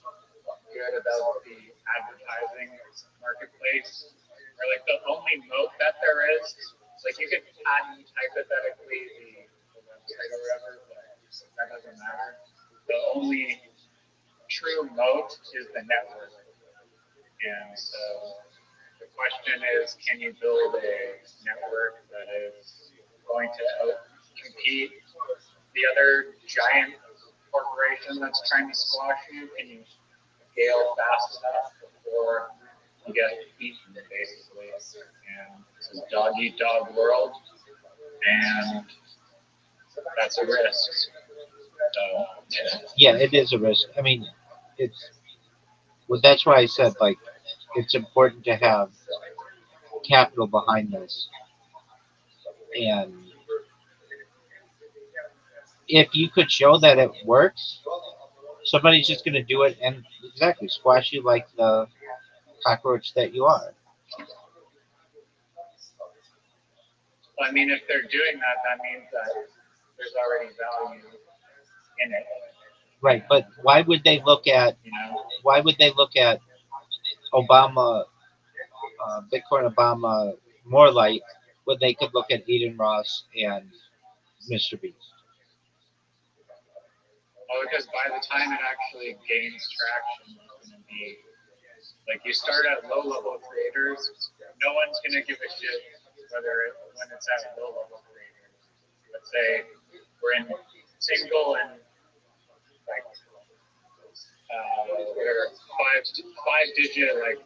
good about the advertising marketplace, or like the only moat that there is, like you could patent hypothetically the website or whatever, but that doesn't matter. The only true moat is the network. And so the question is, can you build a network that is going to compete the other giant corporation that's trying to squash you? Can you scale fast enough before you get eaten, basically? And it's a dog eat dog world, and that's a risk. So, Yeah, it is a risk. I mean, it's well. That's why I said like it's important to have capital behind this, and if you could show that it works, somebody's just going to do it and exactly squash you like the cockroach that you are. I mean, if they're doing that, that means that there's already value in it. Right, but why would they look at You know, why would they look at Obama, Bitcoin Obama more like when they could look at Eden Ross and Mr. Beast? well, because by the time it actually gains traction, it's going to be like you start at low level creators. No one's going to give a shit when it's at low level creators. Let's say we're in single and like whatever five digit like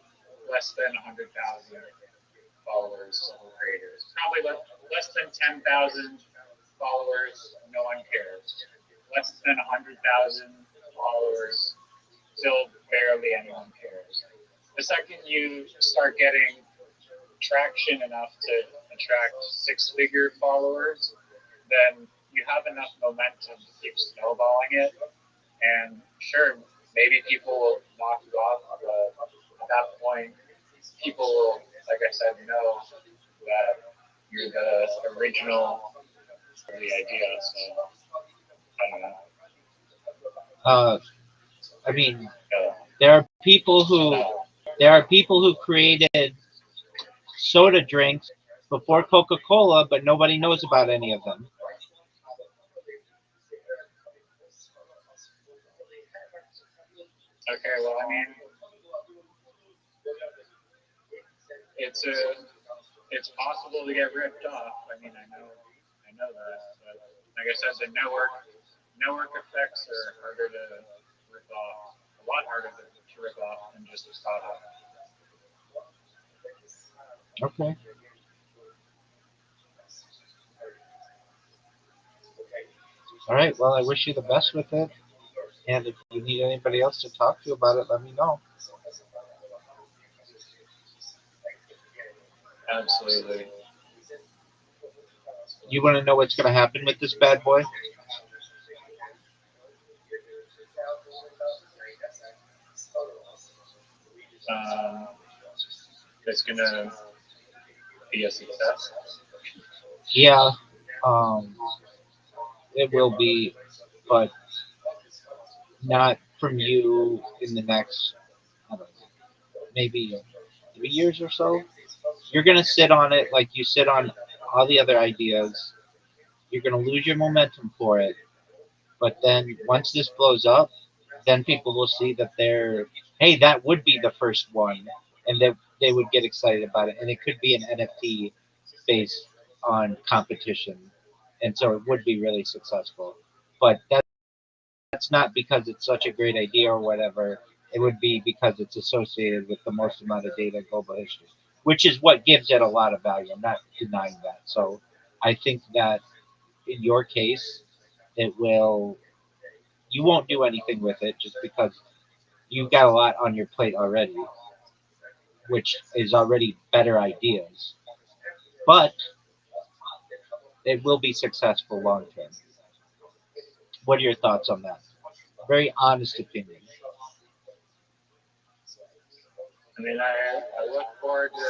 less than 100,000 followers, sole creators. Probably less than 10,000 followers, no one cares. Less than 100,000 followers, still barely anyone cares. The second you start getting traction enough to attract six-figure followers, then you have enough momentum to keep snowballing it. And sure, maybe people will knock you off, but at that point, people will, like I said, know that you're the original of the idea. So I don't know. I mean, Uh, there are people who created soda drinks before Coca-Cola, but nobody knows about any of them. okay, well, I mean, it's possible to get ripped off. I mean, I know that, but like I said, the network effects are harder to rip off, a lot harder to rip off than just a product. Okay. All right. Well, I wish you the best with it. And if you need anybody else to talk to about it, let me know. Absolutely. You want to know what's going to happen with this bad boy? Um, it's gonna be a success. Yeah, it will be, but not from you in the next, I don't know, maybe 3 years or so. You're going to sit on it like you sit on all the other ideas. You're going to lose your momentum for it. But then once this blows up, then people will see that hey, that would be the first one. And they would get excited about it. And it could be an NFT based on competition. And so it would be really successful. But that's not because it's such a great idea or whatever. It would be because it's associated with the most amount of data in global history, which is what gives it a lot of value. I'm not denying that. So I think that in your case, you won't do anything with it just because you've got a lot on your plate already, which is already better ideas. But it will be successful long term. What are your thoughts on that? Very honest opinion. I mean, I look forward to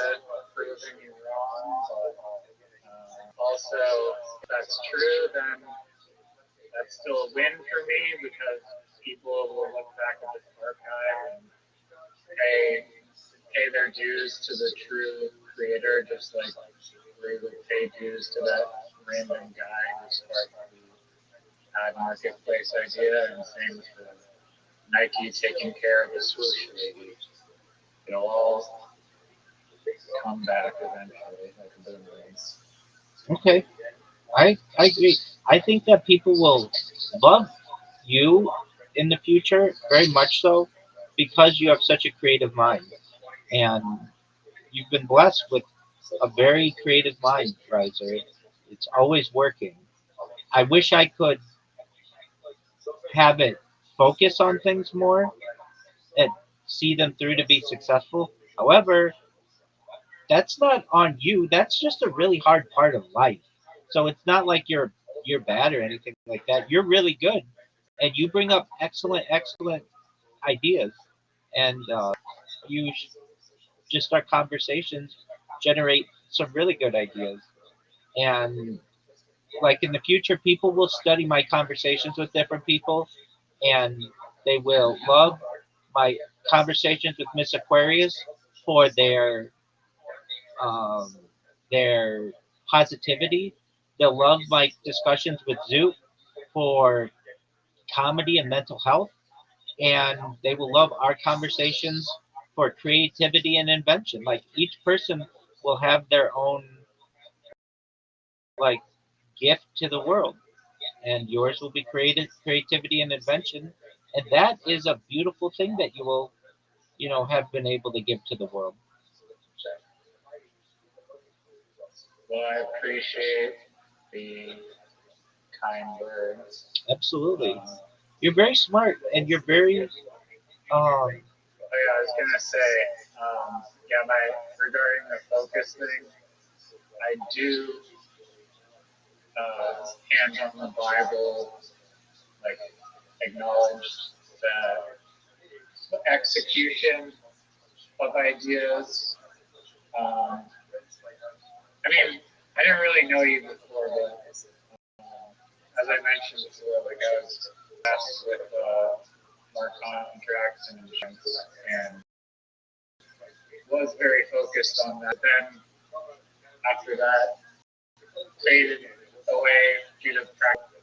proving you wrong, but also, if that's true, then that's still a win for me because people will look back at this archive and pay their dues to the true creator, just like we would pay dues to that random guy who sparked the ad marketplace idea, and same for Nike taking care of the swoosh lady. It'll all come back eventually, like a boomerang. Okay, I agree. I think that people will love you in the future very much so because you have such a creative mind and you've been blessed with a very creative mind, Riser. It's always working. I wish I could have it focus on things more and see them through to be successful. However, that's not on you. That's just a really hard part of life. So it's not like you're bad or anything like that. You're really good, and you bring up excellent ideas, and just our conversations generate some really good ideas. And like in the future, people will study my conversations with different people, and they will love my conversations with Miss Aquarius for um, their positivity. They'll love my discussions with Zoot for comedy and mental health, and they will love our conversations for creativity and invention. Like each person will have their own like gift to the world, and yours will be creativity and invention, and that is a beautiful thing that you will have been able to give to the world. Well, I appreciate the kind words. Absolutely. You're very smart, and you're very Oh yeah, I was gonna say, yeah, my regarding the focus thing, I do hands on the Bible, like acknowledge the execution of ideas. Um, I mean, I didn't really know you before, but as I mentioned before, like I was tasked with more contracts and insurance, and was very focused on that. Then after that, faded away due to practical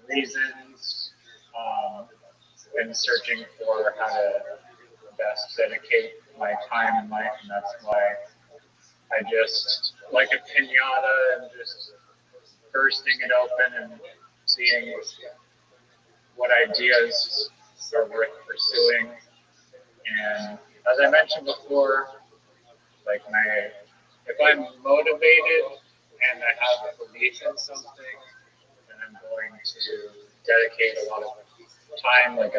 reasons, and searching for how to best dedicate my time in life, and that's why I just like a pinata and just bursting it open and seeing what ideas are worth pursuing. And as I mentioned before, like if I'm motivated and I have a belief in something, then I'm going to dedicate a lot of time, like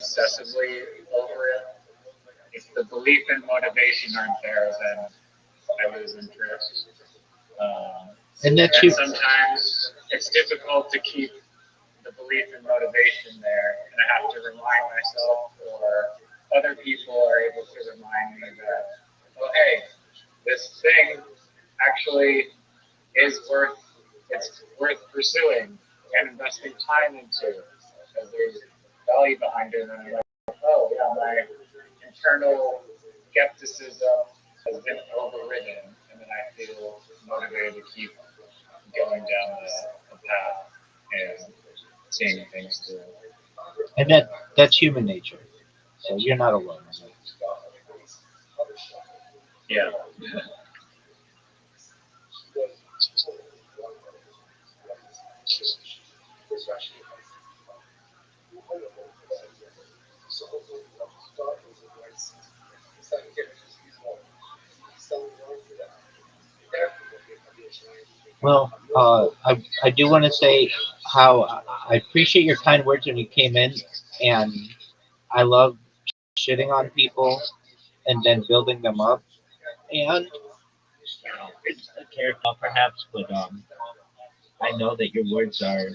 obsessively over it. If the belief and motivation aren't there, then I lose interest. and that's And you. sometimes it's difficult to keep the belief and motivation there, and I have to remind myself, or other people are able to remind me that, oh hey, this thing actually is worth pursuing and investing time into, because there's value behind it. And I'm like, oh yeah, my internal skepticism has been overridden, and then I feel motivated to keep going down the path and seeing things through. And that's human nature. So you're not alone. Yeah. Well, I do want to say how I appreciate your kind words when you came in, and I love shitting on people and then building them up. And it's a character flaw perhaps, but I know that your words are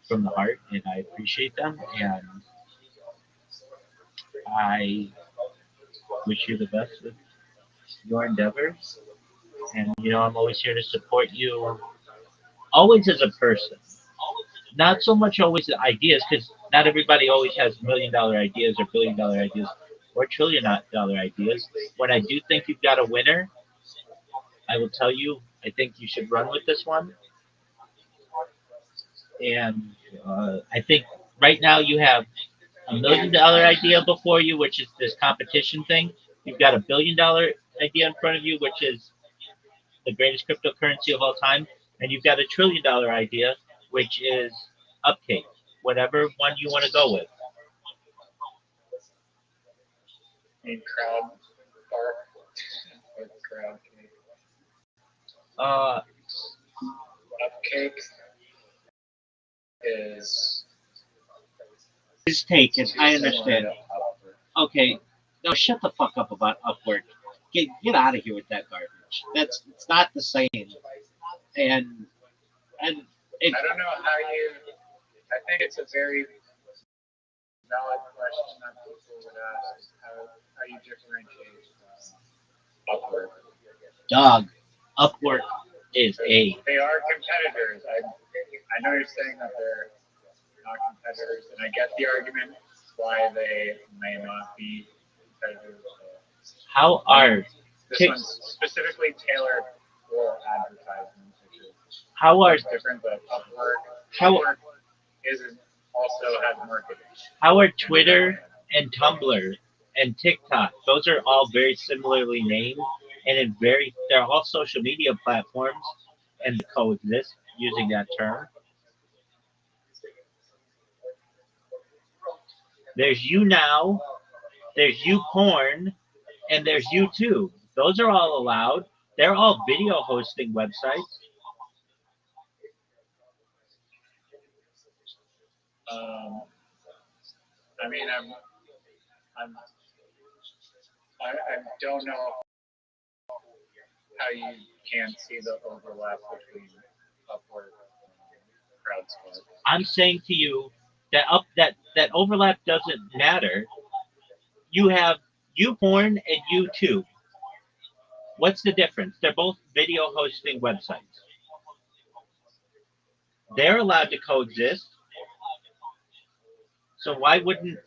from the heart, and I appreciate them, and I wish you the best with your endeavors. And I'm always here to support you, always as a person. Not so much always the ideas, because not everybody always has $1 million ideas or $1 billion ideas or $1 trillion ideas. When I do think you've got a winner, I will tell you, I think you should run with this one. And I think right now you have $1 million idea before you, which is this competition thing. You've got $1 billion idea in front of you, which is the greatest cryptocurrency of all time, and you've got $1 trillion idea, which is uptake, whatever one you want to go with. In crowd park or crowd cake. Uh, Upcake is his take is, I similar understand. to upward. Okay, no, shut the fuck up about Upwork. Get out of here with that garbage. It's not the same. And it, I don't know how you. I think it's a very valid question that people would ask: is how you differentiate from upward. dog, Upwork is a They are competitors. I know you're saying that they're not competitors, and I get the argument why they may not be competitors. how are This Tik- one's specifically tailored for advertisements, which is how are much different. But how Upwork isn't also has marketing. how are Twitter and Tumblr and TikTok? Those are all very similarly named, and they're all social media platforms, and coexist using that term. There's you now, there's you porn, and there's YouTube. Those are all allowed. They're all video hosting websites. Um, I mean, I'm, I don't know how you can see the overlap between Upwork and CrowdStrike. I'm saying to you that that overlap doesn't matter. You have YouPorn and YouTube. What's the difference? They're both video hosting websites. They're allowed to coexist. So why wouldn't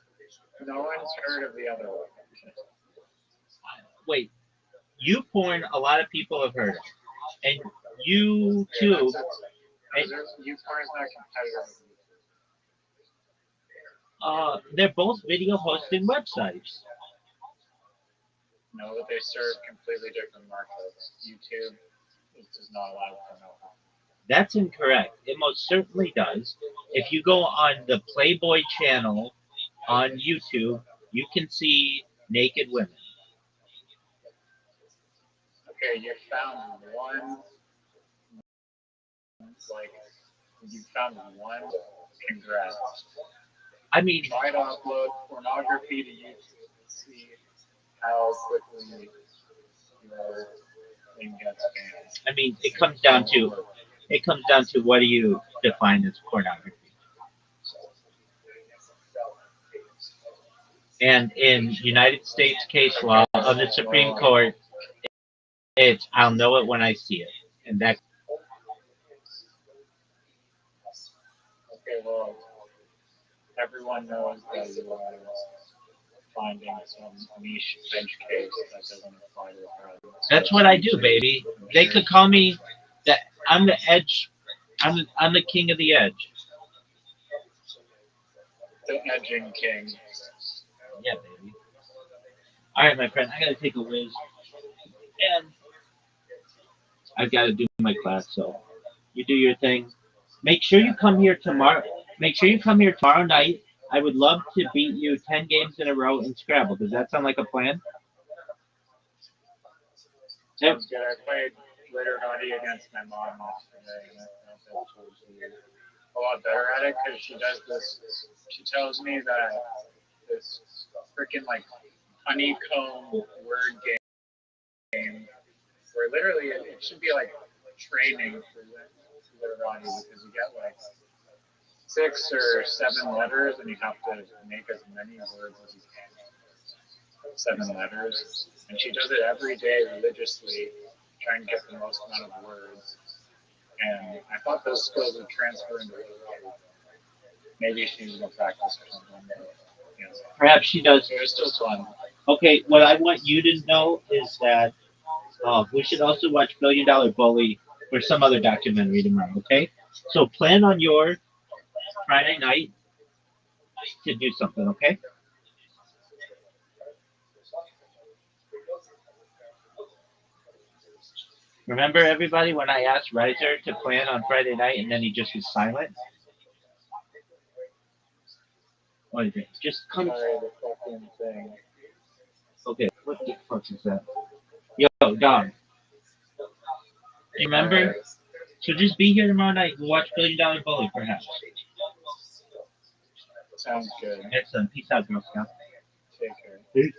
No one's heard of the other one. wait? YouPorn, a lot of people have heard of, and Okay, YouTube. that's it. YouPorn is not competitive. They're both video hosting websites. No, but they serve completely different markets. YouTube does not allow pornography. That's incorrect. It most certainly does. If you go on the Playboy channel on YouTube, you can see naked women. Okay, you found one, like, you found one. Congrats. I mean, Try to upload pornography to YouTube and see how quickly your thing gets banned. I mean, it comes down to what do you define as pornography? And in United States case law of the Supreme Court, it's I'll know it when I see it, and that Okay, well, everyone knows that you are finding some niche edge case that doesn't apply to the problem. that's what I do, baby. They could call me that. I'm the edge. I'm the king of the edge. The edging king. Yeah, baby. All right, my friend. I gotta take a whiz, and I've got to do my class. So you do your thing. Make sure you come here tomorrow. Make sure you come here tomorrow night. I would love to beat you 10 games in a row in Scrabble. Does that sound like a plan? Yep. Sounds good. I played Literati against my mom yesterday, and I felt that she was a lot better at it because she does this. She tells me that this freaking like honeycomb word game where literally it should be like training for Literati because you get like 6 or 7 letters and you have to make as many words as you can. 7 letters, and she does it every day religiously, trying to get the most amount of words. And I thought those skills would transfer into Literati. Maybe she's gonna practice or something. But, you know, Perhaps she does. it was still fun. Okay, what I want you to know is that we should also watch Billion Dollar Bully or some other documentary tomorrow, okay? So plan on your Friday night to do something, okay? Remember, everybody, when I asked Riser to plan on Friday night and then he just was silent? What is it? Just come. Sorry, the fucking thing. Okay, what the fuck is that? Yo, dog. You remember? So just be here tomorrow night. We'll watch Billion Dollar Bully, perhaps. Sounds good. Excellent. Peace out, Girl Scout. Take care. Peace.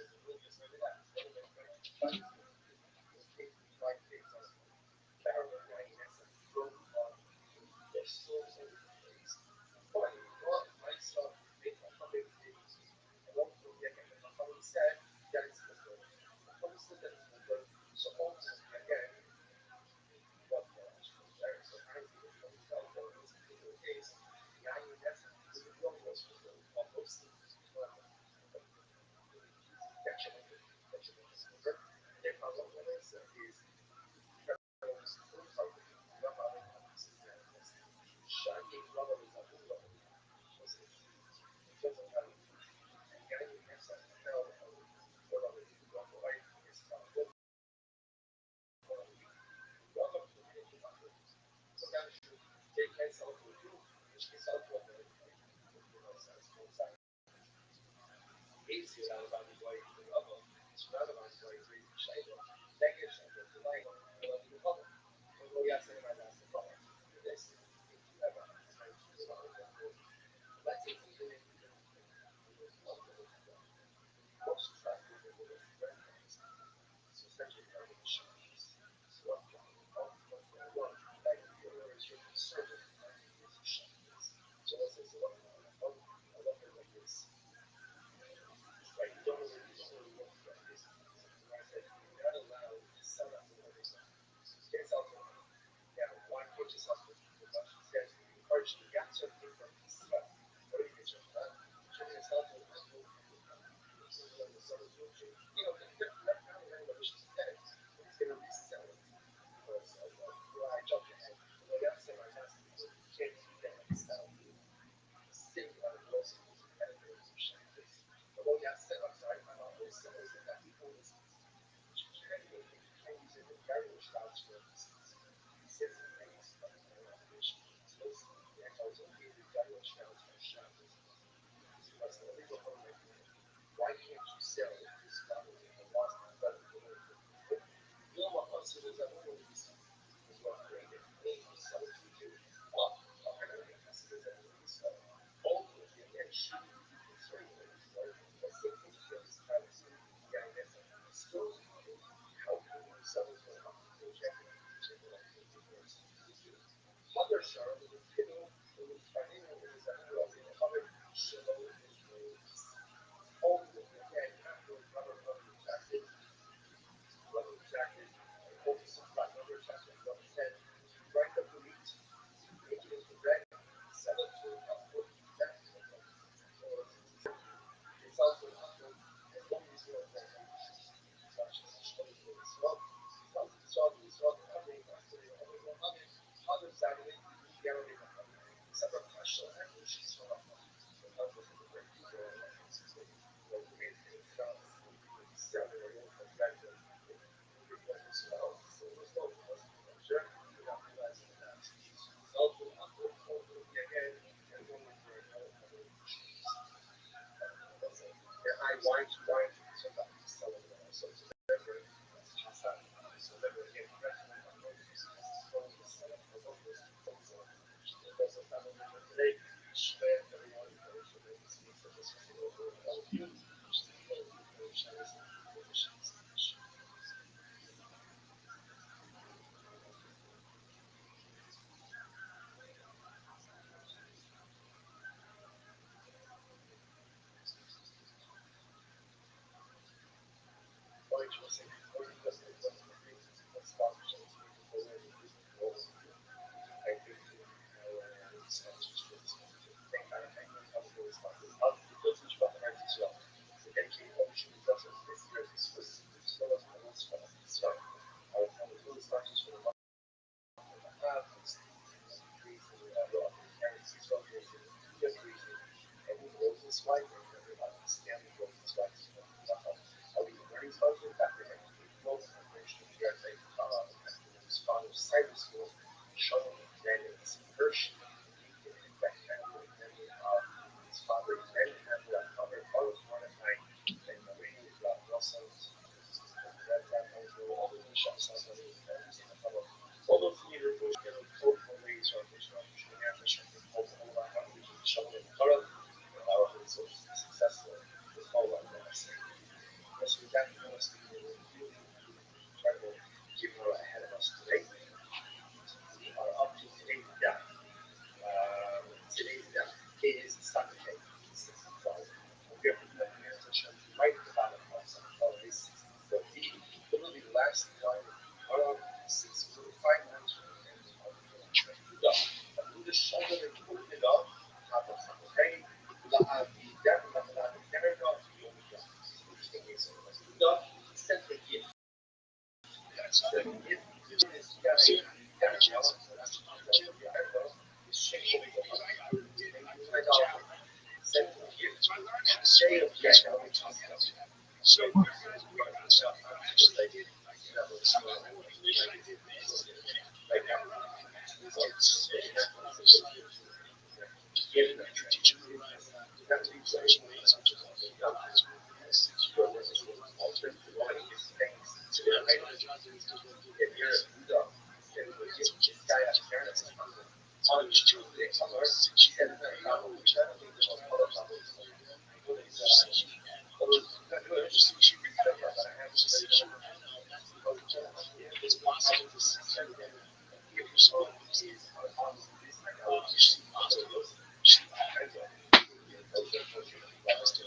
What's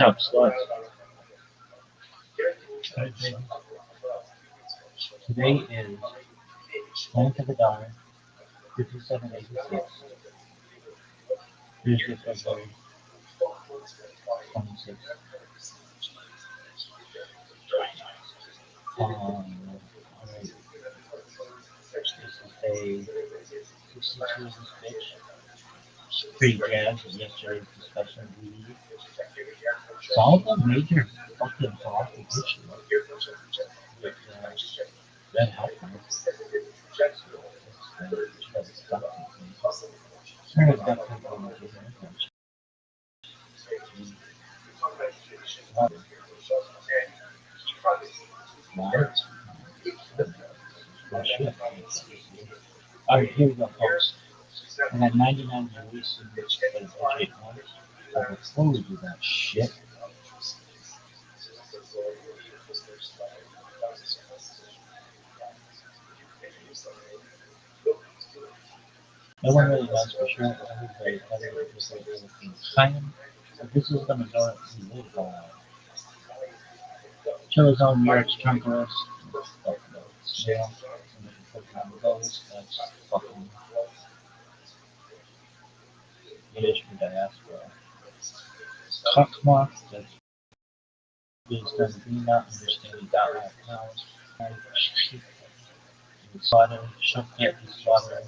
up, slut? Today is 9th of the dollar, 5786, Tuesday, February 26th. Alright. This is day 62 of this bitch. Pretty jazzed with yesterday's discussion. Solve a major fucking philosophy issue. But, that helped me. Alright, here we go, folks. I got 99 released in which for the budget months. But before we do that shit, no one really knows for sure, but everybody is looking time. But this is the majority we live by. Chilla's own New York's Trunkless. Snail. And then put it on the lowest. That's fucking Yiddish for diaspora. Cockmoth. That's based on me not understanding that powers. Slaughter. Shopket is slaughter.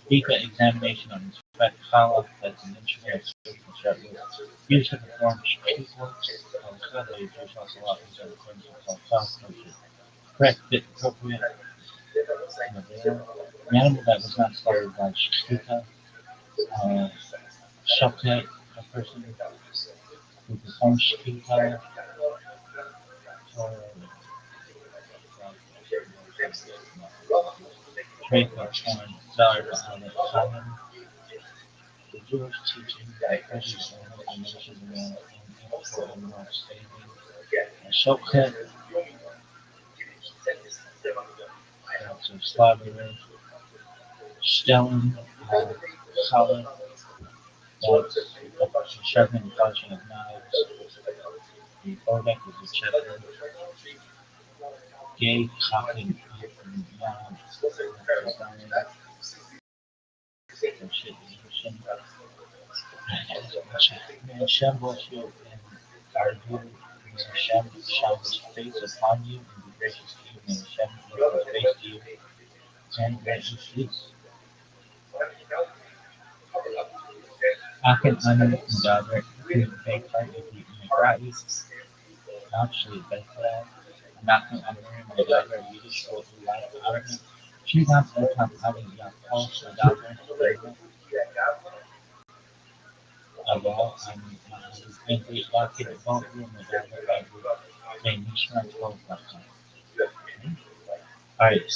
Deeper examination on his fat collar. That's an instrument of social checklist. Used to perform street works. Al-Qaeda is used also a lot of other things called self-culture. Correct, fit, appropriate. An animal that was not slaughtered by Shakita. Shopket, a person who performs Shakita. Or trade of foreign dollar common. The Jewish teaching that precious and information around and more standing. Shopket, so slavery. Stellen, Khaled, that's sharpening and polishing of knives. The Bodek is a checker. Gay, copying, young, designing, shit, Shem will you and argue, may Shem shine his face upon you and be gracious to you, may Shem lift his face to you and grant you peace. Akin anu mendadak baikkan ibu Mekrai, actually baiklah. Akin anu mendadak Yiddish or Ulai Arab. She got the top having young Paul's mendadak. About and we talking about room mendadak may Mishra 12.com. Alright.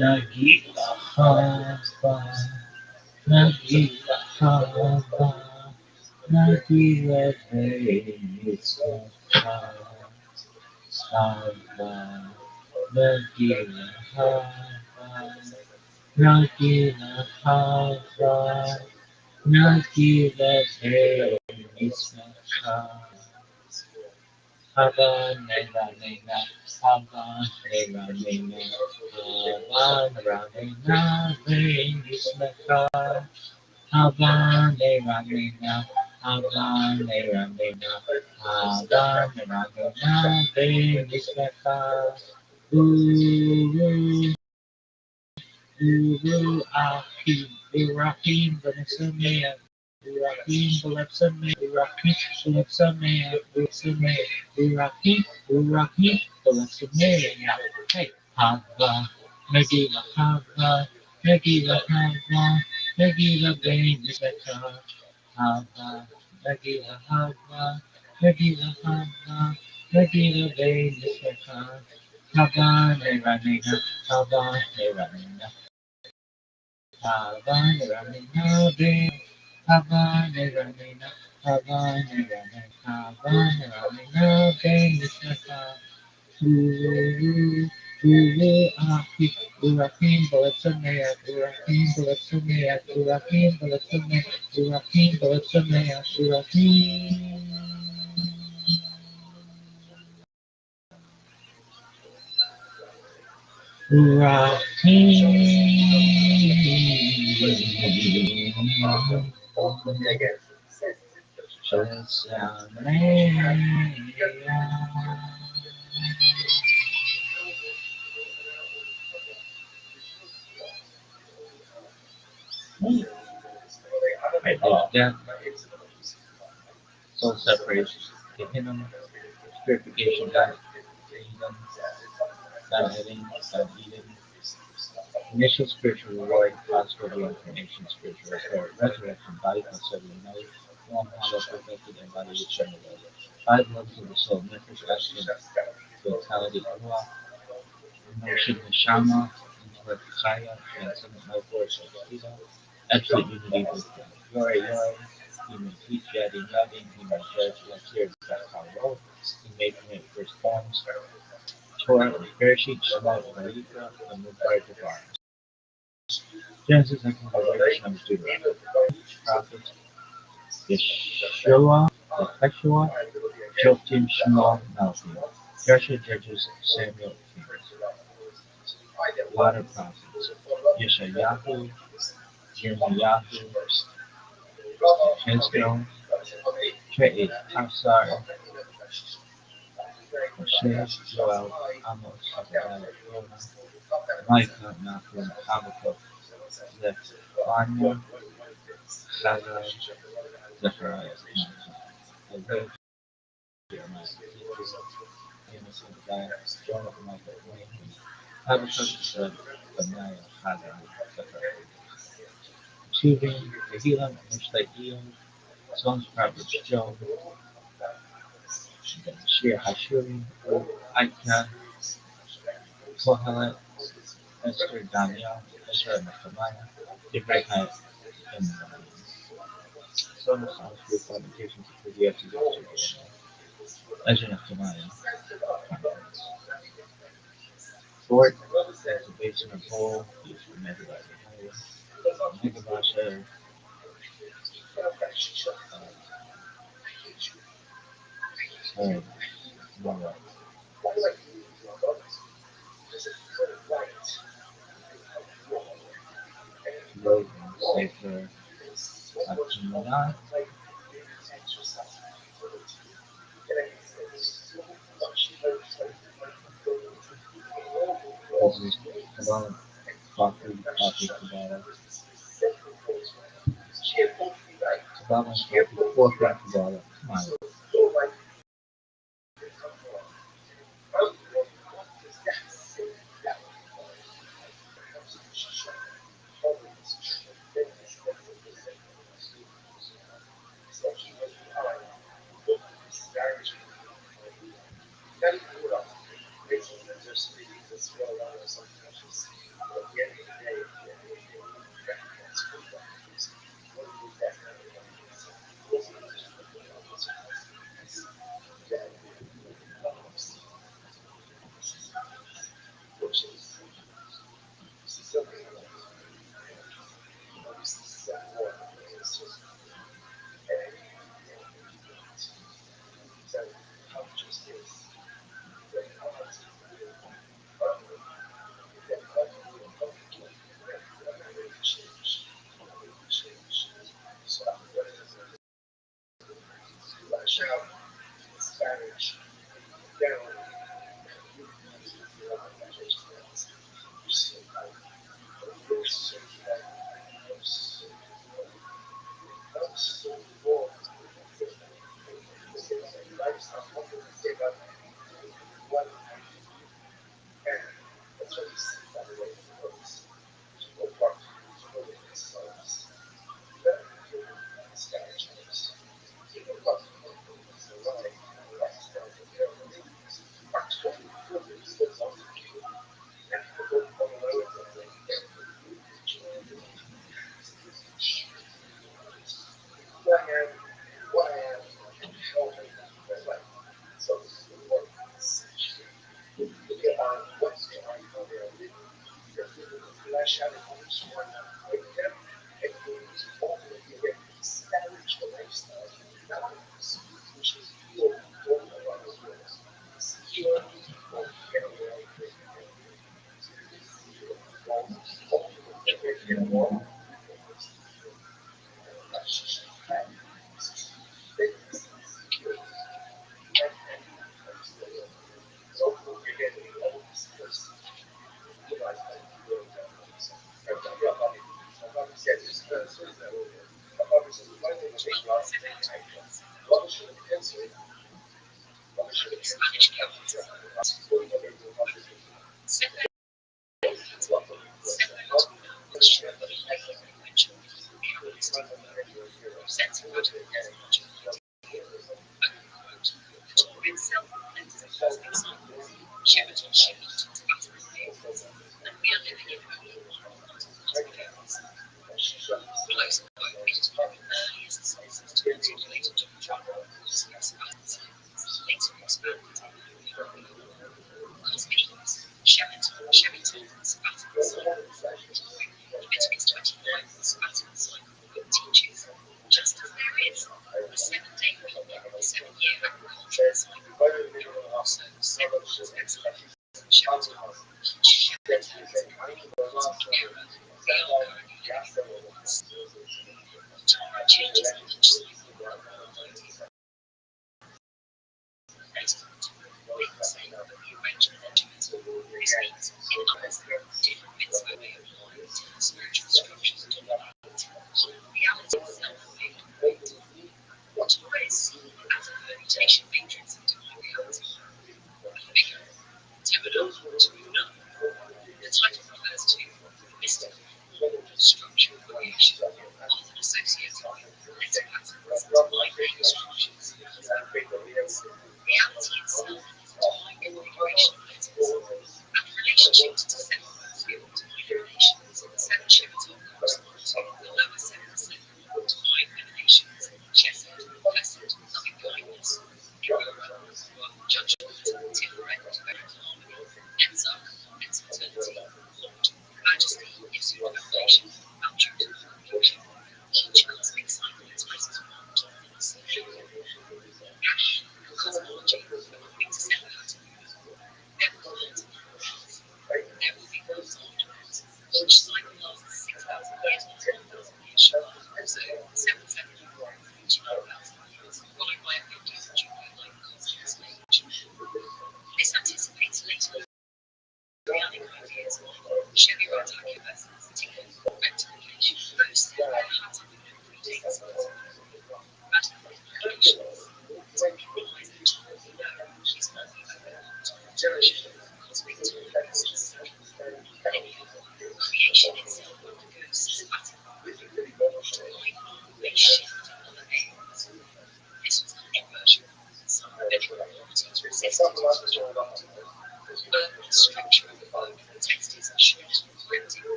Nagila Hava, Nagila Hava, Nagila Veisaka Hava, Nagila Hava, Nagila Hava, Nagila Veisaka Hava, Nela Nela, Hava, Nela Nela, Hava, Nela Veisaka Havane Ramina, Havane Ramina, Havane Ramina, Venisaka, Uru, Uru, Akim, Urakim, Venesamea, Urakim, Velepsamea, Urakim, Velepsamea, Velepsamea, Urakim, Urakim, Velepsamea, hey, Hava, Megila Hava, Megila Hava, Megila Venisaka, Hava, Megila Hava, Megila Hava, Megila Venisaka, Hava, Neranina, Hava, Neranina, Havana Ramina Be Havana Ramina Havana Ramina Havana Ramina Be Nisaka Uru Uru Aki Urakim Balatsamea Urakim Balatsamea Urakim Balatsamea Urakim Balatsamea Urakim Urakim I did that. Soul separation. Gehinnom, purification, God, Eden, God Eden, God Eden. Initial spiritual reward, possible reincarnation, spiritual reward, resurrection, body considered night, one hollow, perfected, and body eternally. 5 levels of the soul, nefesh, action, totality, ruach, emotion, neshama, intellect, chaya, transcendent life force, Shakira, absolute unity with God. Yore, he may teach, yadin, he may judge, Yakir, Zakaro, he may commit first forms, Torah, Bereshit, Shemot, Vayikra, and Mudbar, Devar. Genesis and Revelation of Deuteronomy. Prophets, Yeshua, Jotham, Shmuel, Malachi. Joshua, Judges, Samuel, Kings. Water prophets, Yeshayahu, Yirmiyahu, Hezkel, Trey, Asar, Moshe, Joel, Amos, Zechariah, Jonah, Micah, Nahum, Habakkuk, Zephaniah, Haggai, Zechariah, Isaiah, Jeremiah, Ezekiel, Amos, Obadiah, Jonah, Micah, Nahum, Habakkuk, Zephaniah, Haggai, Zechariah. Tubing, Tehillim, Mishlei, Songs, Proverbs, Job, Shir Hashuri, Aikan, Kohelet, Esther, Daniel, Ezra, and Nehemiah, Abraham, and Son of Songs, with limitations of Ecclesiastes, Ezra, Nehemiah, Fort, as a basin of bowl, used for measure by the Megabasha, sorry, Mara, Road, Safer, Akimana, this is Kabbalah, Kabbalah, Kabbalah, Fourth Kabbalah, Maya.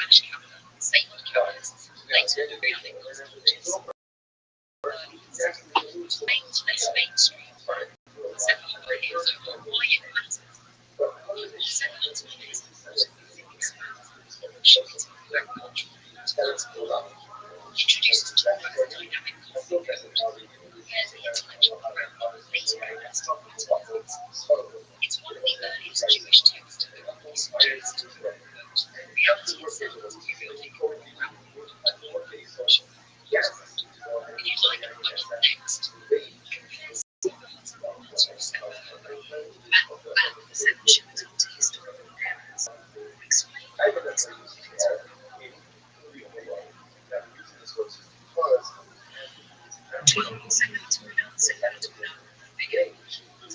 Spanish Kabbalah, sacred Kabbalists, later Arabic cosmologists. Less mainstream. Several ideas over why it matters. Several ideas expands Shemitic agricultural responsibility. Introduces to the dynamic conflict code. Here's the intellectual groundwork later domestic mathematics. It's one of the earliest Jewish texts to openly suggest reality itself is periodic around the world. If you'd like a look next, compare Sefer and the seven Shemitic to historical periods. Explain how this conflict figure,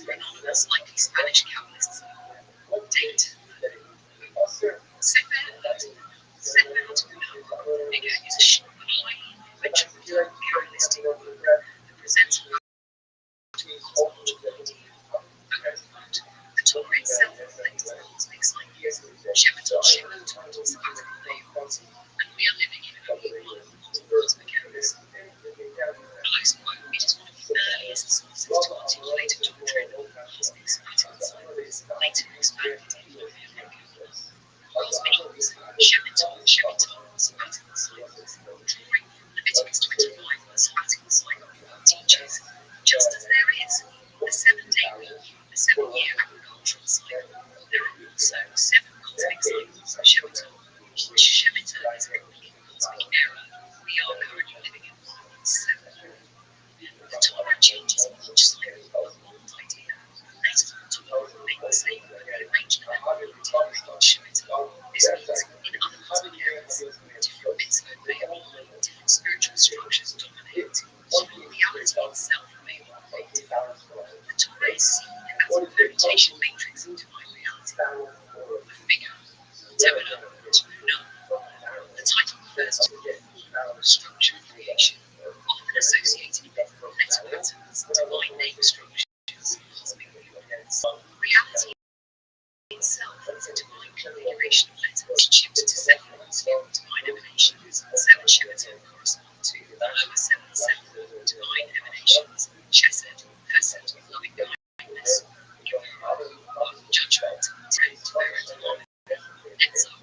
anonymous likely Spanish Kabbalists. Date. Sefer figure is a short but highly influential Kabbalistic group that presents a cosmological idea. The Torah itself reflects the cosmic cycles, Shemitah, sabbatical days, and we are living in only one modern cosmic canvas. Close quote, it is one of the earliest sources to articulate a doctrine of cosmic sabbatical cycles, later expanded in America. Cosmos, Shemitah, sabbatical cycles, drawing from Leviticus 25, the sabbatical cycle teaches, just as there is the 7-day week, the 7-year agricultural cycle, there are also 7 cosmic cycles of Shemitah. Each Shemitah is a complete cosmic era. We are currently living in 7. The Torah changes each cycle of one idea. Later the Torah will make the same but rearrange them in each Shemitah. This means, in other cosmic eras, different mitzvot may apply, different spiritual structures dominate, while reality itself may operate differently. The Torah is seen as a permutation matrix of divine reality. The figure, Devanah, the title refers to the form, structure of creation, often associated with letter patterns, divine name structures, cosmic movements. Reality itself is a divine configuration of letters, shipped to 7 divine emanations. 7 Shemitah correspond to the lower 7 divine emanations, Chesed, Hesed, loving kindness, judgment, Tiferet, Netzach,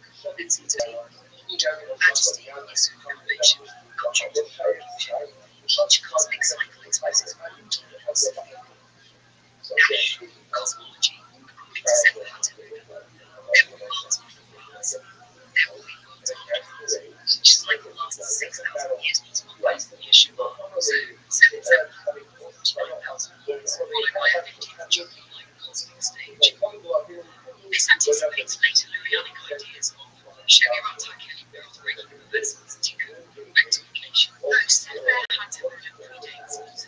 majesty, Yisur, revelation, object of confusion. Each cosmic cycle expresses one dominance. Cosmology, according to Sefer HaTorah, there will be worlds before worlds. There will be worlds after worlds. Each cycle lasts 6,000 years, multiplied by Yeshua. So 7,49,000 years, followed by a 50th Jubilee-like cosmic stage. This anticipates later Lurianic ideas of Rabbi Rothschild, breaking reversals, tikkun, rectification. Though Sefer HaTorah predates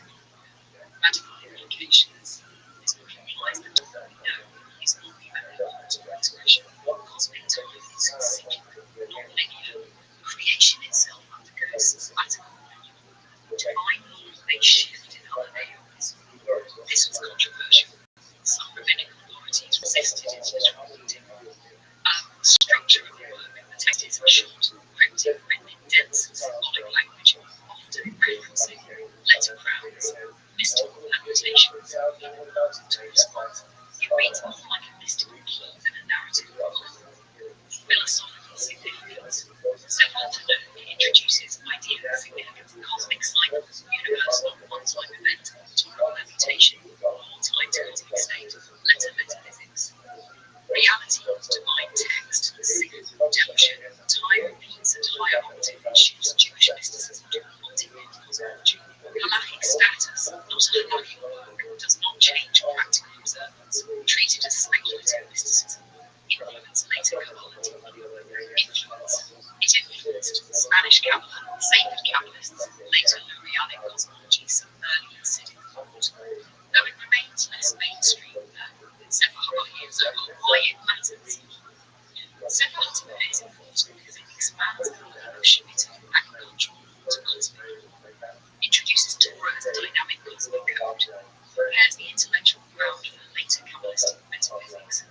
radical implications, this implies that what we know is not the only possible expression. Cosmic time is singular, non-linear. Creation itself undergoes sabbatical renewal. Divine law may shift in other areas. This was controversial. Some rabbinic authorities resisted its literal meaning. Structure of the work, the text is short, cryptic, written in dense, symbolic language, often referencing letter crowns, mystical annotations, to response. It reads more like a mystical key than a narrative novel. Philosophical significance. Sefer HaTorah introduces ideas of significance, cosmic cycles, universal one-time event, temporal levitation, multi-eternity state, letter metaphysics. Reality of divine text, sin, redemption, time repeats at higher octave and shifts Jewish mysticism to continued cosmology. Halachic status, not a halachic work, does not change practical observance, treated as speculative mysticism. Influence later Kabbalistic. Influence. It influenced Spanish Kabbalah, sacred Kabbalists, later Lurianic cosmology, some early Hasidic thought. Though it remains less mainstream than Sefer HaTorah, why it matters. Sefer HaTorah is important because it expands the level of Shemitic agricultural to cosmic. Introduces Torah as a dynamic cosmic code. Prepares the intellectual ground for later Kabbalistic metaphysics.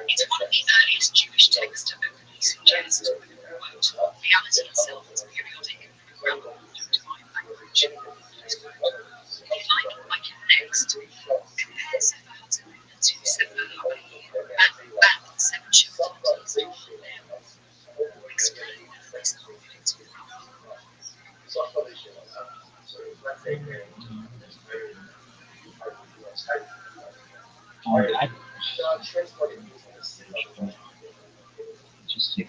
It's one of the earliest Jewish texts to openly suggest, whether it were reality itself is periodic and programmable through divine language. If you like it next, compare Sefer HaTorah to Sefer HaBayir and 7 Shabbatot now. Explain this conflict with Rabbi. I just take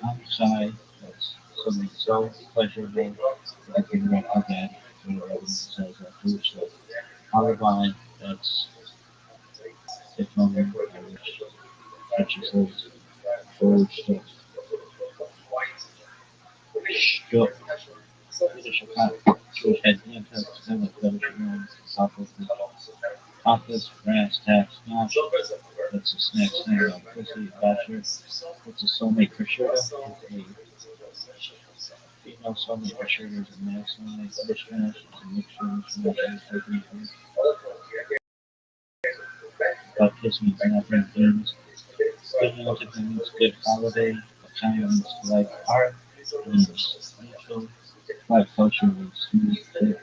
outside. That's something so pleasurable that you can represent when everyone says that food stuff. Olive that's the moment I wish such as those food stuff. Stop. Jede Schokolade. Durch ein Inter zusammen mit Office, brass tacks, smash. That's a snack, snack, pussy, basher. It's a soulmate prosciutto. It's a female soulmate prosciutto is a male soulmate mishmash. It's a mixture of mishmash and taking but this means nothing means good music means good holiday. A kind means like art means neutral. Like culture means smooth. Good.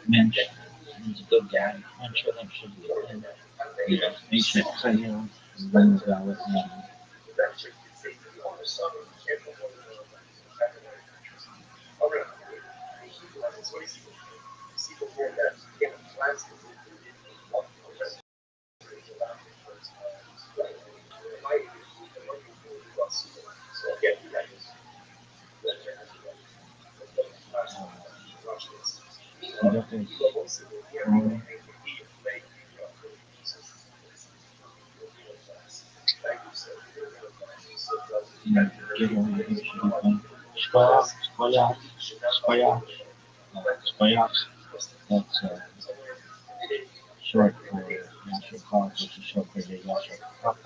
Mensch is a good guy. Mensch should be in. Mensch so you know, runs out with me. I don't think get away with it should be fun. Skoyak, Skoyak, that's short for Yasher Kov, which is short for the Yasher Kov,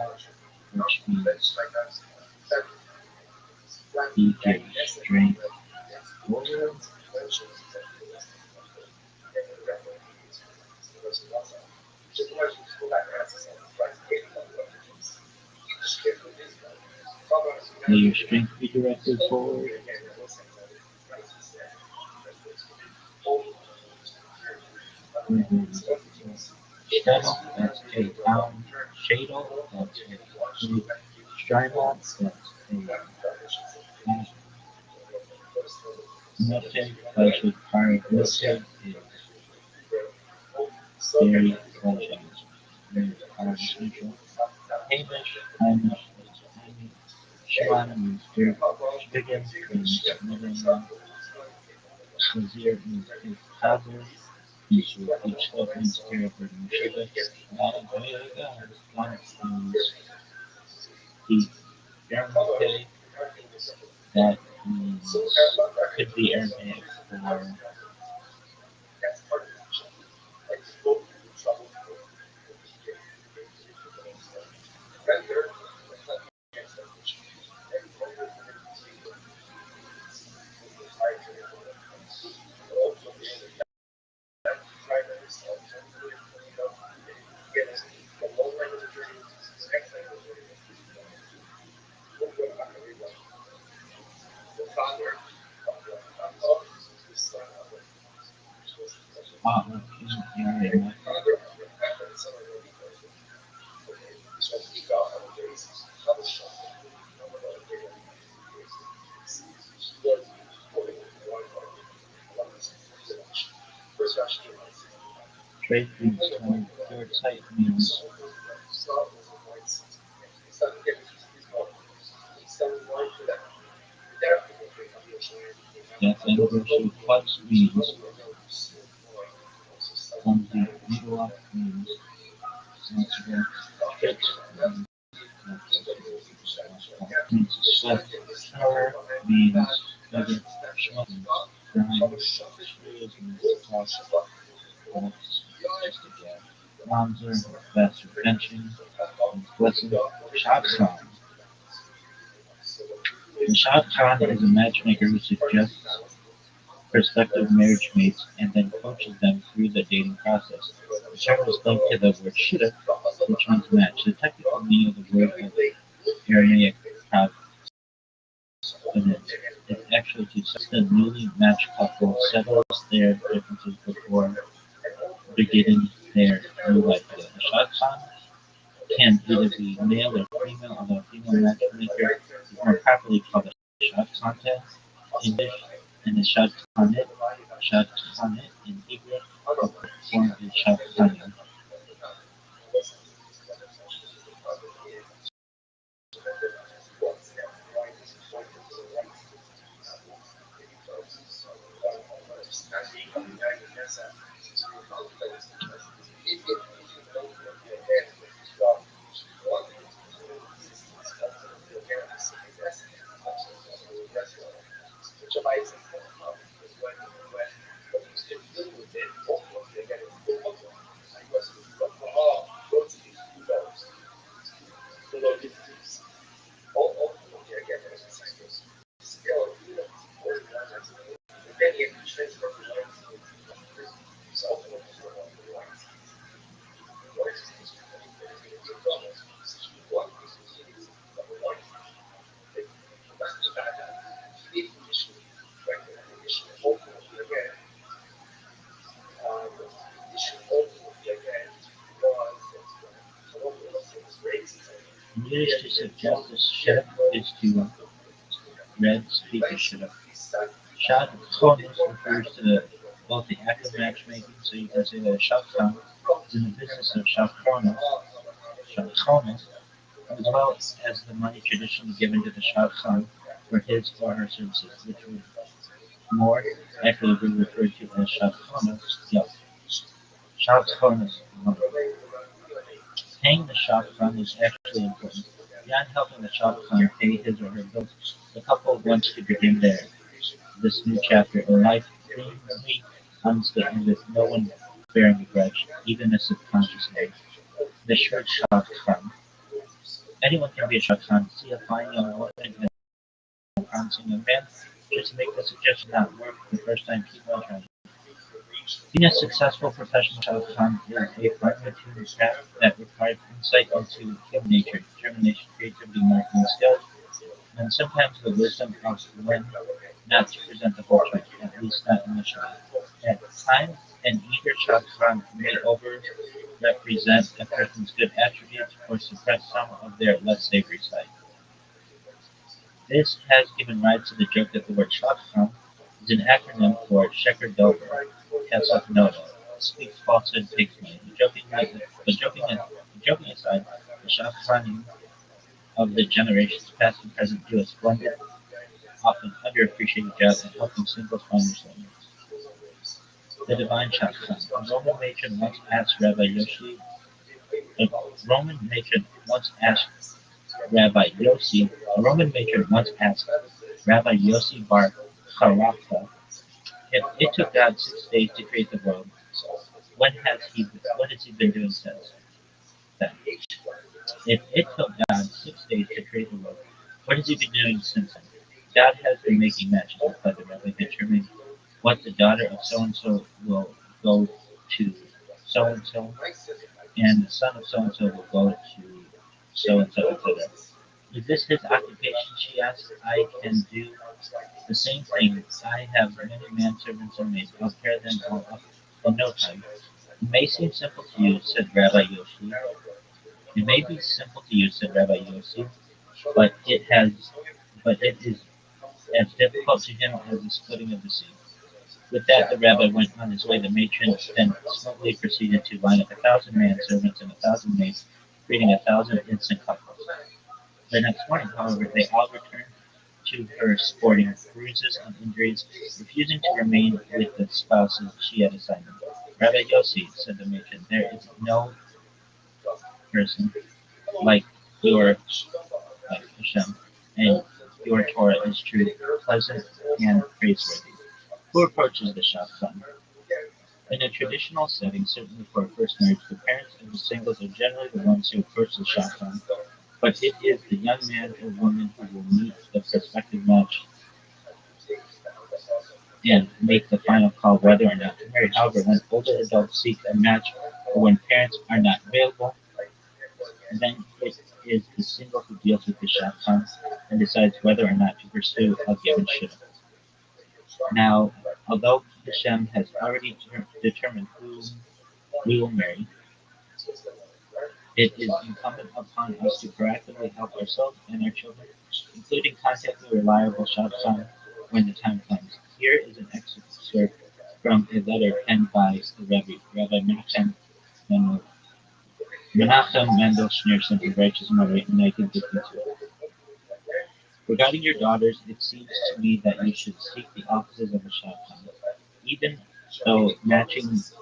which means he gives strength. May your strength be directed forward. Shadel, that's a pound. Shadel, that's a big strimal, that's a milkshake, place with fire milkshake is very delicious. Very carbs neutral. Hamish, is Hammy. Shimon means dirt. Spigot means mother-in-law. Wazir means his father. Each step means care for the Meshiva. Planet means heat. Aramaic, that means could be Aramaic for area. Trade means time. Third site means death anniversary. Plus means clumsy. Middle up means natural. Fix means means sweat. Shower means feather. Schmuck means grime. Shoes means toss. Bolts, just again. Bonzer, faster benching. Blessing. Shot Khan. The Shot Khan is a matchmaker who suggests prospective marriage mates and then coaches them through the dating process. The term is linked to the word shidduch, which means match. The technical meaning of the word of Aramaic covenant is actually to such the newly matched couple settles their differences before beginning their new life together. The shadchan can either be male or female, although a female matchmaker is more properly called a shadchanta in English and a shadchanet in Hebrew, or form is shadchanim. In Yiddish, to suggest a shidduch is to read, speak a shidduch. Shad Chonos refers to both the act of matchmaking, so you can say that a shadchan is in the business of shadchonos, as well as the money traditionally given to the shadchan for his or her services, which would more accurately be referred to as shadchonos. Shadchonos. Paying the shadchan is actually important. Beyond helping the shadchan pay his or her bills, the couple wants to begin this new chapter in life cleanly, honestly, and with no one bearing a grudge, even a subconscious one. The short shadchan. Anyone can be a shadchan. See a fine young woman and a promising young man. Just to make the suggestion not work the first time, keep on trying. Being a successful professional shadchan is a pragmatic path that requires insight into human nature, determination, creativity, marketing skills, and sometimes the wisdom of when not to present the whole truth, at least not initially. At times, an eager shadchan may overrepresent a person's good attributes or suppress some of their less savory side. This has given rise to the joke that the word shadchan is an acronym for sheker dover, kesef noda, speaks falsehood, takes money. Joking aside, the shadchanim of the generations past and present do a splendid, often underappreciated job at helping singles find their soulmates. The divine shadchan. A Roman matron once asked Rabbi Yoshi. A Roman matron once asked Rabbi Yossi. A Roman matron once asked Rabbi Yossi Bar Charafa if it took God 6 days to create the world. What has he been doing since then? If it took God 6 days to create the world, what has he been doing since then? God has been making matches, replied the rabbi, determining what the daughter of so and so will go to so and so, and the son of so and so will go to so and so, etc. Is this his occupation? She asked. I can do the same thing. I have many manservants and maids. I'll pair them all up in no time. It may seem simple to you, said Rabbi Yoshi. It may be simple to you, said Rabbi Yossi, but it is as difficult to him as the splitting of the sea. With that, the rabbi went on his way. The matron then smoothly proceeded to line up 1,000 manservants and 1,000 maids, creating 1,000 instant couples. The next morning, however, they all returned to her sporting bruises and injuries, refusing to remain with the spouses she had assigned them. Rabbi Yossi, said the matron, there is no person like your like Hashem. and your Torah is true, pleasant, and praiseworthy. Who approaches the shaftan? In a traditional setting, certainly for a first marriage, the parents of the singles are generally the ones who approach the shaftan, but it is the young man or woman who will meet the prospective match and make the final call whether or not to marry. However, when older adults seek a match or when parents are not available, then it is the single who deals with the shaftan and decides whether or not to pursue a given shidduch. Now, although Hashem has already determined whom we will marry, it is incumbent upon us to proactively help ourselves and our children, including contacting a reliable shopson when the time comes. Here is an excerpt from a letter penned by the Rabbi Menachem Mendel Schneerson of Righteous Mother in 1952. Regarding your daughters, it seems to me that you should seek the offices of a shopson, even though matches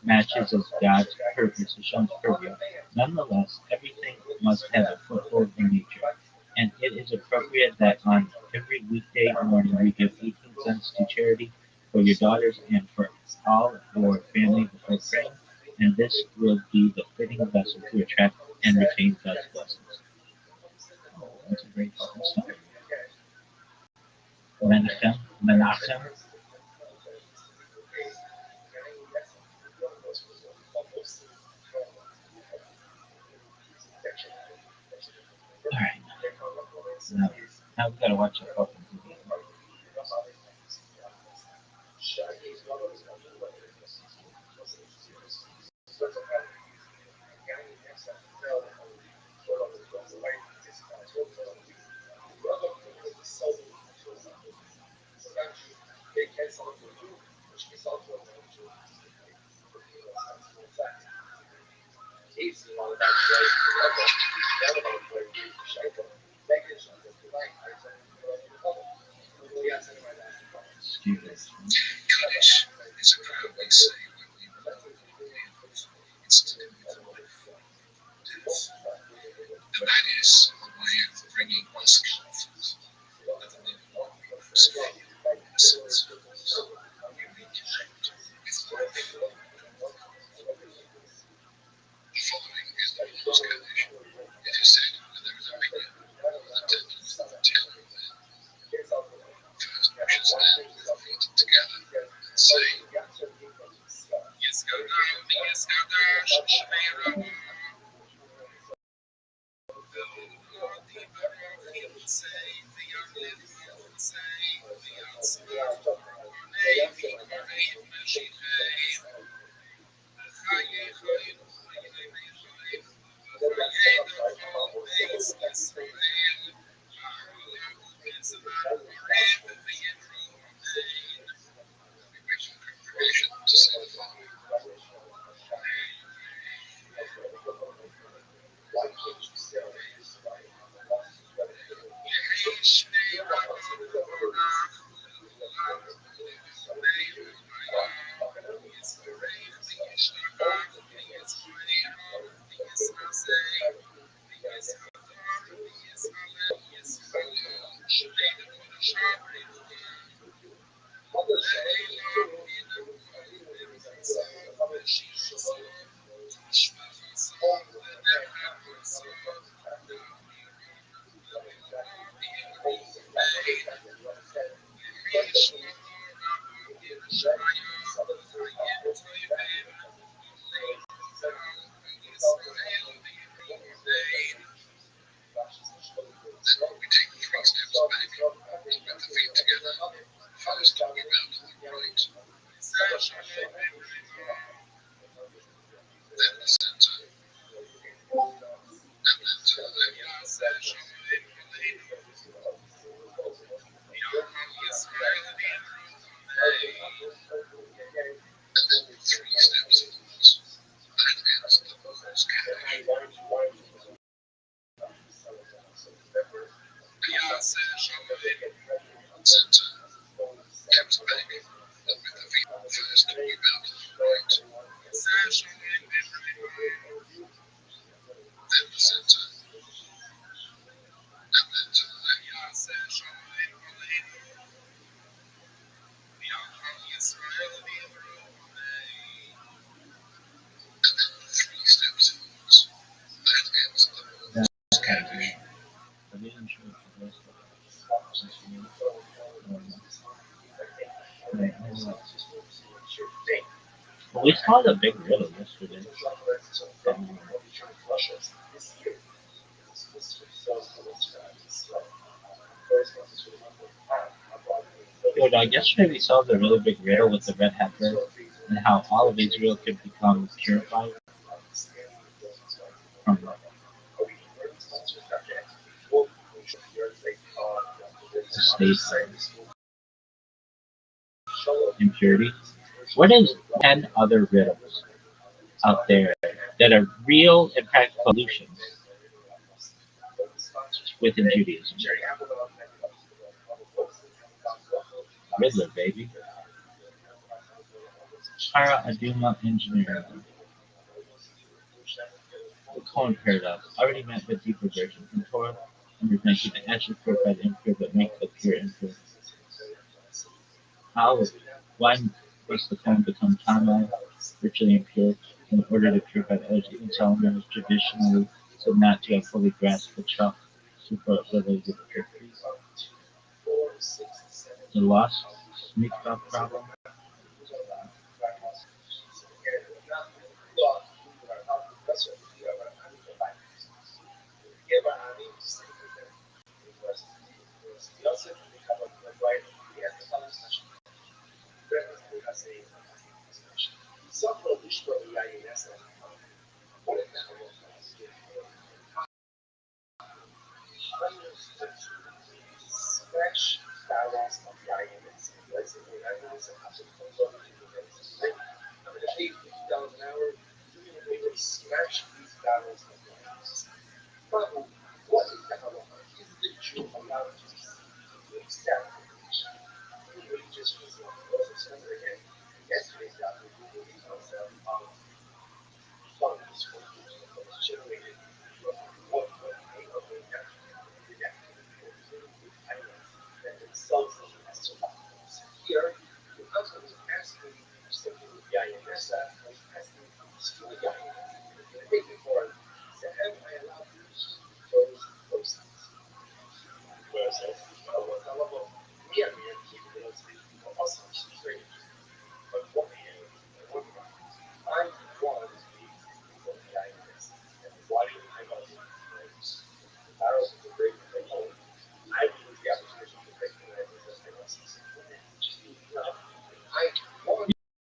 as God's purpose, Hashem's purview. Nonetheless, everything must have a foothold in nature, and it is appropriate that on every weekday morning we give 18 cents to charity for your daughters and for all your family before praying, and this will be the fitting vessel to attract and retain God's blessings. Oh, that's a great stuff. Menachem. All right. Now we gotta watch our fucking TV. Stupid. Kaddish is a prayer we say when we remember an incident with life, death. And that is a way of bringing us comfort that the living brings faith, innocence, we reconnect with life. The following is the Lord's Kaddish. It is said when there is a minion or attendant at the tail of the land. First we should stand with our feet together and say, we wait for congregation to say the following. Then we take 3 steps back, with the feet together. First, we bow to the right, then the center, Right. Well, we saw the big riddle yesterday. Um, Yo, dog, yesterday we saw the really big riddle with the red heifer and how all of Israel could become purified from the state of impurity. What is 10 other riddles out there that are real and practical solutions within Judaism? Riddler, baby. Para Aduma Engineering. The Cohen paradox. Already met the deeper version from Torah. Number 19. The ashes purified impure but make the pure impure. How? Why must the Cohen become Tamai, virtually impure, in order to purify the others? Even Solomon was traditionally said not to have fully grasped the chalk super related purity. The lost mikvah problem.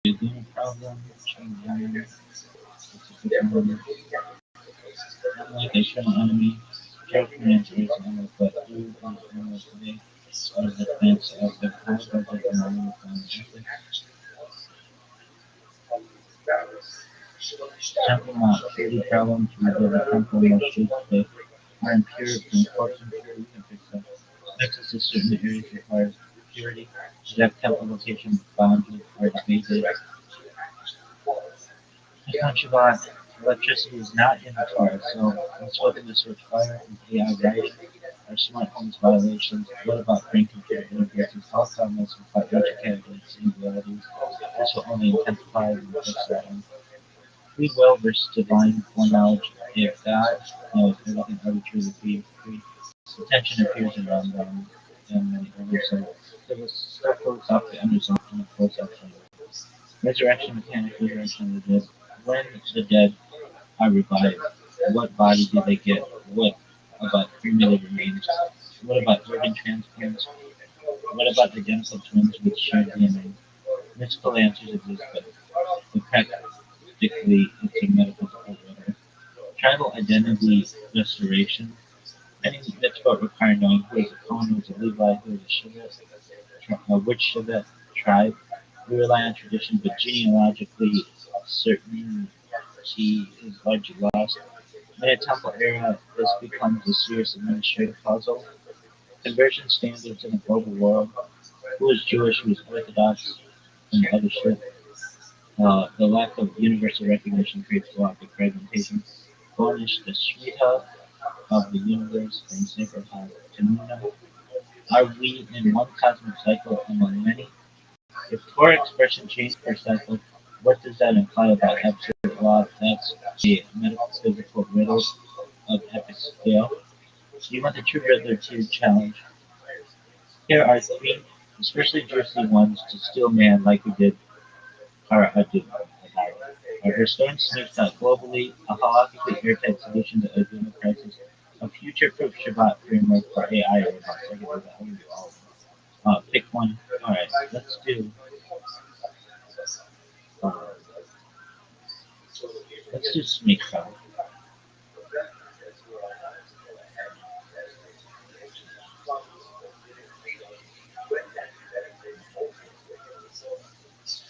The Luna problem. Change. Application enemy. Careful answers and but who is animal today? What is the defense of the poor budget and all the Temple Mount. Shady problem to rebuild a temple most streets today are impure from corpse impurity we can fix that. Access to certain areas requires purity. Exact temple location boundaries are debated. Shabbat, electricity is not in the Torah, so let's open this with fire and AI writing or smart homes violations. What about brain computer interfaces? All comments without educated singularities. This will only intensify and fix that one. Free will versus divine foreknowledge. If God knows everything arbitrarily free, the tension appears around them and many others. So there was stuff goes off the underzone and it flows up. Resurrection mechanics, resurrection of the dead. When the dead are revived, what body do they get? What about cremated remains? What about organ transplants? What about identical twins with shared DNA? Mystical answers exist, but practically it's a metaphysical riddle. Tribal identity restoration. Many mitzvot require knowing who is a Cohen, who is a Levi, who is a which Shevet tribe. We rely on tradition, but genealogically, certainty is largely lost. In a temple era, this becomes a serious administrative puzzle. Conversion standards in a global world. Who is Jewish, who is Orthodox, and other shit. The lack of universal recognition creates galactic fragmentation. Garnish the Shmita of the universe from sacred heart to Muna. Are we in one cosmic cycle among many? If Torah expression changes per cycle, what does that imply about absolute law? That's a metaphysical riddle of epic scale. You want the true riddler to challenge. Here are three especially juicy ones, to steal man like we did our Are restoring Snapchat globally a halakhically airtight solution to Arduino crisis, a future-proof Shabbat framework for AI robots. I can do that. I can do all of them. Pick one. All right, uh, let's do Smicha.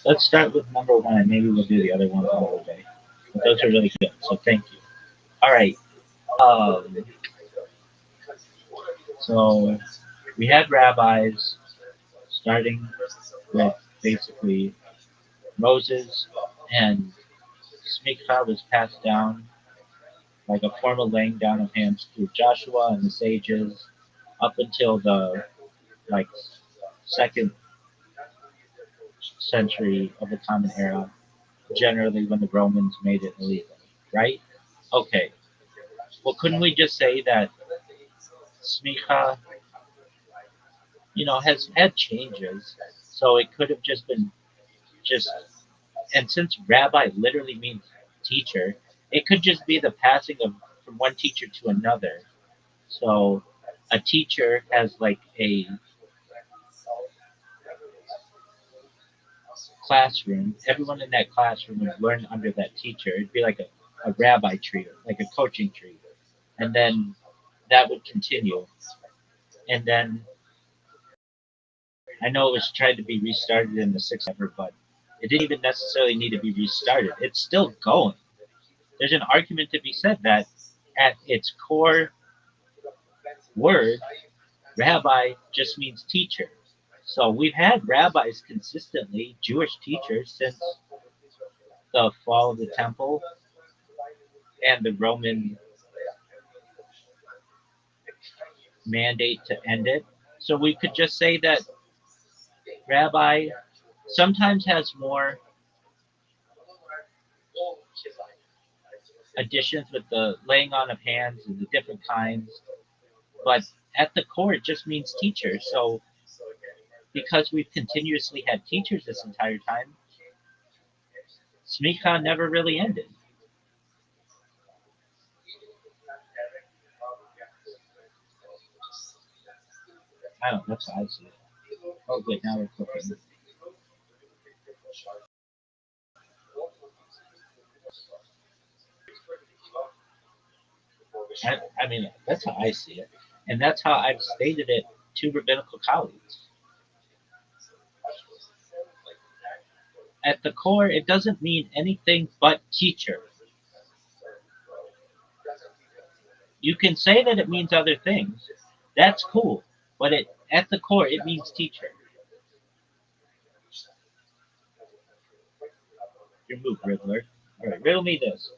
Let's start with number one, and maybe we'll do the other ones another day. But those are really good, so thank you. All right. Um, so we had rabbis starting with basically Moses, and Smicha was passed down like a formal laying down of hands through Joshua and the sages up until the like second century of the Common Era, generally when the Romans made it illegal, right? Okay. Well, couldn't we just say that smicha, has had changes, so it could have just been just, and since rabbi literally means teacher, it could just be the passing of from one teacher to another. So a teacher has like a classroom. Everyone in that classroom would learn under that teacher. It'd be like a rabbi tree, like a coaching tree. And then that would continue. And then I know it was tried to be restarted in the sixth ever, but it didn't even necessarily need to be restarted. It's still going. There's an argument to be said that at its core word, rabbi just means teacher. So we've had rabbis consistently, Jewish teachers, since the fall of the temple and the Roman mandate to end it. So we could just say that rabbi sometimes has more additions with the laying on of hands and the different kinds, but at the core it just means teacher. So because we've continuously had teachers this entire time, smicha never really ended. I don't know, that's how I see it. Oh wait, now we're cooking. I mean, that's how I see it. And that's how I've stated it to rabbinical colleagues. At the core, it doesn't mean anything but teacher. You can say that it means other things. That's cool. But at the core, it means teacher. Your move, Riddler. All right, riddle me this.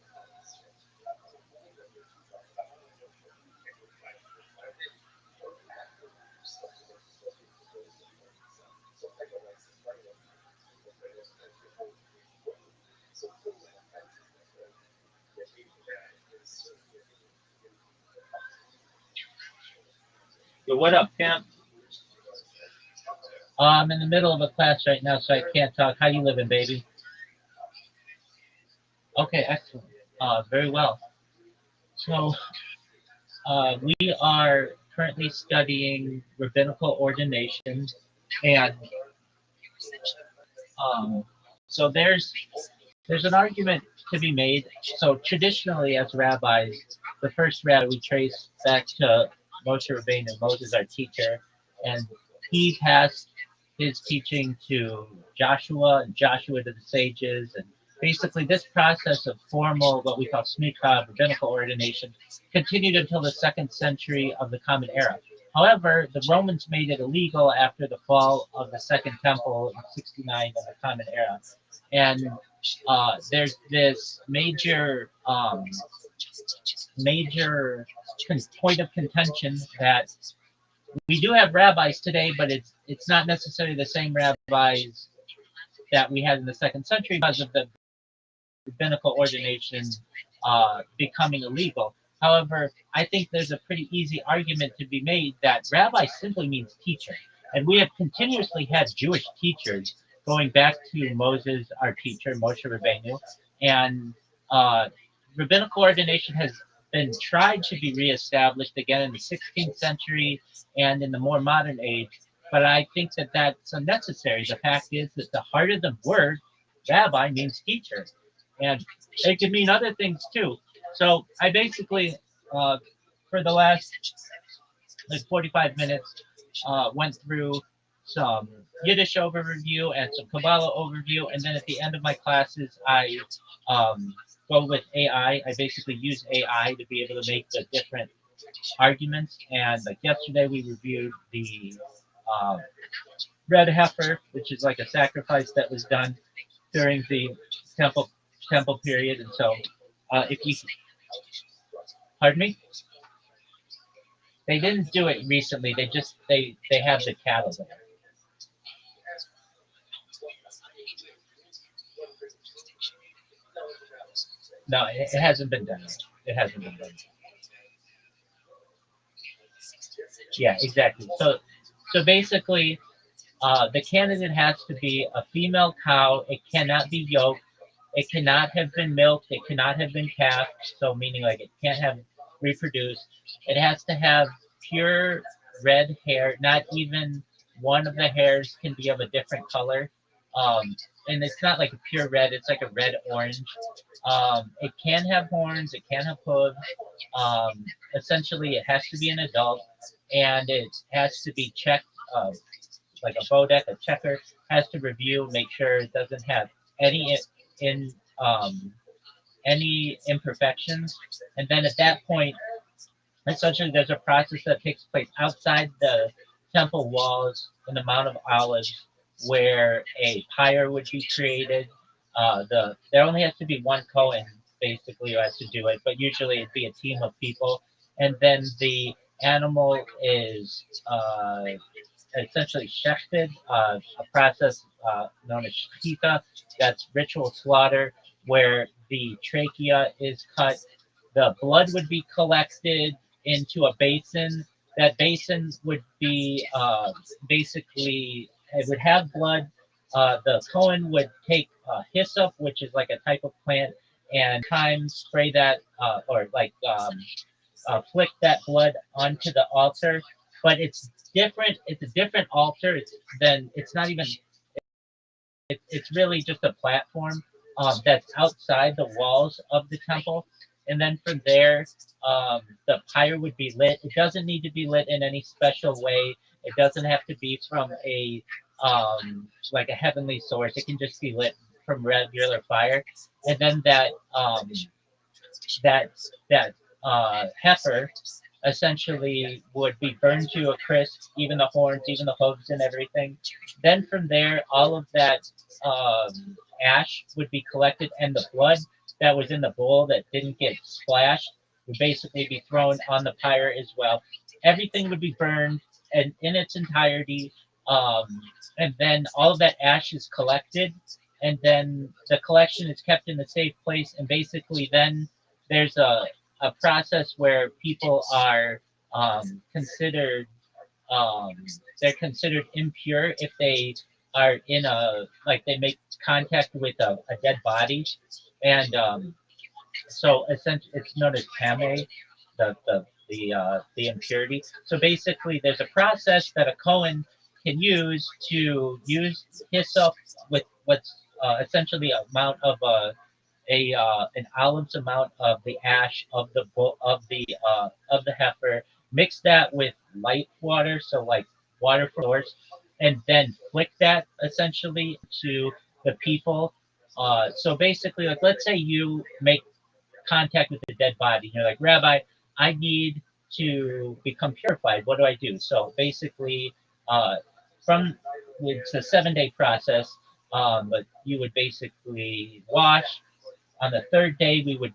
Yo, what up, Pam? I'm in the middle of a class right now, so I can't talk. How you living, baby? Okay, excellent. Very well. So, we are currently studying rabbinical ordination, and um, so there's an argument to be made. So traditionally, as rabbis, the first rabbi we trace back to Moshe Rabbeinu, Moses, our teacher, and he passed his teaching to Joshua, and Joshua to the sages, and basically this process of formal, what we call smicha, rabbinical ordination, continued until the second century of the Common Era. However, the Romans made it illegal after the fall of the Second Temple in 69 of the Common Era. And there's this major point of contention that we do have rabbis today, but it's not necessarily the same rabbis that we had in the second century because of the rabbinical ordination becoming illegal. However, I think there's a pretty easy argument to be made that rabbi simply means teacher. And we have continuously had Jewish teachers going back to Moses, our teacher, Moshe Rabbeinu, and uh, rabbinical ordination has been tried to be reestablished again in the 16th century and in the more modern age. But I think that that's unnecessary. The fact is that the heart of the word rabbi means teacher, and it could mean other things too. So I basically, for the last like 45 minutes, went through some Yiddish overview and some Kabbalah overview, and then at the end of my classes, I um, go with AI. I basically use AI to be able to make the different arguments. And like yesterday, we reviewed the uh, red heifer, which is like a sacrifice that was done during the temple temple period. And so, if you pardon me, they didn't do it recently. They have the cattle there. No, it hasn't been done yet. It hasn't been done. Yeah, exactly. So basically, the candidate has to be a female cow. It cannot be yoked. It cannot have been milked. It cannot have been calved. So meaning like it can't have reproduced. It has to have pure red hair. Not even one of the hairs can be of a different color. And it's not like a pure red. It's like a red orange. It can have horns. It can have hooves. Essentially, it has to be an adult, and it has to be checked. Like a bodek, a checker has to review, make sure it doesn't have any in any imperfections, and then at that point, essentially, there's a process that takes place outside the temple walls in the Mount of Olives, where a pyre would be created. There only has to be one Cohen basically who has to do it, but usually it'd be a team of people, and then the animal is essentially shechted, a process known as shechita. That's ritual slaughter, where the trachea is cut. The blood would be collected into a basin. That basin would be basically, it would have blood. The Cohen would take hyssop, which is like a type of plant, and times spray that or like flick that blood onto the altar. But it's different. It's a different altar. It's not even. It's really just a platform that's outside the walls of the temple. And then from there, the pyre would be lit. It doesn't need to be lit in any special way. It doesn't have to be from a like a heavenly source. It can just be lit from regular fire. And then that that heifer essentially would be burned to a crisp, even the horns, even the hooves, and everything. Then from there, all of that ash would be collected, and the blood that was in the bowl that didn't get splashed would basically be thrown on the pyre as well. Everything would be burned and in its entirety, um, and then all of that ash is collected, and then the collection is kept in a safe place, and basically then there's a process where people are considered um, they're considered impure if they are in a like they make contact with a dead body, and so essentially it's known as tame, the impurity. So basically, there's a process that a Cohen can use hyssop with what's essentially amount of an olive's amount of the ash of of the heifer, mix that with light water, so like water for source, and then flick that essentially to the people. So basically, like let's say you make contact with the dead body, you're like, Rabbi, I need to become purified. What do I do? So basically, uh, from it's a 7 day process, but you would basically wash. On the third day, we would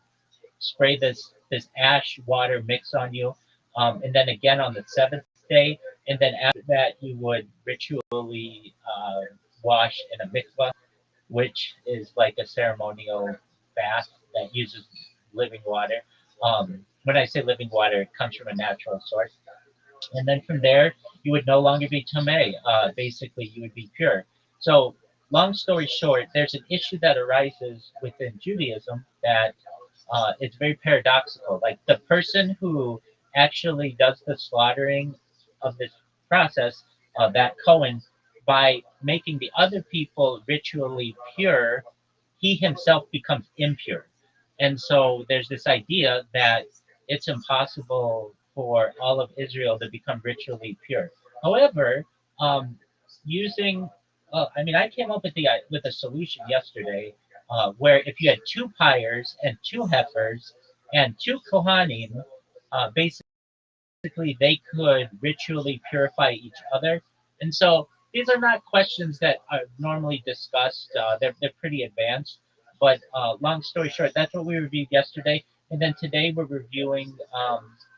spray this ash water mix on you, and then again on the seventh day, and then after that, you would ritually wash in a mikvah, which is like a ceremonial bath that uses living water. When I say living water, it comes from a natural source. and then from there you would no longer be tamei. Basically, you would be pure. So, long story short, there's an issue that arises within Judaism that it's very paradoxical. Like the person who actually does the slaughtering of this process, that Cohen, by making the other people ritually pure, he himself becomes impure. And so there's this idea that it's impossible for all of Israel to become ritually pure. However, using, I mean, I came up with a solution yesterday, where if you had two pyres and two heifers and two kohanim, basically they could ritually purify each other. And so these are not questions that are normally discussed. They're pretty advanced. But long story short, that's what we reviewed yesterday. And then today we're reviewing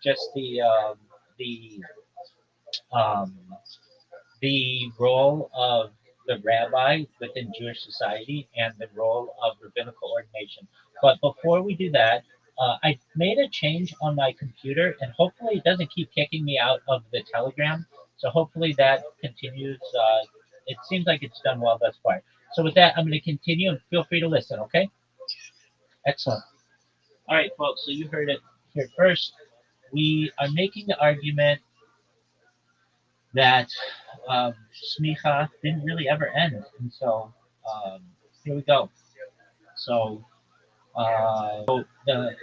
just the um, the role of the rabbi within Jewish society and the role of rabbinical ordination. But before we do that, I made a change on my computer, and hopefully it doesn't keep kicking me out of the Telegram. So hopefully that continues. It seems like it's done well thus far. So with that, I'm going to continue, and feel free to listen. Okay? Excellent. All right, folks. So you heard it here first. We are making the argument that smicha didn't really ever end. And so um, here we go. So, the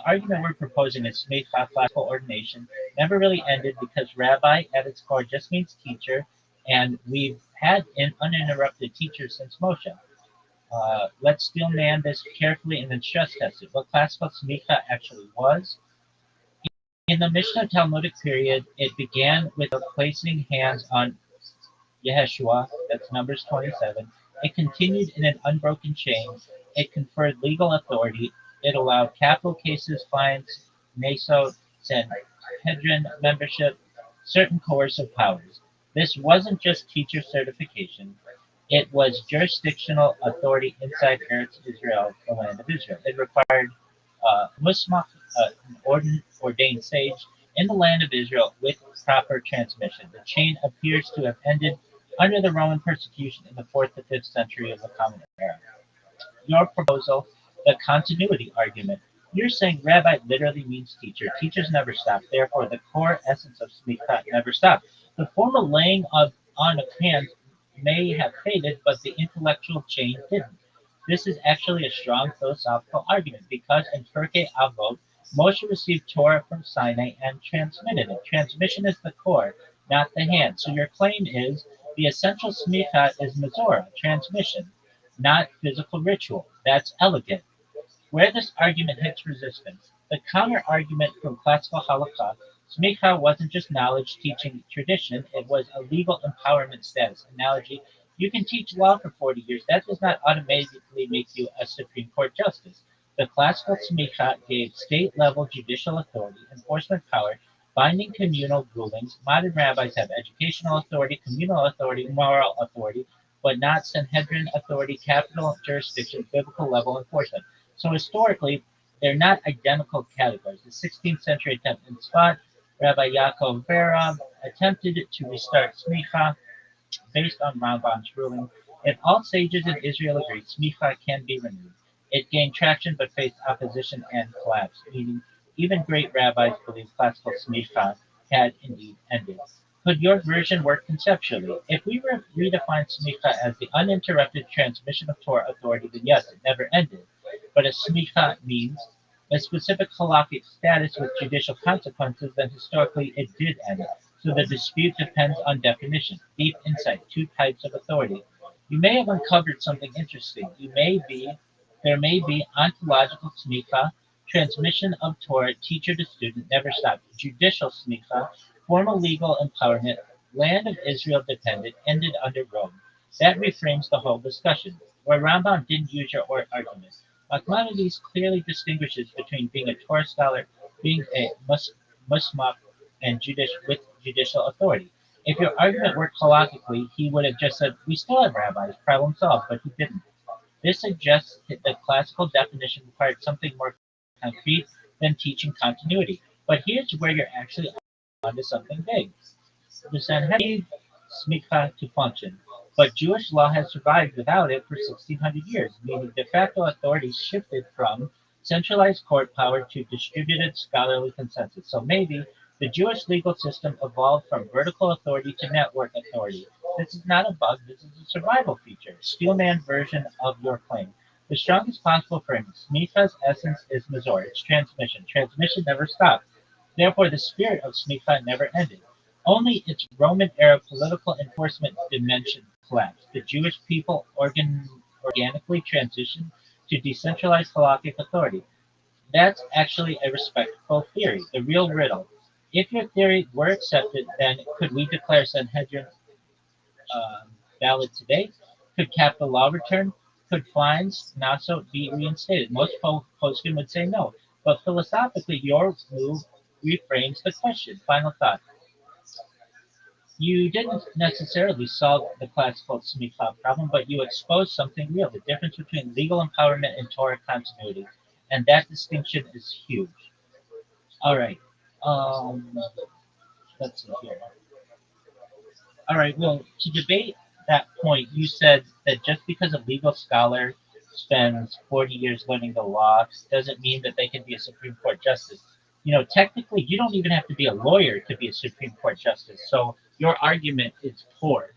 argument we're proposing is smicha, classical ordination, never really ended because rabbi at its core just means teacher, and we've had an uninterrupted teacher since Moshe. Let's steel man this carefully and then stress test it. What classical smicha actually was. In the Mishnah Talmudic period, it began with placing hands on Yeshua, that's Numbers 27. It continued in an unbroken chain. It conferred legal authority. It allowed capital cases, fines, NASO, Sanhedrin membership, certain coercive powers. This wasn't just teacher certification. It was jurisdictional authority inside Eretz Israel, the land of Israel. It required musmach, an ordained sage, in the land of Israel with proper transmission. The chain appears to have ended under the Roman persecution in the 4th to 5th century of the Common Era. Your proposal, the continuity argument. You're saying rabbi literally means teacher. Teachers never stop. Therefore, the core essence of smicha never stopped. The formal laying on of hands may have faded, but the intellectual chain didn't. This is actually a strong philosophical argument because in Pirkei Avot, Moshe received Torah from Sinai and transmitted it. Transmission is the core, not the hand. So your claim is the essential smicha is Mizorah, transmission, not physical ritual. That's elegant. Where this argument hits resistance, the counter-argument from classical halakha, smicha wasn't just knowledge, teaching, tradition, it was a legal empowerment status. Analogy, you can teach law for 40 years. That does not automatically make you a Supreme Court justice. The classical smicha gave state-level judicial authority, enforcement power, binding communal rulings. Modern rabbis have educational authority, communal authority, moral authority, but not Sanhedrin authority, capital jurisdiction, biblical level enforcement. So historically, they're not identical categories. The 16th century attempt in Tzfat, Rabbi Yaakov Berab attempted to restart smicha based on Rambam's ruling. If all sages in Israel agreed, smicha can be renewed. It gained traction but faced opposition and collapsed, meaning even great rabbis believed classical smicha had indeed ended. Could your version work conceptually? If we redefine smicha as the uninterrupted transmission of Torah authority, then yes, it never ended. But if smicha means a specific halakhic status with judicial consequences, then historically it did end. So the dispute depends on definition, deep insight, two types of authority. You may have uncovered something interesting. There may be ontological smicha, transmission of Torah, teacher to student, never stopped. Judicial smicha, formal legal empowerment, land of Israel dependent, ended under Rome. That reframes the whole discussion. Where Rambam didn't use your argument, Maimonides clearly distinguishes between being a Torah scholar, being a musmach, and with judicial authority. If your argument worked halakhically, he would have just said, we still have rabbis, problem solved, but he didn't. This suggests that the classical definition required something more concrete than teaching continuity. But here's where you're actually onto something big. The Sanhedrin Smikha to function, but Jewish law has survived without it for 1600 years, meaning de facto authority shifted from centralized court power to distributed scholarly consensus. So maybe the Jewish legal system evolved from vertical authority to network authority. This is not a bug, this is a survival feature. Steelman version of your claim. The strongest possible frame. Smicha's essence is Mazor, its transmission. Transmission never stopped. Therefore, the spirit of Smicha never ended. Only its Roman-era political enforcement dimension collapsed. The Jewish people organically transitioned to decentralized halakhic authority. That's actually a respectful theory. The real riddle. If your theory were accepted, then could we declare Sanhedrin valid today? Could capital law return? Could fines also be reinstated? Most postscript would say no. But philosophically, your move reframes the question. Final thought. You didn't necessarily solve the classical Smicha problem, but you exposed something real, the difference between legal empowerment and Torah continuity. And that distinction is huge. All right. Um, let's see here. All right. Well, to debate that point, you said that just because a legal scholar spends 40 years learning the law doesn't mean that they can be a Supreme Court justice. Technically, you don't even have to be a lawyer to be a Supreme Court justice. So your argument is poor.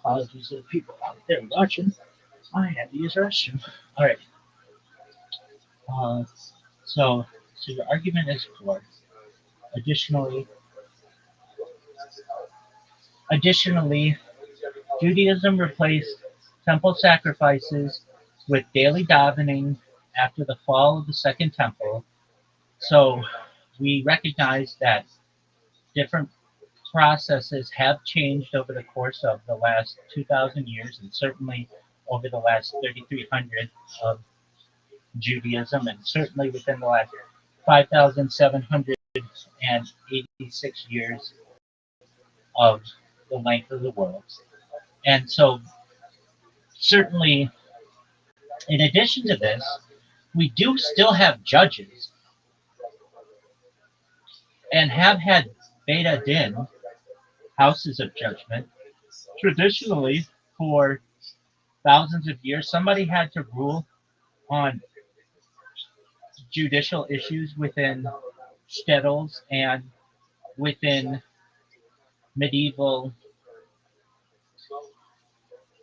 Apologies to the people out there watching. I had to use the restroom. All right. Uh, so your argument is for additionally, additionally, Judaism replaced temple sacrifices with daily davening after the fall of the Second Temple. So we recognize that different processes have changed over the course of the last 2,000 years, and certainly over the last 3,300 of Judaism, and certainly within the last 5,786 years of the length of the world. And so, certainly, in addition to this, we do still have judges and have had Beta Din, houses of judgment, Traditionally, for thousands of years, somebody had to rule on judicial issues within shtetls and within medieval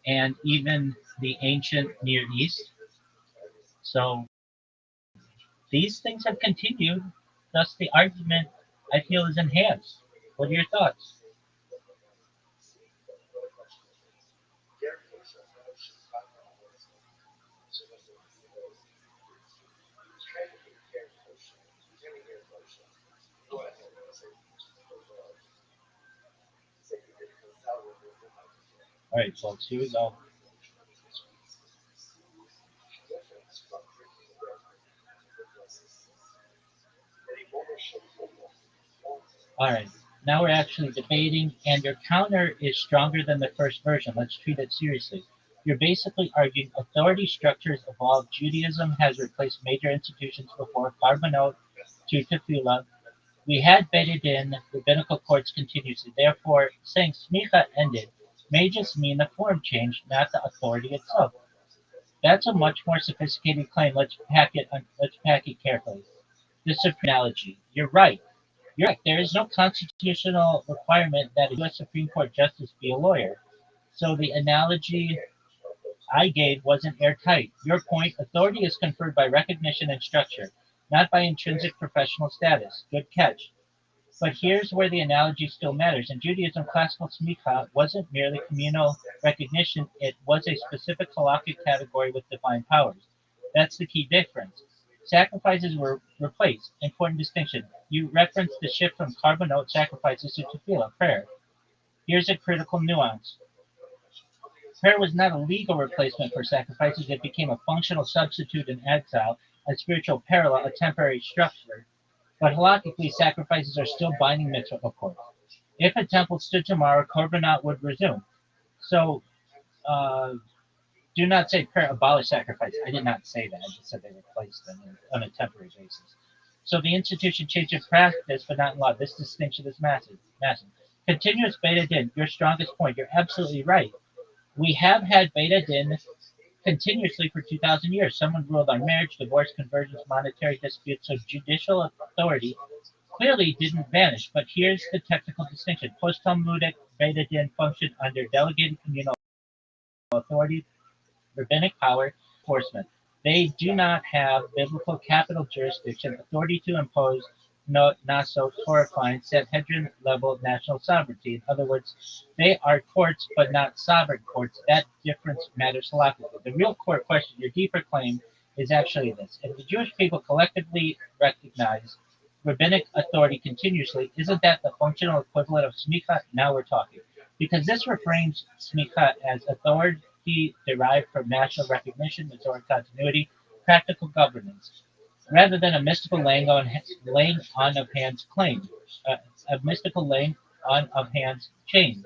and even the ancient Near East. So these things have continued, thus the argument I feel is enhanced. What are your thoughts? All right, folks, here we go. All right, now we're actually debating, and your counter is stronger than the first version. Let's treat it seriously. You're basically arguing authority structures evolved. Judaism has replaced major institutions before Carbonate to Tefillah. We had Beit Din, rabbinical courts continuously. Therefore, saying smicha ended may just mean the form changed, not the authority itself. That's a much more sophisticated claim. Let's pack it carefully. The Supreme analogy. You're right. You're right. There is no constitutional requirement that a U.S. Supreme Court justice be a lawyer. So the analogy I gave wasn't airtight. Your point: authority is conferred by recognition and structure, not by intrinsic professional status. Good catch. But here's where the analogy still matters. In Judaism, classical smicha wasn't merely communal recognition, it was a specific halakhic category with defined powers. That's the key difference. Sacrifices were replaced. Important distinction. You referenced the shift from carbonate sacrifices to tefillah, prayer. Here's a critical nuance. Prayer was not a legal replacement for sacrifices, it became a functional substitute in exile, a spiritual parallel, a temporary structure. But halakhically, sacrifices are still binding mitzvah, of course. If a temple stood tomorrow, korbanot would resume. So, uh, do not say prayer abolished sacrifice. I did not say that. I just said they replaced them on a temporary basis. So the institution changed in practice, but not in law. This distinction is massive. Massive. Continuous beta din. Your strongest point. You're absolutely right. We have had beta din continuously for 2,000 years. Someone ruled on marriage, divorce, conversions, monetary disputes. So judicial authority clearly didn't vanish. But here's the technical distinction. Post-Talmudic Beta Din functioned under delegated communal authority, rabbinic power, enforcement. They do not have biblical capital jurisdiction, authority to impose no, naso, horrifying, Sanhedrin level national sovereignty. In other words, they are courts but not sovereign courts. That difference matters halakhically. The real core question, your deeper claim, is actually this. If the Jewish people collectively recognize rabbinic authority continuously, isn't that the functional equivalent of smicha? Now we're talking. Because this reframes smicha as authority derived from national recognition, historic continuity, practical governance, rather than a mystical laying on of hands claim, a mystical laying on of hands chain.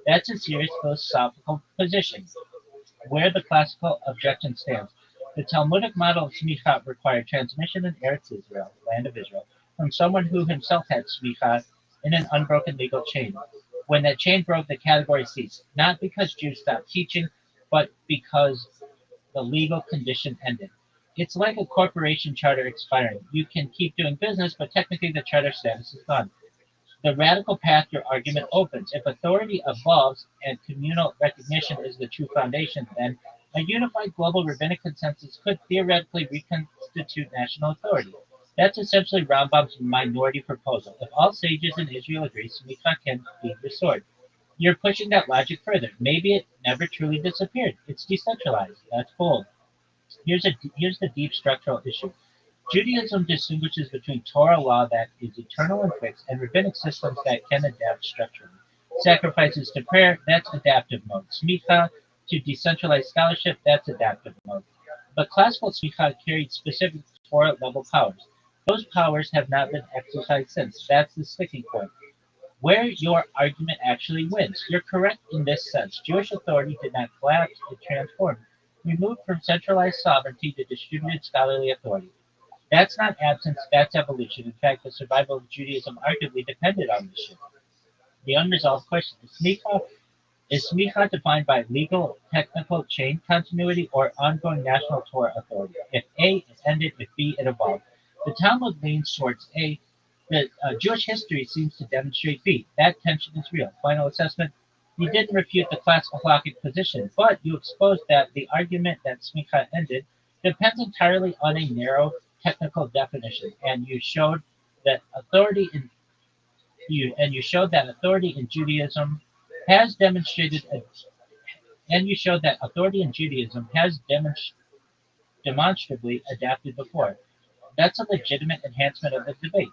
That's a serious philosophical position, where the classical objection stands. The Talmudic model of smicha required transmission in Eretz Israel, land of Israel, from someone who himself had smicha in an unbroken legal chain. When that chain broke, the category ceased, not because Jews stopped teaching, but because the legal condition ended. It's like a corporation charter expiring. You can keep doing business, but technically the charter status is gone. The radical path your argument opens. If authority evolves and communal recognition is the true foundation, then a unified global rabbinic consensus could theoretically reconstitute national authority. That's essentially Rambam's minority proposal. If all sages in Israel agree, Smicha can be restored. You're pushing that logic further. Maybe it never truly disappeared. It's decentralized. That's bold. Here's the deep structural issue. Judaism distinguishes between Torah law that is eternal and fixed and rabbinic systems that can adapt structurally. Sacrifices to prayer, that's adaptive mode. Smicha to decentralized scholarship, that's adaptive mode. But classical smicha carried specific Torah level powers. Those powers have not been exercised since. That's the sticking point. Where your argument actually wins. You're correct in this sense. Jewish authority did not collapse, it transformed. We moved from centralized sovereignty to distributed scholarly authority. That's not absence, that's evolution. In fact, the survival of Judaism arguably depended on this shift. The unresolved question is smicha Is smicha defined by legal, technical chain continuity or ongoing national Torah authority? If A, it ended. If B, it evolved. The Talmud leans towards A. The Jewish history seems to demonstrate B. That tension is real. Final assessment. You didn't refute the classical halakhic position, but you exposed that the argument that smicha ended depends entirely on a narrow technical definition, and that authority in you showed that authority in Judaism has demonstrated a, and you showed that authority in Judaism has demonstrably adapted before. That's a legitimate enhancement of the debate.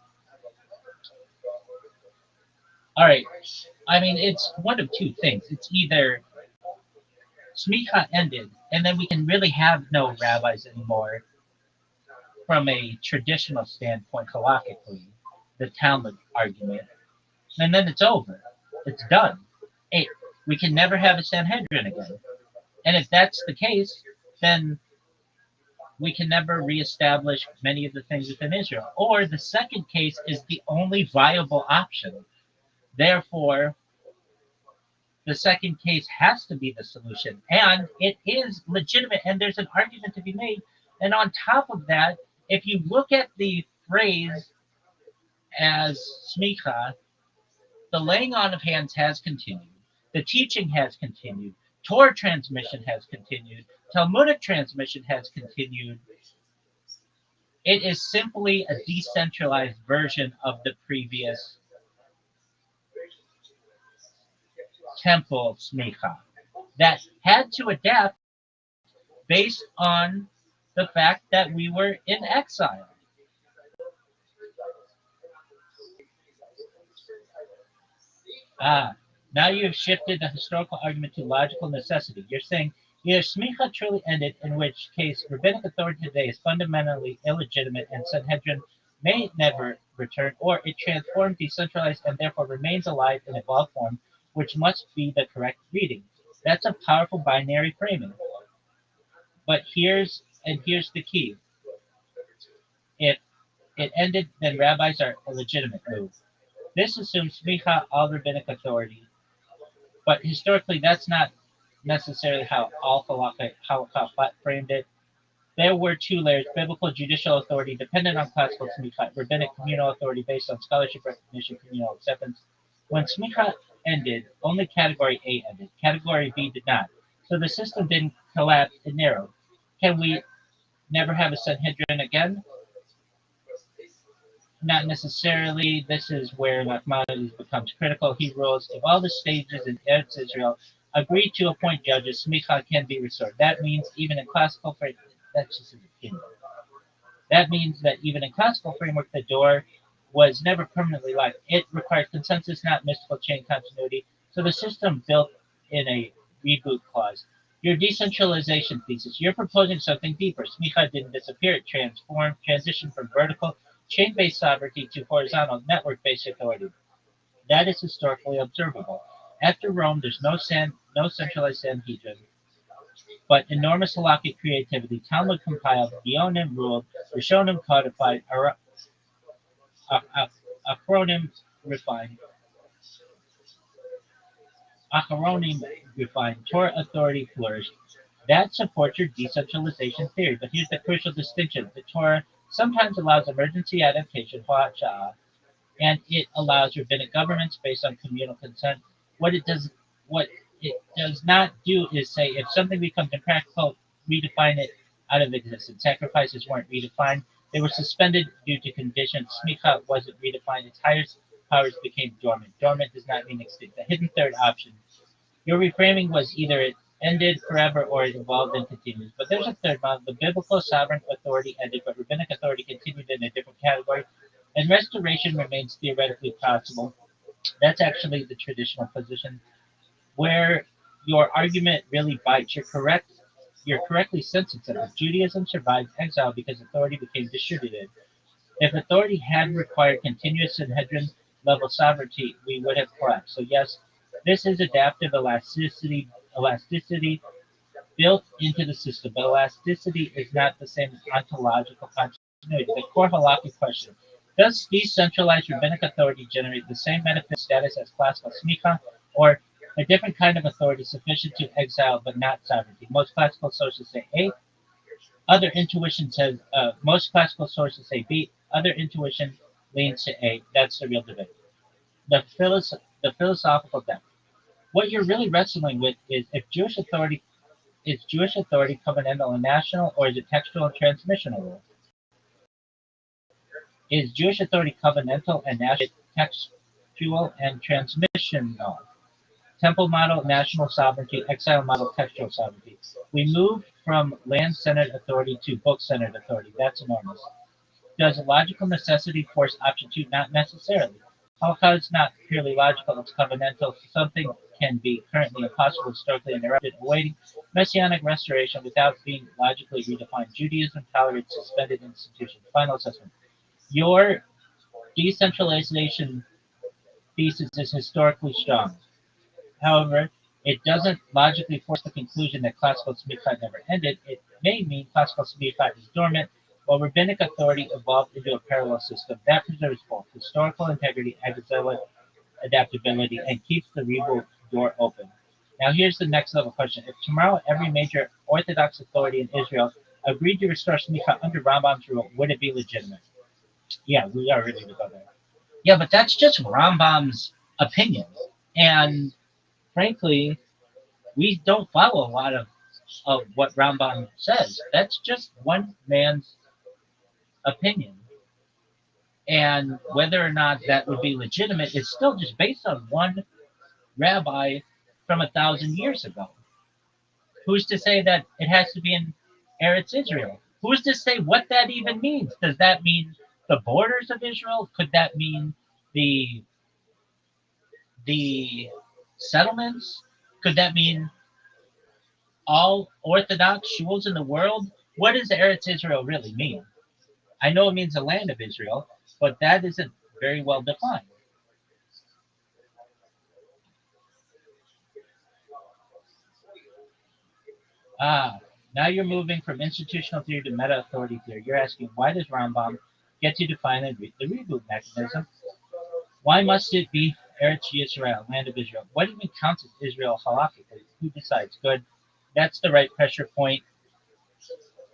All right. I mean, it's one of two things. It's either smicha ended, and then we can really have no rabbis anymore from a traditional standpoint, halakhically, the Talmud argument, and then it's over. It's done. It, we can never have a Sanhedrin again. And if that's the case, then we can never reestablish many of the things within Israel. Or the second case is the only viable option. Therefore, the second case has to be the solution. And it is legitimate, and there's an argument to be made. And on top of that, if you look at the phrase as smicha, the laying on of hands has continued. The teaching has continued. Torah transmission has continued. Talmudic transmission has continued. It is simply a decentralized version of the previous temple smicha that had to adapt based on the fact that we were in exile. Ah, now you have shifted the historical argument to logical necessity. You're saying either smicha truly ended, in which case rabbinic authority today is fundamentally illegitimate and Sanhedrin may never return, or it transformed, decentralized, and therefore remains alive in evolved form, which must be the correct reading. That's a powerful binary framing. But here's the key. If it ended, then rabbis are a legitimate move. This assumes smicha all rabbinic authority, but historically that's not necessarily how all halakha framed it. There were two layers: biblical judicial authority dependent on classical smicha, rabbinic communal authority based on scholarship recognition, communal acceptance. When smicha ended, only category A ended. Category B did not. So the system didn't collapse, it narrowed. Can we never have a Sanhedrin again? Not necessarily. This is where Nachmanides becomes critical. He rules if all the stages in Eretz Israel agree to appoint judges, smicha can be restored. That means even in classical framework, that's just his opinion. That means that even in classical framework, the door was never permanently locked. It requires consensus, not mystical chain continuity. So the system built in a reboot clause. Your decentralization thesis, you're proposing something deeper. Smicha didn't disappear, it transformed, transitioned from vertical chain-based sovereignty to horizontal network-based authority. That is historically observable. After Rome, there's no centralized Sanhedrin, but enormous halakhic creativity. Talmud compiled, Geonim ruled, Rishonim codified, Achronim refined, Acharonim refined, Torah authority flourished. That supports your decentralization theory, but here's the crucial distinction. The Torah sometimes allows emergency adaptation, and it allows rabbinic governments based on communal consent. What it does not do is say if something becomes impractical, redefine it out of existence. Sacrifices weren't redefined; they were suspended due to conditions. Smicha wasn't redefined; its highest powers became dormant. Dormant does not mean extinct. The hidden third option. Your reframing was either it ended forever or it evolved and continues. But there's a third model. The biblical sovereign authority ended, but rabbinic authority continued in a different category, and restoration remains theoretically possible. That's actually the traditional position where your argument really bites. You're correct. You're correctly sensitive. Judaism survived exile because authority became distributed. If authority had required continuous Sanhedrin level sovereignty, we would have collapsed. So yes, this is adaptive elasticity built into the system. But elasticity is not the same as ontological continuity. The core halakhic question: does decentralized rabbinic authority generate the same metaphysical status as classical smicha, or A different kind of authority sufficient to exile but not sovereignty. Most classical sources say A. Other intuition says most classical sources say B. Other intuition leans to A. That's the real debate. The philosophical depth. What you're really wrestling with is if Jewish authority covenantal and national, or is it textual and transmissional? Is Jewish authority covenantal and national, textual and transmissional? Temple model, national sovereignty; exile model, textual sovereignty. We moved from land-centered authority to book-centered authority. That's enormous. Does logical necessity force option two? Not necessarily. Holocaust is not purely logical, it's covenantal. Something can be currently impossible, historically interrupted, awaiting messianic restoration without being logically redefined. Judaism tolerates suspended institutions. Final assessment. Your decentralization thesis is historically strong. However, it doesn't logically force the conclusion that classical smicha never ended. It may mean classical smicha is dormant, while rabbinic authority evolved into a parallel system that preserves both historical integrity, exilic adaptability, and keeps the rebuild door open. Now, here's the next level question. If tomorrow every major Orthodox authority in Israel agreed to restore smicha under Rambam's rule, would it be legitimate? Yeah, we are ready to go there. Yeah, but that's just Rambam's opinion. And frankly, we don't follow a lot of what Rambam says. That's just one man's opinion. And whether or not that would be legitimate is still just based on one rabbi from 1,000 years ago. Who's to say that it has to be in Eretz Israel? Who's to say what that even means? Does that mean the borders of Israel? Could that mean the the settlements? Could that mean all Orthodox shuls in the world? What does Eretz Israel really mean? I know it means the land of Israel, but that isn't very well defined. Ah, now you're moving from institutional theory to meta authority theory. You're asking, why does Rambam get to define the reboot mechanism? Why must it be Eretz Yisrael, land of Israel? What even counts as Israel halakhically? Who decides? Good. That's the right pressure point.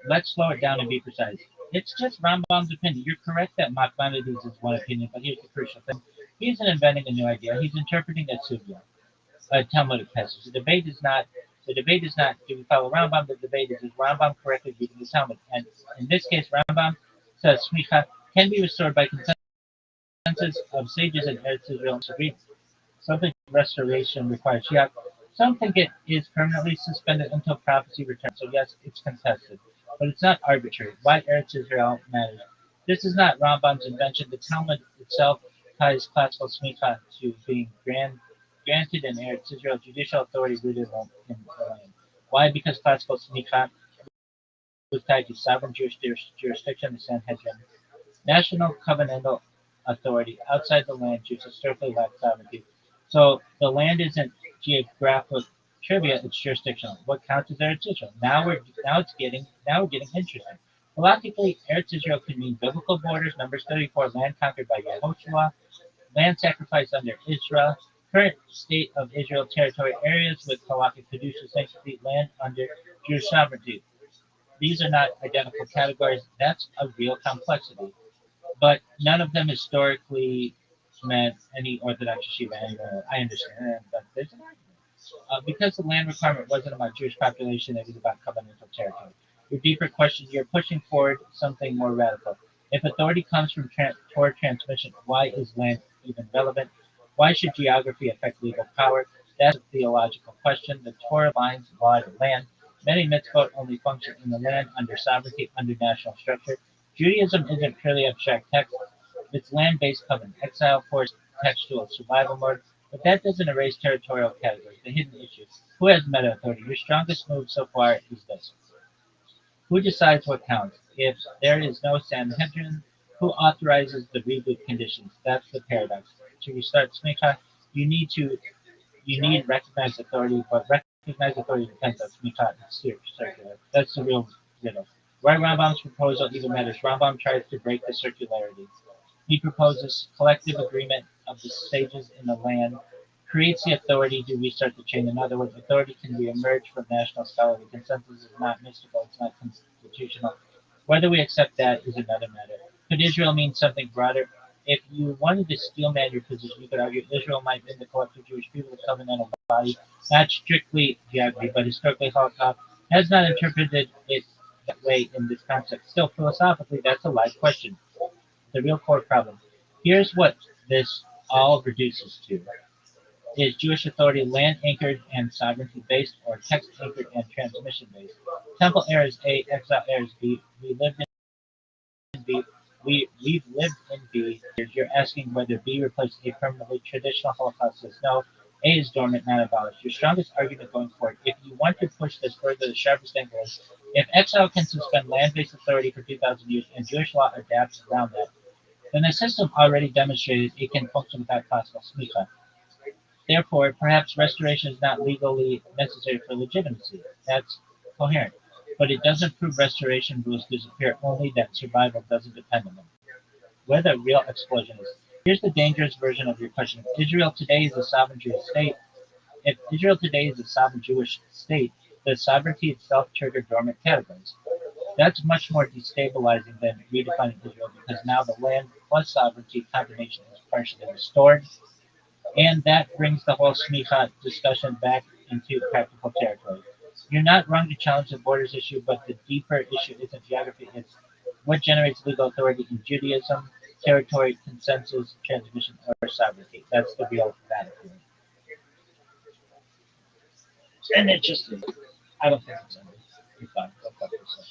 Let's slow it down and be precise. It's just Rambam's opinion. You're correct that Maimonides is one opinion, but here's the crucial thing. He isn't inventing a new idea. He's interpreting a sugya, a Talmudic passage. The debate is not do we follow Rambam. The debate is Rambam correctly reading the Talmud? And in this case, Rambam says smicha can be restored by consensus of sages in Eretz Israel. Something restoration requires shiak. Some think it is permanently suspended until prophecy returns. So yes, it's contested, but it's not arbitrary. Why Eretz Israel matters. This is not Rambam's invention. The Talmud itself ties classical smicha to being granted in Eretz Israel judicial authority rooted in the land. Why? Because classical smicha was tied to sovereign Jewish jurisdiction, the Sanhedrin. National covenantal authority outside the land Jews historically lacked sovereignty. So the land isn't geographic trivia; it's jurisdictional. What counts as Eretz Israel? Now we're getting interesting. Halachically, Eretz Israel could mean biblical borders. Numbers 34, land conquered by Yehoshua, land sacrifice under Israel, current state of Israel territory, areas with halakhic kedusha sanctity, land under Jewish sovereignty. These are not identical categories. That's a real complexity, but none of them historically meant any Orthodox yeshiva anywhere. I understand, but there's an argument. Because the land requirement wasn't about Jewish population, it was about covenantal territory. Your deeper question, you're pushing forward something more radical. If authority comes from Torah transmission, why is land even relevant? Why should geography affect legal power? That's a theological question. The Torah binds law to land. Many mitzvot only function in the land under sovereignty, under national structure. Judaism isn't purely abstract text. It's land-based covenant. Exile forced textual survival mode. But that doesn't erase territorial categories, the hidden issue. Who has meta authority? Your strongest move so far is this. Who decides what counts? If there is no Sanhedrin, who authorizes the reboot conditions? That's the paradox. To restart smicha, you need to you need recognized authority, but recognized authority depends on smicha and circular. That's the real riddle. Why Rambam's proposal even matters. Rambam tries to break the circularity. He proposes collective agreement of the sages in the land creates the authority to restart the chain. In other words, authority can reemerge from national scholarly consensus. Is not mystical, it's not constitutional. Whether we accept that is another matter. Could Israel mean something broader? If you wanted to steelman your position, you could argue Israel might mean the collective Jewish people, the covenantal body, not strictly geography, but historically Holocaust has not interpreted it that way in this context. Still, philosophically, that's a live question, the real core problem. Here's what this all reduces to. Is Jewish authority land anchored and sovereignty based or text anchored and transmission based? Temple errors A, exile errors B. We lived in B. We've lived in B. You're asking whether B replaced A permanently. Traditional Holocaust says no. A is dormant, not abolished. Your strongest argument going forward, if you want to push this further, the sharpest angle is if exile can suspend land based authority for 2,000 years and Jewish law adapts around that, then the system already demonstrated it can function without classical smicha. Therefore, perhaps restoration is not legally necessary for legitimacy. That's coherent. But it doesn't prove restoration rules disappear, only that survival doesn't depend on them. Where the real explosion is. Here's the dangerous version of your question. If Israel today is a sovereign Jewish state, if Israel today is a sovereign Jewish state, does sovereignty itself trigger dormant categories? That's much more destabilizing than redefining Israel because now the land plus sovereignty combination is partially restored, and that brings the whole smicha discussion back into practical territory. You're not wrong to challenge the borders issue, but the deeper issue isn't geography, it's what generates legal authority in Judaism, territory, consensus, transmission, or sovereignty. That's the real battlefield. And it just is. I don't think it's ended. You're fine. Go fuck yourself.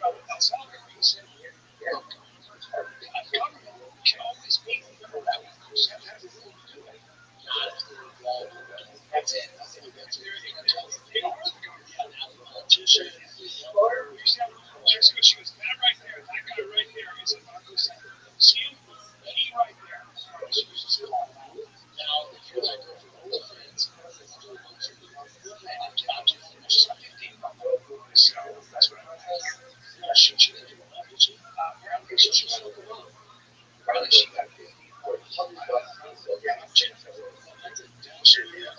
Well, that's all there is. Look, a government can always be more revenue. You have to have the will to do it. Not if they're involved with it. That's it. They are the government. Yeah, now the politician. She goes, that right there, that guy right there is a narco senator. See him? He right there. She was just now, if you're that girl from OnlyFans, and it's about to finish something, so that's what I'm asking. She didn't do a lot, did she? Apparently, she got overwhelmed. Apparently, she got 50. Yeah, I'm checking. That's a damn sure. Yeah.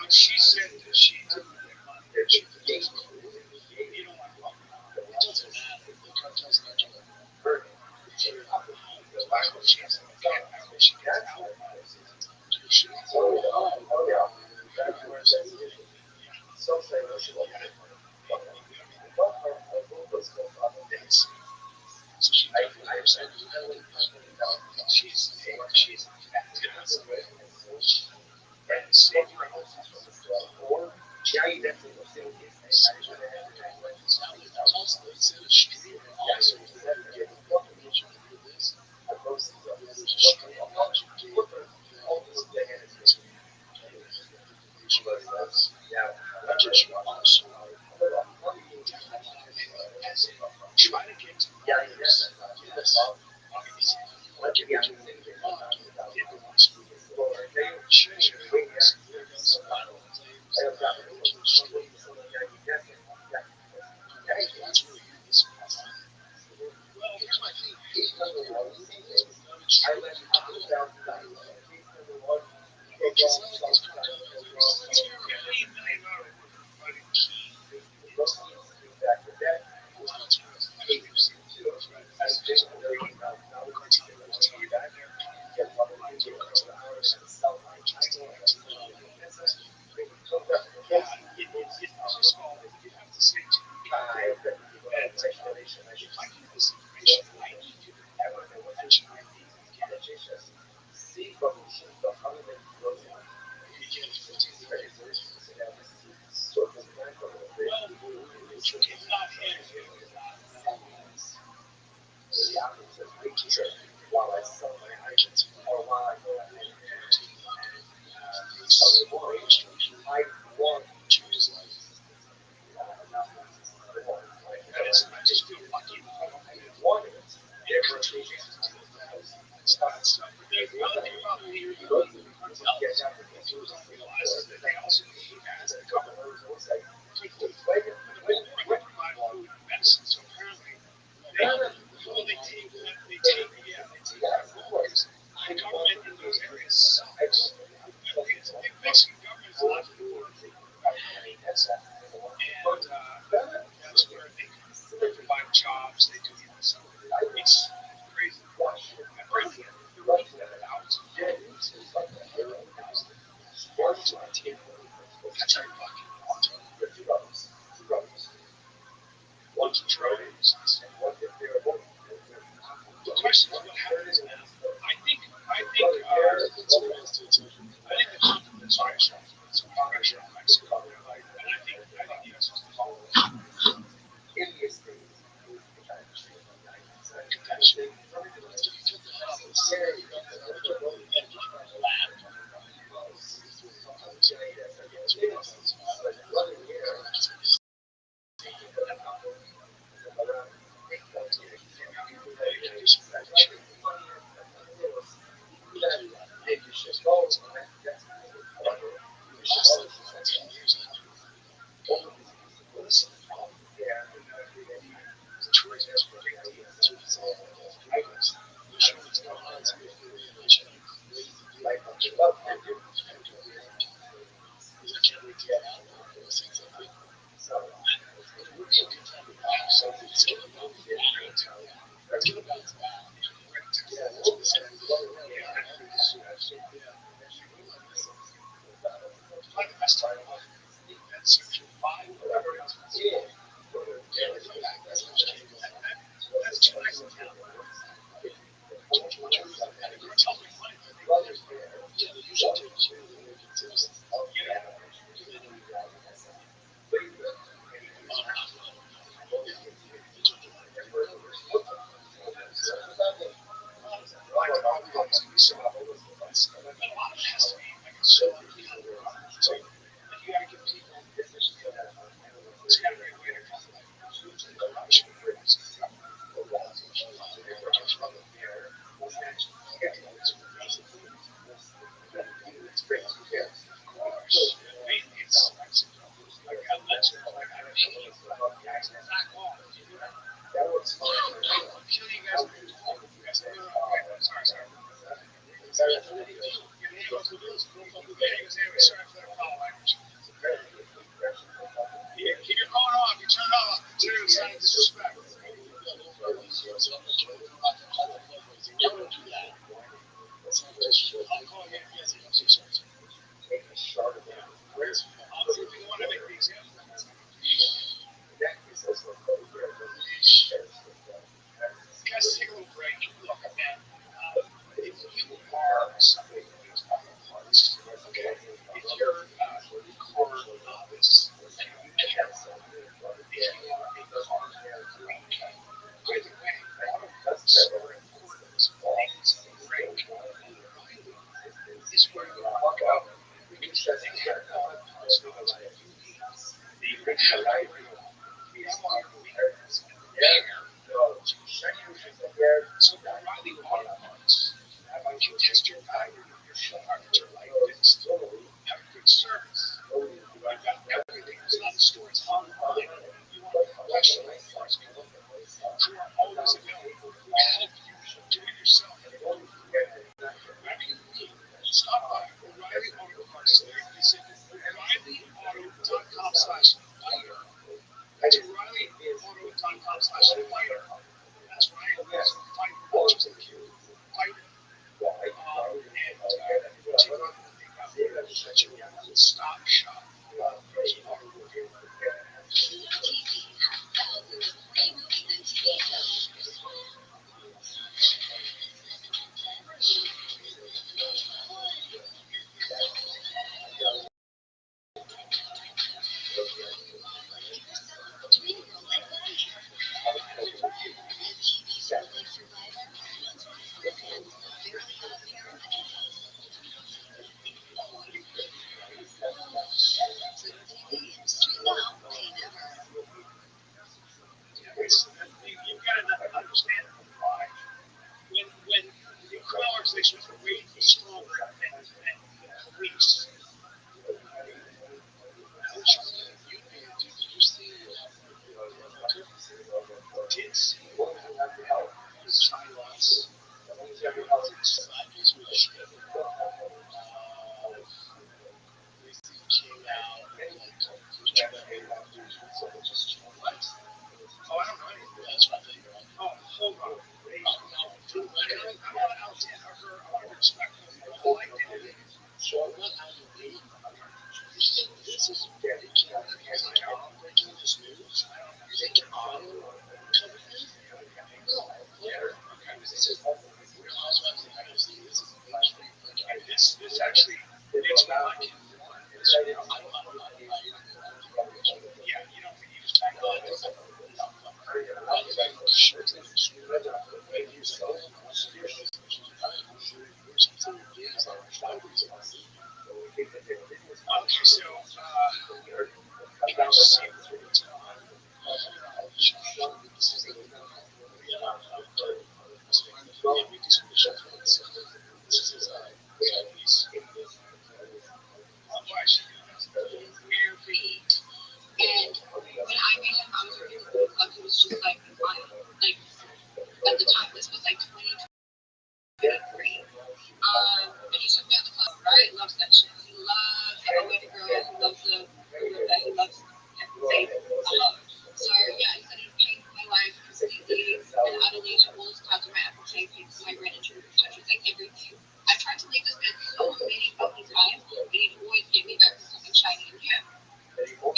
She said that she didn't get money. She doesn't you don't want to fuck around. It doesn't matter. The cartel's not doing it. I hope she has a cat. I hope she gets out. She has so she definitely understands. She's fantastic. And save her home. Try to get to yes. That's really well, here's my thing. I just feel lucky. Yeah, it's not stuff. But the other thing about the cartel is people don't realize is that they also need as the government to provide food and medicine. So apparently, they take that role because the government in those areas sucks. The Mexican government is a lot more and that's where they provide jobs. They do so. It's crazy. Apparently, they're making thousands on the table. That's a fucking long time. Once trillions. The question is, what happens now? I think the Trump administration puts some pressure on Mexico, and I think the U.S. has to follow contention. Keep your phone off. You turn it off. Serious sign of disrespect. Guys, take a little break. Look, man, if you are somebody who is part of parties, okay, if you're a car novice and you care, if you are a car freak, by the way, auto parts are important. Things break is where you walk out because they have auto parts that you need. They have all your And I don't need tools, talk to my Apple Pay, pay for my rent, insurance, touches, like everything. I tried to leave this man so many fucking times, but he'd always get me back with something shiny and new.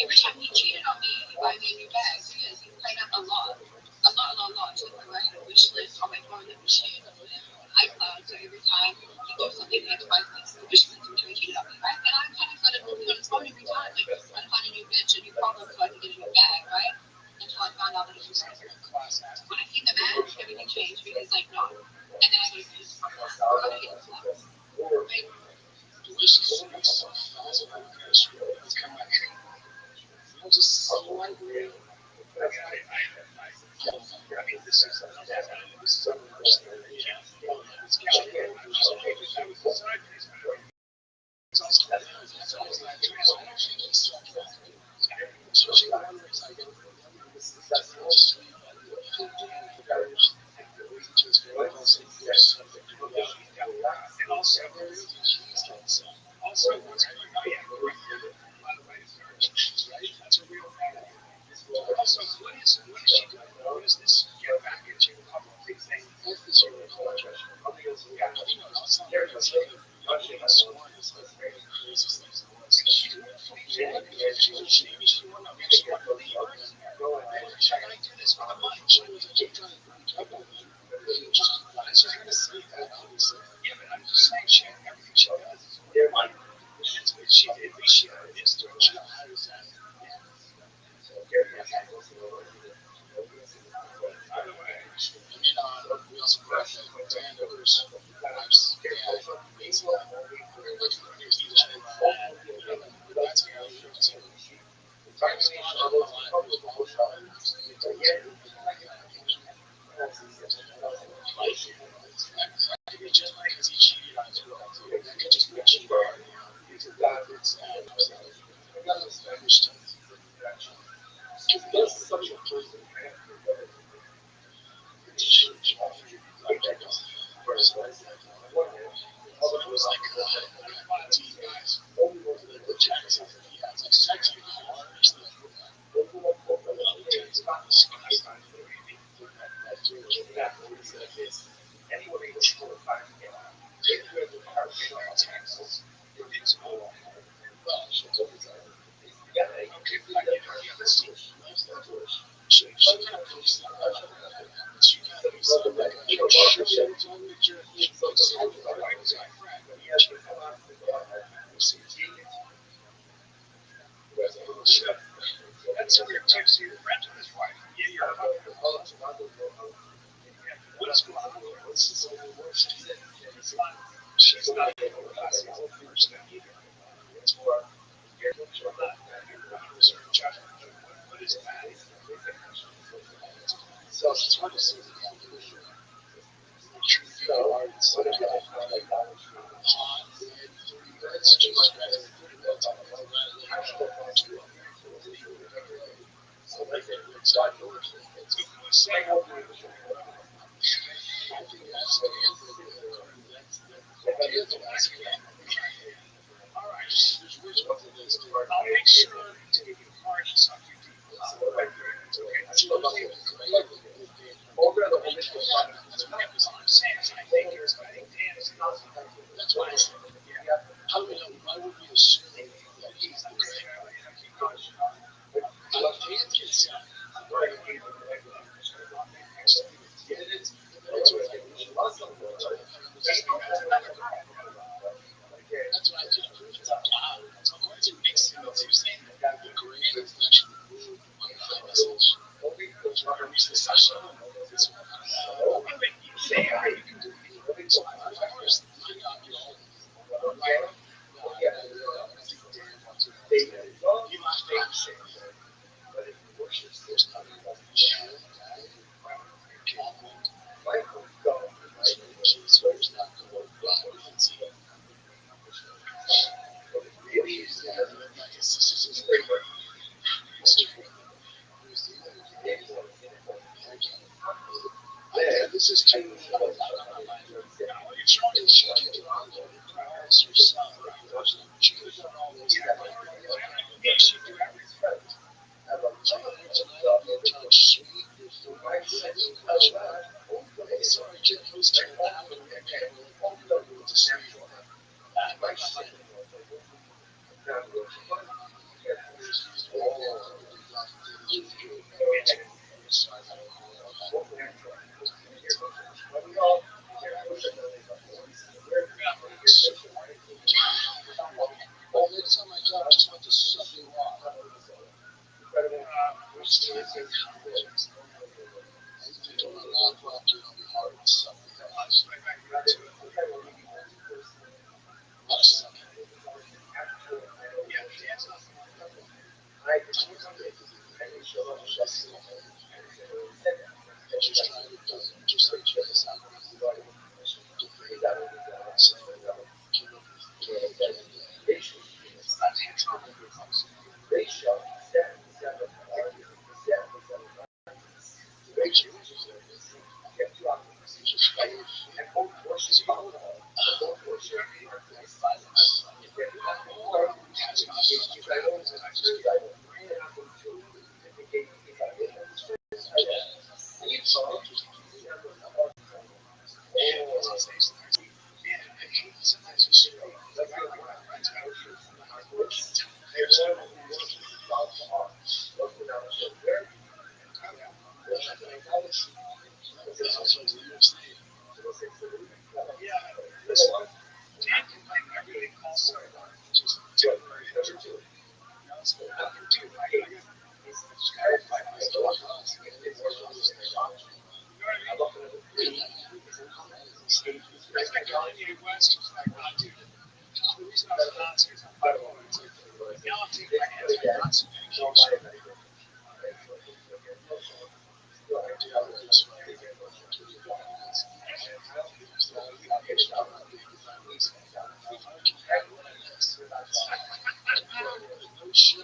Every time he cheated on me, he'd buy me a new bag. So yes, he played up a lot. A lot. To the point where I had a wish list on my phone that was shared on iCloud. So every time he do something, he had to buy things for the wish list until he cheated on me, right? And I kind of started looking on his phone every time, like trying to find a new bitch, a new problem, so I could get a new bag, right? Until I found out that it was him. When I seen the bag, everything changed because like no. And then I go to his right? Delicious. It's so fast. It's kind of like, just so unreal. I mean, this is so much that it's also like and also what's going on, yeah, by the way, right? That's a real thing. Also, what is she doing? What is this get back into a couple of things they both this year with culture? Yeah, you know, it's not very much like sworn is like very crazy things. She doing it for me. She won a league. I do this for the money. She was a big time couple. Just trying to say that, obviously. Yeah, but I'm just saying she everything she does is money. She at least she is doing. She knows that. By the way, and then we also brought Dan Rivers' wife's dad, amazing. That's just because he cheated on his girl, that could just be cheating. It's understood. That's such a person. It was like, guys, the Jackson, he has like sex with that's a weird too. So you're friends with his wife. Yeah, you're what is going on? She's not even a person either. It's more reserved judgment. What is that? So it's hard to see the true view art instead of hot and 30 minutes. Just all right, I'll make sure to give you a card and suck your teeth. That's what I'm saying. I'm saying is I think Dan is not. That's why I said, yeah. How do we know? Why would we assume that he's the great? Dan can say, that's what I do. Wow. So of course it makes sense. You're saying that the Korean is actually moved on the high message. Reach the session. You say how you can do it. So of course, my God, you know, right? He lost faith. There's nothing about the show. There's not the word God. Maybe this is very this is too. It's trying to show you yourself. Choose on all those. You should do everything. Sweet. Yeah, listen, Dan can like everything also just temporary energy. Dude, I got fight myself. You know what I mean? It's like Kanye West was like, oh, dude, the reason I was a Nazi is I'm bipolar. It's like, now I'm taking my anti-Nazi medication. No shit.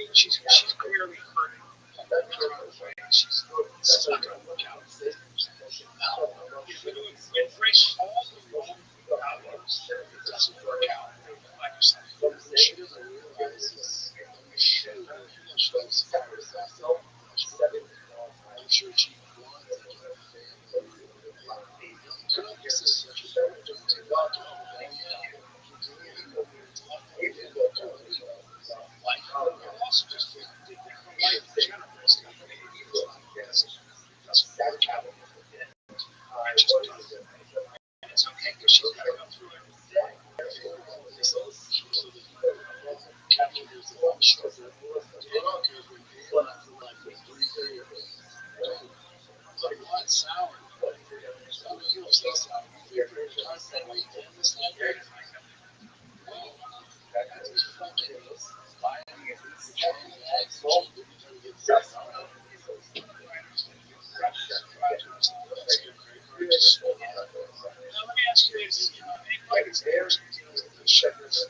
That's she's clearly hurting. She's not going to work out. Embrace all the wrong outcomes. It doesn't work out. Like you said, she doesn't realize I'm sure she wants this is such a like also just life generous. Doesn't work out. It just doesn't. And it's okay because she's got to go through it. Now let me ask you this: anybody that's ever shepherds, is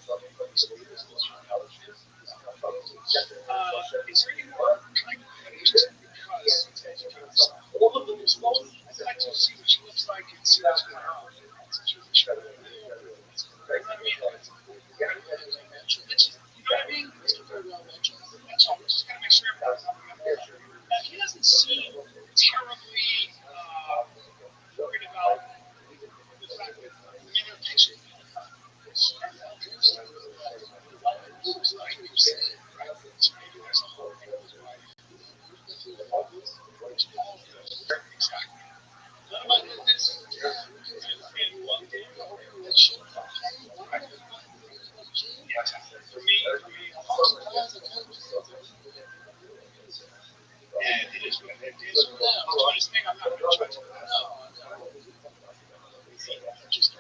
there any more like just because I'd like to see what she looks like and see what's going on. You know what I mean? That's all. We just gotta make sure everything's up. Now he doesn't seem terribly worried about the fact that they're picture. So maybe there's a whole thing with his wife. Exactly. None of my business. And one day, for me, and it is what it is. The funniest thing, I'm not going to try to. Just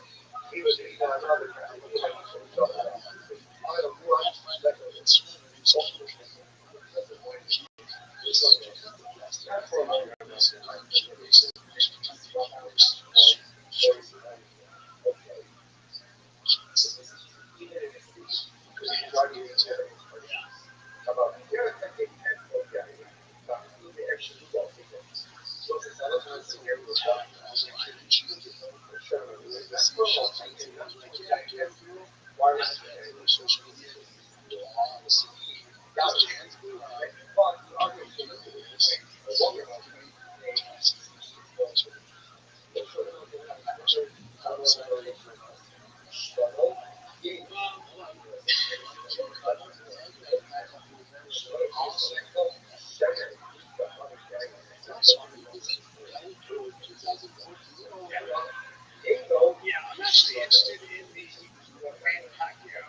yeah, I'm actually interested in the main Pacquiao.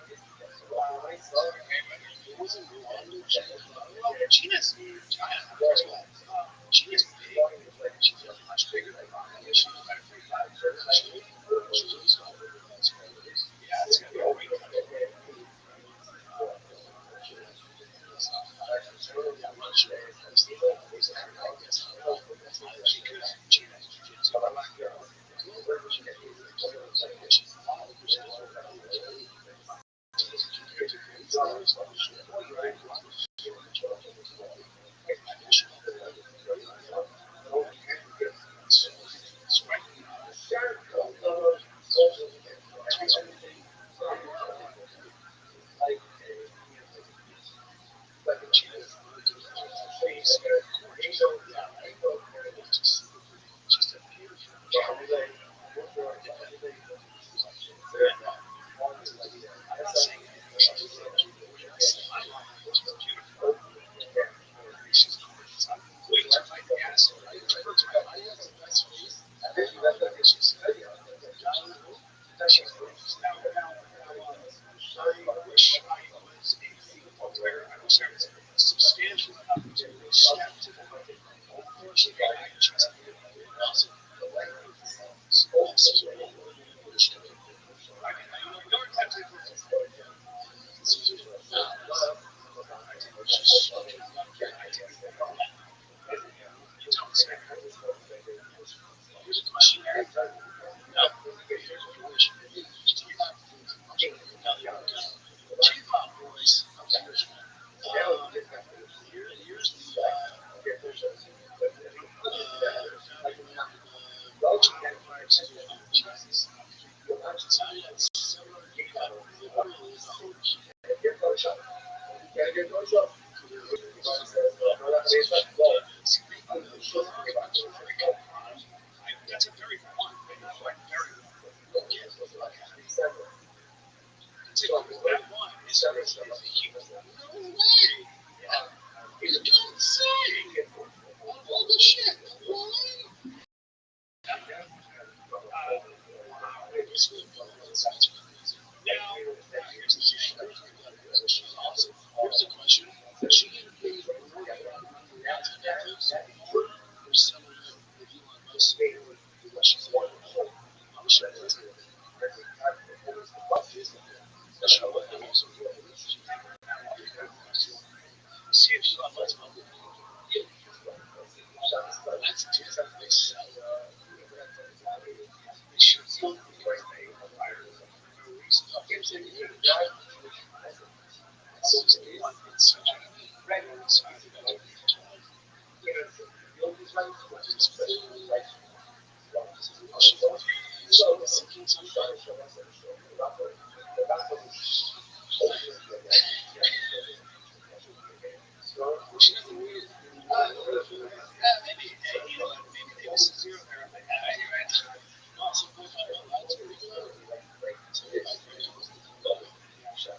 Substantial enough to step to the unfortunately, I just also here's a question. Boys. Here's the that's a very fun, very that one is a huge. No way! You don't say! All the shit! Really? Now, here's the thing. She's awesome. Here's the question. She didn't pay for Netflix or someone with you on most she's wonderful. I'm sure that's it. See if she's on let's go. That's typically so. They should feel because they fire no reason. Here's the thing. It's such maybe maybe this is zero there. Also, that's pretty good.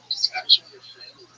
It's actually your family.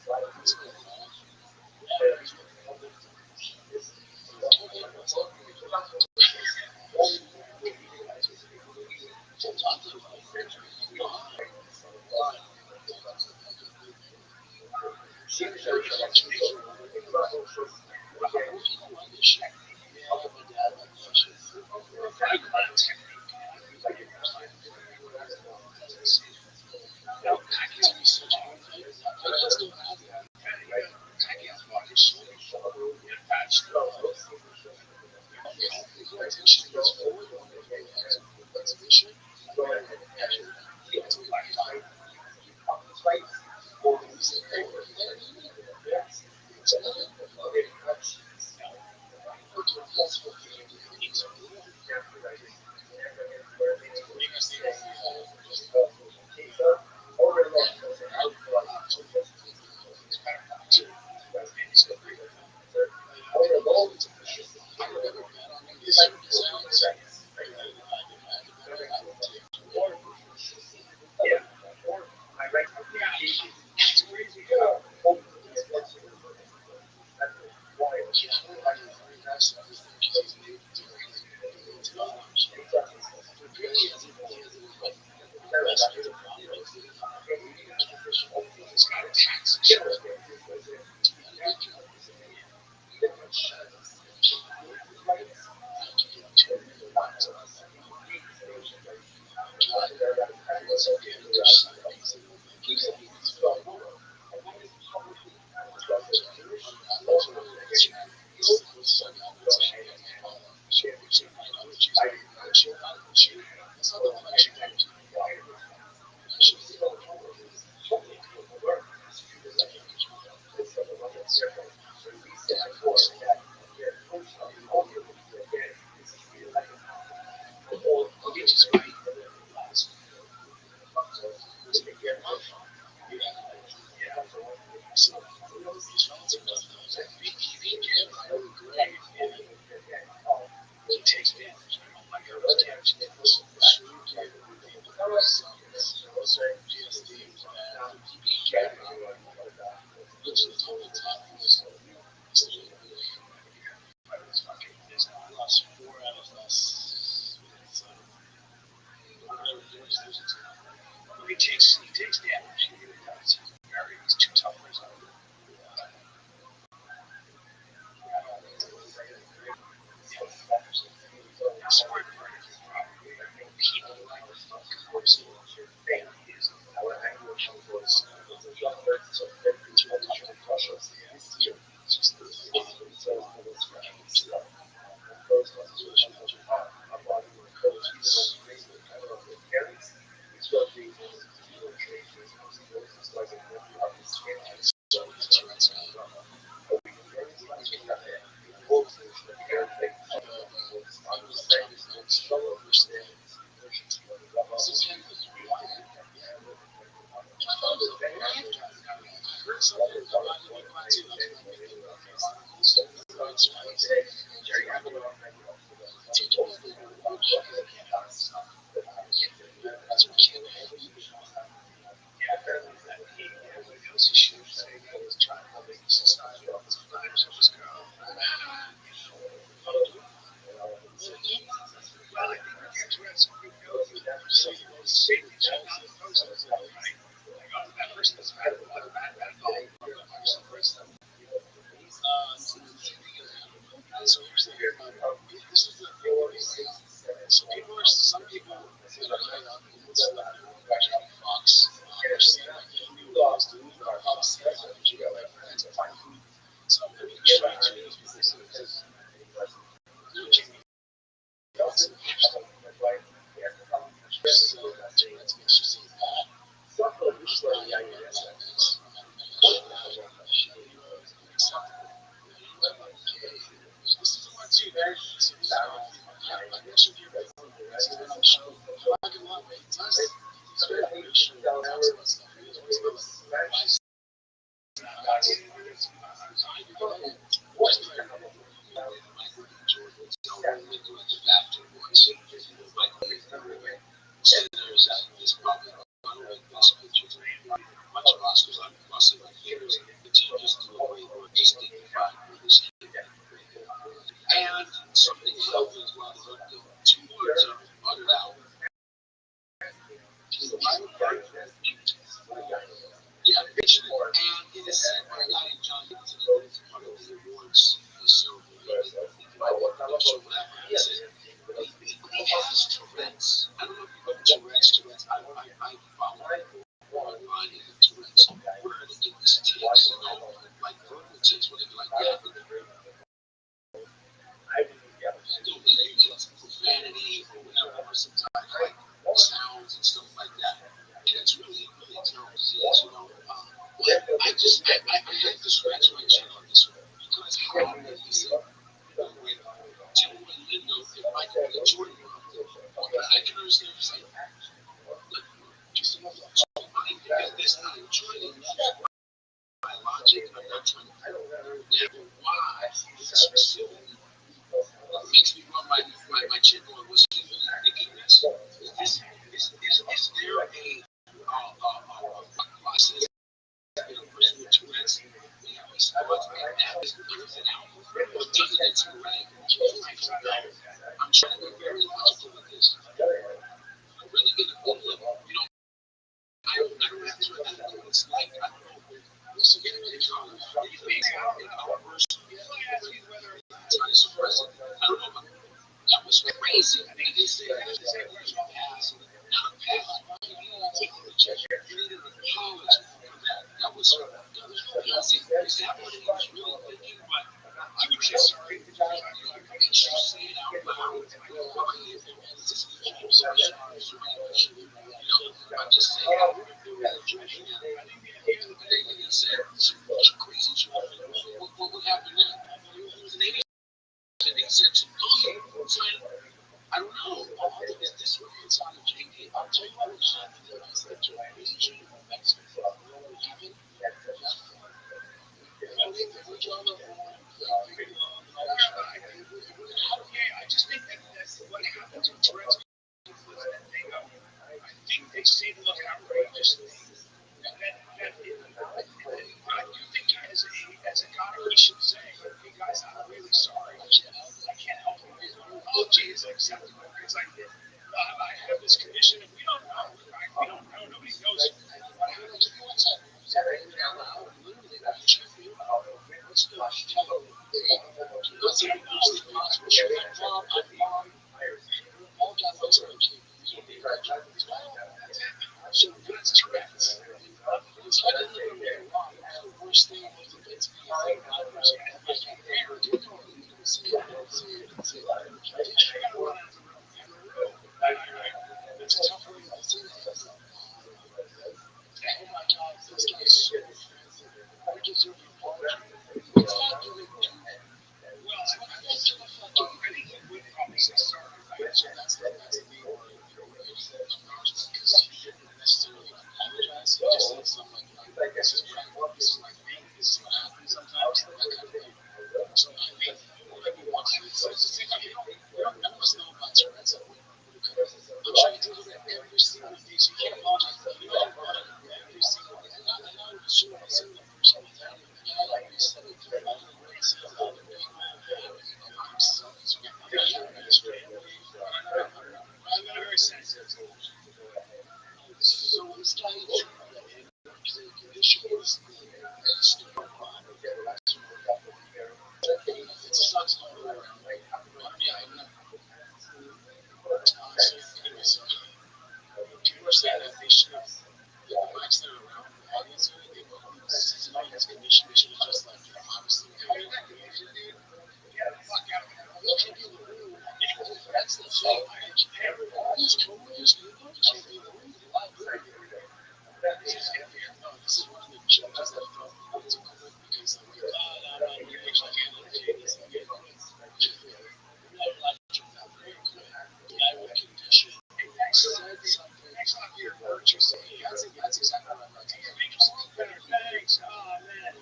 He takes damage. He's too tough for his own. Smart part of the problem. People like the fuck cops and your family is our language was just and something happens while the two words are uttered out. Yeah, and it is said by a guy named John Gibson, who is part of the awards ceremony. He said he has Tourette's. I don't know if you know Tourette's. I follow online and Tourette's. Where they get these tics, like verbal tics, whatever like that. Don't need profanity or whatever, or sometimes like sounds and stuff like that. And it's really a terrible disease, But I had to scratch my chin on this one because how did he say, when Tim and Lindo, if Michael and Jordan were up there, I can understand if like, look, just this not enjoying my logic. I'm not trying to never why this facility makes me run my chin going, was he really thinking this? Is there a process that a person with Tourette's responds and that is because it out? Or does it interact? I'm trying to be very logical with this. I'm really going to feel it. I don't have to, I don't know what it's like. I don't know. Once again, it's our person trying to suppress it. I don't know about that was crazy. I mean, they say where's your pass? Not a pass. You need a check. You need an apology for that. That was crazy. Is that what he was really thinking? But I would say sorry. Makes you say it out loud. It's just I'm just saying. He said some crazy shit. What would happen then? And he said some I don't know. Is this what it's on the JK? I'll tell you what happened. I said to a region of Mexico. I just think that's what happens with Tourette's. I think they say to look outrageous. so offensive. You deserve an apology. It's not giving to well, I think he would probably say sorry, right? So that's the main part of it. Because he didn't necessarily apologize. He just said stuff like this is what I want, this is my thing, this is what happens sometimes, that kind of thing. So I mean, maybe once it's the same thing. None of us know about Tourette's. I'm sure you deal with it every single day, so you can't apologize. You know about it every single day. And I would assume a similar person with that. And I like you said, it could be the way it says other people have himself as well. Yeah, that's great. I'm very sensitive. So this guy in the condition was still fine. It sucks all the way around. Yeah, I know. So anyway, so people are saying that they should have the bikes that are around the audience area, they will somebody has condition, they should have just like obviously hey, that condition, dude. Get the fuck out of here. You can't be in the room. That's the thing. All these co-workers, you can't be in the room. This is one of the judges that thought people to quit because they're like, no, we actually can't entertain this. I'm going to quit. I'm not allowed to do that very quick. The guy with condition said something. Your purchase. That's exactly what I'm about to do. Thanks. Oh, man.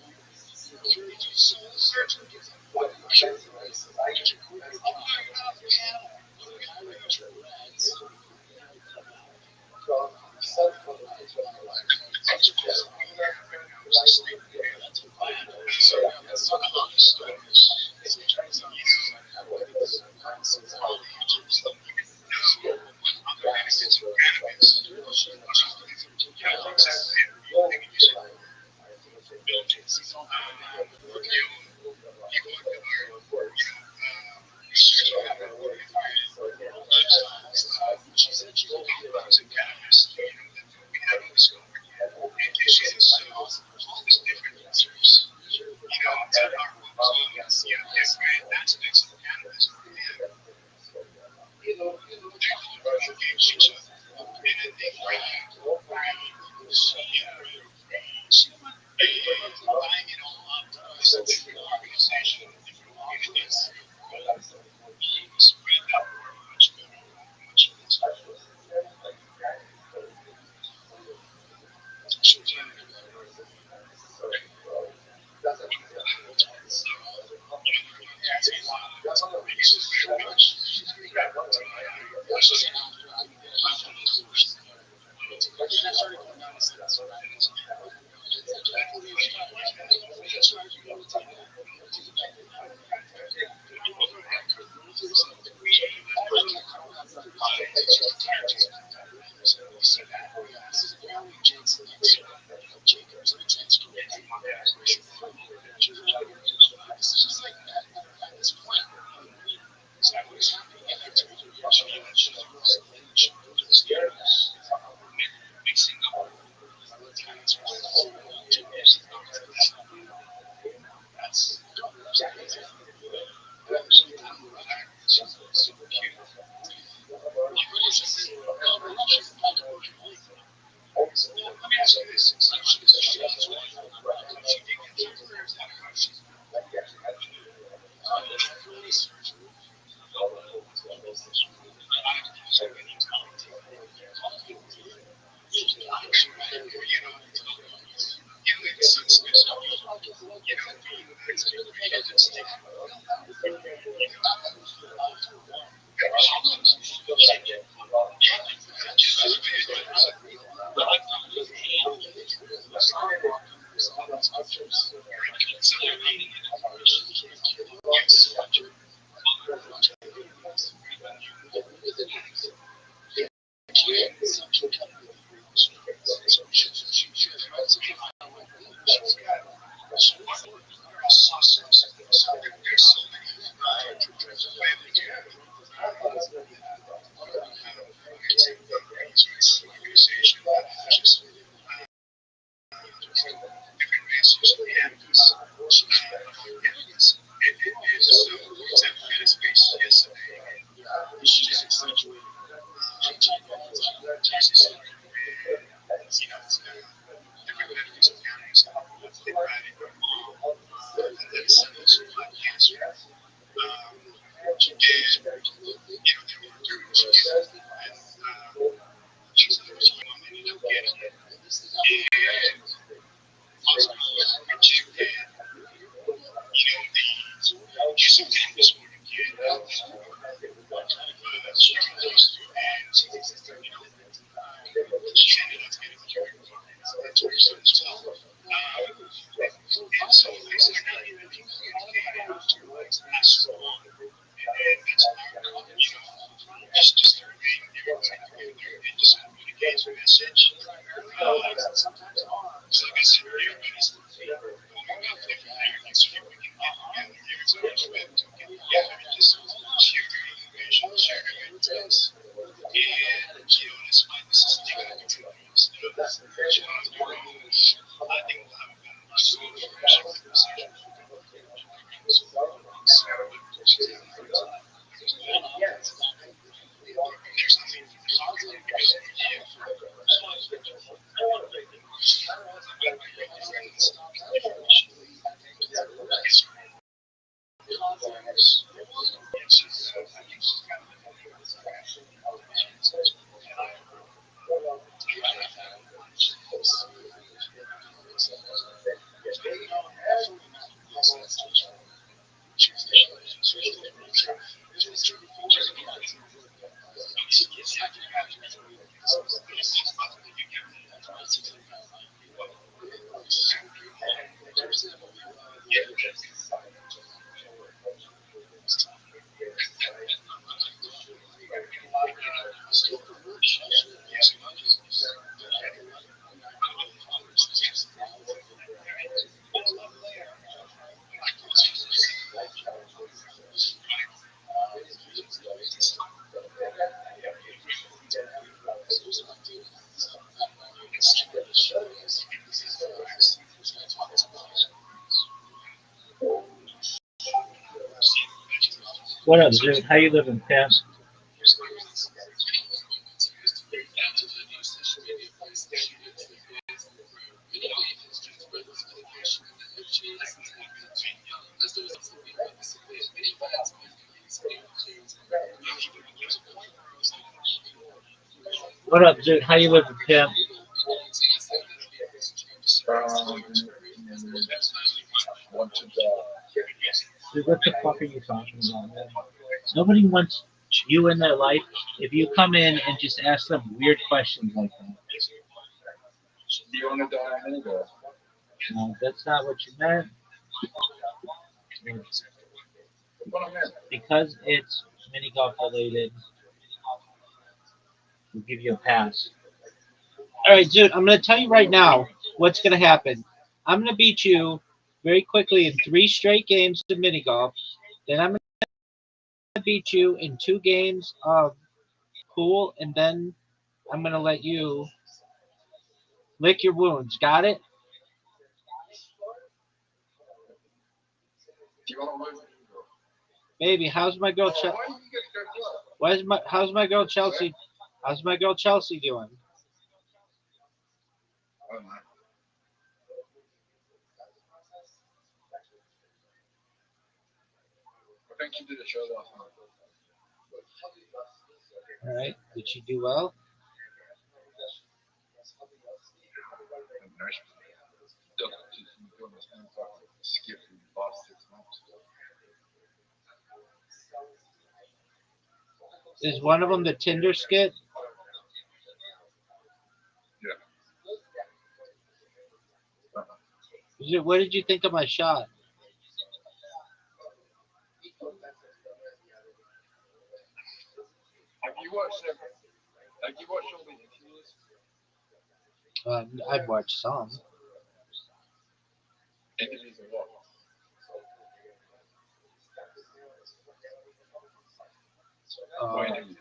You're so searching. What? Sure. Did you quit your job? The guy with Tourette's. So let's talk about the stories. So it turns out this is other benefits of cannabis. She said she was in cannabis. We haven't discovered yet. And she says all these different answers. That are different aspects of cannabis. Engage each other. And then they she went buying it all up. It's a different organization, different audience. Spread that word much better. Much better. She'll tell you It's just like at this point. Is that what is happening? And that's what you're mixing up talents. That's super cute. Let me ask you this. invited my mom that assembles a podcast. She did, they were doing cheese, and she's never seen one ended up getting it. And also, my chick did, she's a famous woman kid. She was close to, and she ended up getting carried away. That's what her son's tell. And so they said, I got you everything educated that's the one. And that's our, just to remain everybody together and just communicate the message. So like I said, everybody's going out there from there, and so we can get together. Everybody's ready to get together and just share their information, share their ideas. And, this is the thing I do for us. I think we'll have a better conversation. What up, dude? How you living, Pam? What up, dude? How you living, Pam? Want to go. Dude, what the fuck are you talking about, man? Nobody wants you in their life if you come in and just ask them weird questions like that. You want to die a minute ago? No, that's not what you meant. What I meant? Because it's mini golf related, we'll give you a pass. All right, dude, I'm going to tell you right now what's going to happen. I'm going to beat you very quickly in 3 straight games of mini golf. Then I'm going to beat you in 2 games of pool, and then I'm going to let you lick your wounds. Got it? Do you want to lose? Baby, how's my girl? Why do you get to go club? How's my girl Chelsea? How's my girl Chelsea doing? I don't know. I think she did a show last night. All right. Did she do well? And no, she's been doing this new fucking skip for the last 6 months. Is one of them the Tinder skit? Yeah. What did you think of my shot? Have you watched all the interviews? I've watched some. Interviews of what? What Uh, interviews?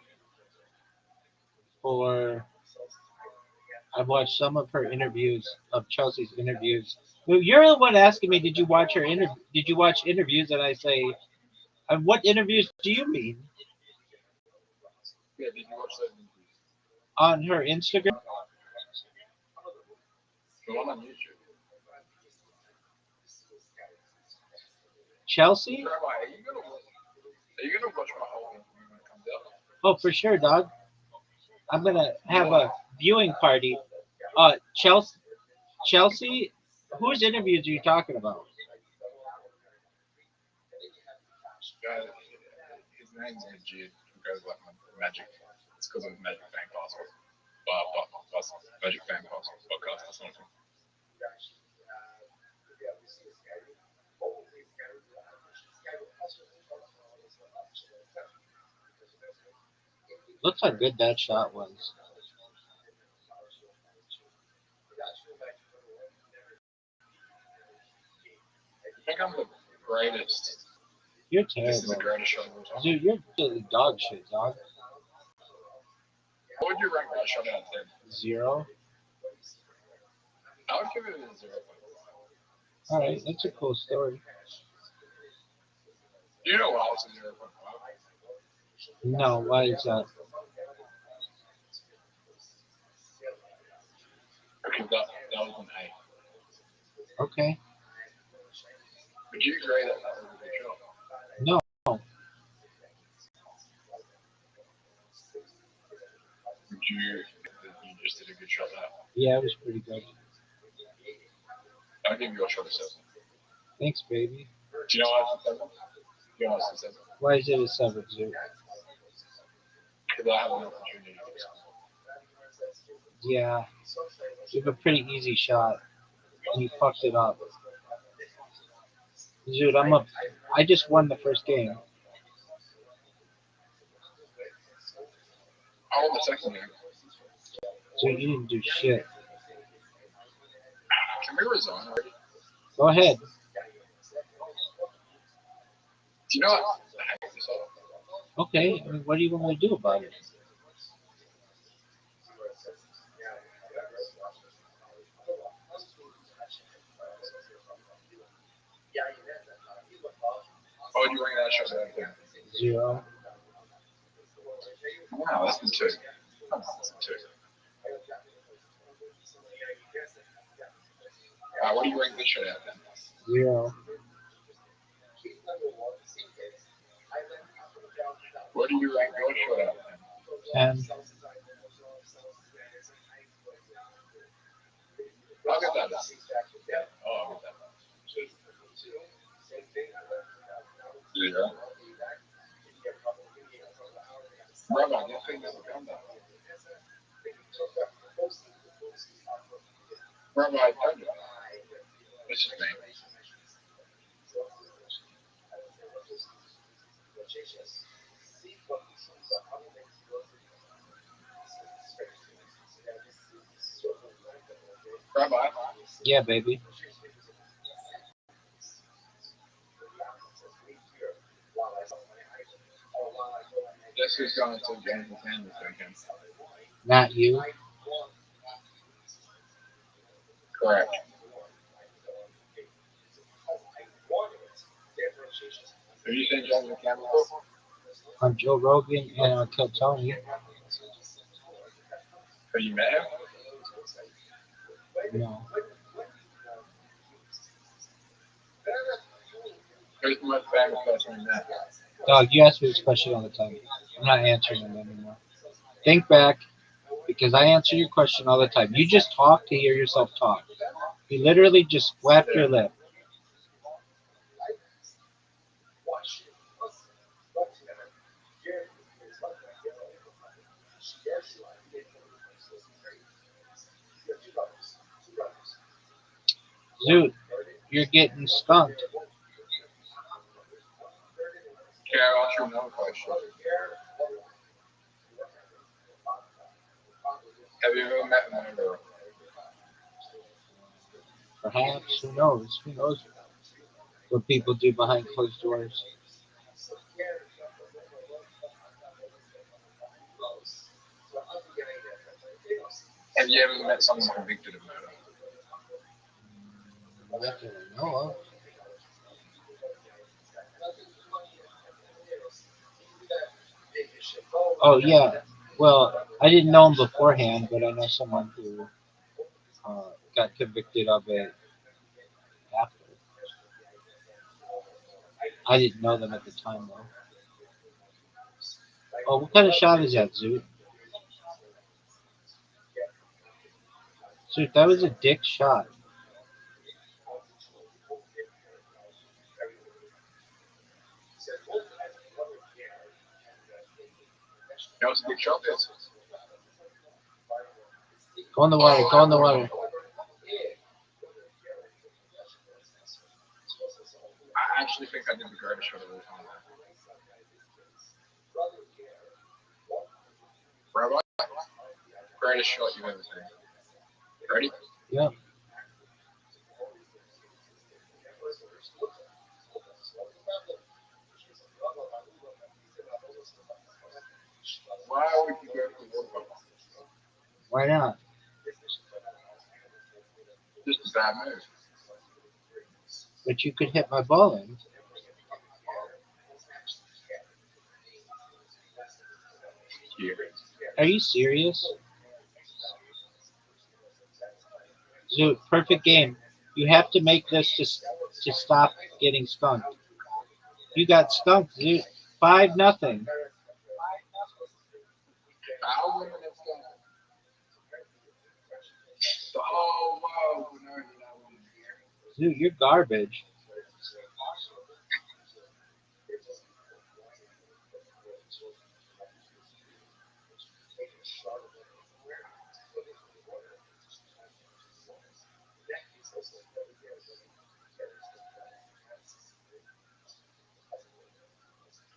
or I've watched some of her interviews, of Chelsea's interviews. Well, you're the one asking me, did you watch her Did you watch interviews? And I say, what interviews do you mean? Yeah, did you watch those interviews? On her Instagram? The one on YouTube. Chelsea? Rabbi, are you gonna watch my whole thing when it comes out? Oh, for sure, dog. I'm gonna have a viewing party. Chelsea. Chelsea. Whose interviews are you talking about? His name's Majid, who goes like Magic. It's because of Magic Fan Castle. Magic Fan Castle podcast or something. Looks how good that shot was. I think I'm the greatest. You're This is the terrible. greatest shot of all time. Dude, you're absolutely dog shit, dog. What would you rank that shot out of 10? 0. I would give it a 0. Alright, that's a cool story. Do you know why it's a 0.5? No, why is that? Because that was an A. Okay. Would you agree that that was a good shot? No. Would you think that you just did a good shot there? Yeah, it was pretty good. I'll give you a shot of 7. Thanks, baby. Do you know why it's a 7? Do you know why it's a 7? Why is it a 7, Zoo? Because I have an opportunity to score. Yeah. You have a pretty easy shot. And you fucked it up. Dude, I'm up. I just won the first game. I won the second game. Dude, you didn't do shit. Can we resign already? Go ahead. Do you know what? I hate this all. Okay. I mean, what do you want me to do about it? Why would you rank that shot out of 10? 0. Wow, that's a 2. Come on, that's a 2. What do you rank this shot out of 10? 0. What do you rank your shot out of 10? 10. I'll get that. Oh, I'll get that. 0. Rabbi, this thing never come down. Rabbi, I told you. What's his name? Rabbi, Yeah, baby. guess who's going to James and this weekend? Not you. Correct. Have you seen James McCann before? On Joe Rogan and on Kill Tony. Have you met him? No. Who's the most famous person you met? Dog, you ask me this question all the time. I'm not answering them anymore. Think back, because I answer your question all the time. You just talk to hear yourself talk. You literally just flap your lip. Dude, you're getting skunked. Okay, I'll ask you another question. Have you ever met a murderer? Perhaps, who knows? Who knows what people do behind closed doors? Have you ever met someone convicted of murder? Not that I know of. Oh, yeah. Well, I didn't know him beforehand, but I know someone who got convicted of it after. I didn't know them at the time though. Oh, what kind of shot is that, Zoot? Zoot, that was a dick shot. That was a big shot there. Go in the water. Go in the water. I actually think I did the greatest shot of all time. Rabbi, greatest shot you've ever seen. Ready? Yep. Why would you go for the World Cup? Why not? Just a bad move. But you could hit my ball in. Yeah. Are you serious? Zoot, perfect game. You have to make this to stop getting skunked. You got skunked, Zoot. 5-0. How would it have gone? Oh, wow. No, Zoot, you're garbage.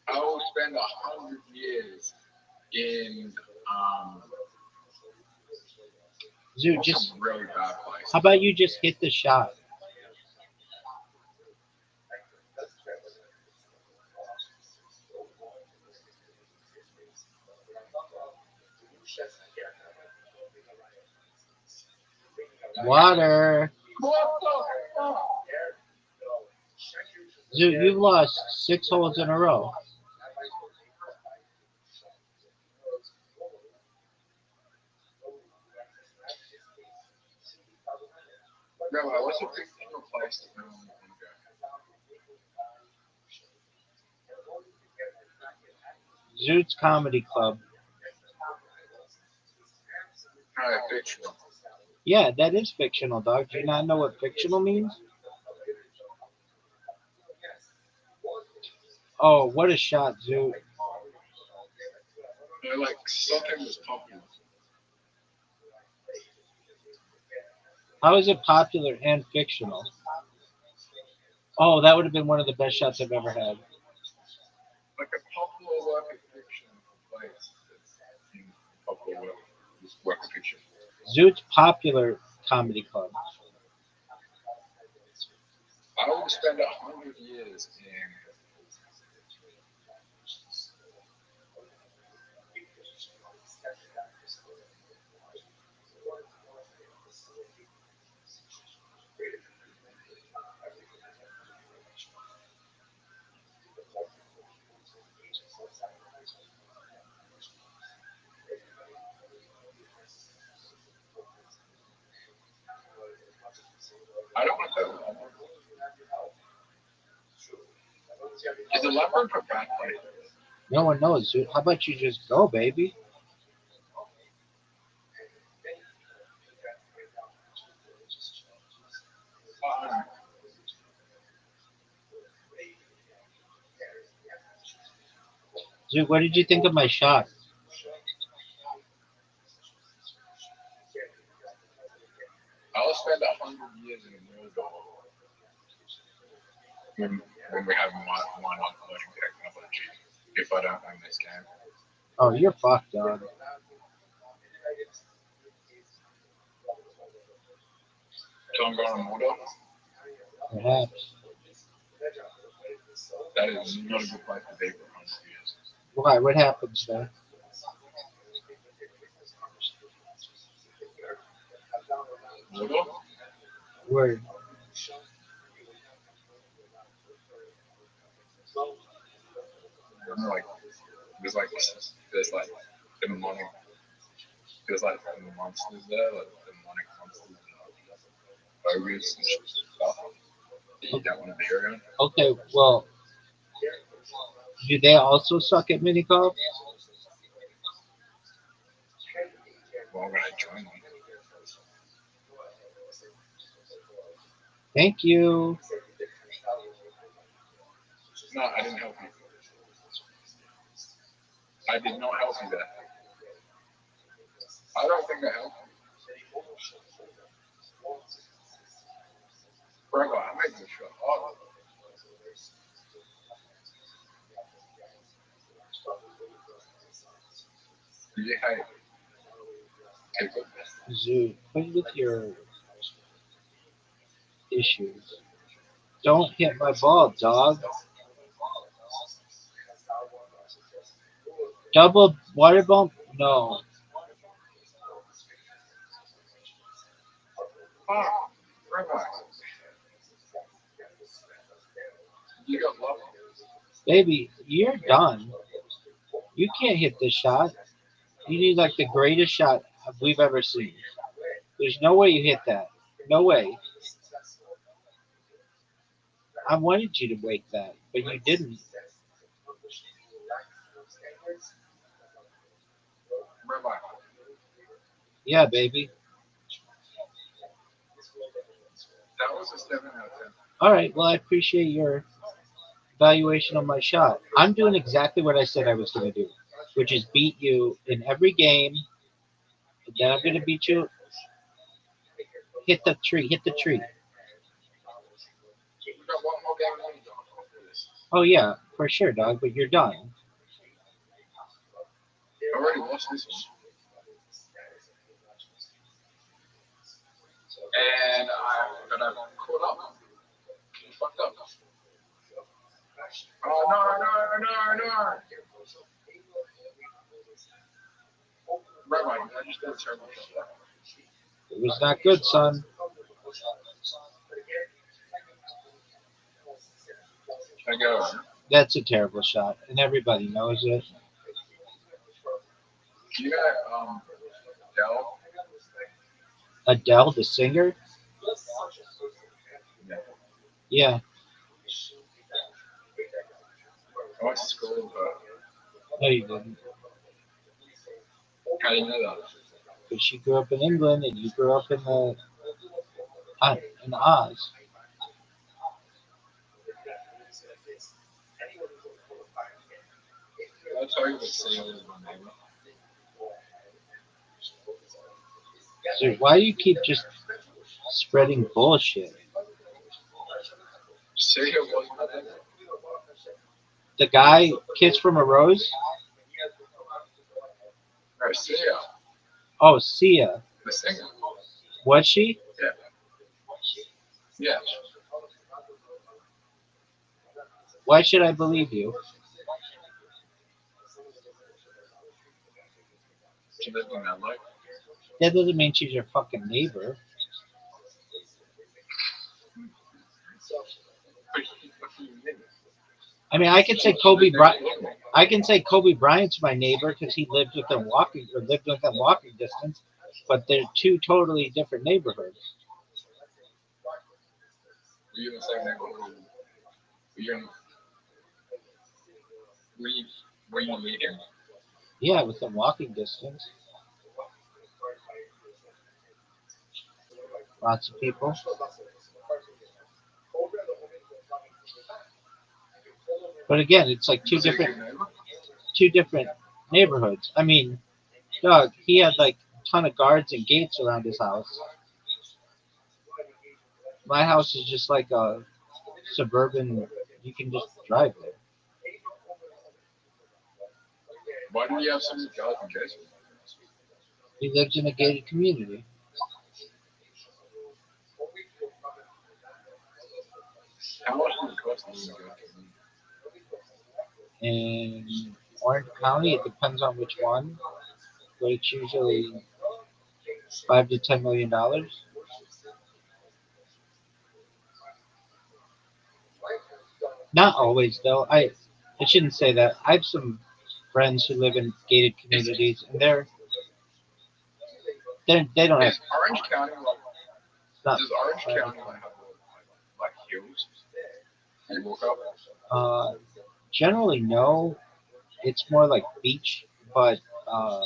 I will spend 100 years in Zoot, just some really bad place. how about you just hit the shot? Water. What the fuck? Zoot, you've lost 6 holes in a row. Rabbi, what's a fictional place that no one would want to go? Zoot's Comedy Club. No, fictional. Yeah, that is fictional, dog. Do you not know what fictional means? Oh, what a shot, Zoot. No, like something was popular. How is it popular and fictional? Oh, that would have been one of the best shots I've ever had. Like a popular work of fiction place that's in popular work of fiction. Zoot's Popular Comedy Club. I will spend 100 years in. I don't want to go to Labyrinth. Is the Labyrinth a bad place? No one knows, Zoot. How about you just go, baby? Zoot, what did you think of my shot? I'll spend 100 years in Mordor when we have one uploading technology if I don't win this game. Oh, you're fucked, dog. So I'm going to Mordor. Perhaps. That is not a good place to be for 100 years. Why? What happens there? Mordor? Word. Like there's like demonic monsters there, like demonic monsters and ogres and stuff that you don't want to be around. Okay, well, Do they also suck at mini golf? Why would I join them? Thank you. No, I didn't help you. I did not help you there. I don't think I helped you. Forever, I made this shot. Oh, yeah, hey. Take it. Zoo, quit with your issues. Don't hit my ball, dog. Double water bump? No. Oh, forever. You got love. Baby, you're done. You can't hit this shot. You need like the greatest shot we've ever seen. There's no way you hit that. No way. I wanted you to wake that, but you didn't. Forever. Yeah, baby. That was a 7 out of 10. All right. Well, I appreciate your evaluation of my shot. I'm doing exactly what I said I was going to do, which is beat you in every game. And then I'm going to beat you. Hit the tree. Hit the tree. We got one more game left after this. Oh yeah, for sure, dog. But you're done. I already lost this one. And but I caught up. Fucked up. Oh, no, no, no, no. Rabbi, I just did a terrible shot. It was not good, son. I go. That's a terrible shot, and everybody knows it. You got, Dell? Adele, the singer. Yeah. Yeah. I went to school with her. No, you didn't. I didn't know that. Because she grew up in England, and you grew up in in Oz. I'll tell you what Sam is my name. So why do you keep just spreading bullshit? Say it was my name. The guy, Kiss from a Rose. Garcia, Oh, Sia. the singer. Was she? Yeah. Yeah. Why should I believe you? She lived in LA. That doesn't mean she's your fucking neighbor. I mean, I can say Kobe Bryant. I can say Kobe Bryant's my neighbor because he lived within walking distance, but they're two totally different neighborhoods. Were you in the same neighborhood? Were you in, were you meeting? Yeah, within walking distance. Lots of people. But again, it's like Was he a good neighbor? two different neighborhoods. I mean, dog, he had like a ton of guards and gates around his house. My house is just like a suburban. You can just drive there. Why did he have so many guys in Jason? He lives in a gated community. How much does it cost to live in a good In Orange County, it depends on which one, but it's usually $5 to $10 million. Not always though. I shouldn't say that. I have some friends who live in gated communities, and they don't have Is Orange County like, not. does Orange County like have like hills? You walk up? Uh, Generally, no. It's more like beach, but uh,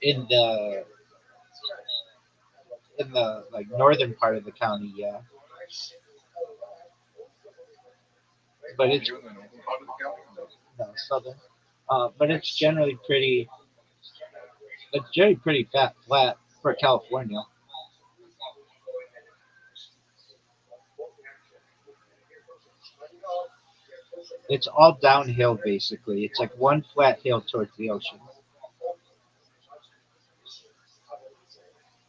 in the like northern part of the county, yeah. But it's You in the northern part of the county? No. no southern. But it's generally pretty flat for California. It's all downhill basically. It's like one flat hill towards the ocean.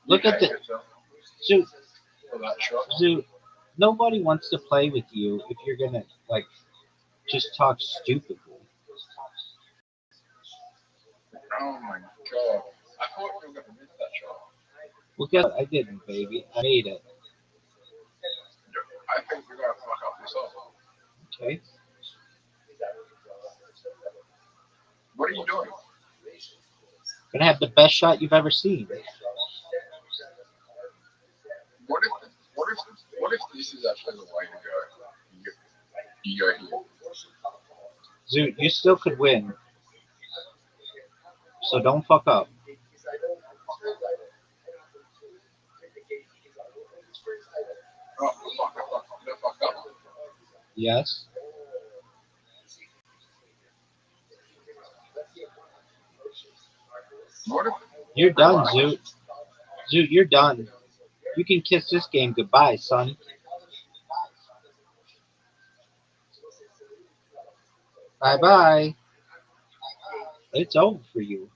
You Look at hate the yourself zoo. for that shot. Zoo. Nobody wants to play with you if you're gonna like just talk stupidly. Oh my god. I thought you were going to miss that shot. Well, guess what? I didn't, baby. I made it. I think you're going to fuck up yourself. Okay. What are you doing? Gonna have the best shot you've ever seen. What if this is actually the way to go? You, you go here. Zoo, you still could win, so don't fuck up. Oh, fuck up. Yes. What if You're done, Zoo. Zoo, you're done. You can kiss this game goodbye, son. Bye bye. It's over for you.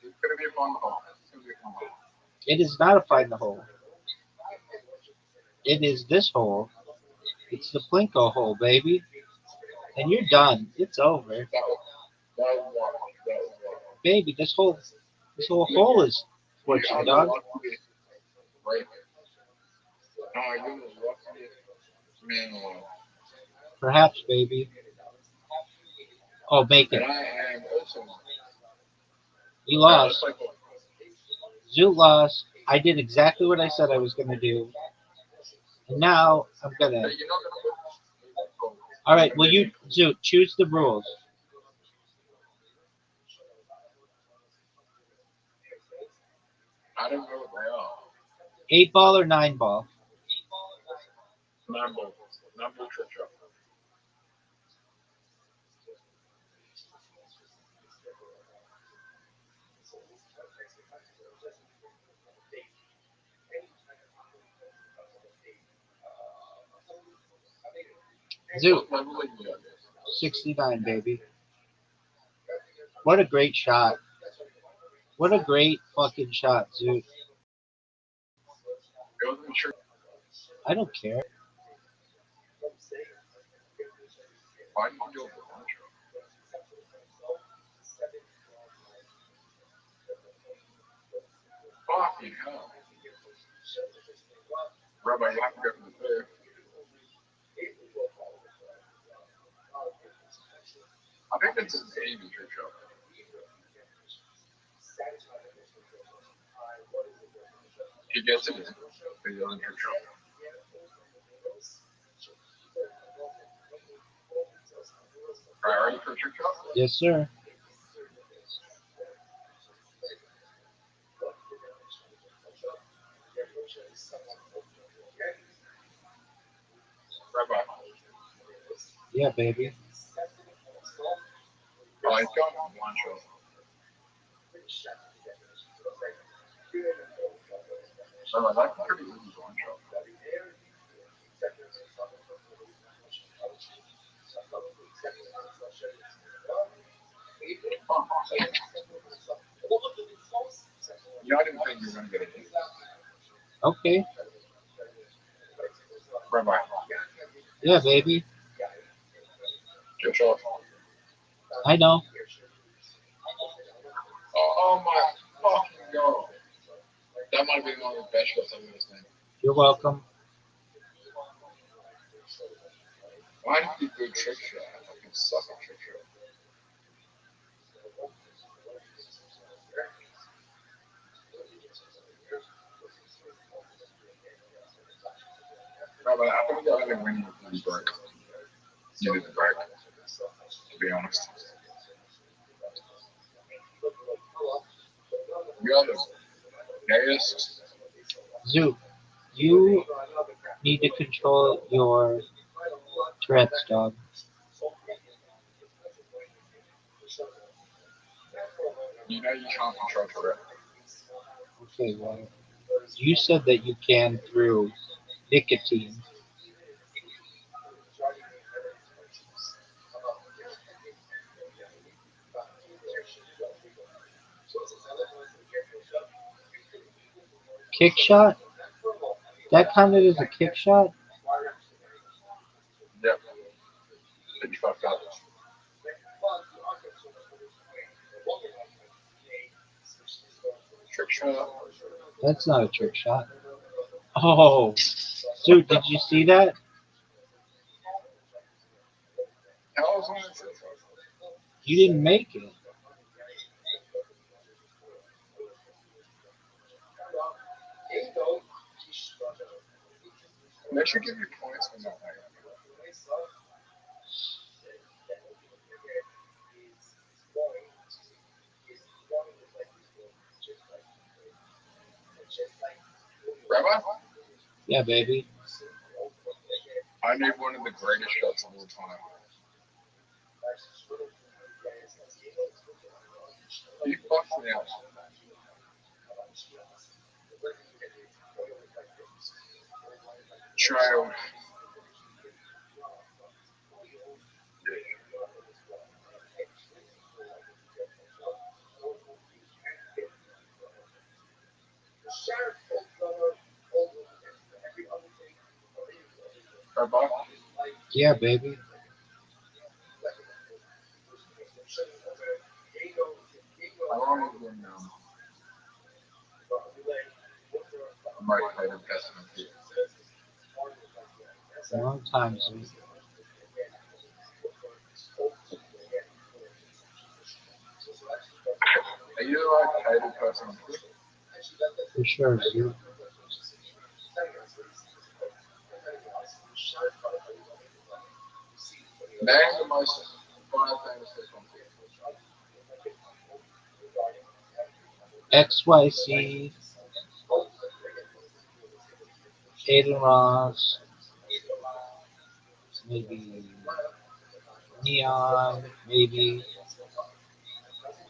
it's gonna be a fun hole. It's gonna be a fun hole. It is not a fight in the hole. It is this hole. It's the Plinko hole, baby. And you're done. It's over. That was Baby, this whole hole is fortune, dog. right? No, you was luckiest man alive. Perhaps, baby. Oh, make it. And I am also. You Let's lost. play ball. Zoo lost. I did exactly what I said I was gonna do. And now I'm gonna. Hey, you're not gonna put. All right. Well, you Zoo choose the rules. I don't know what they are. 8 ball or 9 ball. Number, number trick shot. Zoo What level are you at? 69, baby. What a great shot. What a great fucking shot, Zoo. Go to the trick. I don't care. Why do you do it? Fucking hell. Rabbi, you have to go for the third. I think it's an Amy trick shot. He gets it. He doesn't trick shot. Priority for trick shot? Yes, sir. Rabbi. Yeah, baby. Oh, he's got one shot. Rabbi, that's pretty easy one shot. Oh, yeah, I didn't think you were going to get it. Okay. Rabbi. Yeah, baby. Good shot. I know. Oh my fucking god. That might have been one of the best shots I've ever seen. You're welcome. Why did you do trick shot? I fucking suck at trick shot. Rabbi, I think I had a winning with these breaks. needed a break, to be honest. You are the gayest. Zoo, you need to control your Tourette's, dog. You know you can't control Tourette. Okay, well, you said that you can through nicotine. Kick shot? That counted as a kick shot? Yep, but you fucked up. Trick shot. That's not a trick shot. Oh, dude, did you see that? How was on a trick shot? You didn't make it. They should give you points for not making it. Rabbi, Yeah, baby. I need one of the greatest shots of all time. You fucked me up. Child. Rabbi, Yeah, baby. how long have you been motivated person? Long time, Zoo. Are you like hated person? For sure, Zoo. Name the most five famous people. XYC, Aiden Ross, maybe Neon, maybe.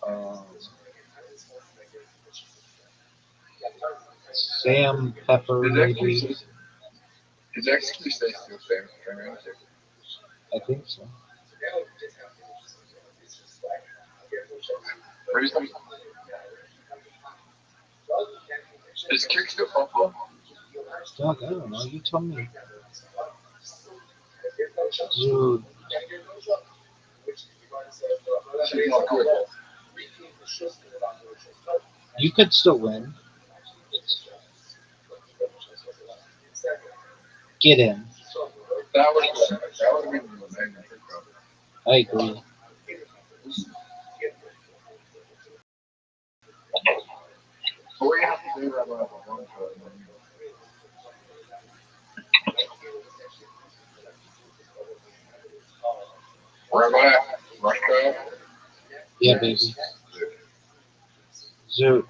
Um, Sam Pepper, maybe. His excuse they still famous. I think so. Reason is kick still popular? Dog, I don't know. You tell me. Dude, She's not good. you could still win. Get in. That would have been the amazing trick shot. I agree. All you have to do, Rabbi, is one shot. Rabbi, Rothschild. Yeah, baby. Zoo.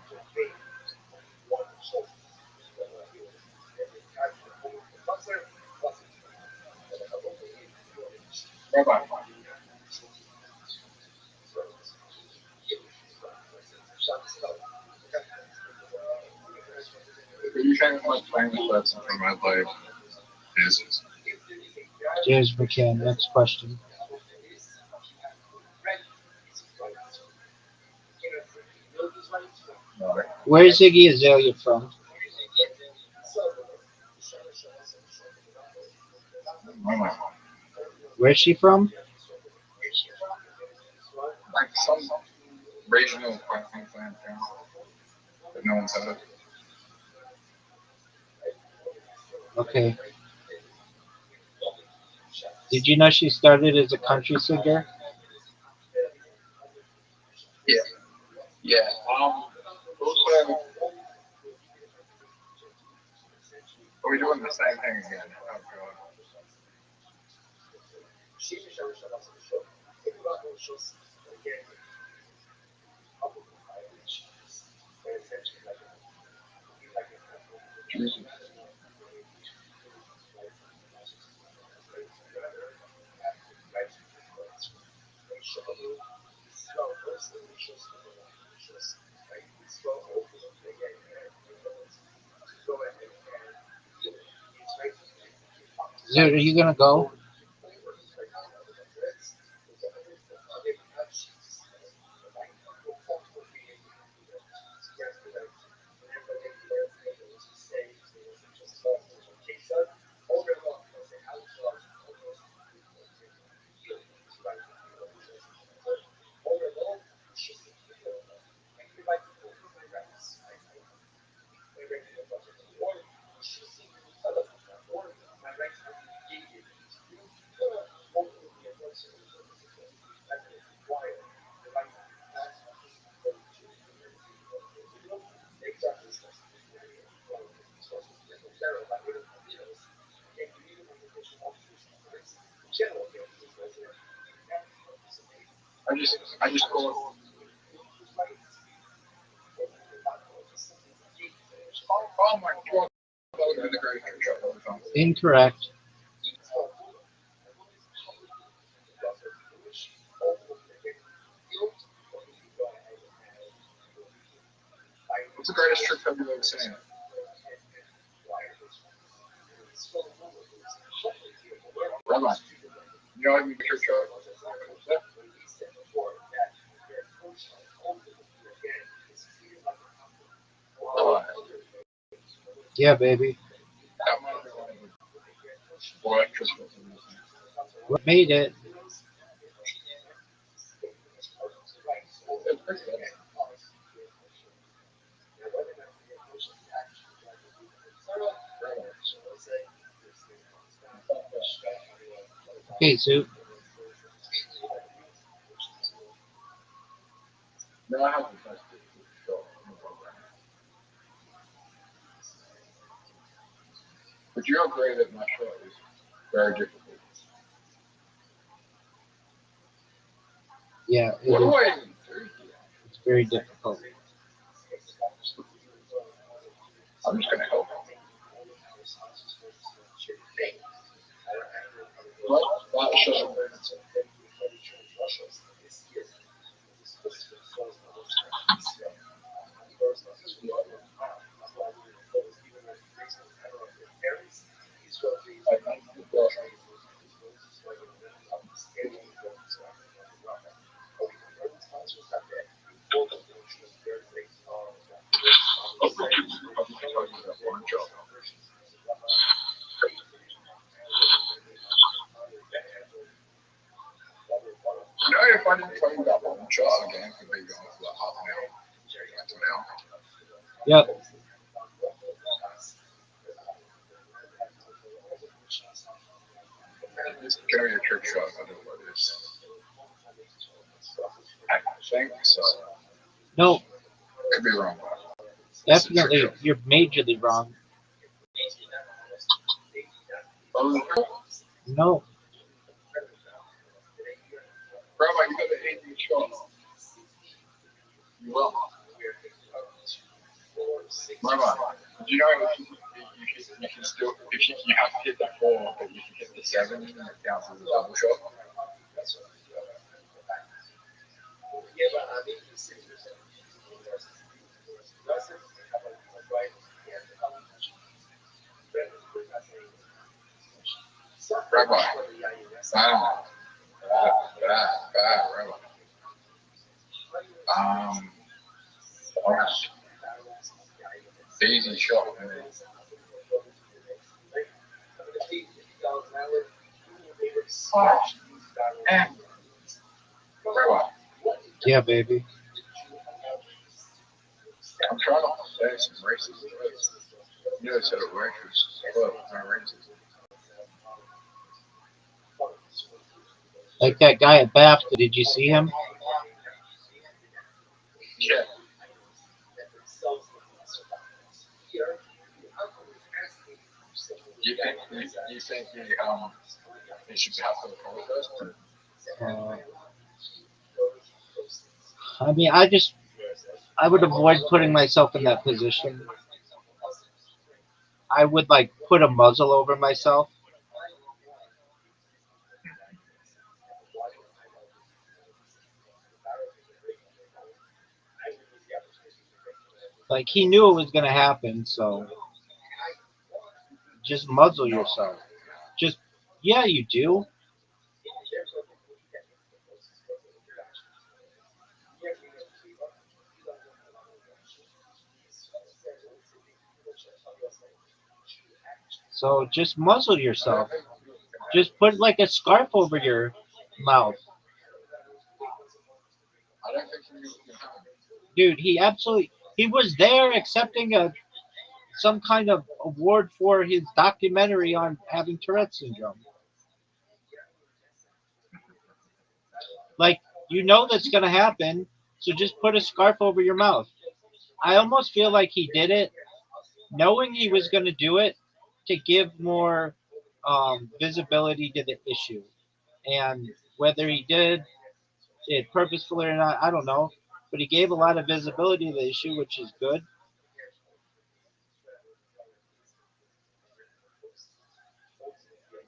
Rabbi, who do you think the most famous person from Adelaide is? James McCann. Next question. No. Where's Iggy Azalea from? Mama. Where's she from? Like some regional Queensland town that no one's heard of. Okay. Did you know she started as a country singer? Yeah. Yeah. Also, are we doing the same thing again? Oh, God. Are you gonna go? I just call oh my god, that would have been a great shot all the time. Incorrect. What's the greatest trick have you ever seen? Rabbi, you know any trick shot? Oh, Yeah, baby. that might have been one of the electric ones. What made it? It's pretty good. Okay, Sue. No, I haven't touched it. But you agree that my shot is very difficult. Yeah, What do I even do? it's very difficult. I'm just gonna help. That shot. You know, if I didn't tell you about one shot again, could be going for like half an hour. To an hour. Yep. It's gonna be a trick shot. I don't know what it is. I think so. No, Could be wrong. definitely. You're majorly wrong. Oh, No. Rabbi, you got the 18 shot. You will. Rabbi, did you know you can still, if you have to hit the 4, but you can hit the 7, and it counts as a double shot? Rabbi, Rabbi. Alright. Easy shot, man. Oh, and Rabbi, Yeah, baby. I'm trying not to say some racist words. You never said a word for no racist. Like that guy at BAFTA. Did you see him? Yeah. You think he should have to apologize? Uh, I mean, I would avoid putting myself in that position. I would like put a muzzle over myself. Like he knew it was gonna happen, so just muzzle yourself. Just yeah, you do. So just muzzle yourself. Just put like a scarf over your mouth. I don't think he was behind. Dude, he was there accepting a some kind of award for his documentary on having Tourette syndrome. Like you know that's gonna happen, so just put a scarf over your mouth. I almost feel like he did it knowing he was gonna do it to give more visibility to the issue. And whether he did it purposefully or not, I don't know. But he gave a lot of visibility to the issue, which is good.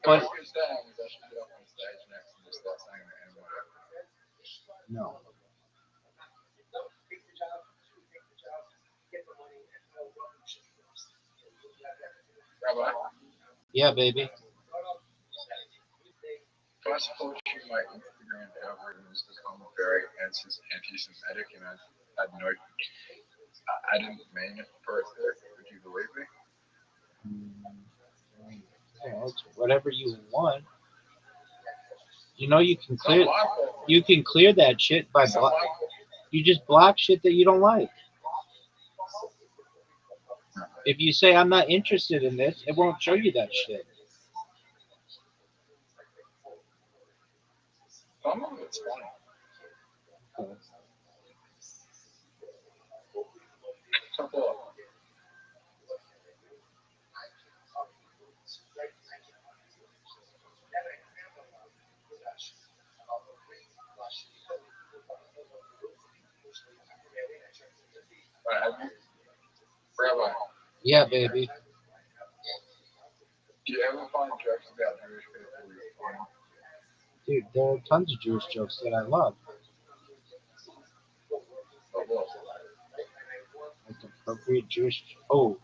But But if you're saying that should get up on stage next and just start saying the N word. no. Rabbi, Yeah, baby. if I suppose you my Instagram algorithm has become very anti-Semitic and I had no, I didn't mean it per se. Would you believe me? Yeah, it's whatever you want. You know It's not my fault. you can clear that shit by It's not my fault. you just block shit that you don't like. If you say I'm not interested in this, it won't show you that shit. Some of it's funny. Couple of have you, Rabbi, Yeah, baby. do you ever find jokes about Jewish people funny? Dude, there are tons of Jewish jokes that I love. But what? Like appropriate Jewish oh,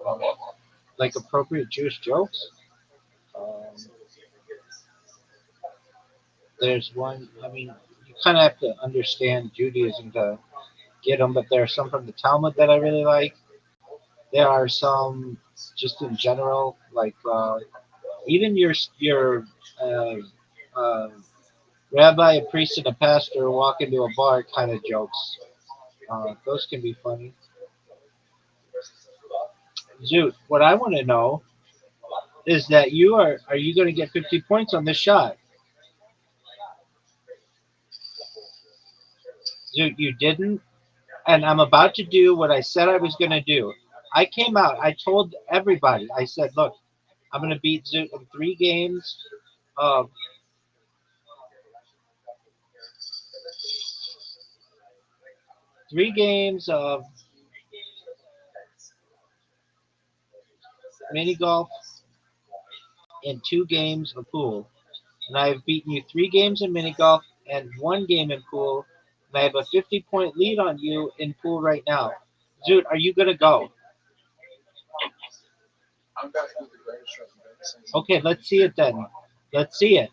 But what? like appropriate Jewish jokes. Um, there's one. I mean, you kind of have to understand Judaism to get them, but there are some from the Talmud that I really like. There are some just in general, like even your uh, uh, rabbi, a priest, and a pastor walk into a bar kind of jokes. Those can be funny. Zoot, what I want to know is that are you going to get 50 points on this shot? Zoot, you didn't, and I'm about to do what I said I was going to do. I came out. I told everybody. I said, look, I'm going to beat Zoot in 3 games. Uh, 3 games of mini golf and 2 games of pool. And I have beaten you 3 games in mini golf and 1 game in pool. And I have a 50-point lead on you in pool right now. Zoot, are you going to go? I'm back with the greatest show I've ever seen. Okay, let's see it then. Let's see it.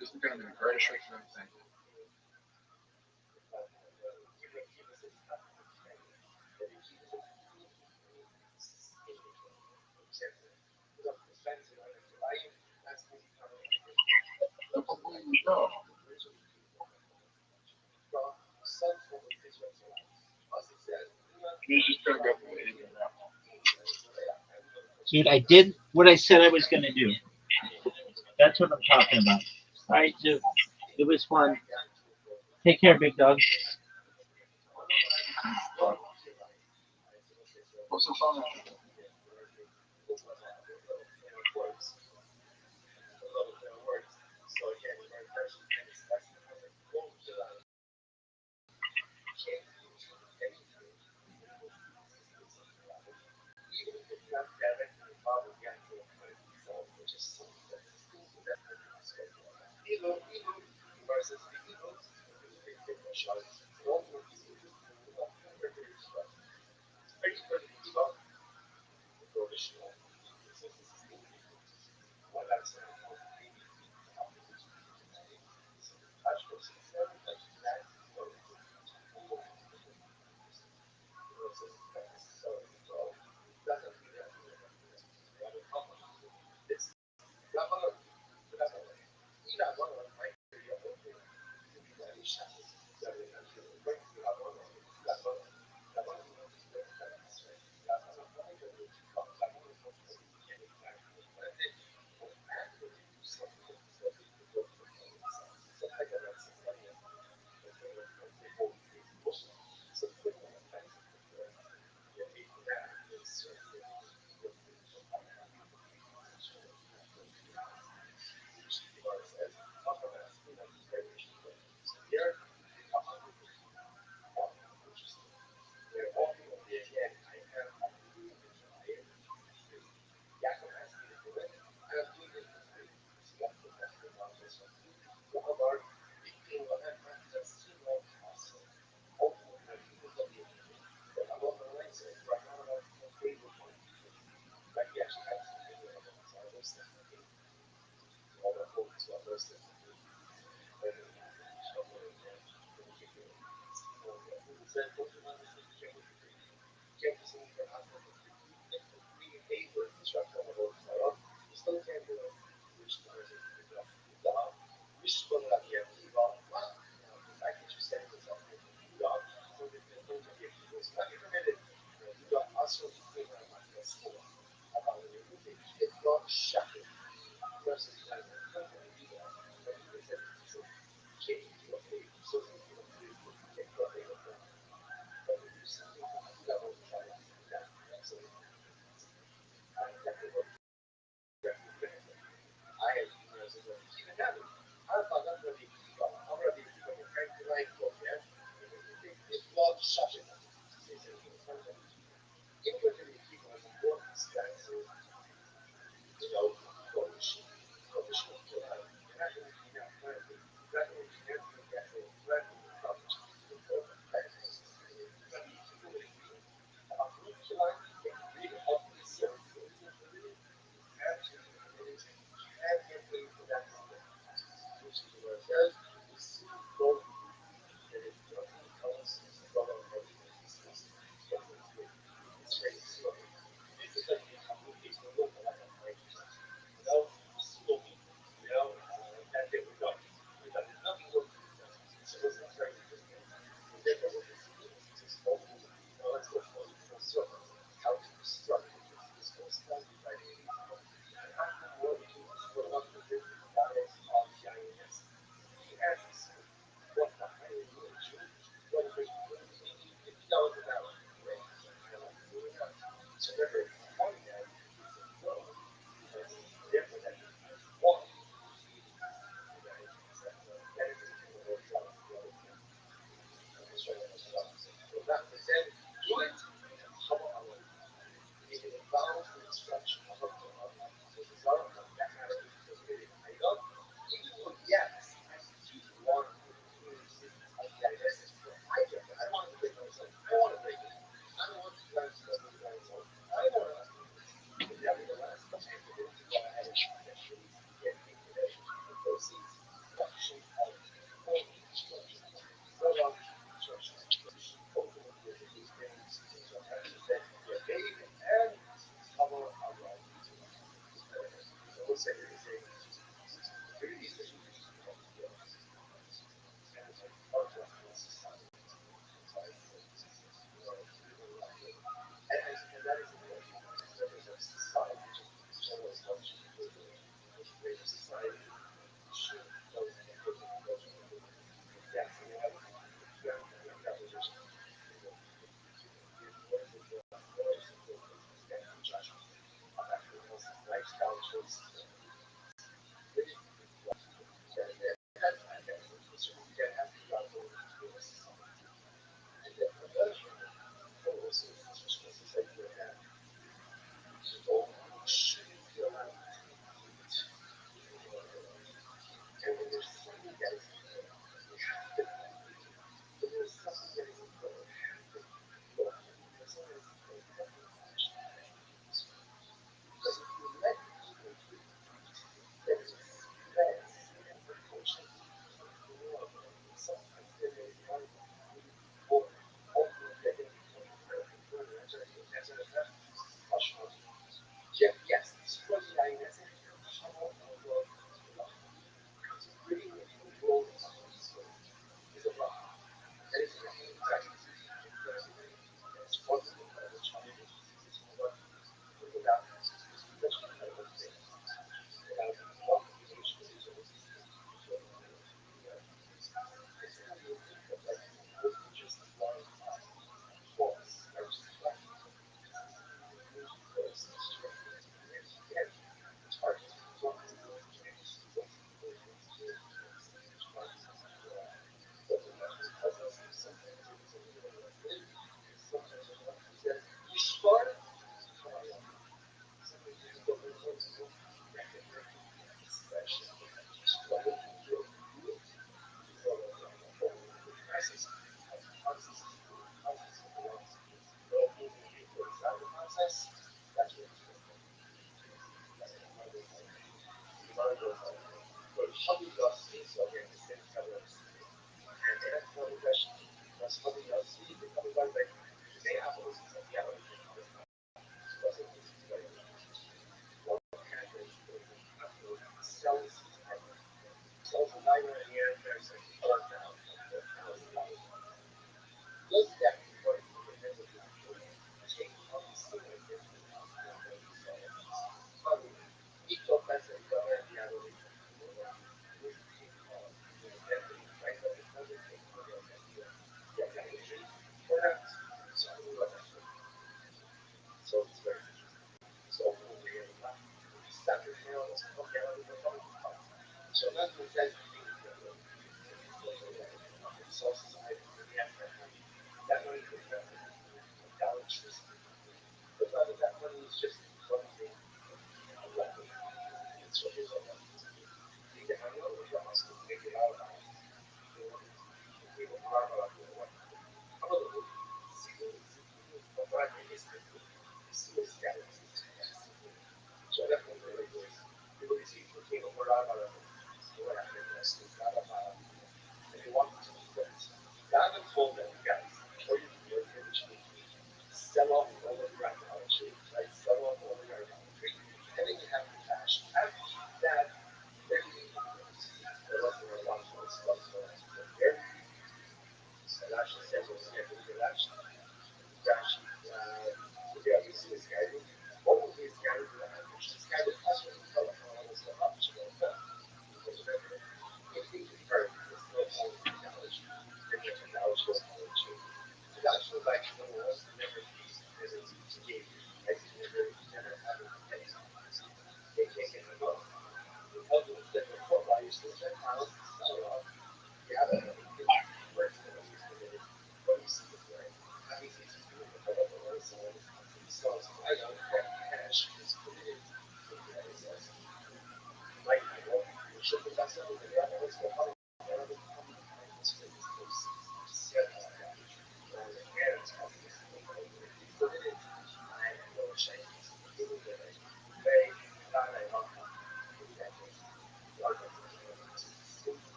This is going to be the greatest show I've ever seen. That's a good show. He's just going to go for the easy route. Dude, I did what I said I was going to do. That's what I'm talking about. All right, dude. It was fun. Take care, big dog. What's the song?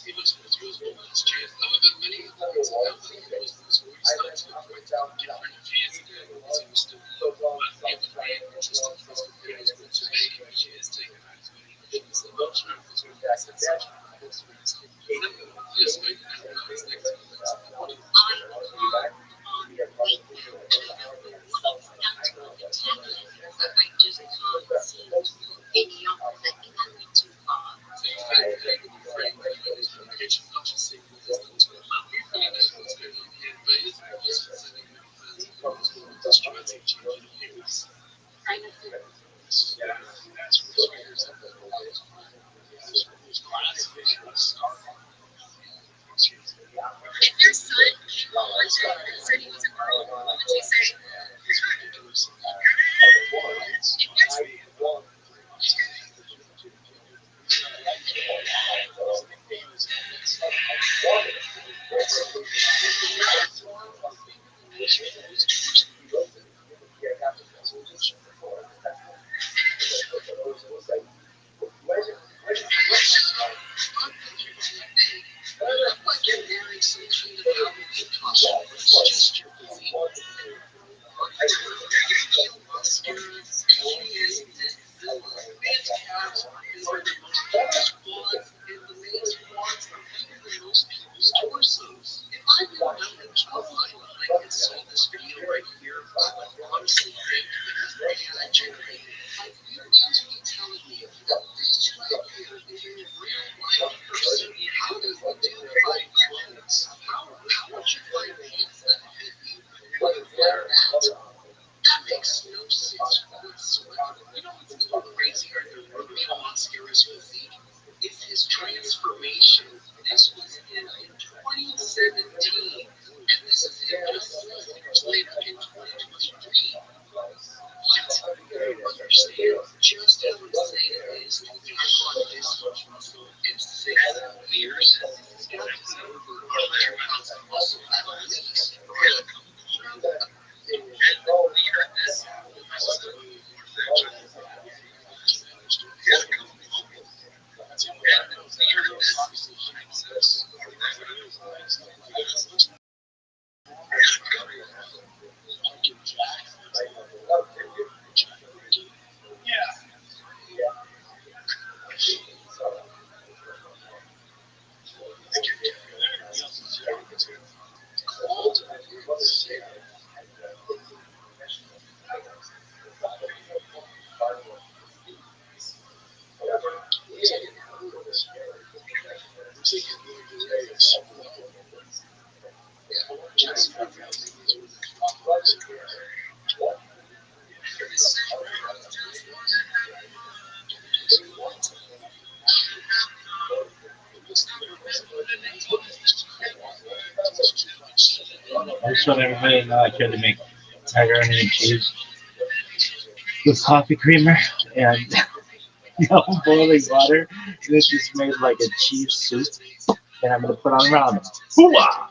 He was last year. However, many of them now that he was where he started to look quite different appears again. He seems to look able to be interesting for his compares, but today he is taken out of it. It's the most as well. It's such a close race. Yes, maybe that was next to not just seeing resistance, but really knows what's going on here. But it is also sending many fans as well with the strategy and appearance. I just want everybody to know I tried to make macaroni and cheese with coffee creamer and boiling water, and it just made like a cheese soup that I'm gonna put on ramen. Hooah!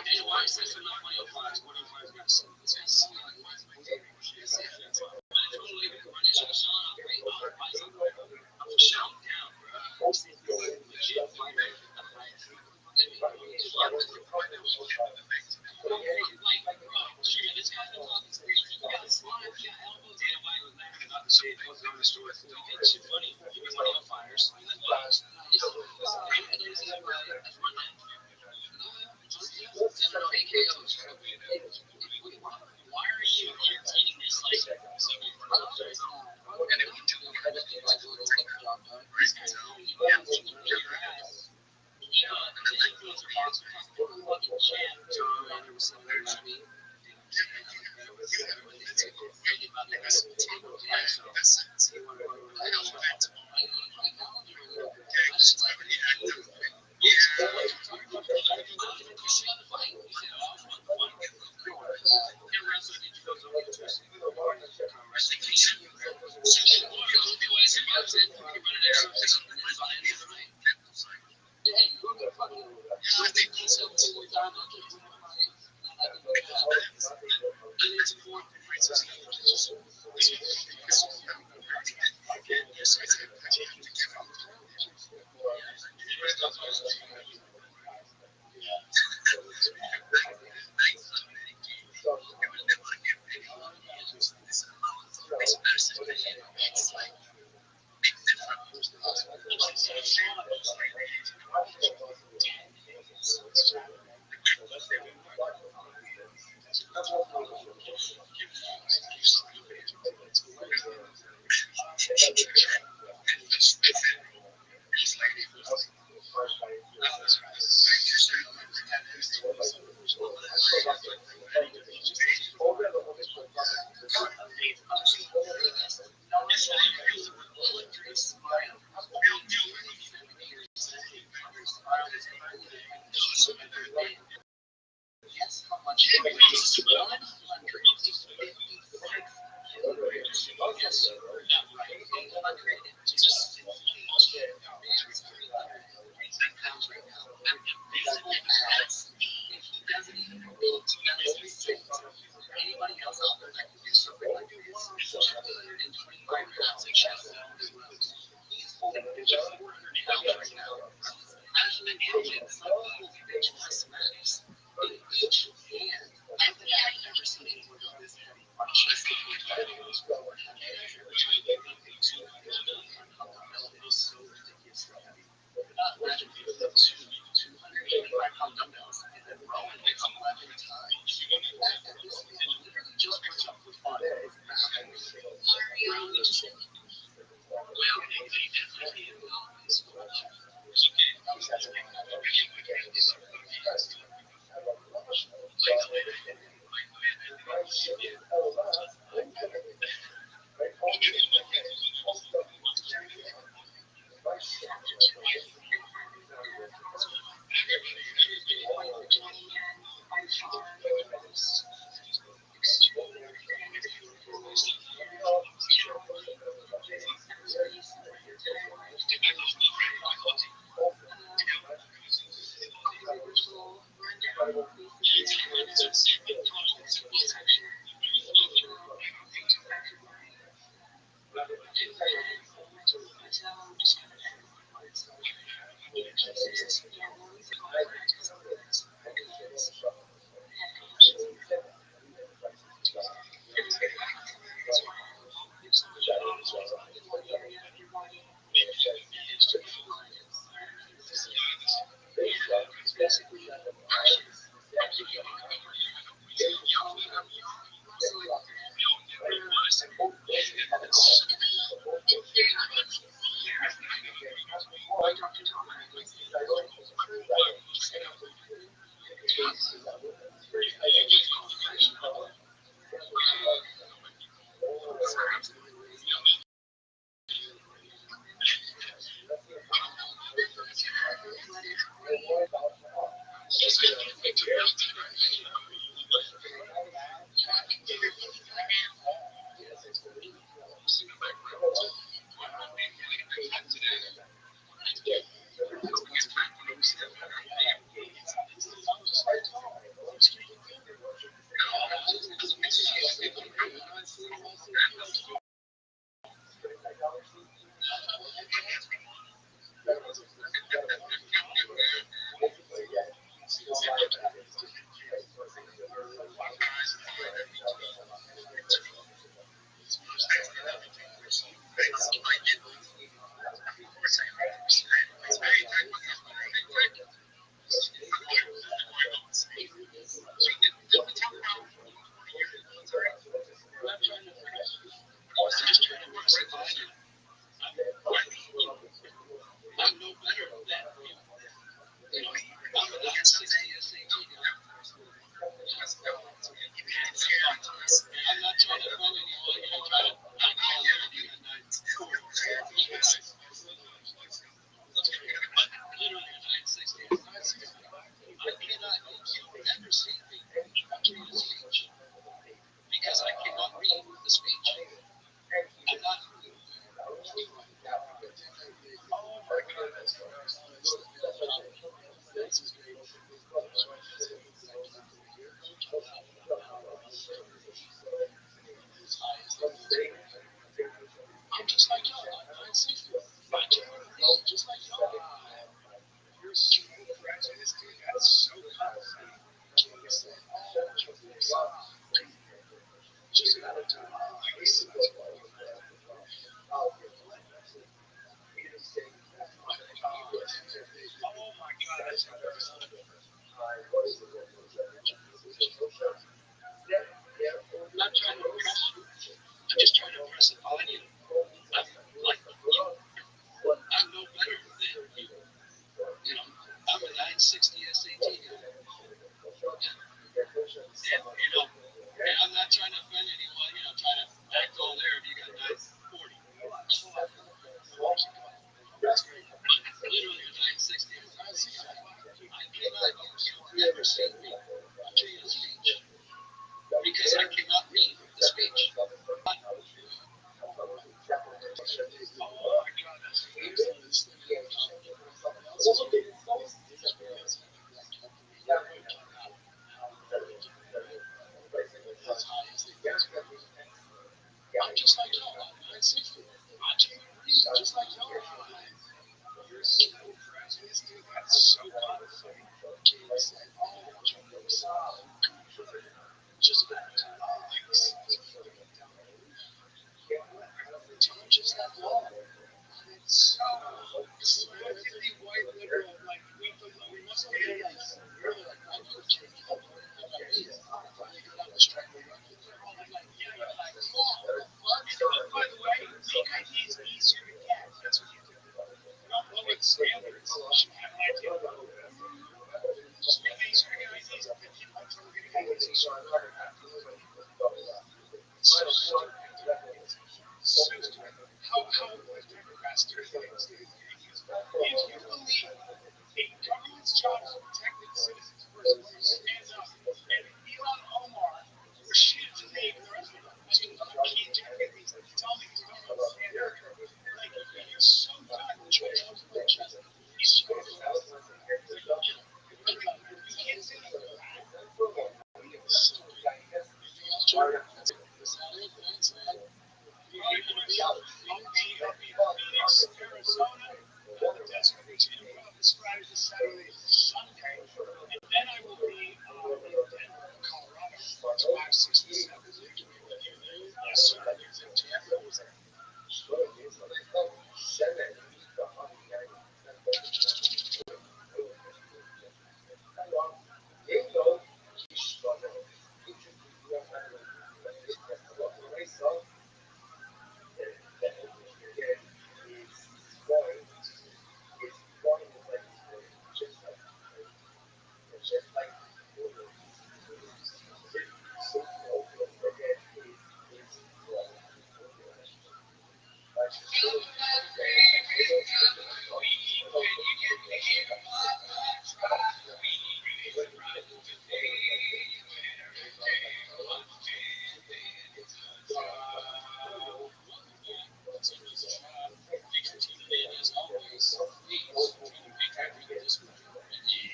And why is this not 105? 105 got some. This guy's so like, why is my favorite? But I totally run into the shot off, right? Why is it? I'm shouting down, bro. This is legit fighter at the highest. Like, this guy's been talking crazy. He got slotted, he got elbows. Dana White was laughing about the shit. He wasn't on the store. Don't make shit funny. He was one of the fighters. And then last. And there's a run that. No AKOs. Why are you entertaining this? Like, and it would do everything like a little job done. You have to beat your ass. You know, the influencer boxer has to fucking champ. John Ryder was saying that about me. I'm not trying to offend anyone. I'm trying to not call in if you got nice. But literally, at 960, I cannot, you'll never see me watching a speech because I cannot read the speech. I'm not. I'm just like y'all. I'm 960. I can't read just like y'all. You're so prejudiced, dude. That's so condescending. Just another time. Like, this is oh my god, that's I'm not trying to impress you. I'm just trying to impress upon you. I'm like you. I'm no better than you. You know, I'm a 960 SAT guy. And I'm not trying to offend anyone. You know, trying to act all there if you got 940. That's great. Literally a 960. I cannot. You'll never see me watching a speech because I cannot read the speech. I'm just like y'all. I'm 960. I can't read just like y'all. you're so prejudiced, dude. That's so condescending. Just another time. Like, this is time just that long. It's so relatively white liberal, like we must be like really like I know change. Finally got out the strike. They're all like, yeah, you're like, yeah. By the way, make ideas easier to get. That's what you do. You don't lower the standards. You should have an idea. Just make it easier to get ideas. If people have trouble getting ideas, you start so stupid. So stupid. How Democrats do things. If you believe a government's job is to protect its citizens first, stand up. And Elon Omar was shit to me and the rest of them. I mean, can't you these tell me you don't understand it? Like, you're so done with George Bush. He's so fast. You can't say that. So, anything else, Jordan? That's it. Thanks, man. I'll be in Phoenix, Arizona, the Desert Ridge Improv this Friday, this Saturday, Sunday, and then I will be in Denver, Colorado, March 5, 6, and 7. Yes, sir. There's a Tampa.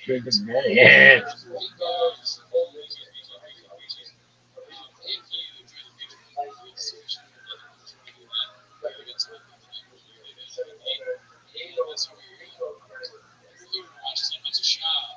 Drinking that. Yeah. It's a shot.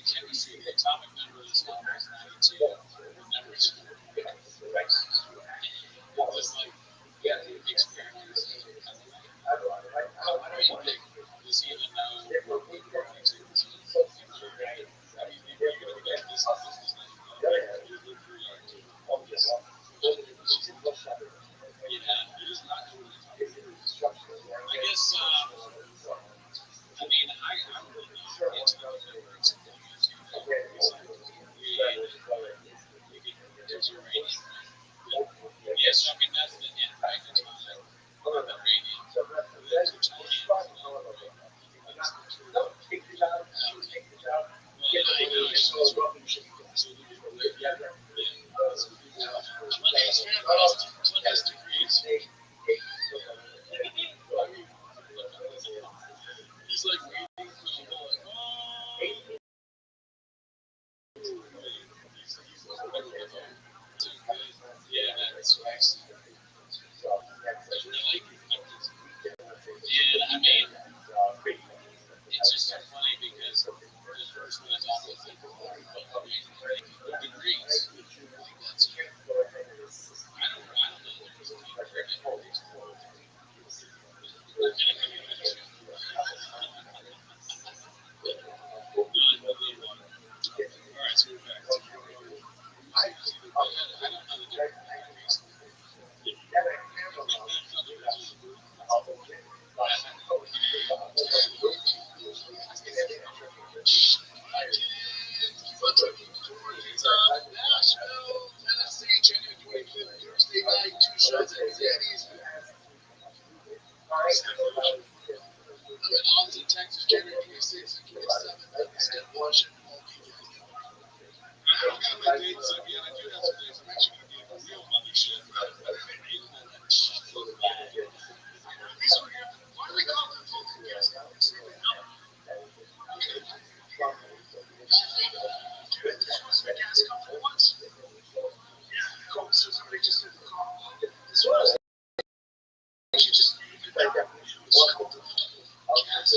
chemistry, the atomic number of this number is 92. The number is it was like experiments. I don't even think this even know what we were going to. I mean, you're going to get this. This is not even yeah, it is not doing it. I guess, I mean, I'm really not into the numbers. There's uranium. Yes, I mean, that's the end, right? The time of the radium. There's plutonium. He's like waiting for the like, oh. Yeah, that's nice. Really? Yeah, I mean, it's just so funny because the first one is always like, who agrees? That's I don't know. There's a Alright, so we're back. I don't know the difference. Nashville, Tennessee, January 25th, Thursday night, 2 shows at Zeddy's. I'm in Austin, Texas, January 26th and 27th, at the Step Washington. I don't got my dates up yet. I do have some dates. I'm actually going to be at a real mothership. Why do they call them Fulton gas companies? This was a gas company once. Yeah, cool. So somebody just didn't call. This was. She just named it by definition. It's called gas.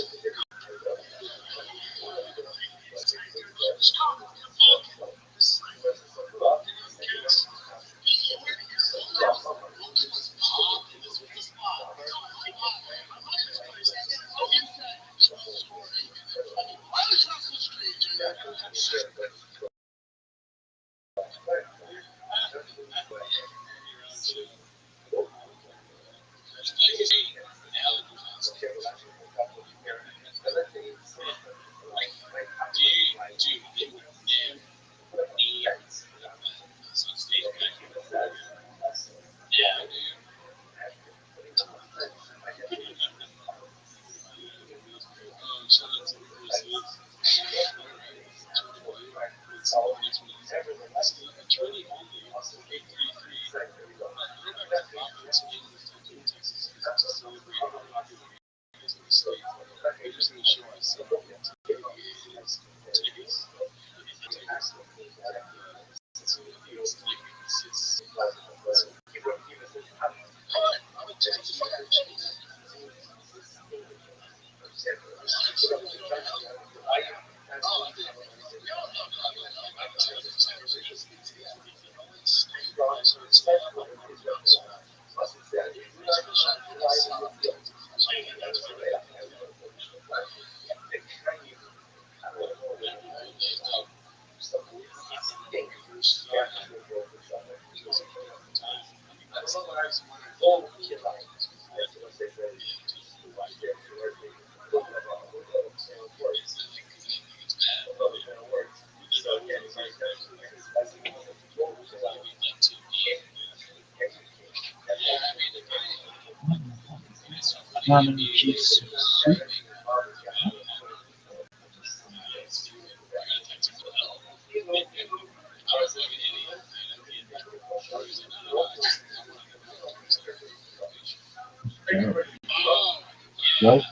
Ramen and cheese soup. What?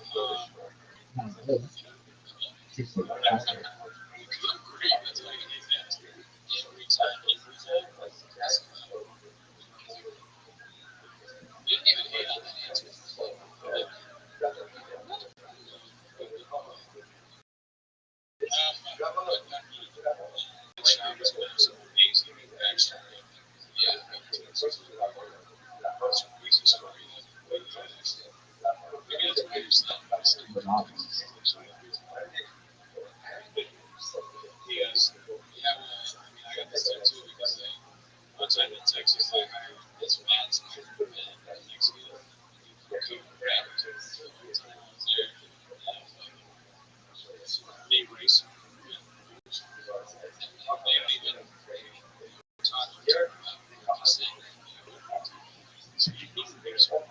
Big racer. They don't even talk to her about it. Just say, so you need to do something. I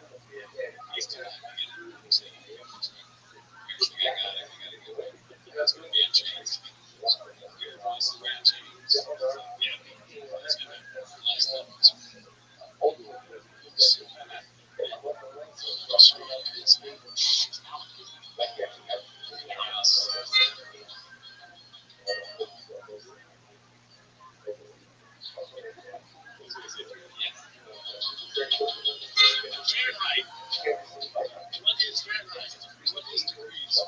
still have to get her and say, here's the guy I got it. I gotta go. That's going to be a change. Your voice is going to change. Yeah, it's going to last up. Fahrenheit. What is Fahrenheit? What is degrees?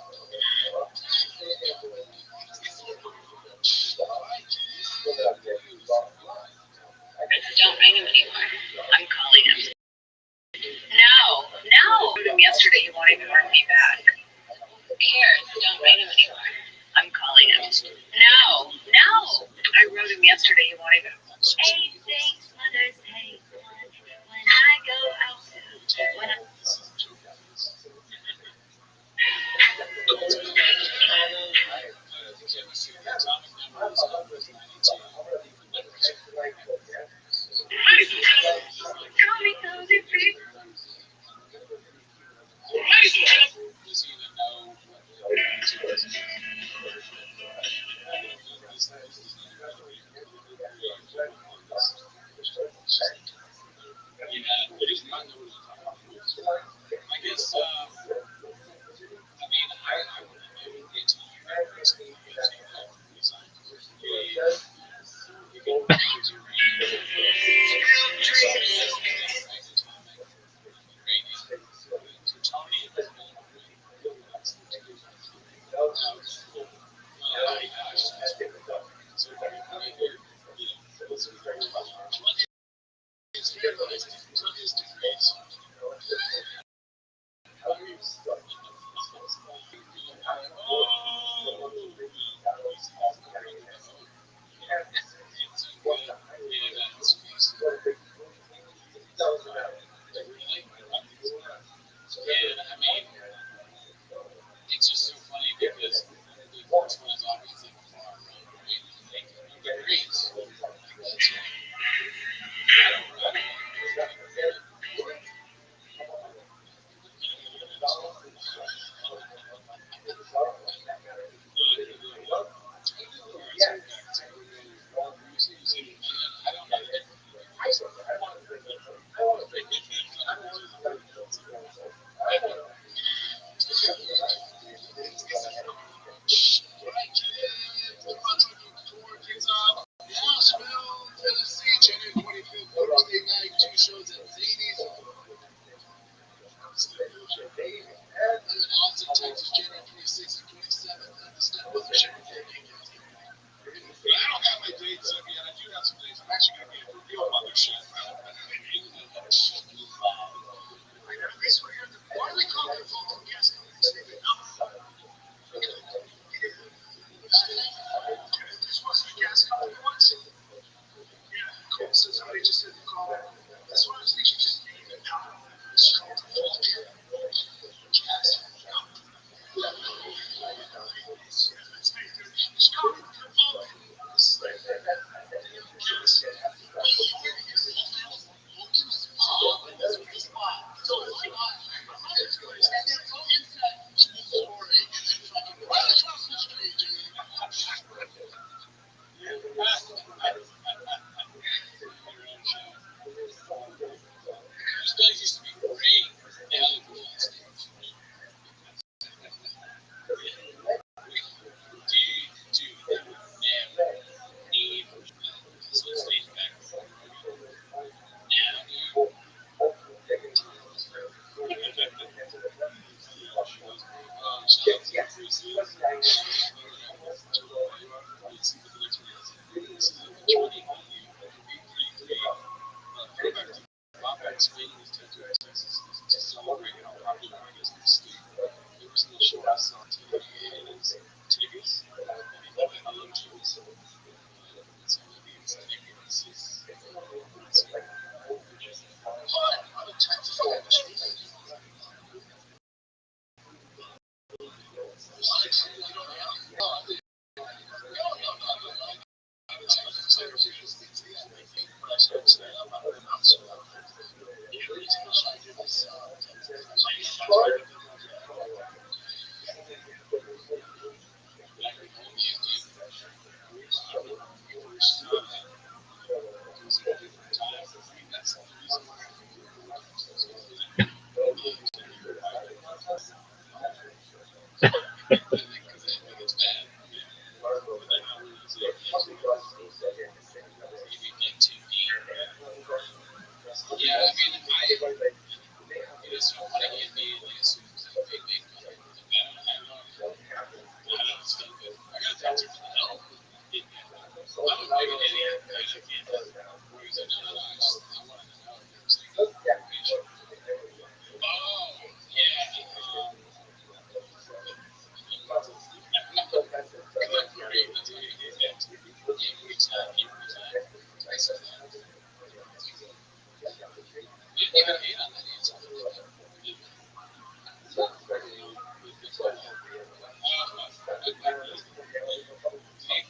Don't ring him anymore. I'm calling him. No, no. I wrote him yesterday. He won't even mark me back. Here, don't ring him anymore. I'm calling him. No, no. I wrote him yesterday. He won't even. Hey, thanks, Mother's Day. When I go out, when I. Call me cozy feet. Does he even know what yeah, but he's not knowing what I'm talking about. I guess, I mean, I would maybe get to you guys and take that resign. You can use your Yeah, I mean, it's just so funny because the first one is obviously far from right? Like, degrees. That's Nashville, Tennessee, January 25th, Thursday night, two shows at Zany's. I'm in Austin, Texas, January 26th and 27th at the Step Mothership. I don't have my dates up yet. I do have some dates. I'm actually going to be at the real Mothership. Why do they call it a full gas company? This wasn't a gas company once. Yeah, cool. So somebody just said to call it. That's one of those things you just name it now. It's called a full gas company. It's called a full Those guys used to be great. They had a cool stage. Dude, they would never need so stage back before. Now, dude. Tickets. I love tickets.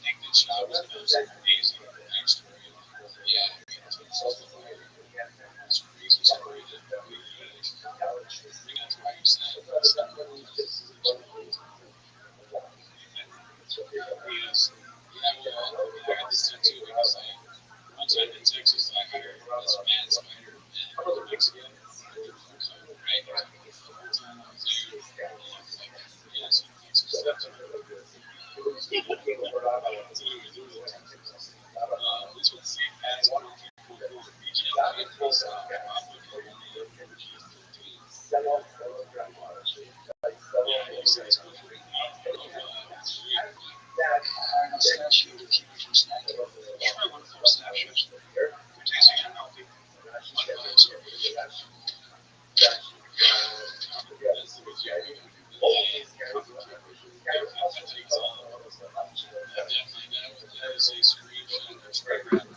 think that showers can have some amazing extra? Yeah, I mean, it's just this crazy story that we bring out to what you're saying. Because, yeah, well, I got this tattoo because one time in Texas, I hired this mad spider in Mexico, right? The whole time I was there, yeah, so Texas stuff. This was the same mad spider people who were reaching out to me, so I'm looking at the yeah, you said it's good for you. I don't know if it's great. A statue to keep you from snacking. Try one of those statues. They're tasting unhealthy. Unbiased or that's the material. Definitely, that is a screenshot or screen grab.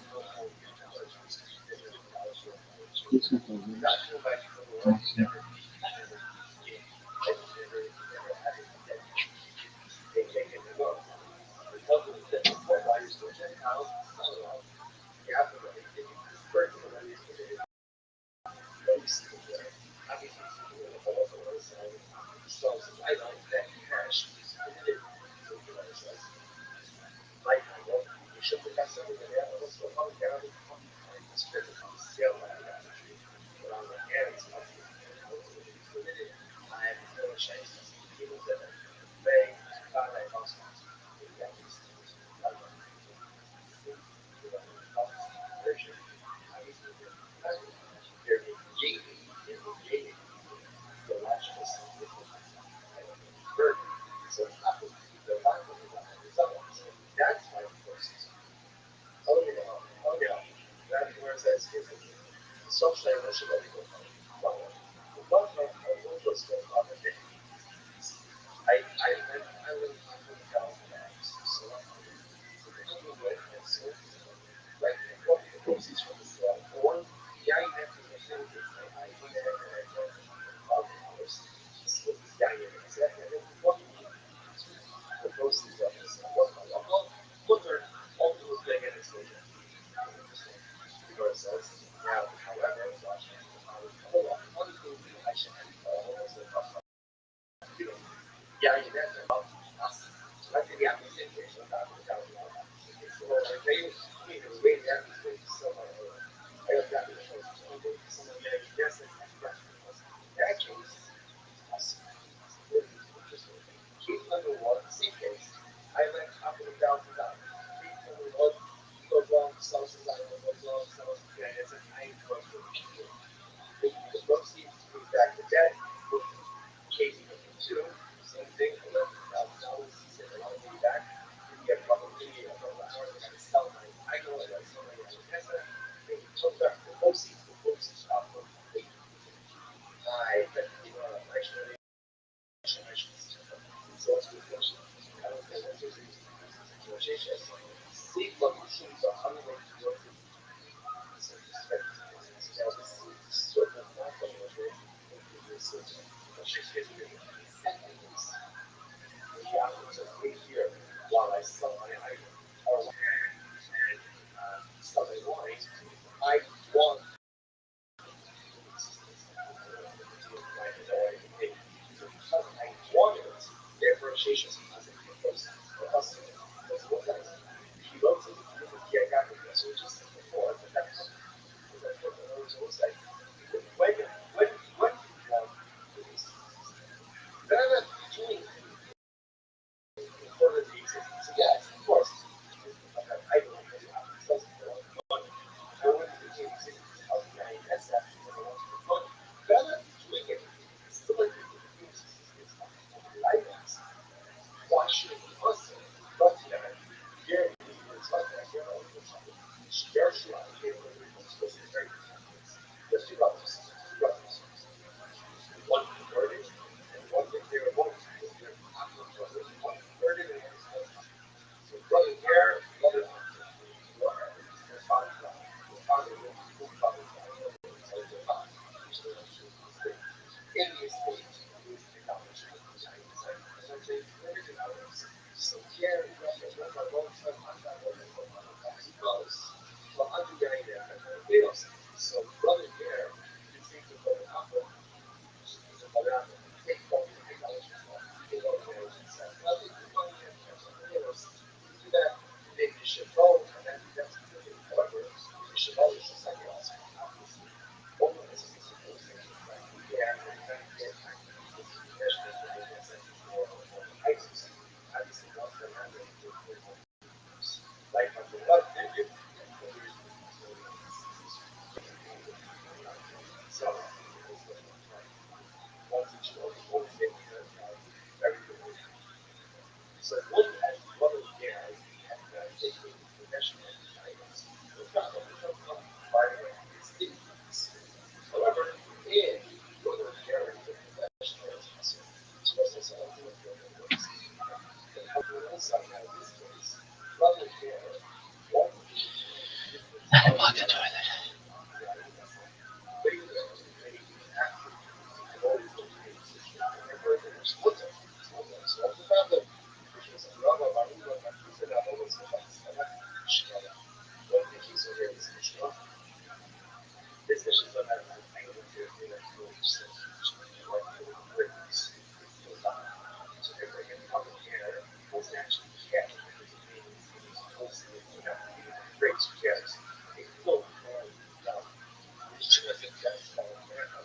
Unplug the toilet.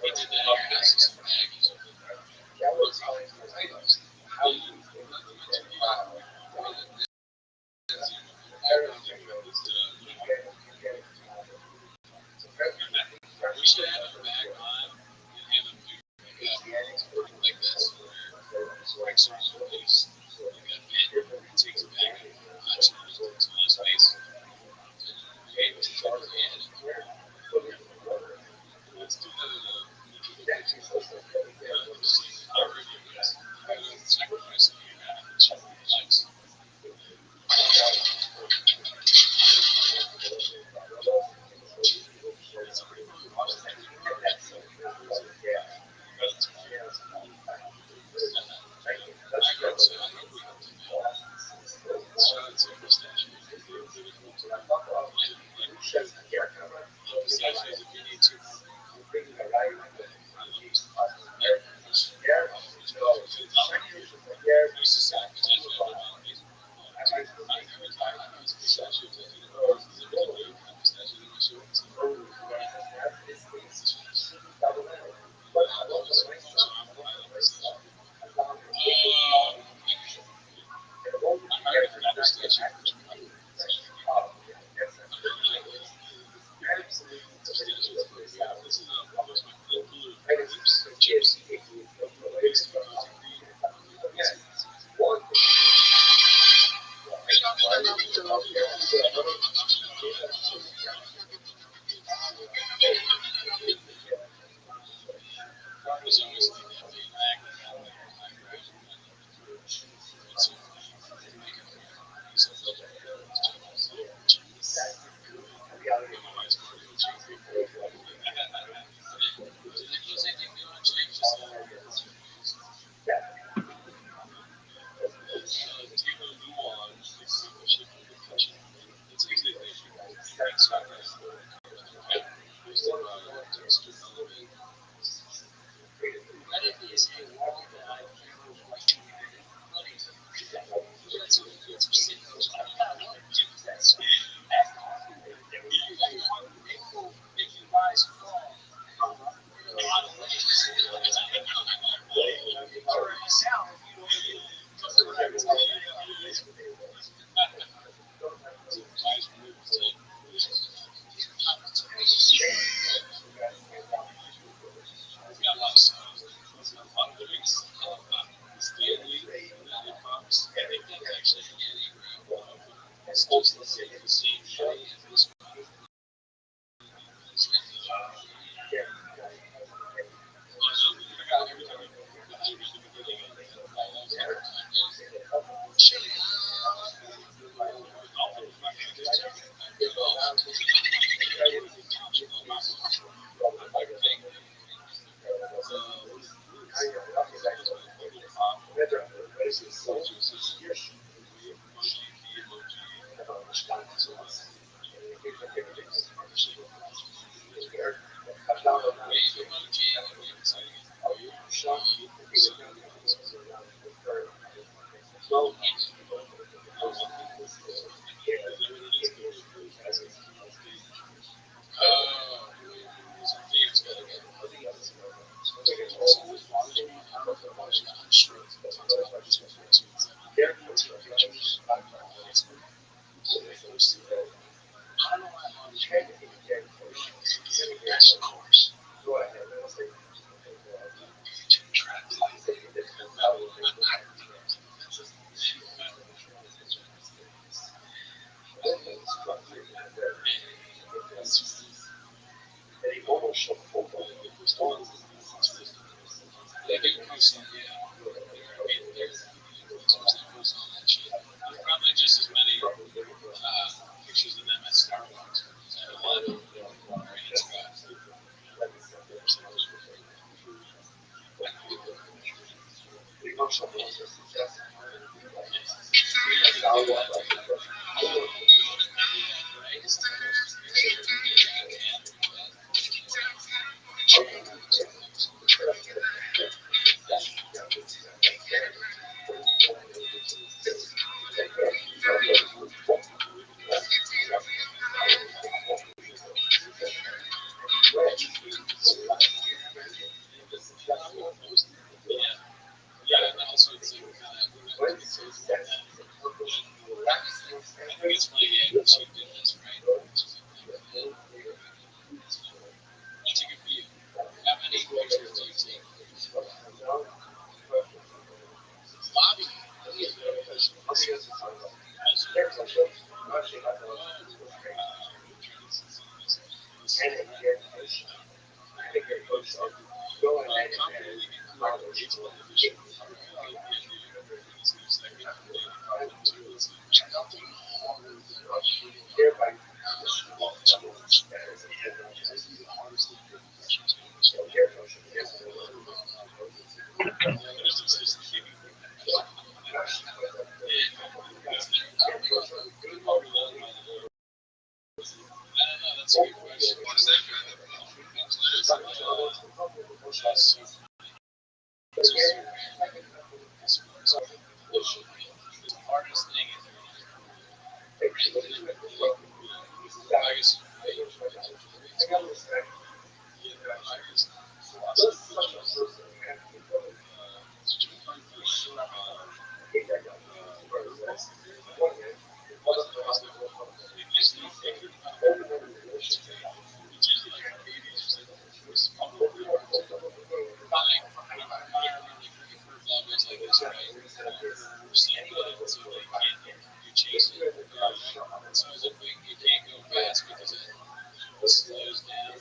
He did that here. I see some baggies over there. Potatoes. How you went to we should have him back on and have him do like this, where X on the face, you got Ben, he takes it back and touches on his face. Let's do that sacrifice of you having the children lives. Probably just as many pictures of them at Starbucks at 11. Yeah, and also it's like I think it's funny, yeah, she did this, right? I took a view. How many pictures do you take? Bobby. That's a good question. What is that kind of hardest thing I guess so is it big? You can't go fast because it slows down.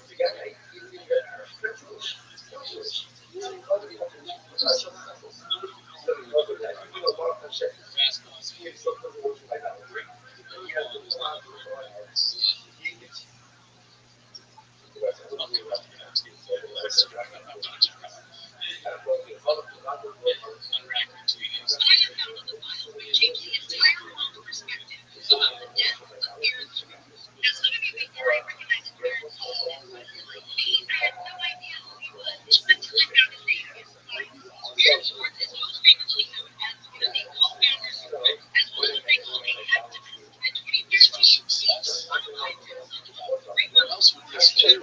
What else would this do?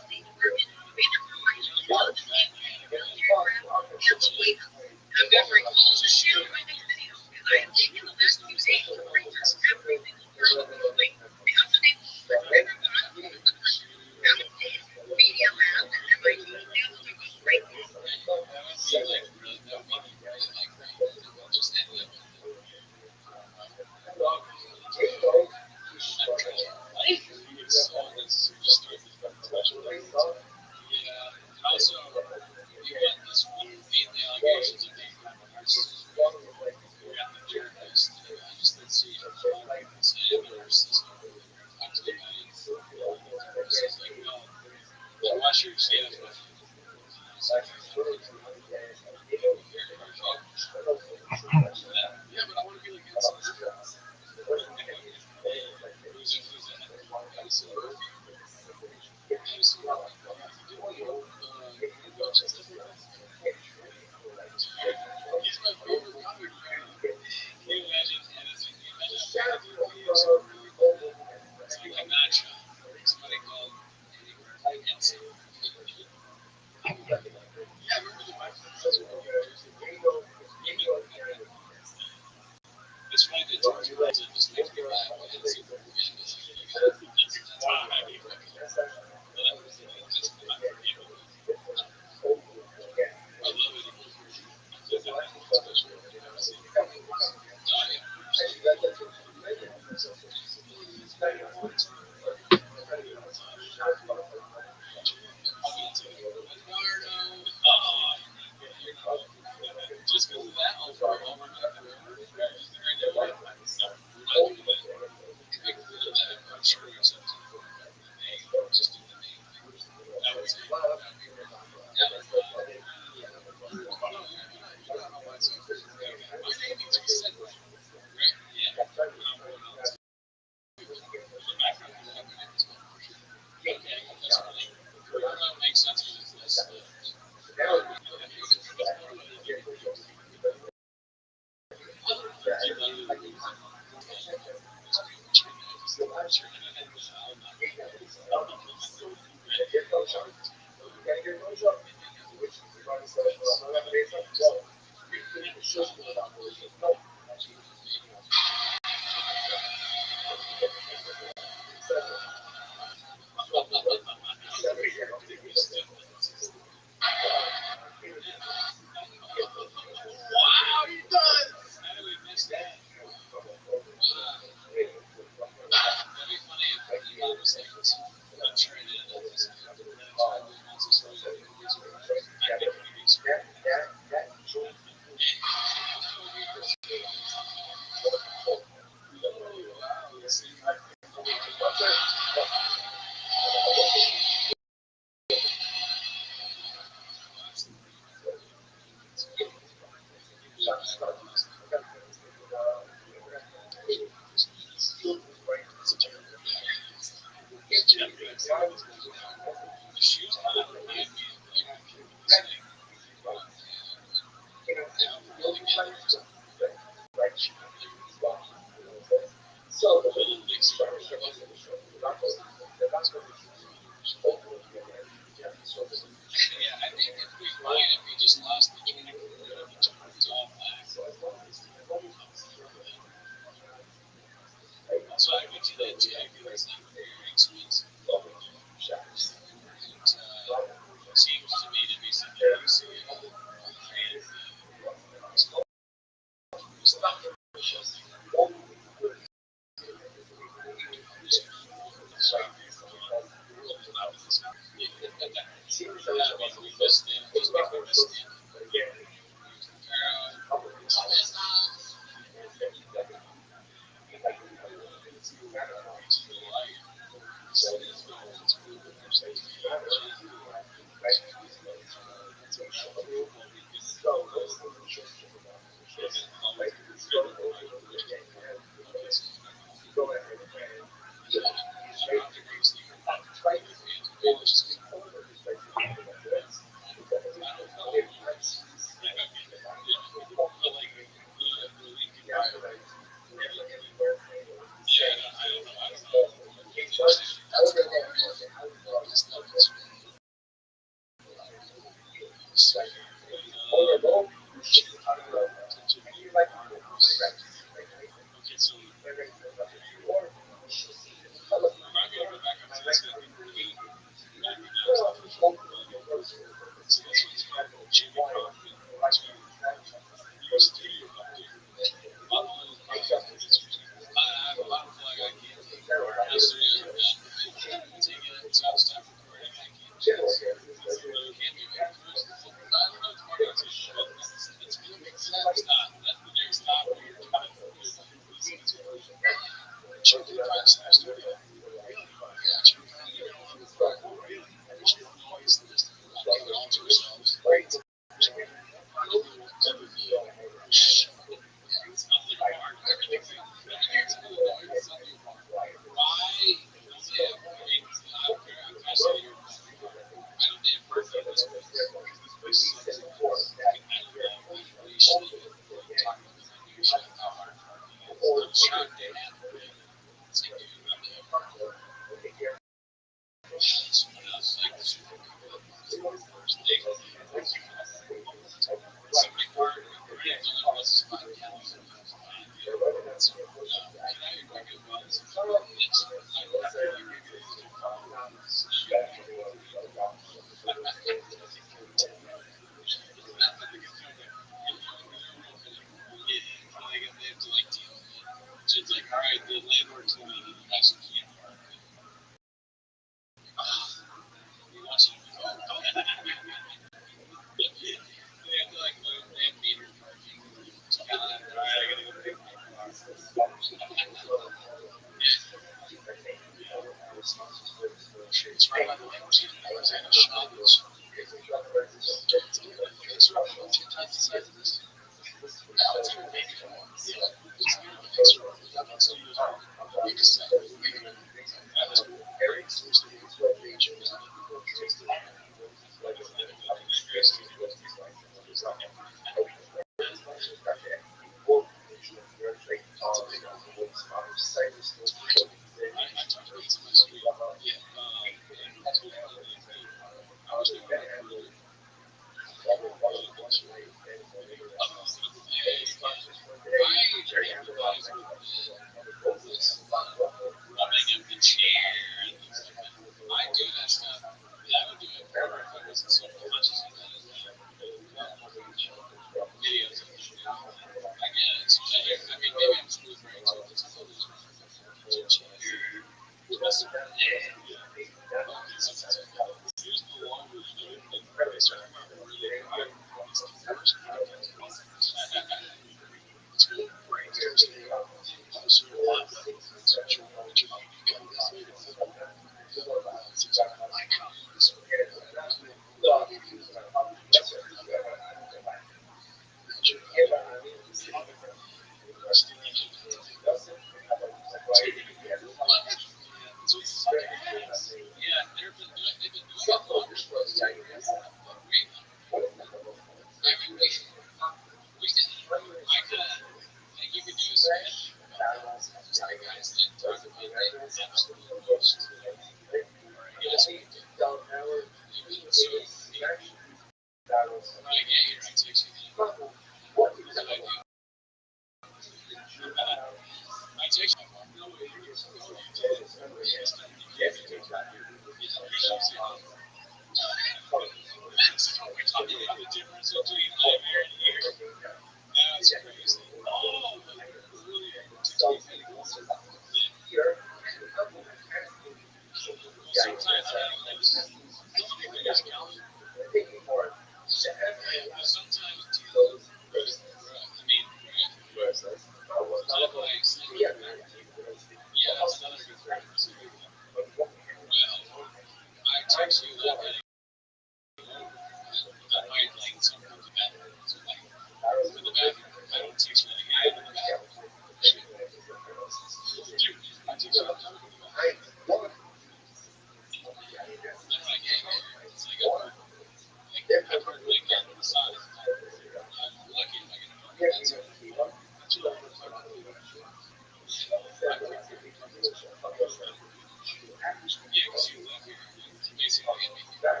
because you live here, and basically, I mean, yeah,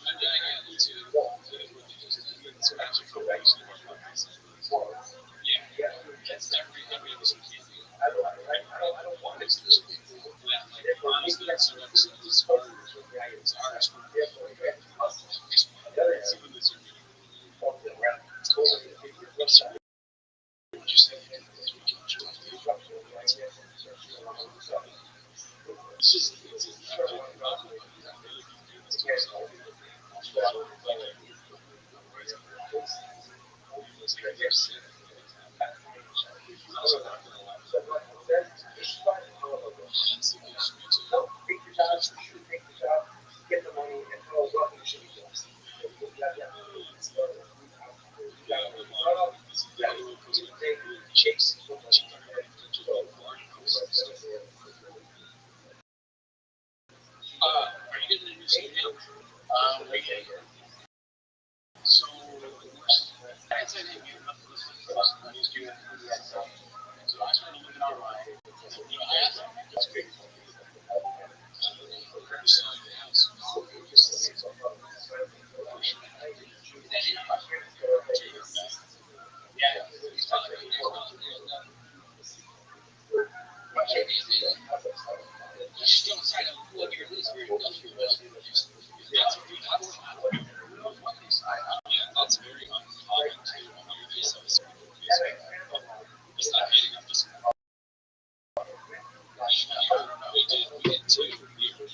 I'm dying out into what they just did. It's a magic combination of our podcast. Yeah, that's every episode can be. It's just like honestly, some episodes it's hard. It's hard. It's hard. Some of this are really, what you say. It's just it's just I feel like really keep doing this to yourself. It's like you're sick. Also, not gonna lie. That's the issue too. Are you getting a new studio? So, I said, hey, man, enough of this. I just do that. So I started looking online. I asked them, it's great. We're selling the house. Yeah, he's telling me you just don't sign up for your lease for your industrial building. That's what yeah, that's very uncommon too. On your lease, it's not hitting up this. We did two years.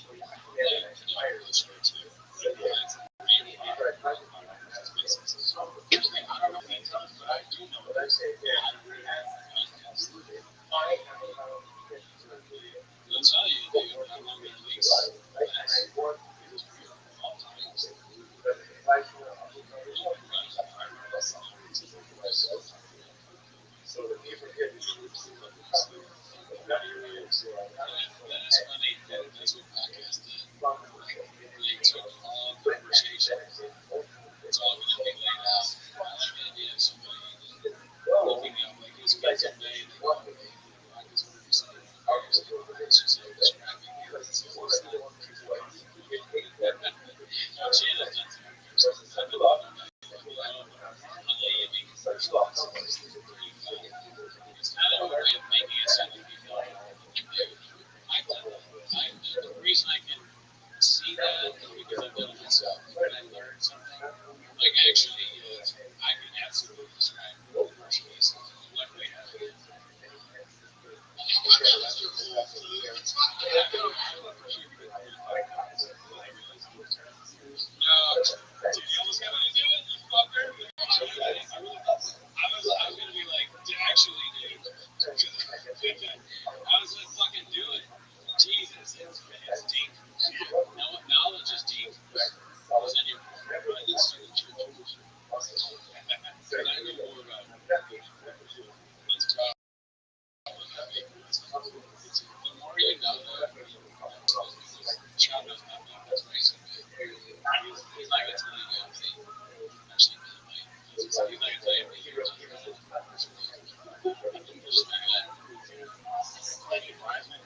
I'll tell you, dude, I'm on the lease. That's funny. That's what podcast did. They took all conversations. It's all going to be laid out. I like the idea of somebody looking at like his kids at day and they want to be like his movies. It's just like describing it. It's almost like Shannon's not too good. I love him. It's kind of a way of making it sound like you know. The reason I can see that is because I've done it myself. When I learned something, like actually, I can absolutely describe the commercial is one way to do it. No, dude, you almost got me to do it, you fucker. I was gonna be like, actually, dude. I was gonna fucking do it. Jesus, it's deep. Knowledge is deep. I was in your I did start a church. And I know more about let's talk about the more you know that Chad knows not that that's racing. He's not gonna tell you anything. Actually, he's not gonna tell you anything. Just like that. Like advisement,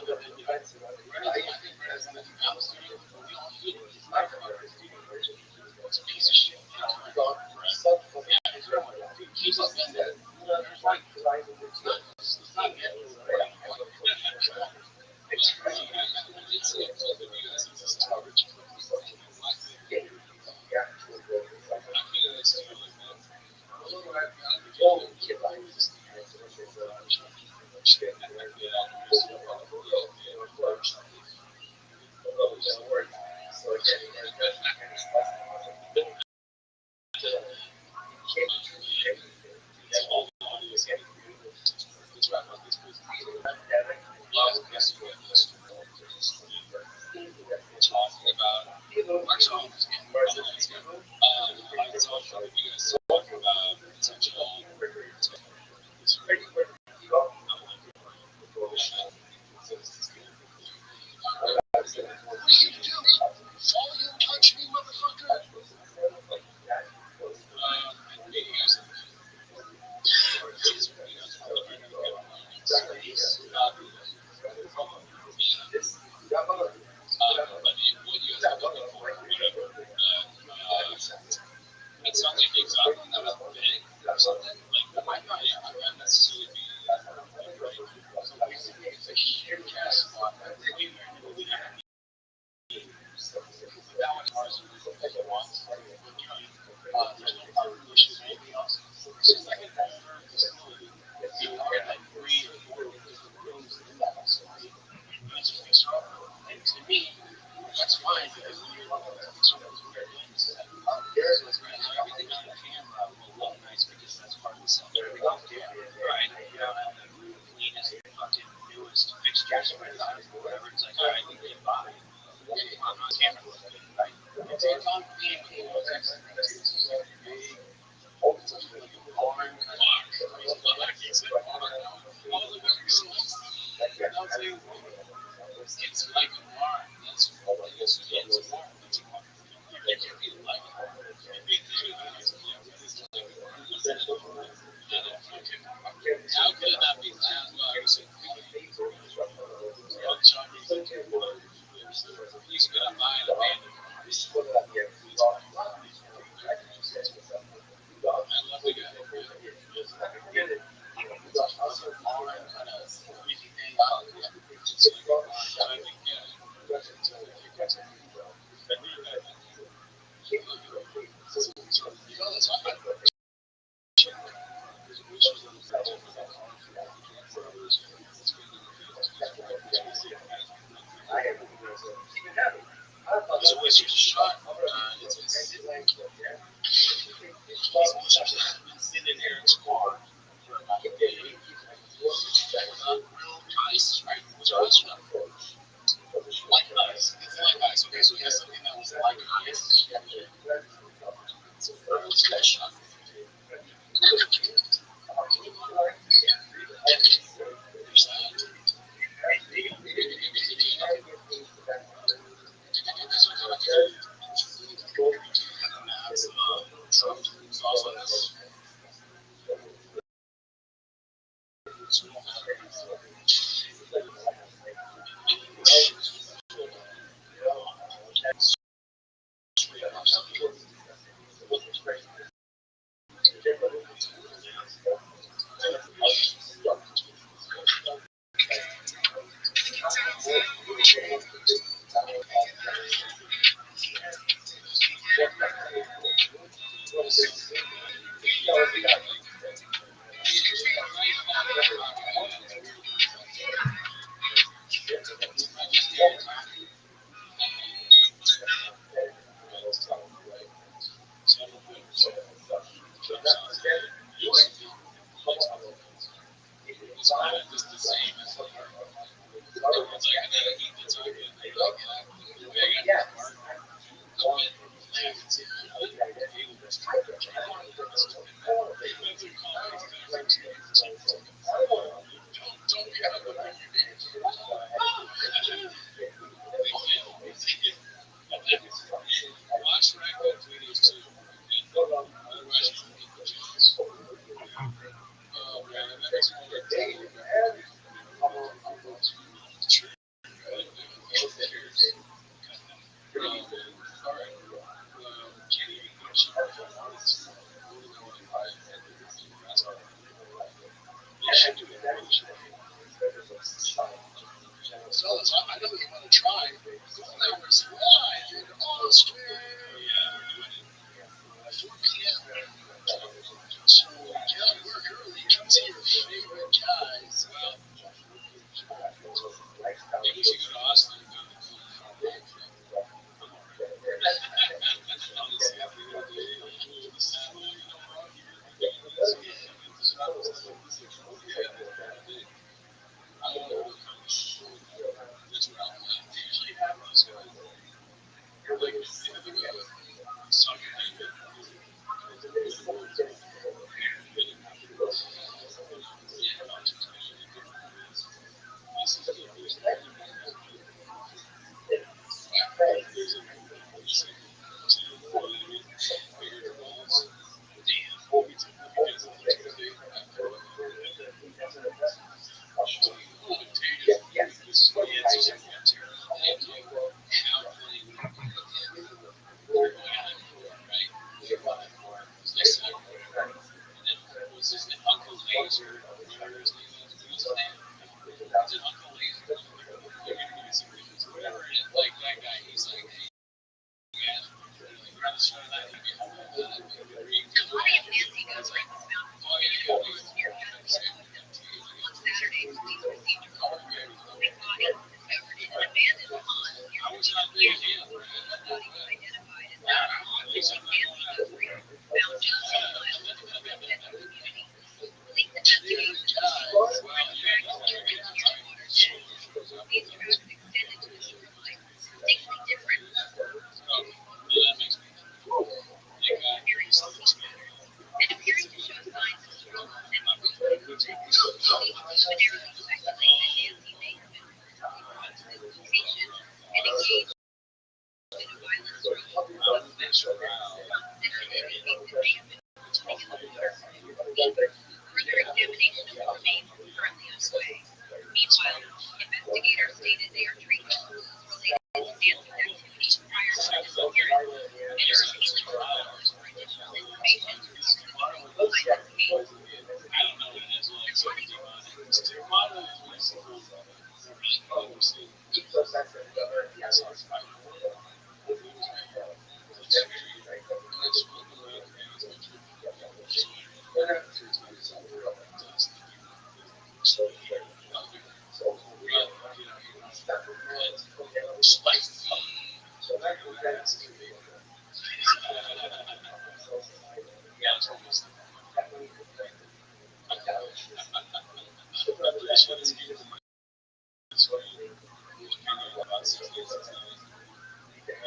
other than I think Brett is one of the best. We all hate it. It's a piece of shit. He's just been there. There's like, it's not good. It's crazy. I did see a clip of you guys in this coverage. I feel it's still like that. Talking about our songs. I was also you guys talking about potential. What are you gonna do? Fall you touch me, motherfucker? example that was big or something, like it might not necessarily be right. So basically, it's a huge cast spot. That one cars are really once. There's no parking issues or anything else. It's just like an older facility. You have like 3 or 4 different rooms in that facility. You just fix her up. And to me, that's fine because when you're looking at fix up those weird things, so everything on camera will look nice because that's part of the set. Everything off camera, right? You don't have the cleanest, fucking newest fixtures or whatever. It's like, all right, you get by. On camera, right? It's on theme with the old Texas. It's like big, it's like a barn kind of crazy. Like he said, all the big songs. I'll tell you, it's like a barn. That's what it is. It's a barn. It's a barn. It can be like a barn. How could it not be loud? Well, I was saying, he's going to buy an abandoned car. I love the guy. All that kind of crazy thing. It's like a I think, it's a waste of shot. He's sitting in Eric's car for about a day. Real ice, right? What's your ice? Like ice. It's like ice. Okay, so he has something that was like ice. It's a shot. Plenty of Nancy goes like this mountain. Near Kathleen. On Saturday, police received a call that a floating body was discovered in an abandoned pond near the The body was identified as that of Nancy Guthrie, found just 10 miles from the residential community. Police investigate the scene where the tracks near the water edge. These tracks extended to a shoreline distinctly different from the and appearing to show signs of struggle and movement. Police preliminarily speculate that Nancy may have been reportedly brought to this location and engaged in a violent struggle. That she indicates it may have been floating in the water. Further examination of the remains is currently underway. Meanwhile, investigators stated they are treating clues related to Nancy's activities prior to her disappearance and are appealing to the public for additional information to help them behind this case.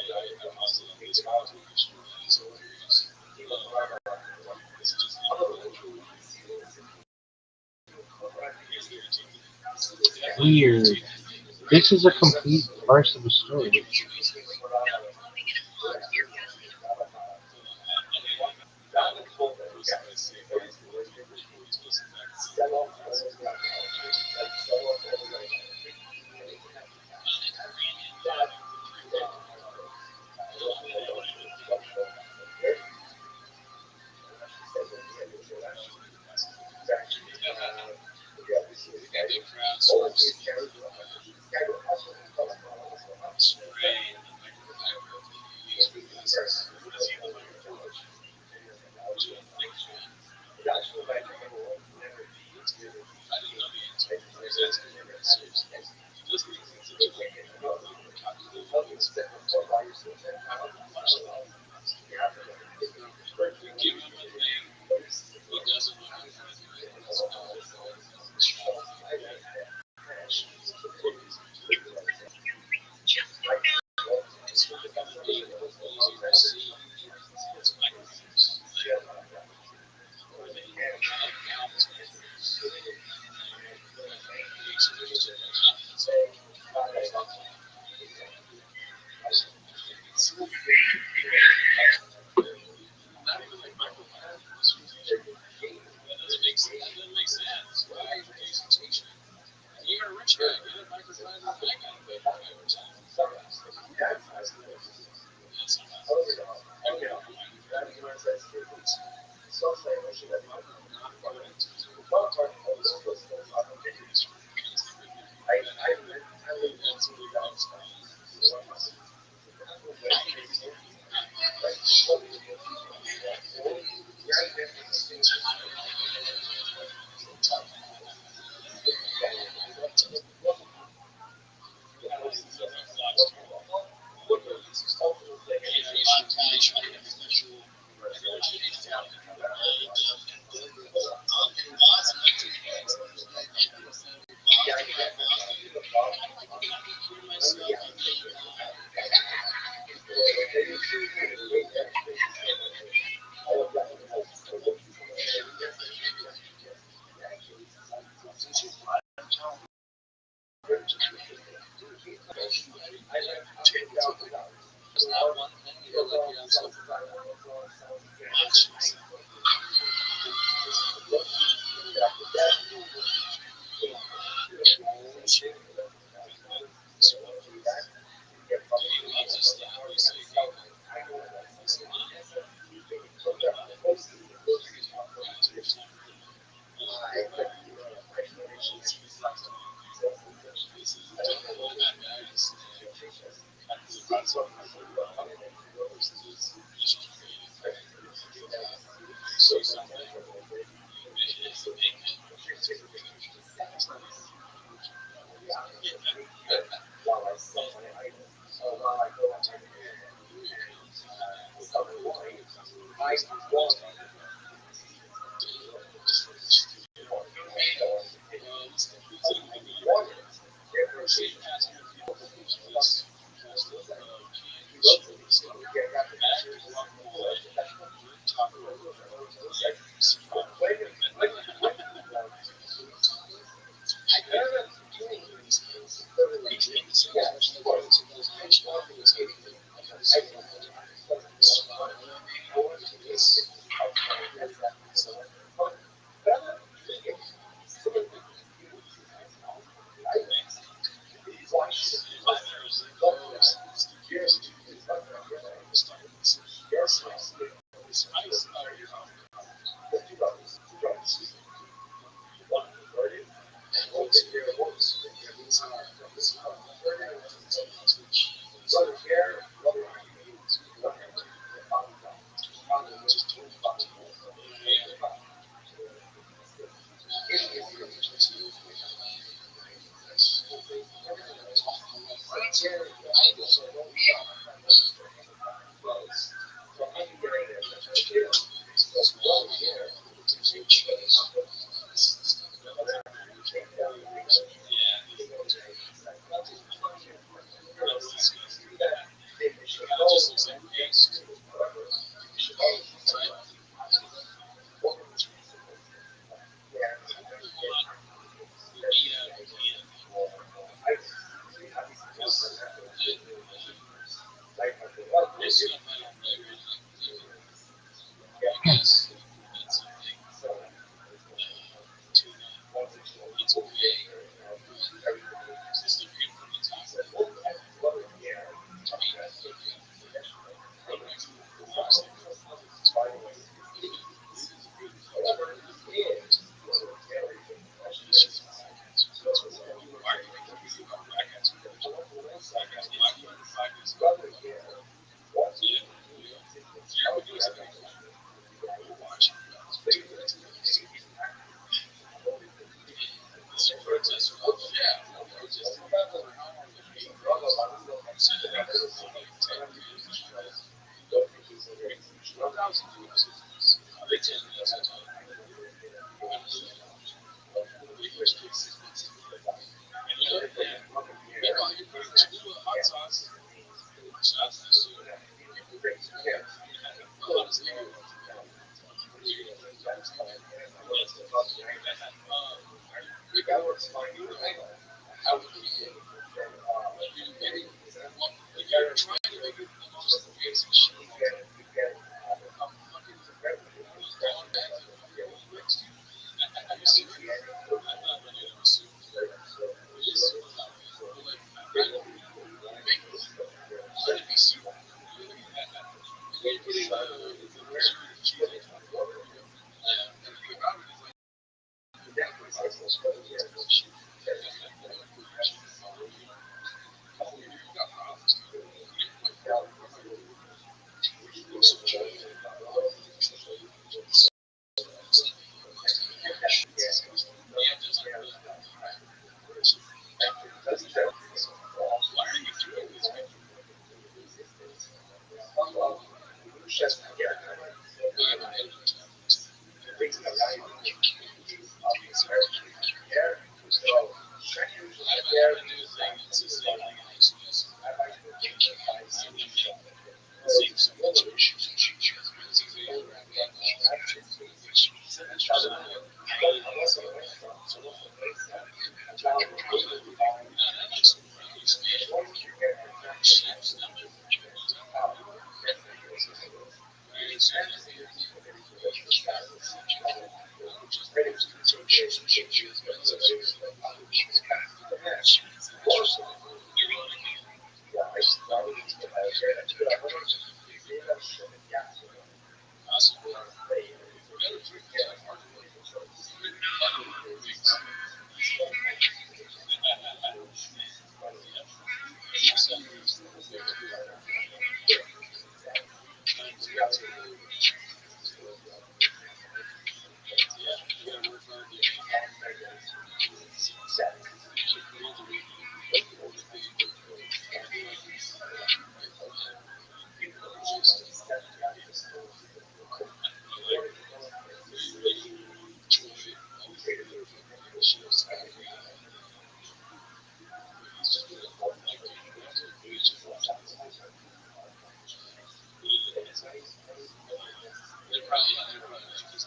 Weird. This is a complete farce of a story. Found floating in a pond near Kathleen. probably like his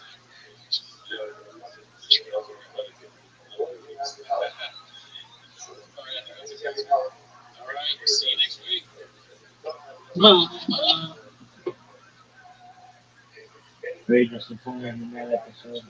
All right, see you next week. Very disappointed in that episode.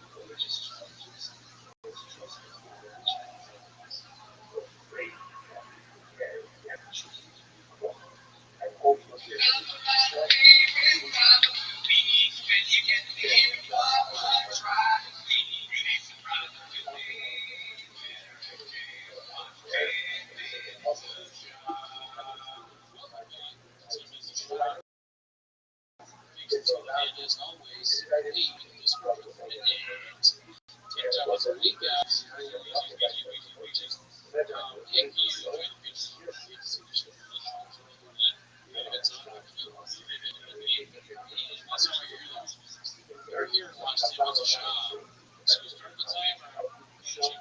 And as always, leave this world and take time once a week, guys. Thank you. You're here to watch Timmons shop. So start the timer. Check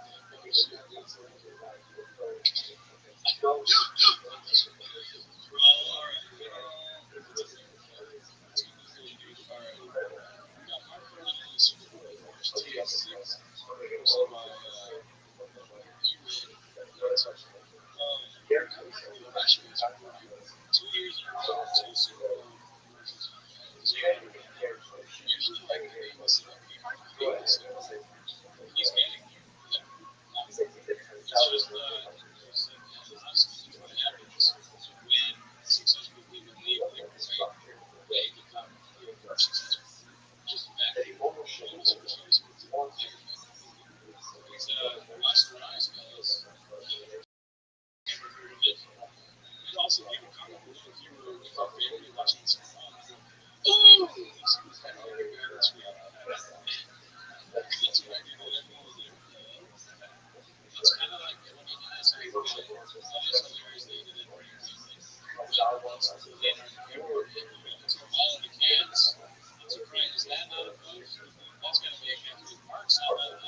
Also, leave a comment below if you were with your family watching this. Oh, that's right. It's kind of like when you do this, I think that it's hilarious that you did it for your family. It's all in the cans. I'm surprised. Is that not a post? That's going to be a country park sound.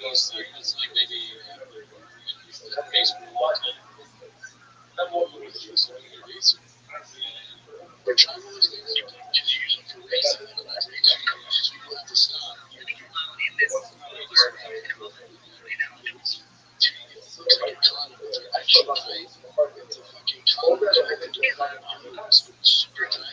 he's like, it's like maybe baseball. We're trying to listen to people and use them for racing the collaboration. So you have to stop. It looks like a condom with your actual height. It's a fucking condom connected to a condom. So it's super tight.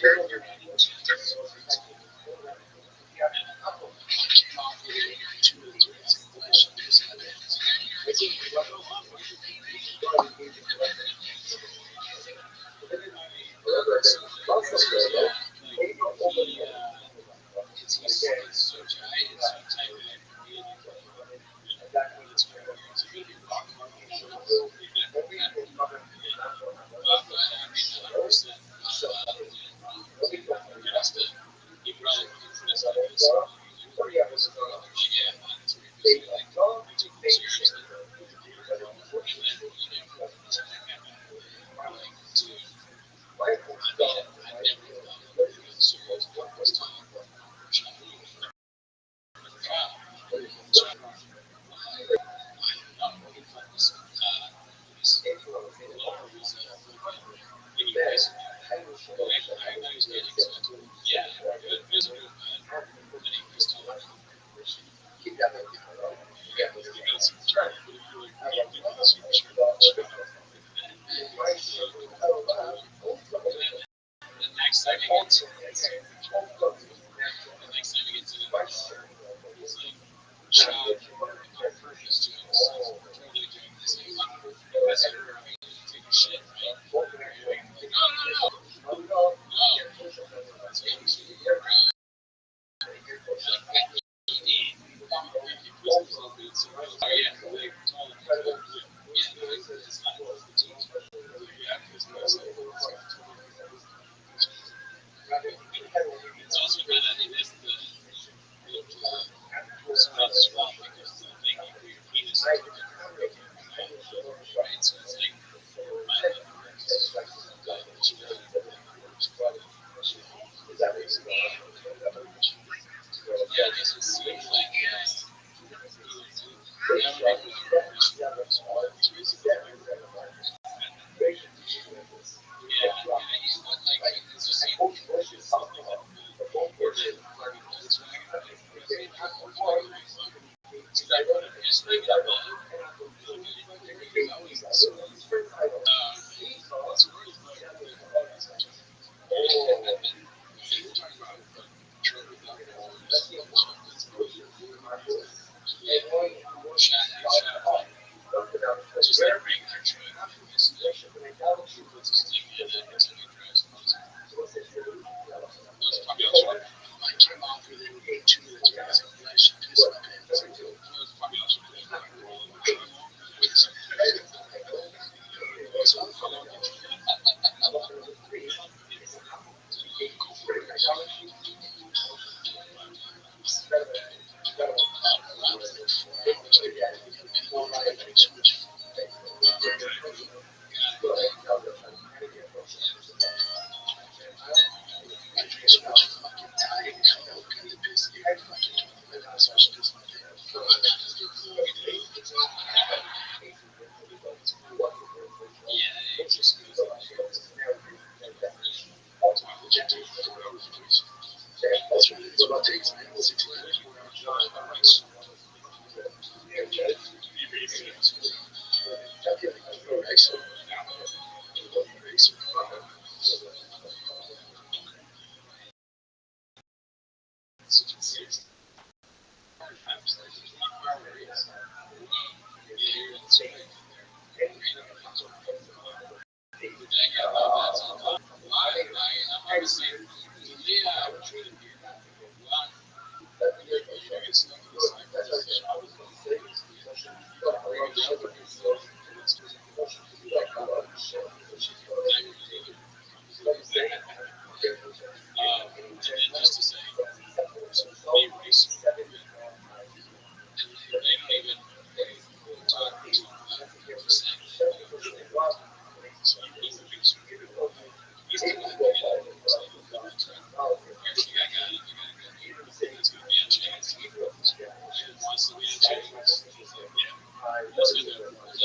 Came off within 2 minutes of racing flash and piss my pants.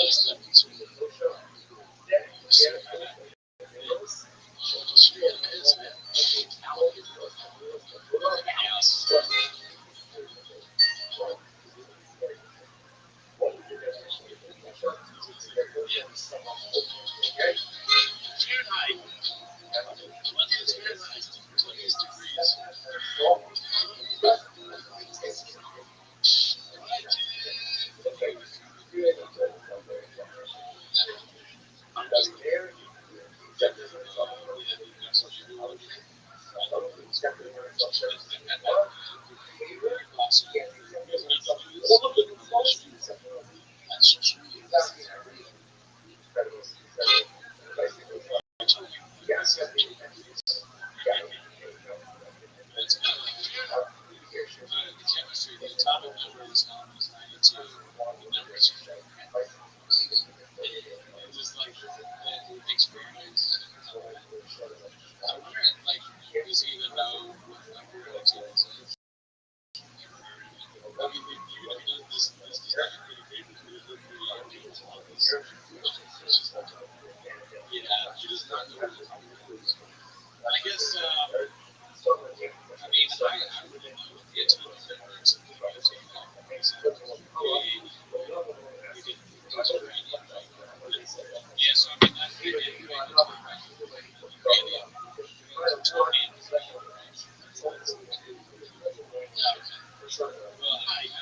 last episode. Fahrenheit. 20 is Fahrenheit. 20 is degrees. Chemistry, the atomic number is 92. The number is just like the experiments. I wonder, like, does he even know what number it is? I mean, this is not pretty big. Yeah, he does not know what it is. I guess, I mean, I wouldn't know what the atomic number or something is. We did uranium, right? Yeah, so I mean, that's the uranium, plutonium, well,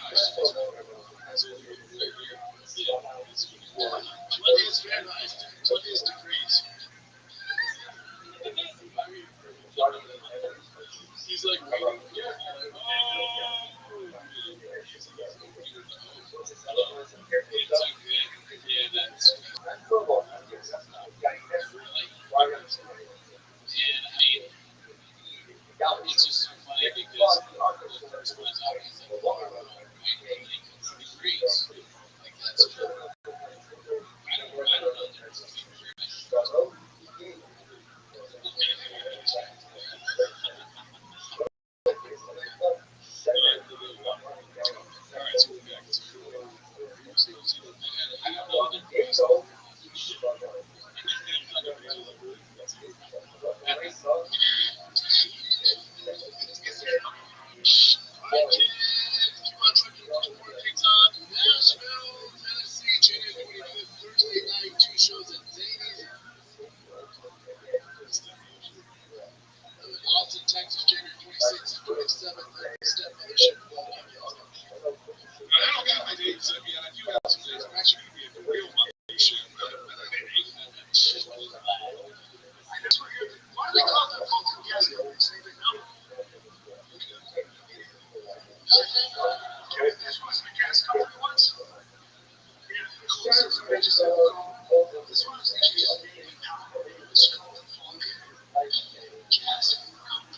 I suppose. What is Fahrenheit? What is degrees? He's like waiting. Yeah, that's really. And I mean, it's just so funny because the first one is obviously degrees. Like that's I don't know. Alright, so we're back to I don't know. Alright, kids, keep on trucking toward TikTok. Nashville, Tennessee, January 25th, Thursday night, 2 shows at Zany's. Austin, Texas, January 26th and 27th, Step Mothership. I don't got my dates up yet. I do have some dates. I'm actually going to be at the real mothership. Why do they call that Fulton Gas Company? Say they know. This was the gas company once. Yeah, so they just said, this one is actually it's called Funk Gas Company.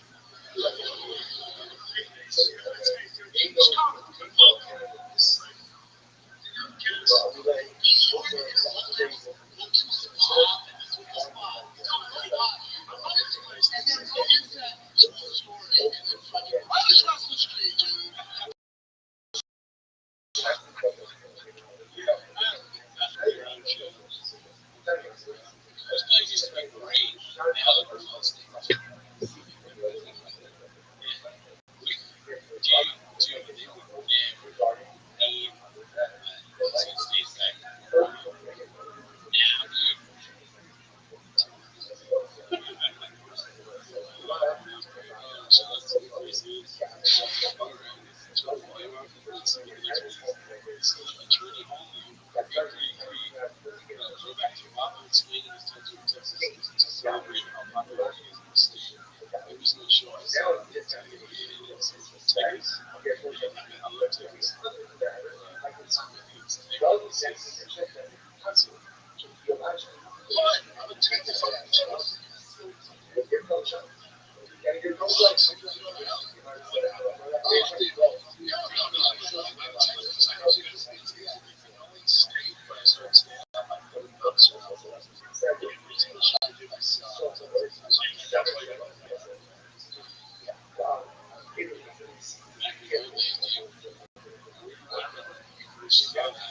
It's called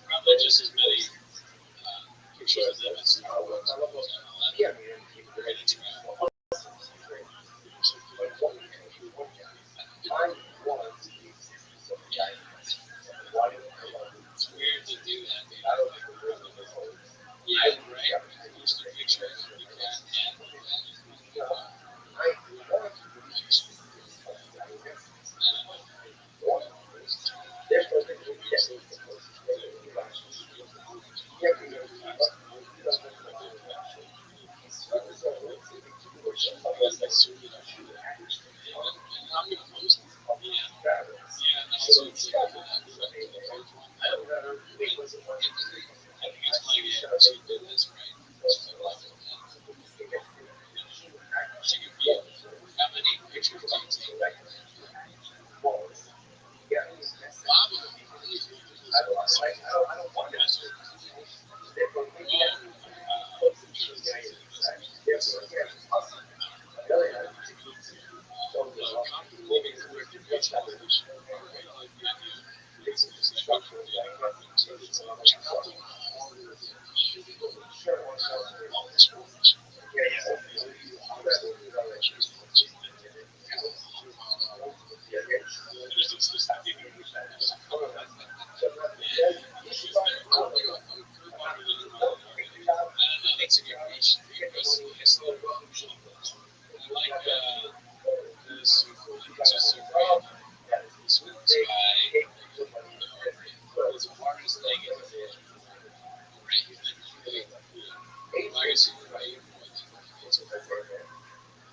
Probably just as many pictures of them as Starbucks. Ready to go. It's weird to do that. Yeah, right. Post a picture. You can I'm gonna post it. Yeah, and also it's like I think it's funny that she did this right. She could be how many pictures do you take? That's a good question because it's like this just a random this guy was a artist thing and legacy right it's a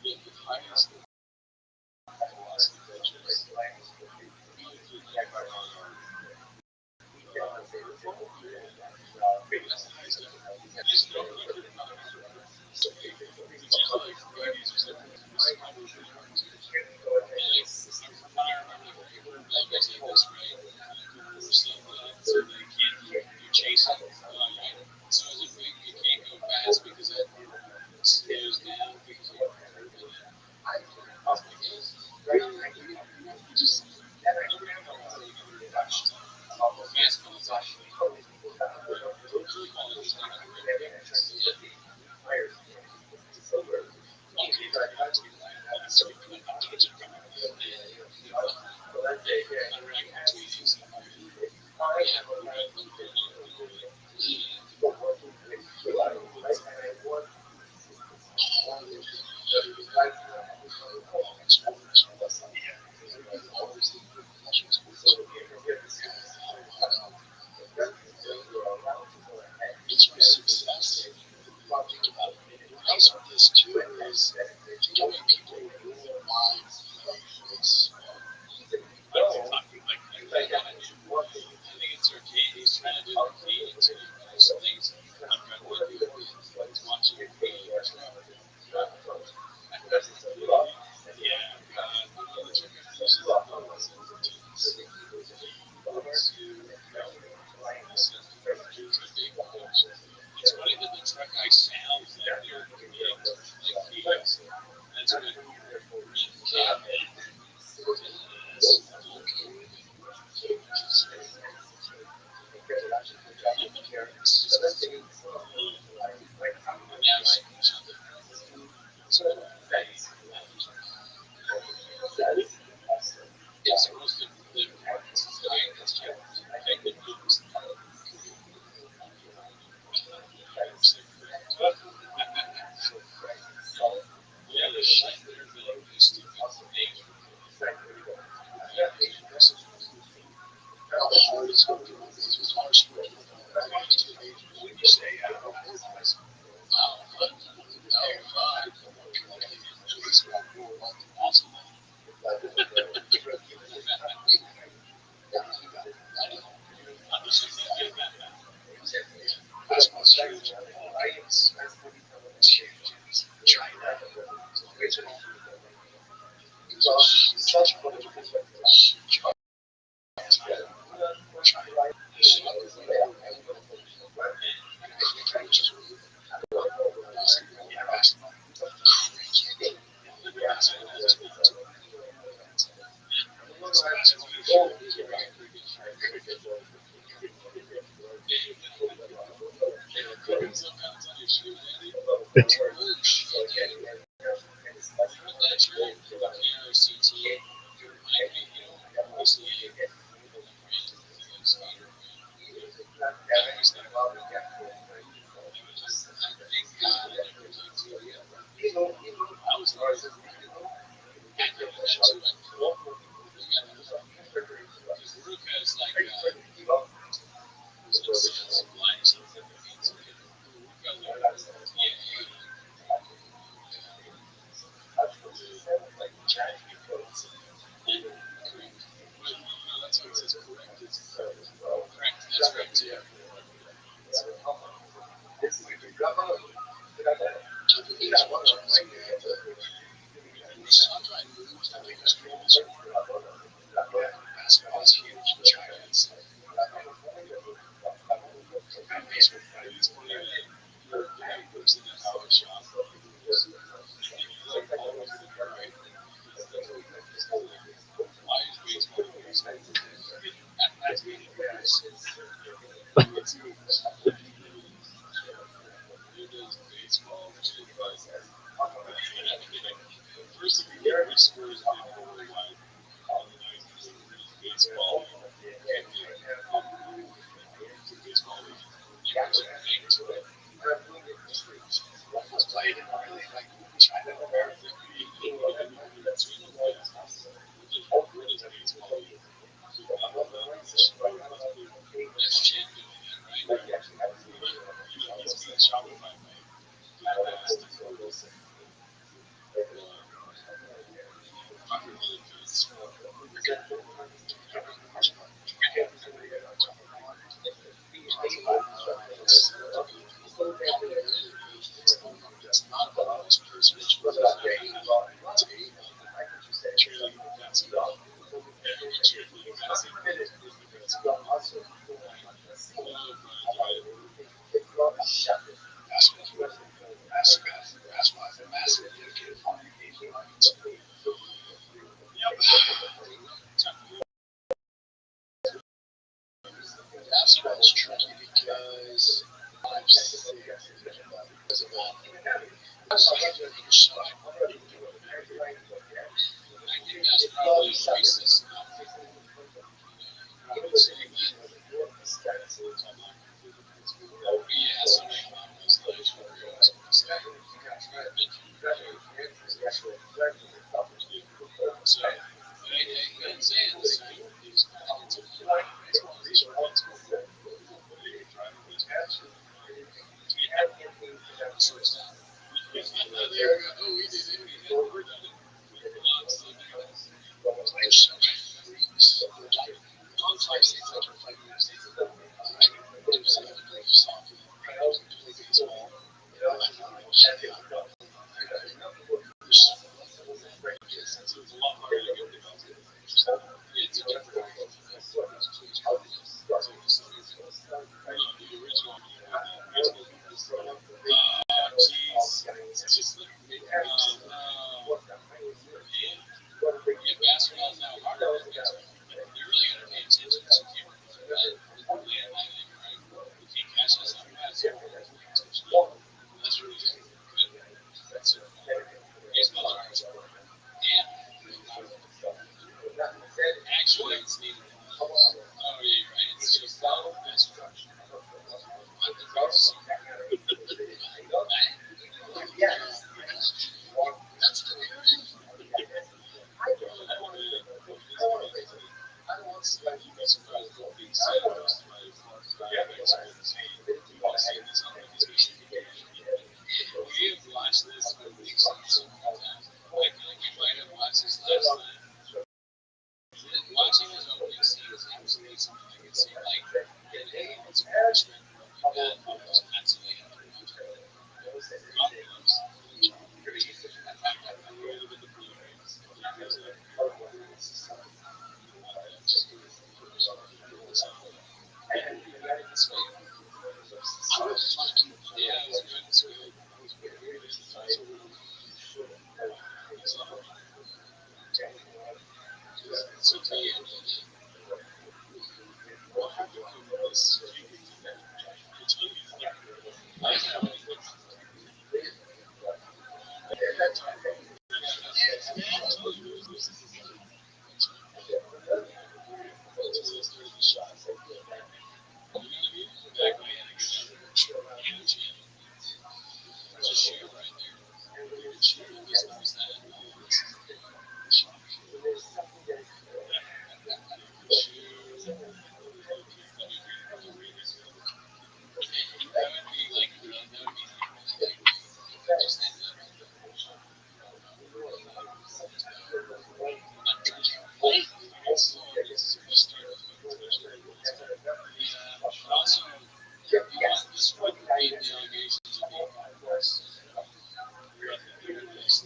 the highest velocity pitches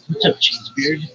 What's up, Cheesebeard?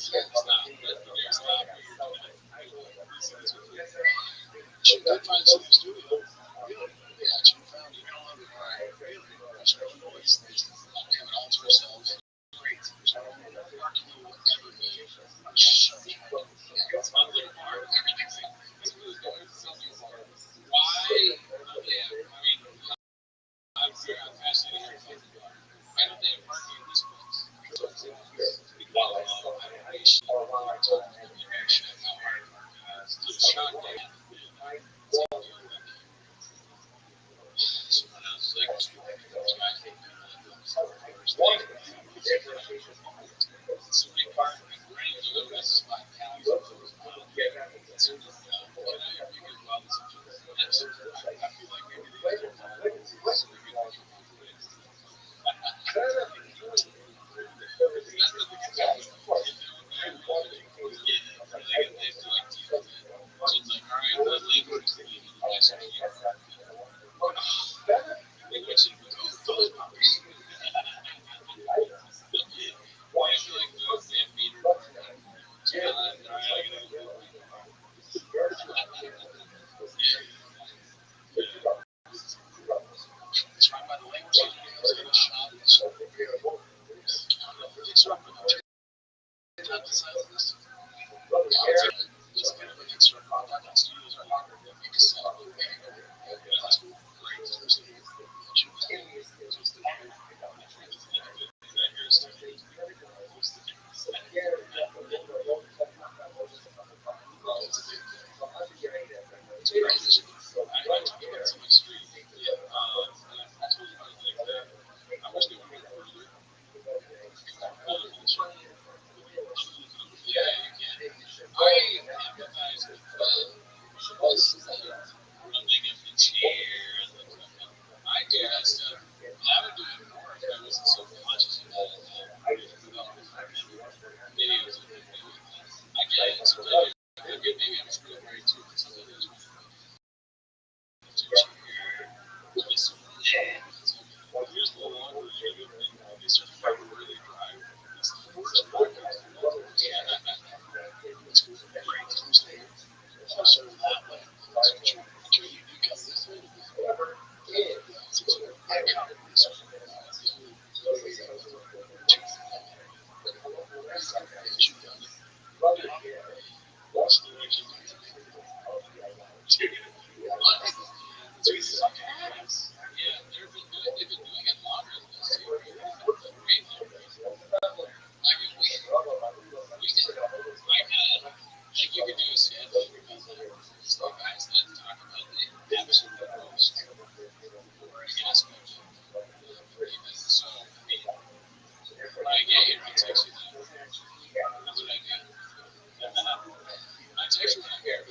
She did find some studio. Really? They actually found it. Really? There's no noise. There's nothing at all to herself. Great. There's no arguing will ever be. Shh. It's not like bar. Everything's like, it's really good. It's something bar. Why? Yeah. I mean, I'm fascinated with the bar. Why don't they have parking in this place? Because we got a lot of automation. How hard it is. It's shocking. Someone else is like, somebody parked ready to go to this spot. It's right by the lake. It's in a shop. It's beautiful. It's right by the lake. Not the side of this. It's kind of an extra product. Studios are longer than you can sell. That's great. I do that stuff. I would do it more if I wasn't so conscious about it. Videos of it. I get it. Sometimes maybe I'm screwed up right too. But sometimes I just want to here's the one where they start to fight really dry. It's the worst podcast. It's great. So that way, you come this way. I come this way.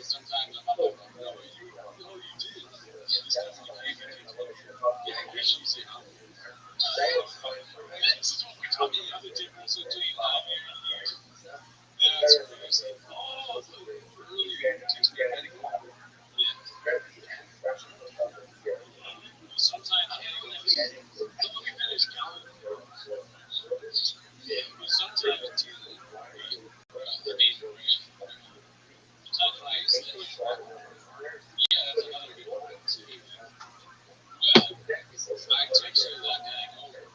Sometimes I'm like, no, you did. This is what we told you the other day. Also, do you love you? That's what I said. Oh, earlier, text me ready. Sometimes I look at his calendar. Yeah, but sometimes too. I mean, sometimes I say, yeah, that's another good one. I text you that day over.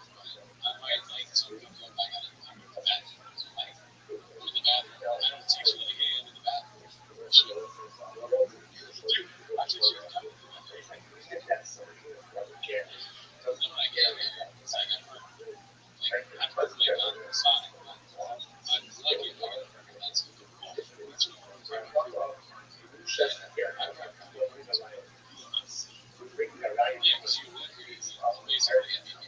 I might like something come back out of the bathroom. Like, in the bathroom. I don't text you like, hey, I'm in the bathroom. Sure. Dude, I text you every time. Then when I get it, it's like I park like on the side. I'm lucky about it. That's a good one. That's what I'm trying to do. I park on the side. Yeah, because you look basically at me.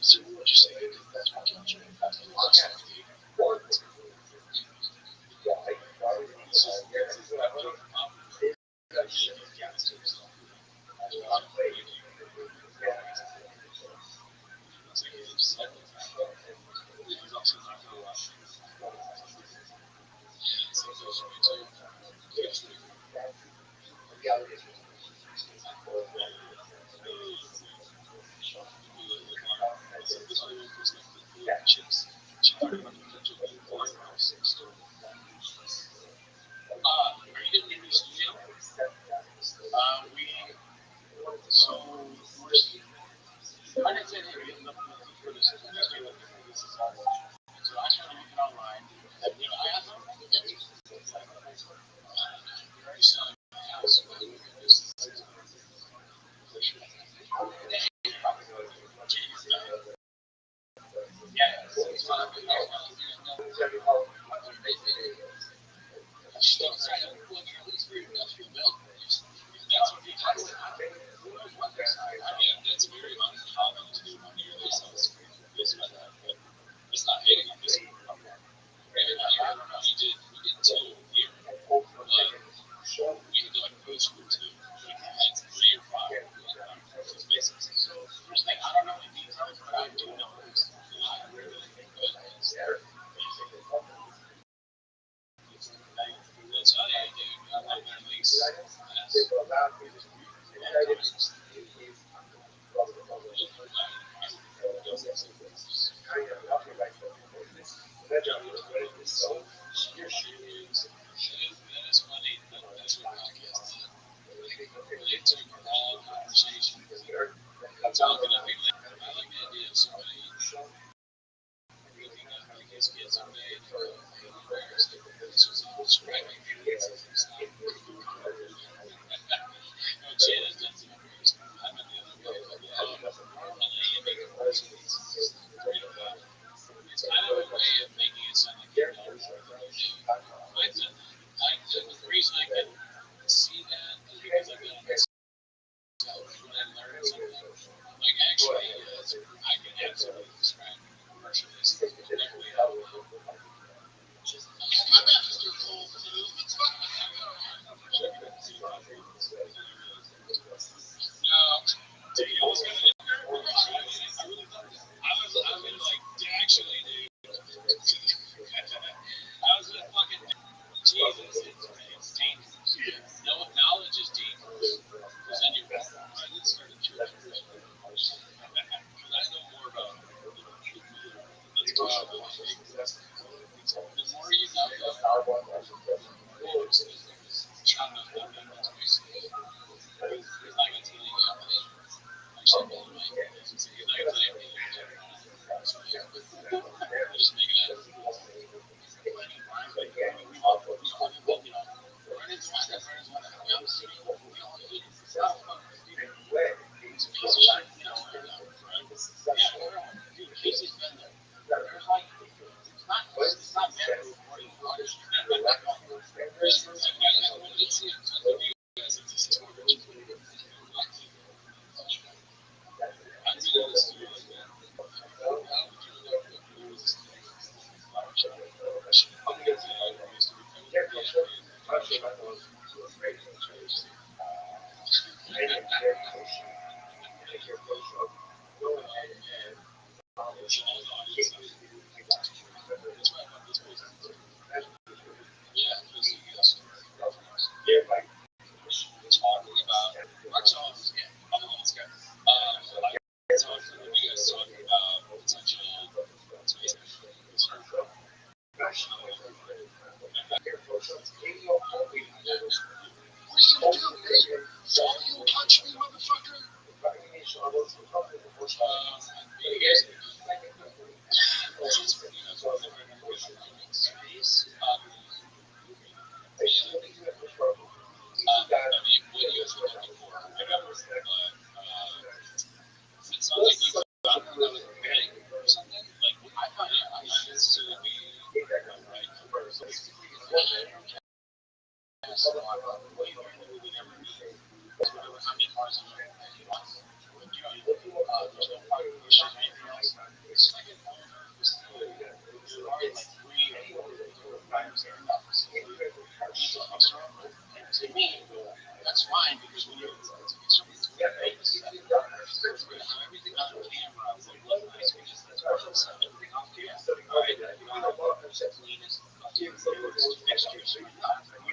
So what you say?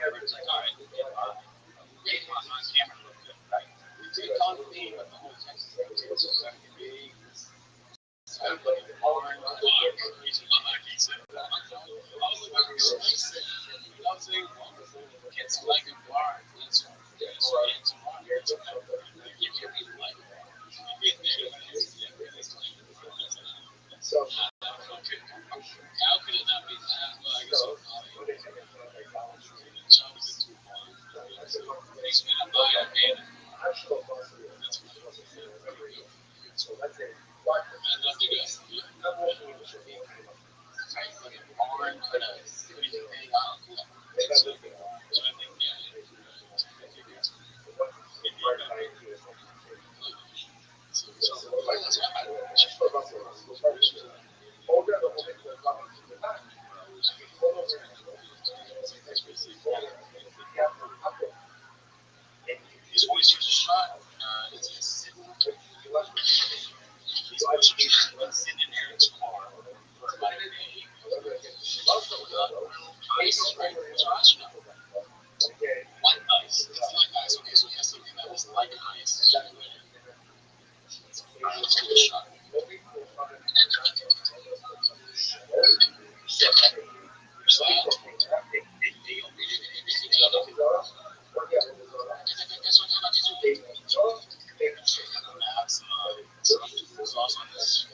Everyone's like, all right, game on camera looked good, right? We did on me, but the whole Texas Roadhouse was going to be like hard, crazy, he said, I was like, I was saying, it's like a bar. That's what it's a bar. It's a bar. You can't be like that. How could it not be that? Well, I guess it's probably Chubb is too long. He's been a buy a man. That's what I love to go. Right, like a barn, but a pretty big house. So I think, He's always used a shot. It's been sitting in Aaron's car for about a day. Ice, right? Josh, no. Like ice. It's like ice. Okay, so he has something that was like ice. Let's take a shot. Sauce on this.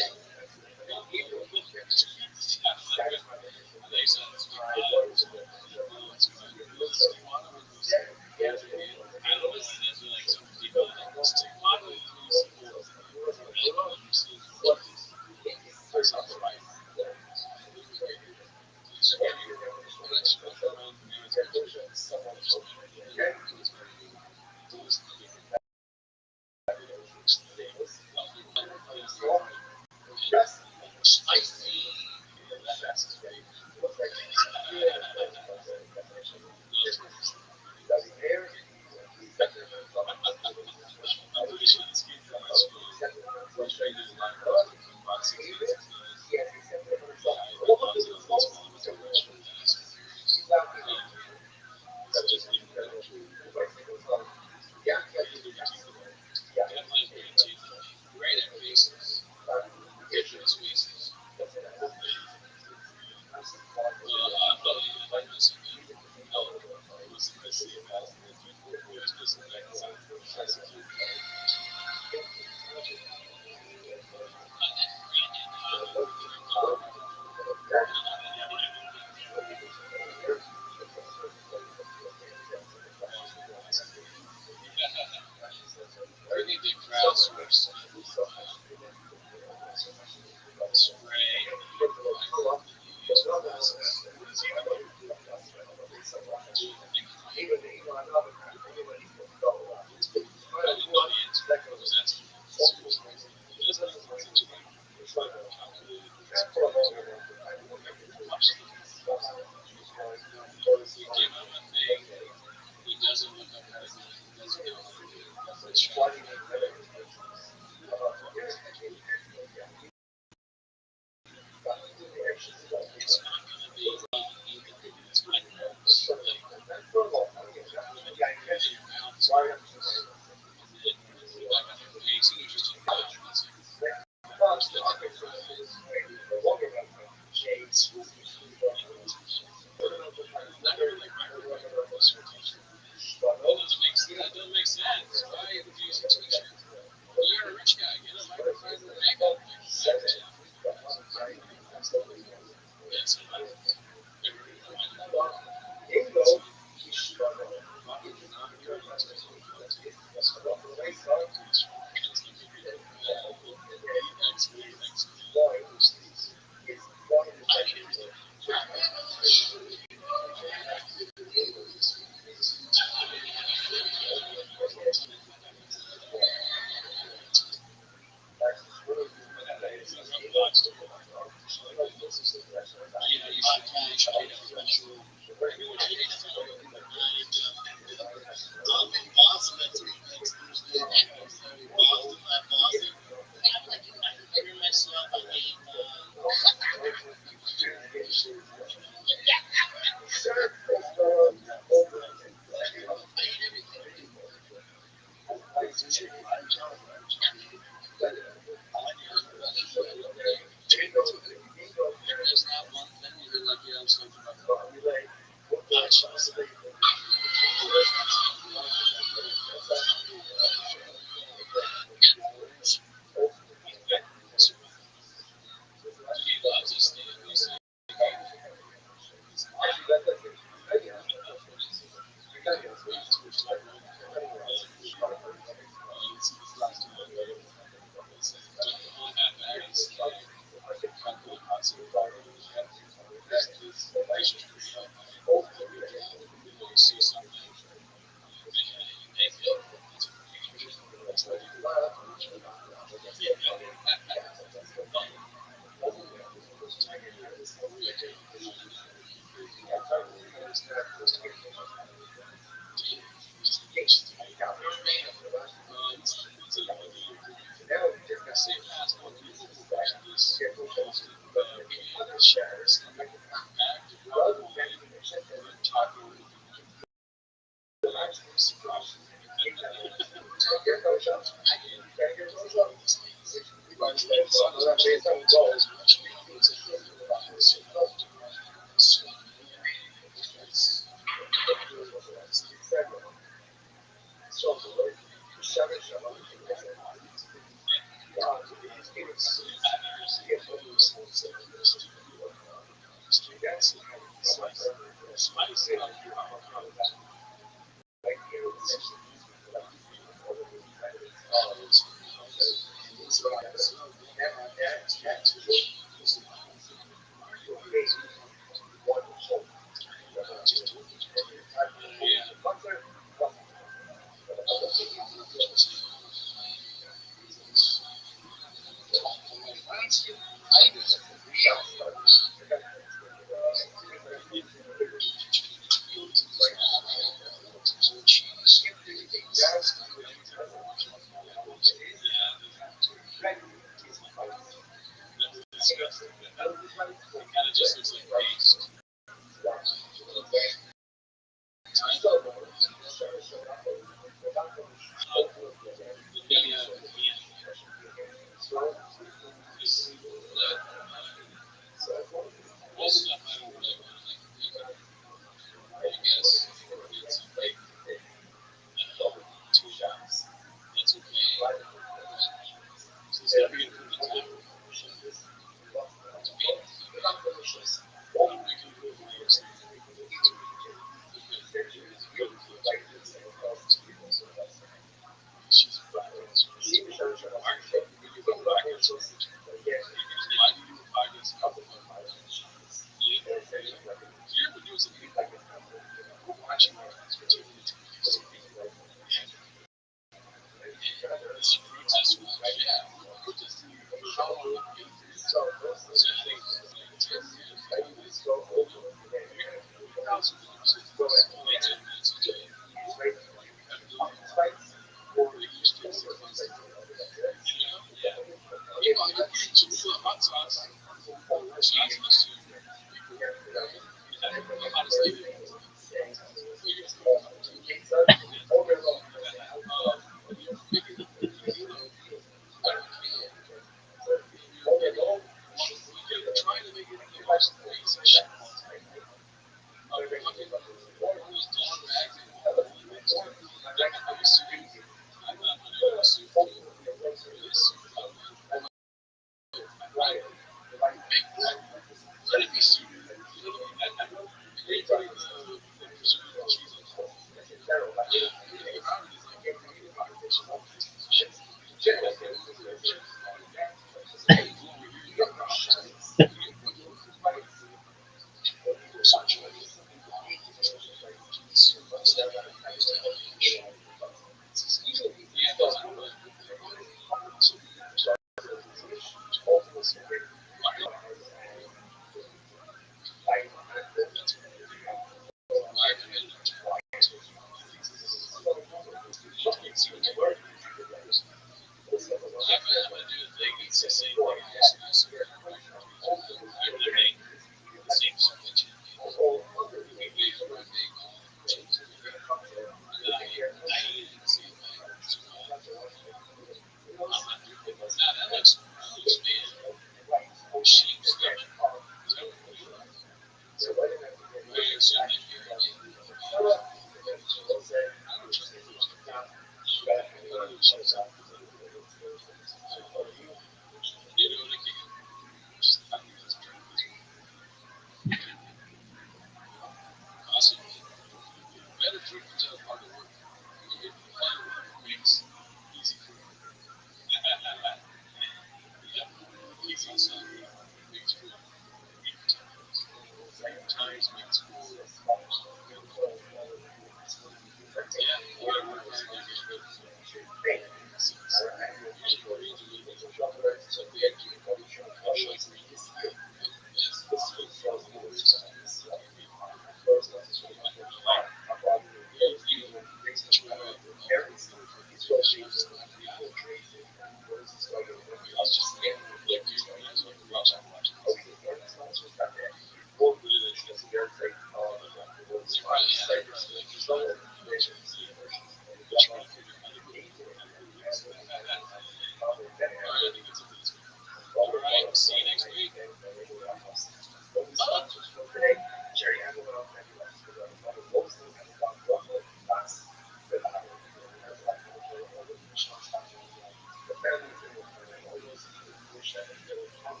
Thanks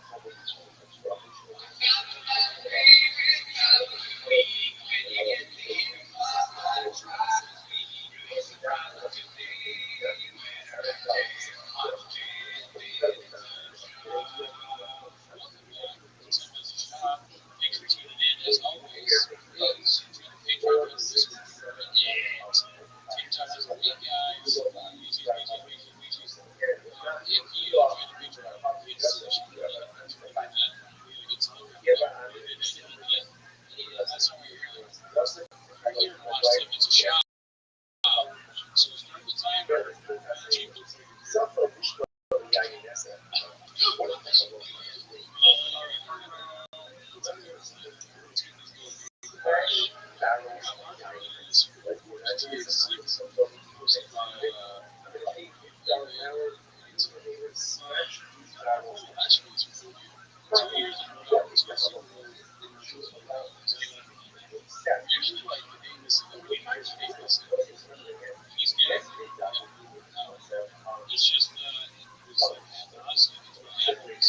for tuning in. As always, please enjoy the Patreon rest this week. And TikTok is a week, guys. Beaches. If you enjoy the Patreon, it's really good stuff. That's all we're here. We're here to watch Tim. It's a shot. So start the timer. It's just it's like us and it's what happens.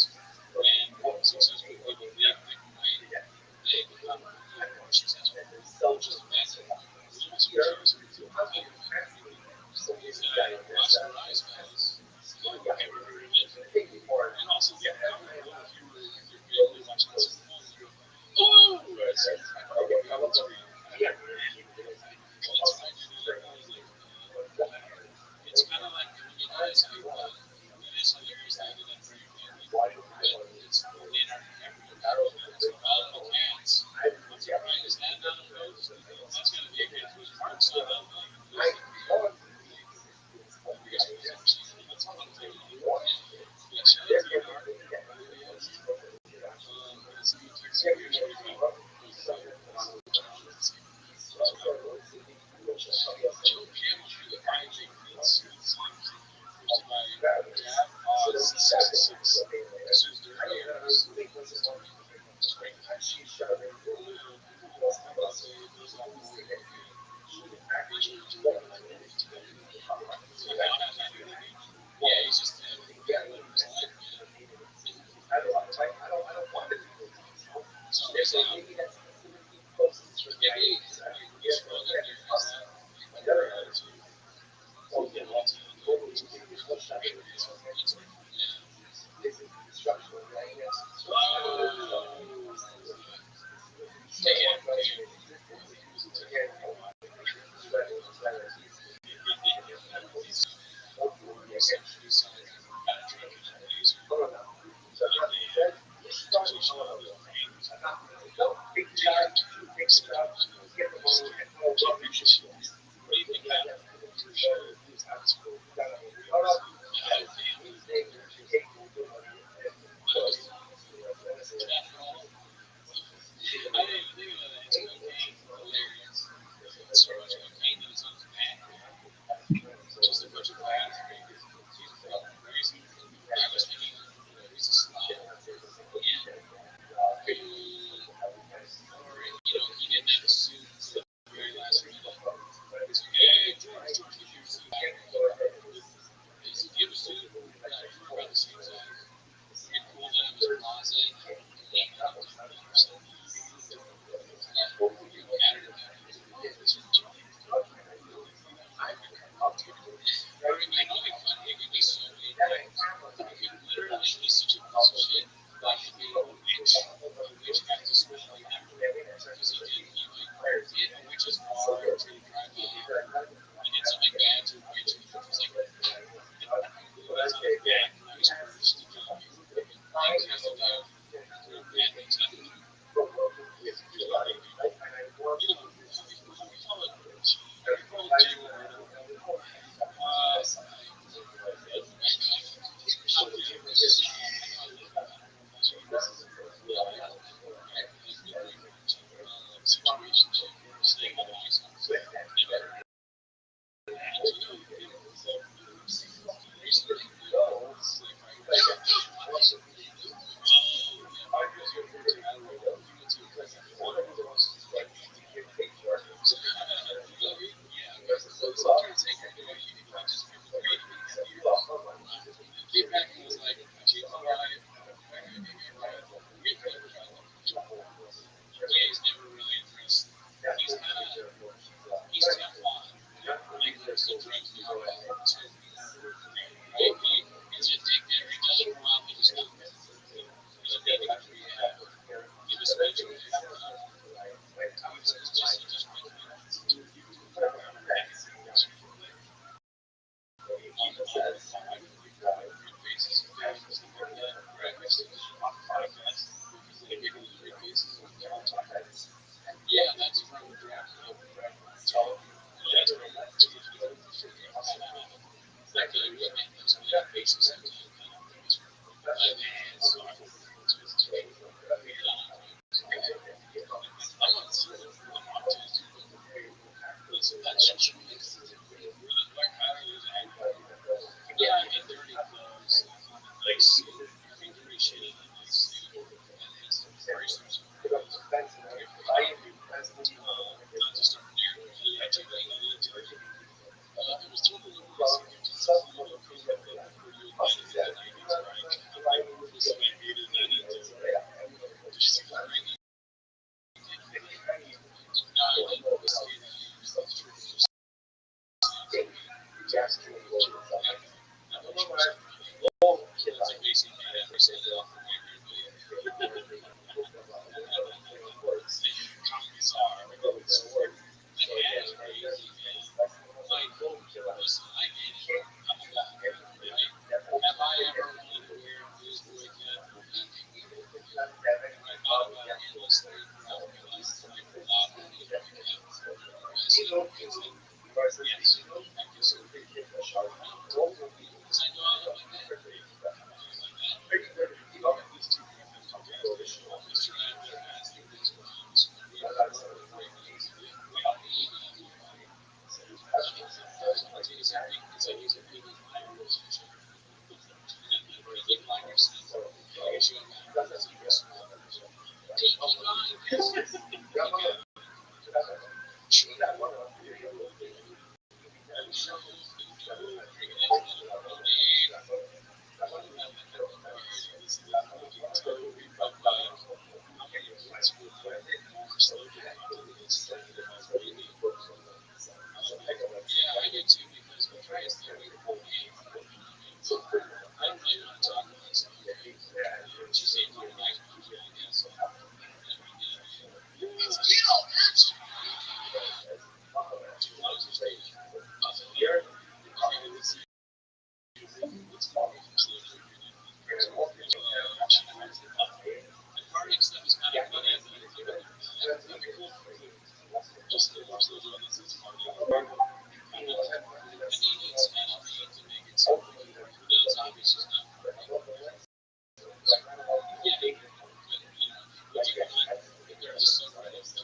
And successful people they become more successful. Just imagine. Watch the rise, guys. And also get comfortable if you're really watching this. Oh, it's kind of like when you guys have it is hilarious that you do that for your family. But it's Leonardo DiCaprio. All of the cats. Right? Is that not a post? That's going to be a good post. Mark's not that long. That's all I'm saying. Yeah, shout out to you, Mark. So you took some years to go. Joe Camel through the project. It's my dad, Oz, 66. This was their years. Just great. Yeah, he's just so there's a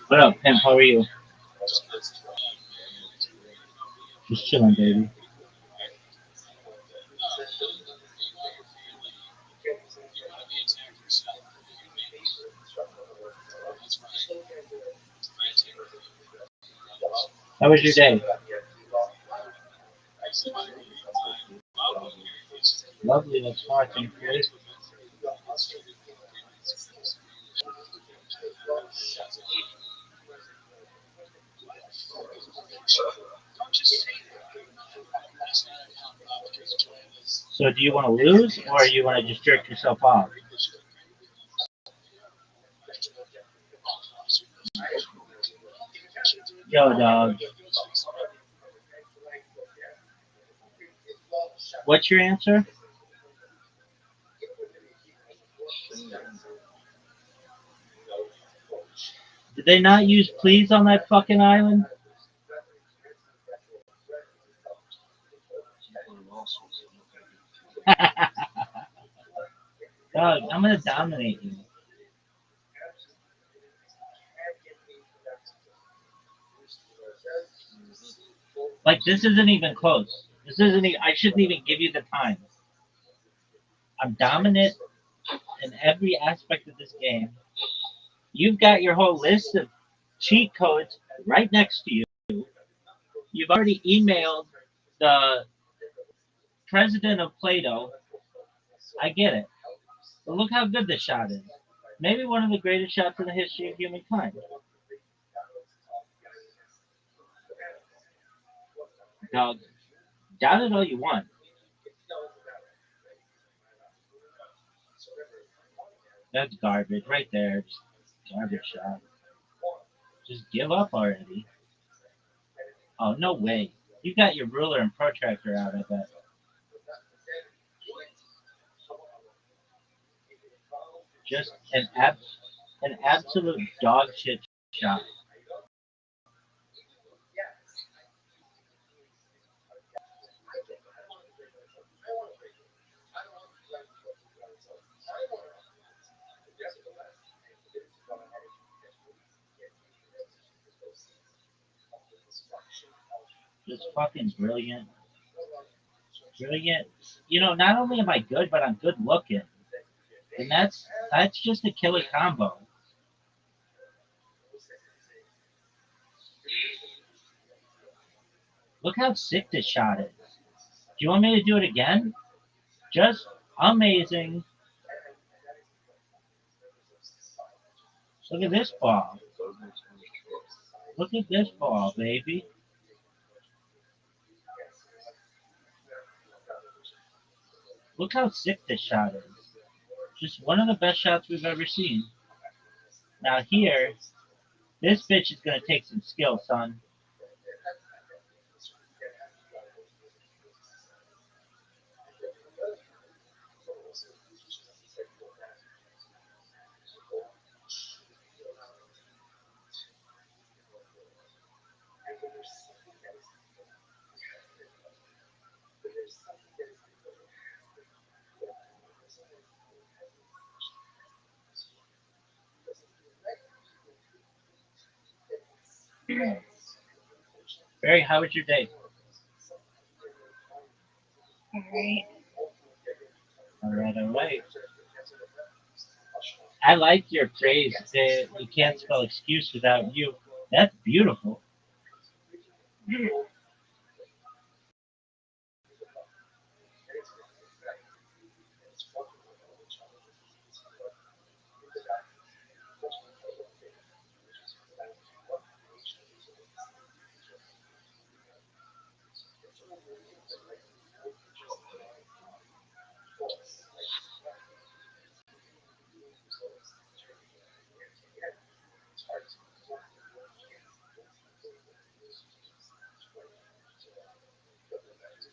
What up, pimp? How are you? Just chilling, baby. How was your day? Lovely. That's far. Thank you. So, do you want to lose, or you want to just jerk yourself off? Yo, dog. What's your answer? Did they not use please on that fucking island? Dog, I'm gonna dominate you. Like this isn't even close. This isn't. I shouldn't even give you the time. I'm dominant in every aspect of this game. You've got your whole list of cheat codes right next to you. You've already emailed the president of Plato. I get it. But look how good this shot is. Maybe one of the greatest shots in the history of humankind. Dog, doubt it all you want. That's garbage right there. Just garbage shot. Just give up already. Oh, no way. You got your ruler and protractor out, I bet. Just an absolute dog shit shot. Just fucking brilliant. Brilliant. You know, not only am I good, but I'm good looking. And that's just a killer combo. Look how sick this shot is. Do you want me to do it again? Just amazing. Look at this ball. Look at this ball, baby. Look how sick this shot is. Just one of the best shots we've ever seen. Now here, this bitch is gonna take some skill, son. Barry, how was your day? All right. All right, all right. I like your phrase that you can't spell excuse without you. That's beautiful.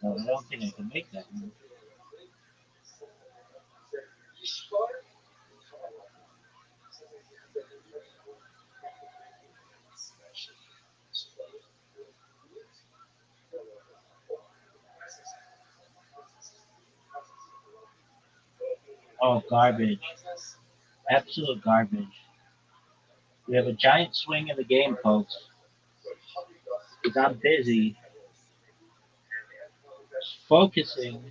No, I don't think I can make that move. Oh, garbage. Absolute garbage. We have a giant swing in the game, folks. Because I'm busy focusing.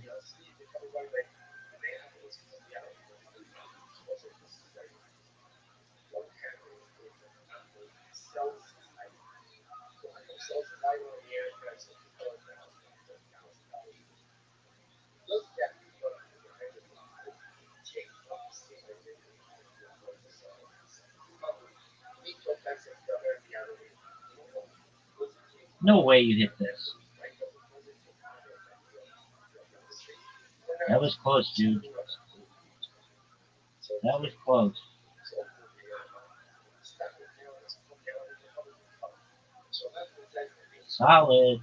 No way you hit this. That was close, dude. That was close. Solid.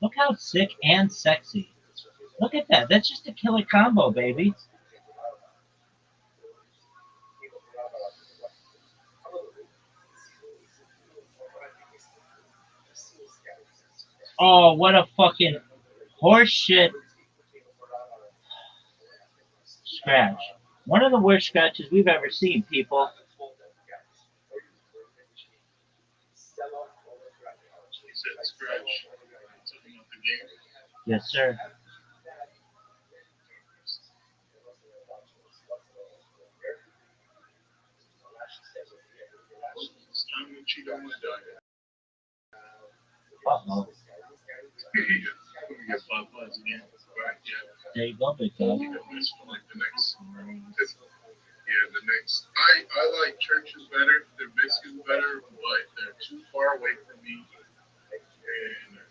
Look how sick and sexy. Look at that. That's just a killer combo, baby. Oh, what a fucking horseshit scratch. One of the worst scratches we've ever seen, people. He said scratch. Took him out the game. Yes, sir. It's time to cheat on my diet. Uh-oh. We get 5 pounds again. Right, yeah. There you go, big dog. You got this for like the next. Yeah, the next. I like churches better. Their biscuits better, but they're too far away from me, and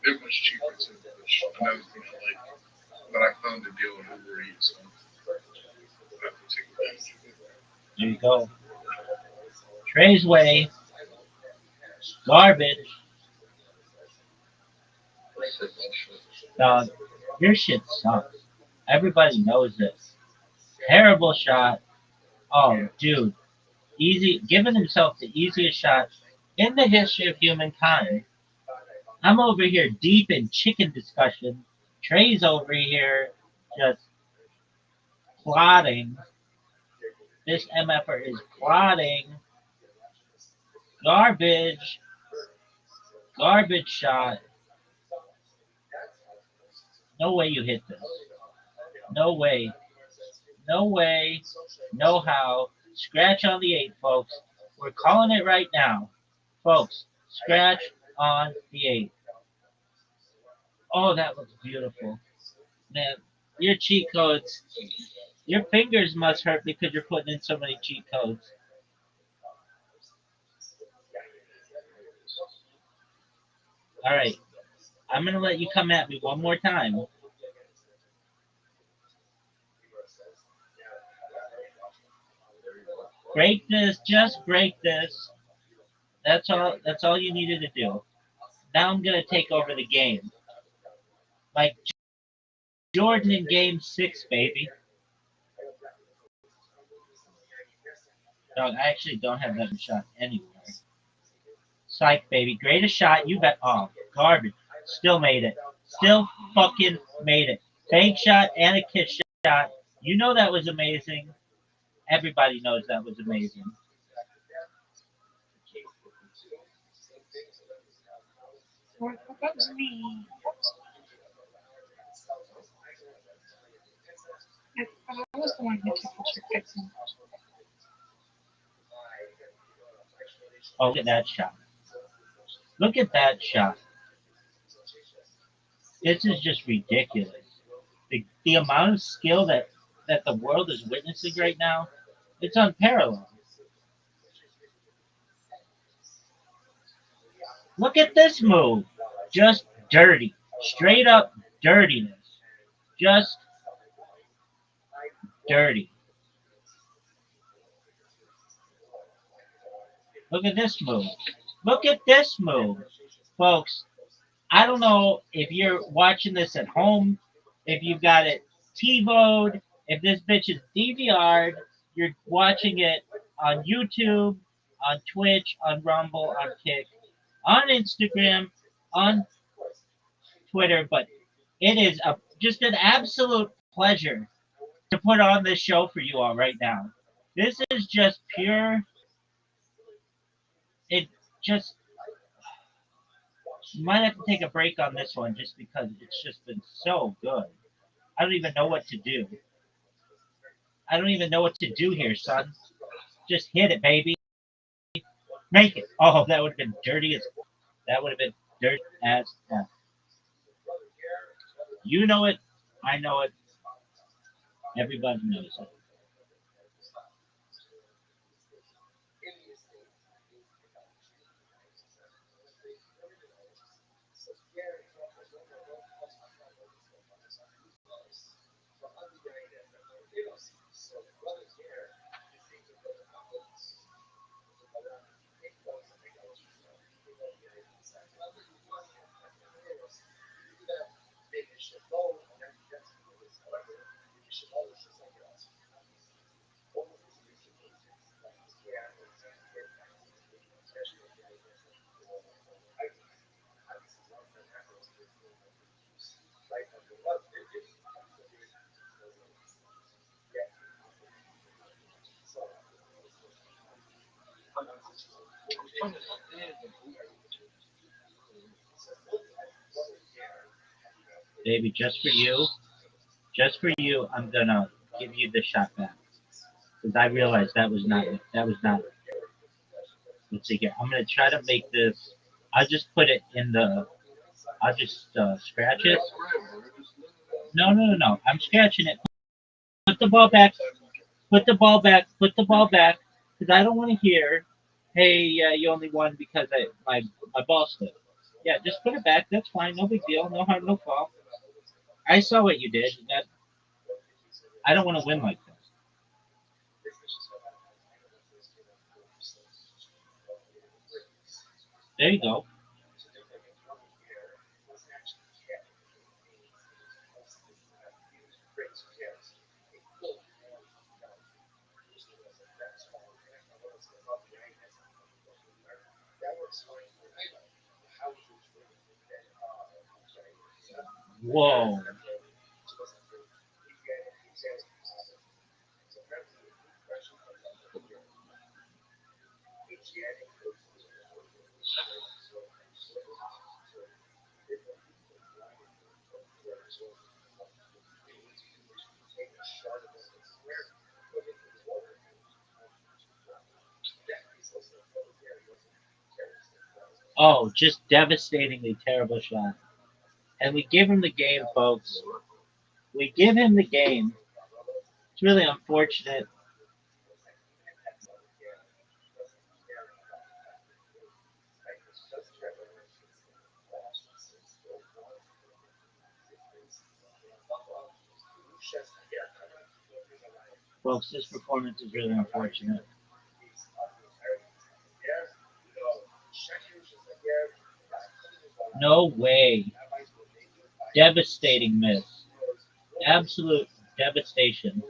they're much cheaper too. Which another thing I like. But I found a deal on Uber Eats, so I have to take advantage of it. There you go. Trey's way. Garbage. Dog, your shit sucks. Everybody knows this. Terrible shot. Oh, dude. Easy, giving himself the easiest shot in the history of humankind. I'm over here deep in chicken discussion. Trey's over here just plotting. This MFer is plotting. Garbage. Garbage shot. No way you hit this. No way. No way. No how. Scratch on the 8, folks. We're calling it right now. Folks, scratch on the 8. Oh, that looks beautiful. Man, your cheat codes, your fingers must hurt because you're putting in so many cheat codes. All right, I'm going to let you come at me one more time. Break this, just break this. That's all you needed to do. Now I'm going to take over the game. Like Jordan in game 6, baby. Dog, I actually don't have that shot anywhere. Psych, baby. Greatest shot you bet. Oh, garbage. Still made it. Still fucking made it. Fake shot and a kiss shot. You know that was amazing. Everybody knows that was amazing. That was me. I was the one who took the trick fixing. Oh, look at that shot. Look at that shot. This is just ridiculous. The amount of skill that the world is witnessing right now, it's unparalleled. Look at this move. Just dirty. Straight up dirtiness. Just dirty. Look at this move. Look at this move. Folks, I don't know if you're watching this at home, if you've got it TiVo'd, if this bitch is DVR'd, you're watching it on YouTube, on Twitch, on Rumble, on Kick, on Instagram, on Twitter, but it is just an absolute pleasure to put on this show for you all right now. This is just pure. It just you might have to take a break on this one just because it's just been so good. I don't even know what to do. I don't even know what to do here, son. Just hit it, baby. Make it. Oh, that would have been dirty as that would have been dirty as F. You know it. I know it. Everybody knows it. Baby, just for you, I'm gonna give you the shot back because I realized that was not. Let's see here. I'm gonna try to make this. I'll just put it in the. I'll just scratch it. No, no, no, no. I'm scratching it. Put the ball back. Put the ball back. Put the ball back. Because I don't want to hear, hey, you only won because my ball slipped. Yeah, just put it back. That's fine. No big deal. No harm, no foul. I saw what you did. That I don't want to win like that. There you go. Whoa. Oh, just devastatingly terrible shot. And we give him the game, folks. We give him the game. It's really unfortunate. Folks, this performance is really unfortunate. No way. Devastating miss. Absolute devastation.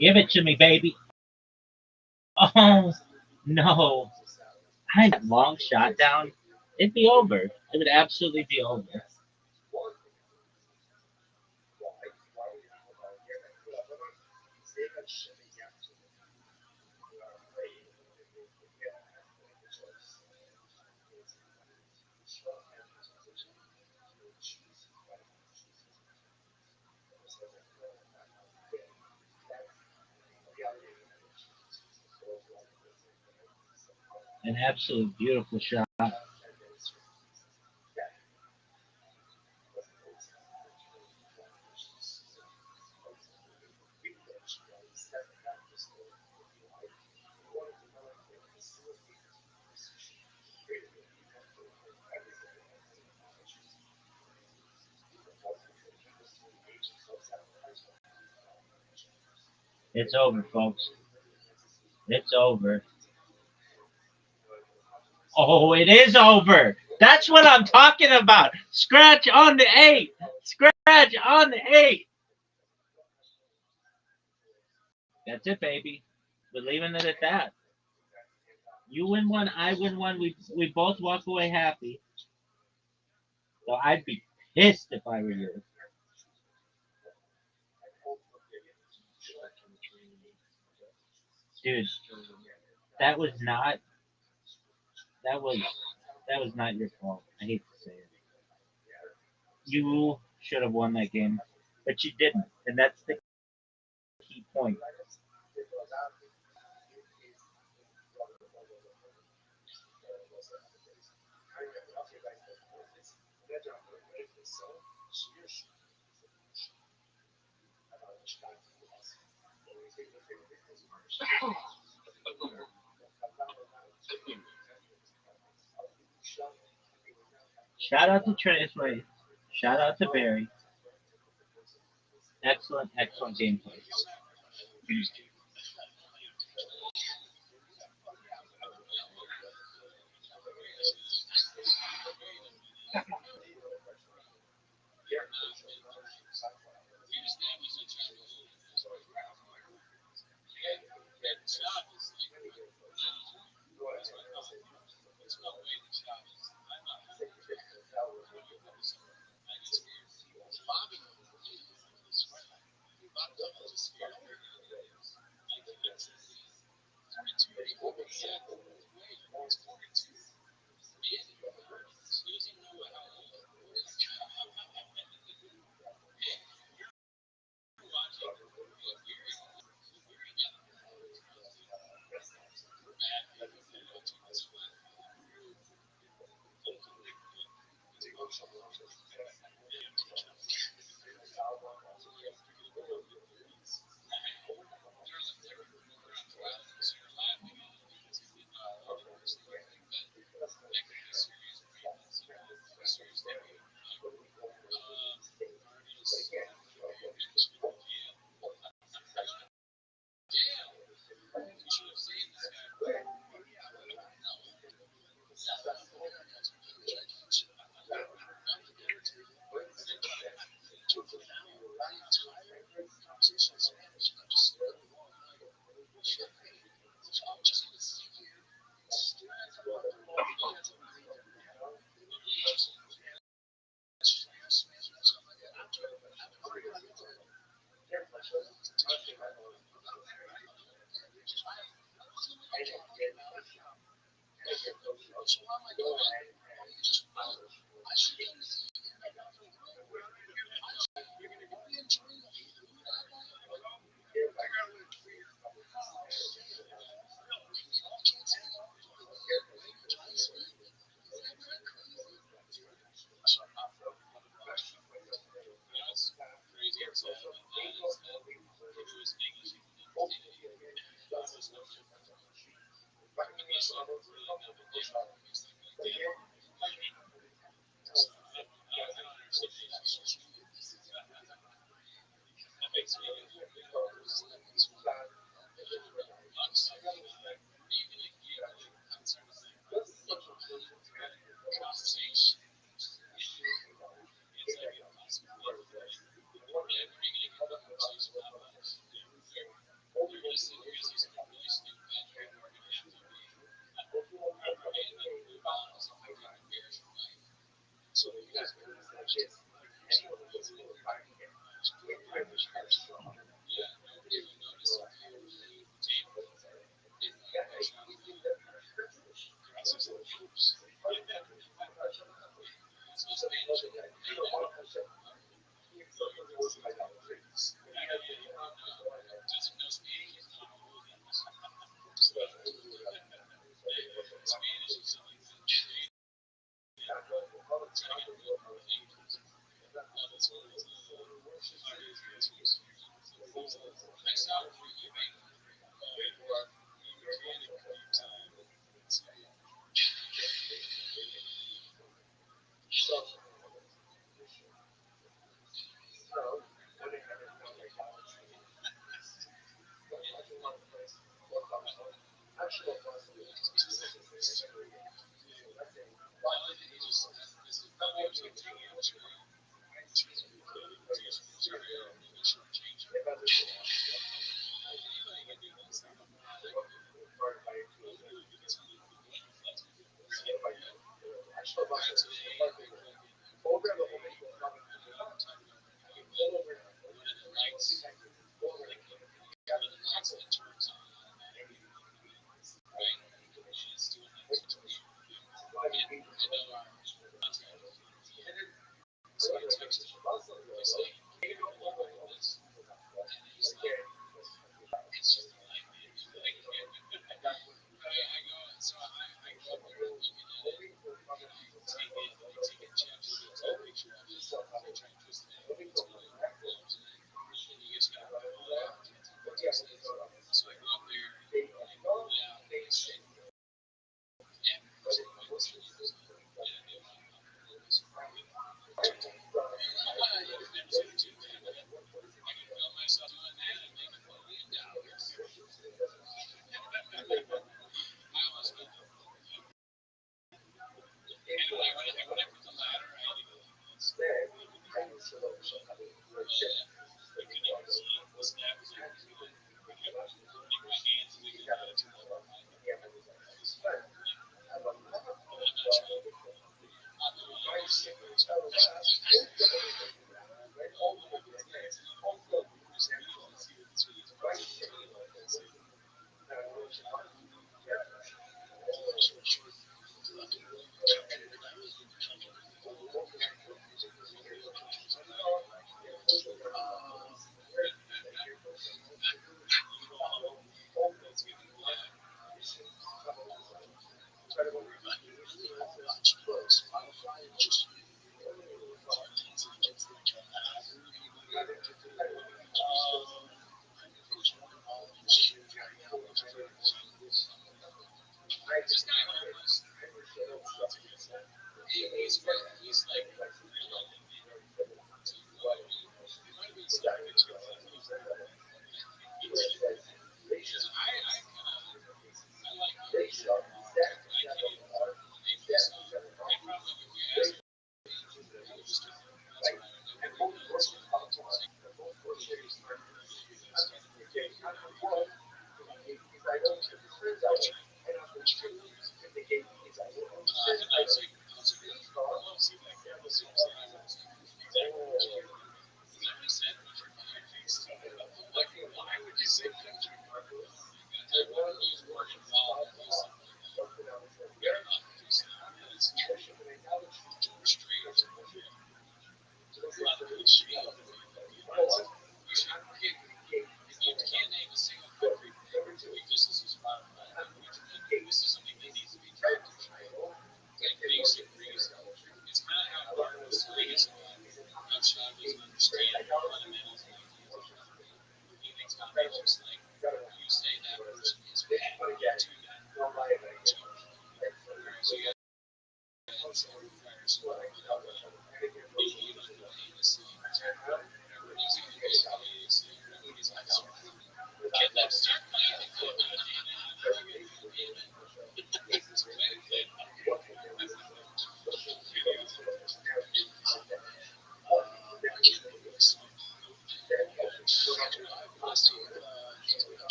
Give it to me, baby. Oh, no. I had that long shot down. It'd be over. It would absolutely be over. An absolute beautiful shot. It's over, folks. It's over. Oh, it is over. That's what I'm talking about. Scratch on the 8. Scratch on the 8. That's it, baby. We're leaving it at that. You win one, I win one. We both walk away happy. So I'd be pissed if I were you. Dude, that was not that was that was not your fault. I hate to say it. You should have won that game, but you didn't, and that's the key point. Shout out to Traceway. Shout out to Barry. Excellent, excellent gameplay.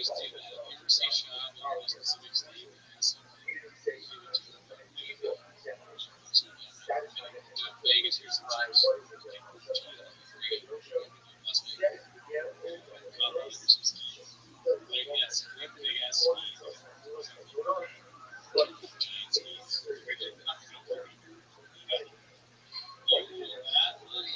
always do that. If you ever see shop in a specific state and ask somebody, give it to them. So, Vegas, here's some tips. Free. Las Vegas. Colorado, here's some ski. Big ass ski. Giant skis. Right there. Not gonna go. You will not money.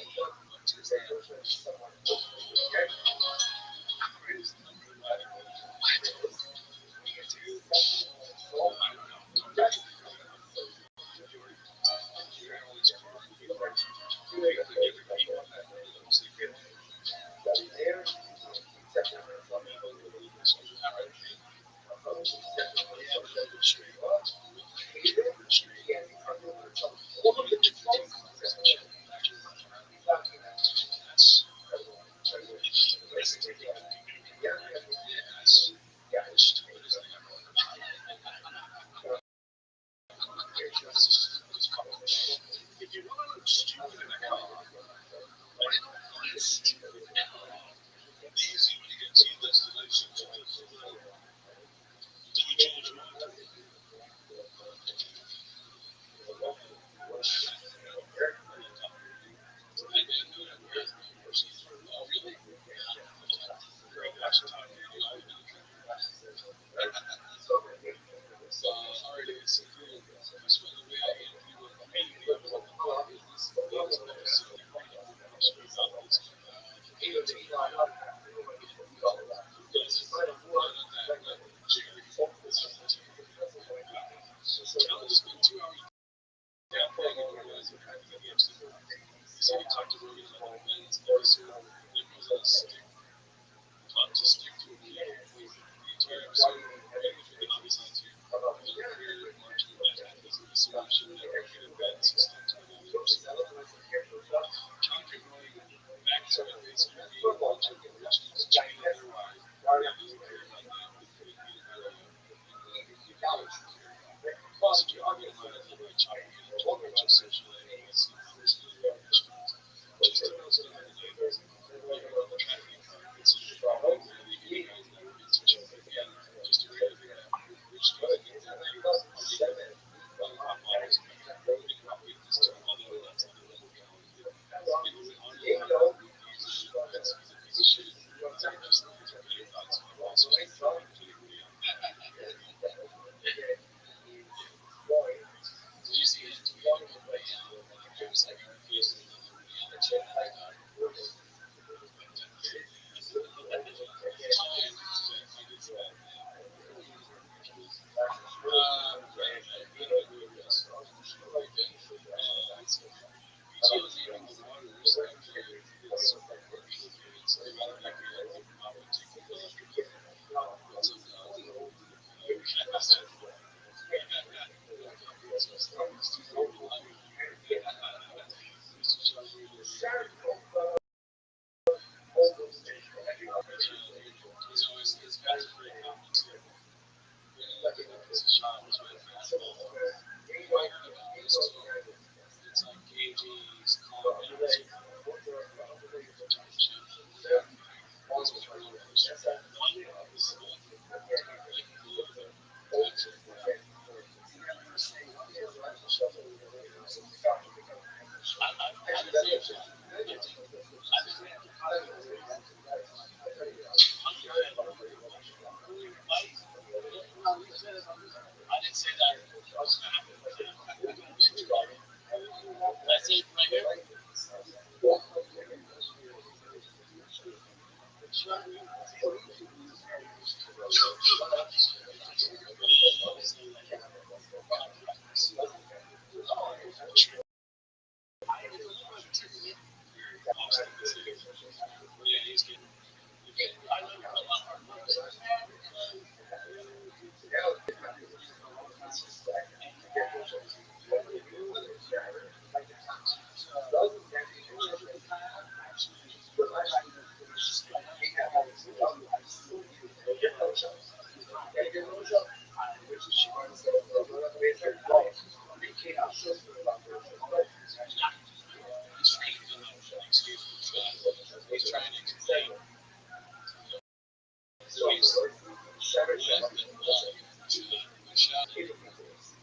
What just If you want to look stupid in a car, why don't list? Easy when you get to your destination. Do what you want.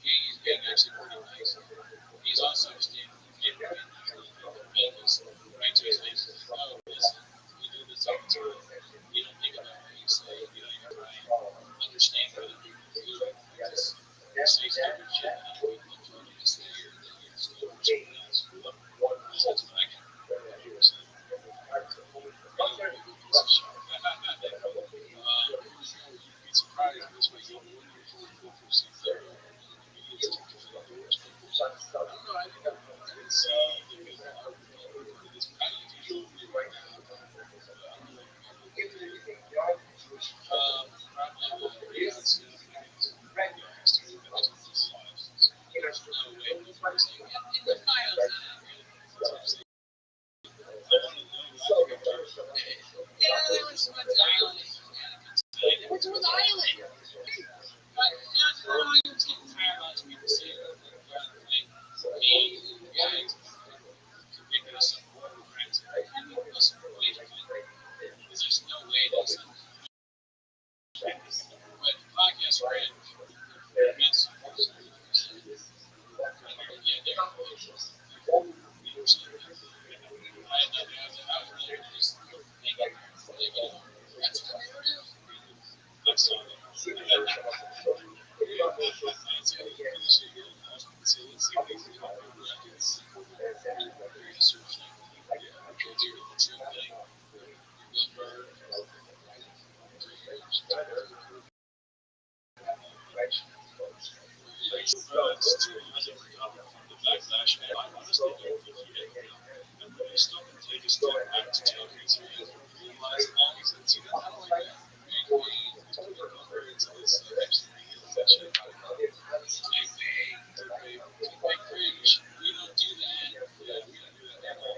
He's being actually pretty nice. He's also standing in Vegas, right to his face. Oh, listen, we do this all the time. You don't think about what you say. You don't even try and understand what other people do. Just say stupid shit and you look for it to say or you just go for something else. That's what I can remember. So, you'd be surprised this way. You look for some therapy. Yeah, they went to Island. They went to an island. But I'm getting tired of all these people saying that me, guys, making us some more friends. I mean, listen, wait a minute. There's no way that's not. But podcast friend, yes. Yeah, they're backlash. I honestly don't think he did. And when you stop and take a step back to tell his realize all these things, I don't like that. It's putting over into this actually like, hey, big fridge, we don't do that. Yeah, we don't do that at all.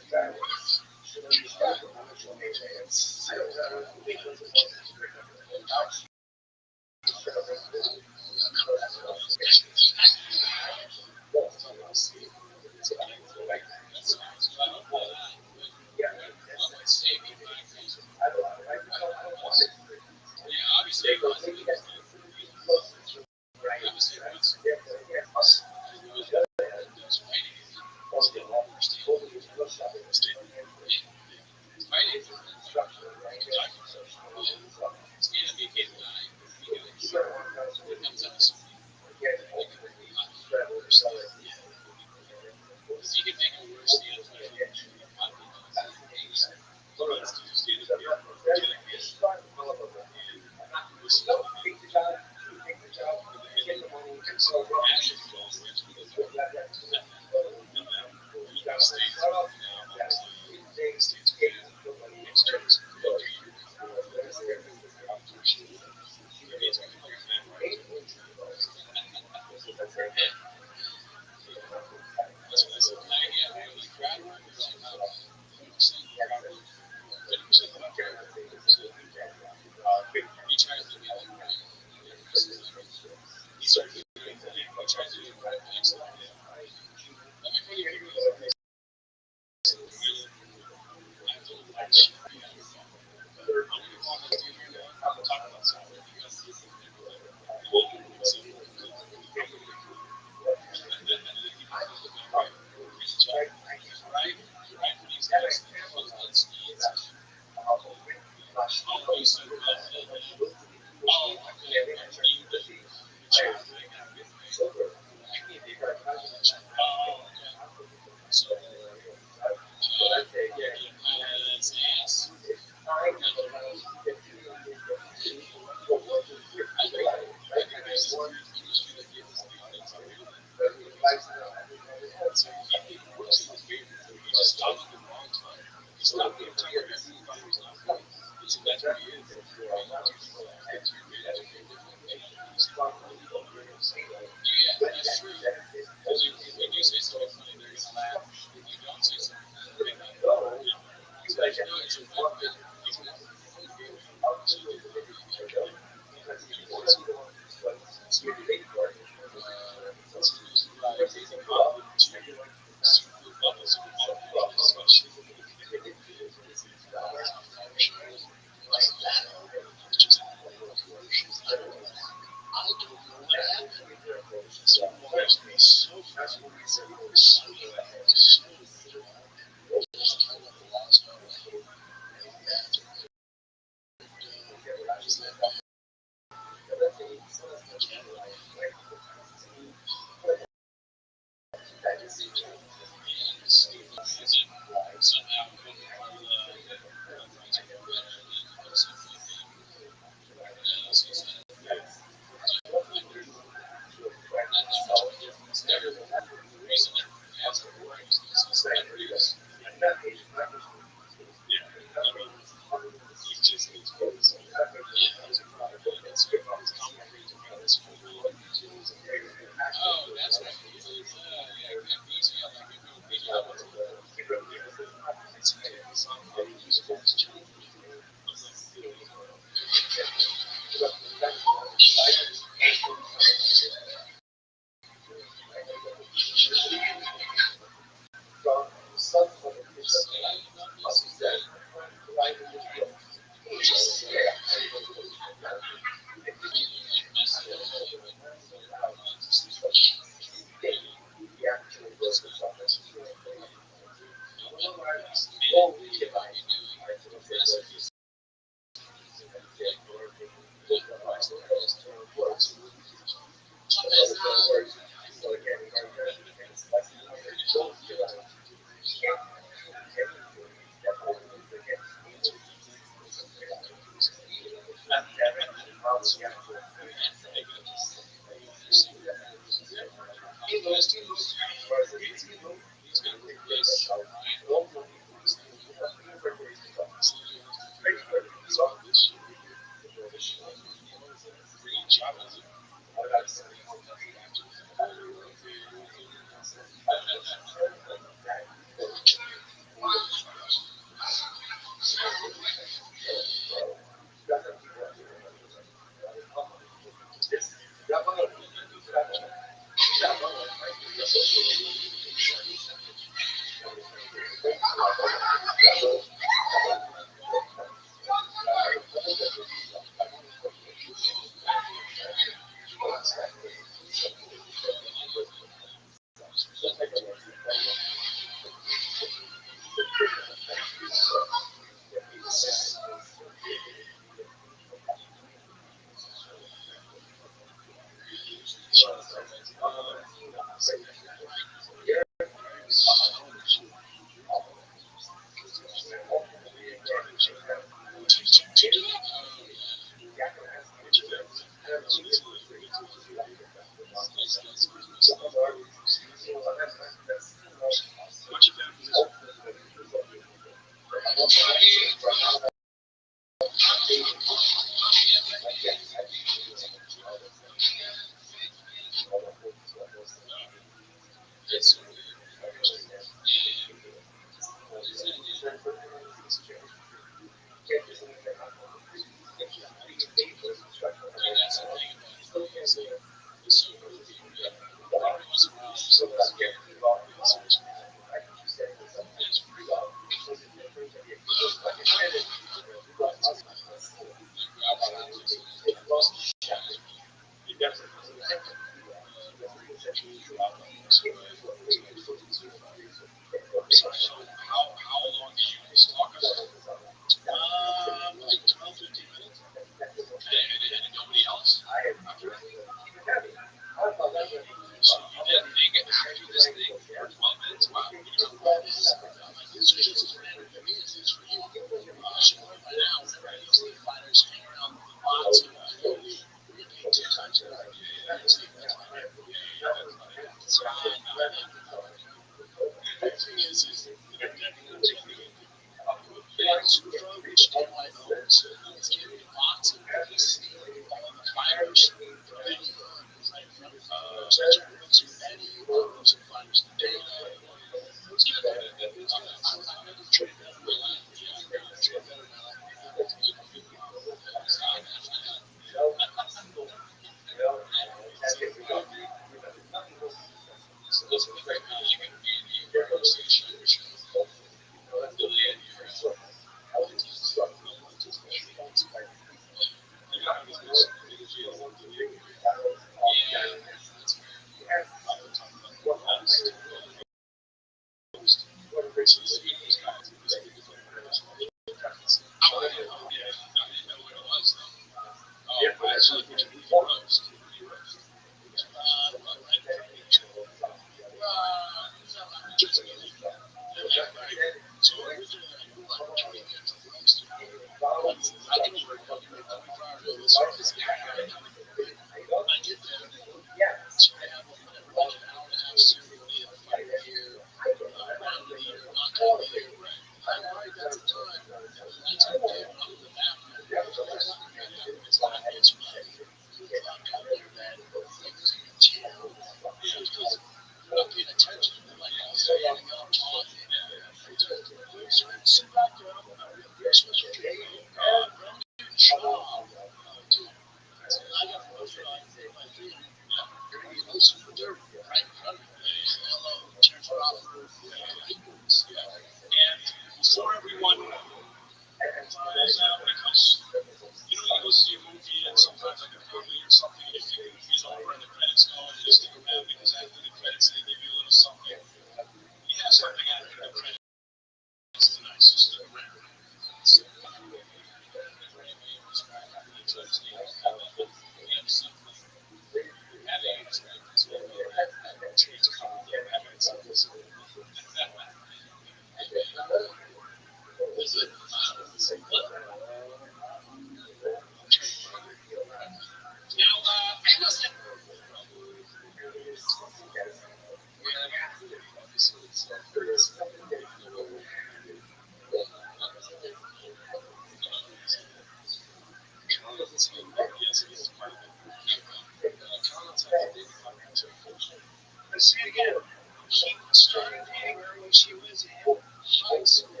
See again, he started dating her when she was in high school.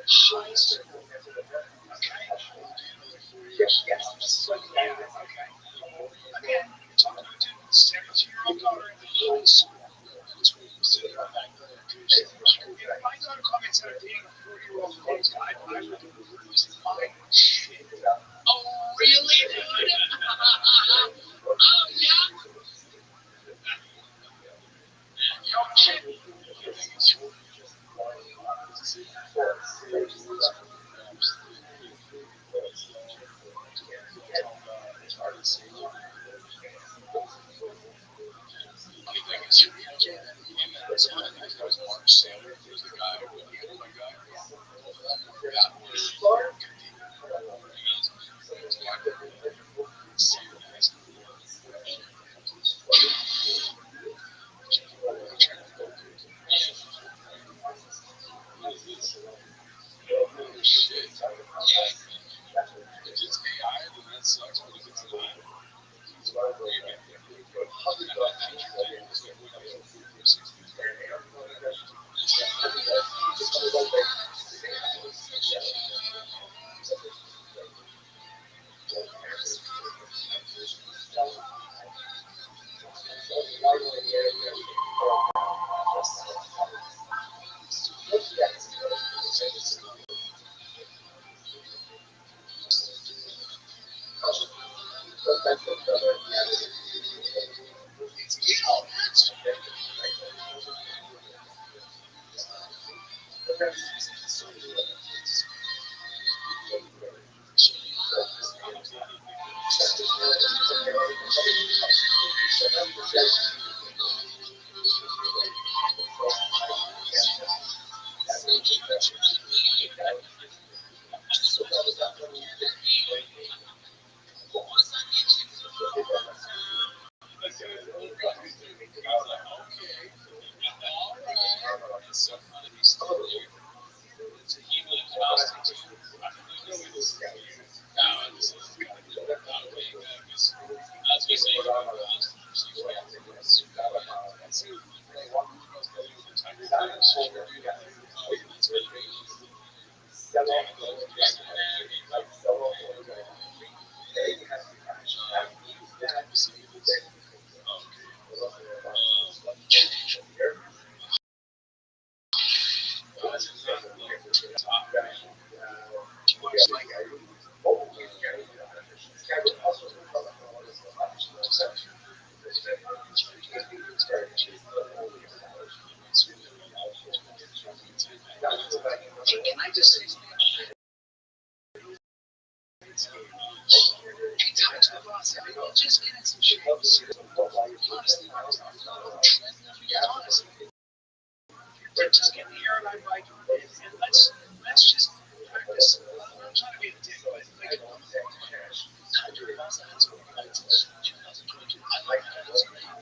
High school. Okay? So, yeah, okay. Again, you're talking about a 17-year-old daughter in high school. If my daughter comments on dating a 40-year-old guy, I would lose my shit. Oh, really, dude? Oh, yeah. Yo, kid. Can I just say something? Hey, talk to the boss. Just get in some shape. Honestly, just get the airline bike and let's just practice. I'm not trying to be a dick, but like, talk to the boss. That's what we like to do. 2022. I like that.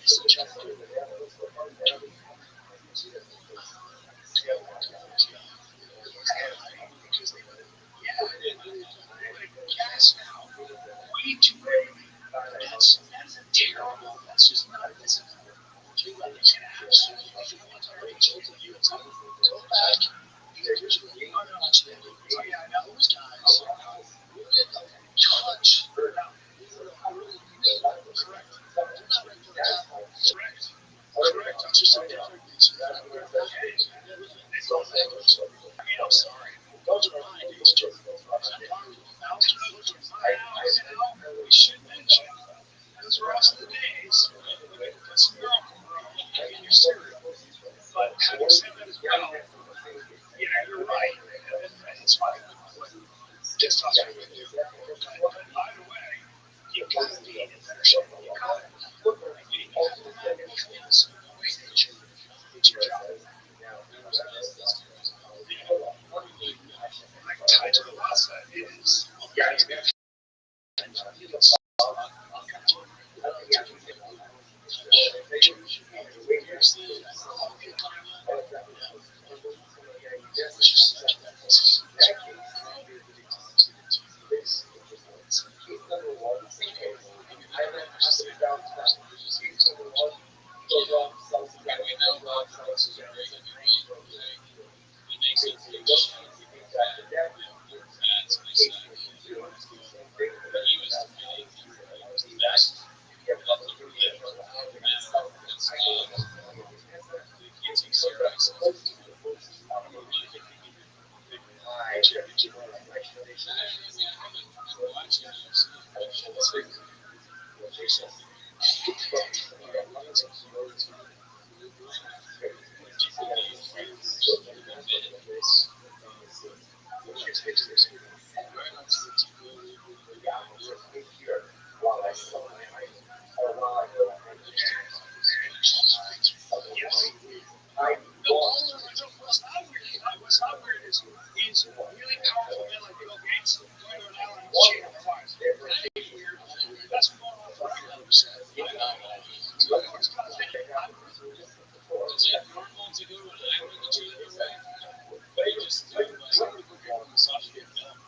It's such a fun. Gas now, way too early. That's terrible. That's just not discipline. You absolutely, if you want to already told you, it's go back. Here's what you want to watch. Oh yeah, I know those guys. Touch. Correct. Correct. That's just a different things. I mean, I'm sorry. Those are my days too. Those are my days now. We should mention. Those were also the days. Put some miracle in your cereal. But having said that as well, yeah, you're right. It's funny. Just talking with you. But by the way, What's not weird is really powerful men like Bill Gates going to an island and cheating their wives. That ain't weird. That's going on for 100%. Is it normal to go to an island and cheat your wife? They just do like massage get filmed.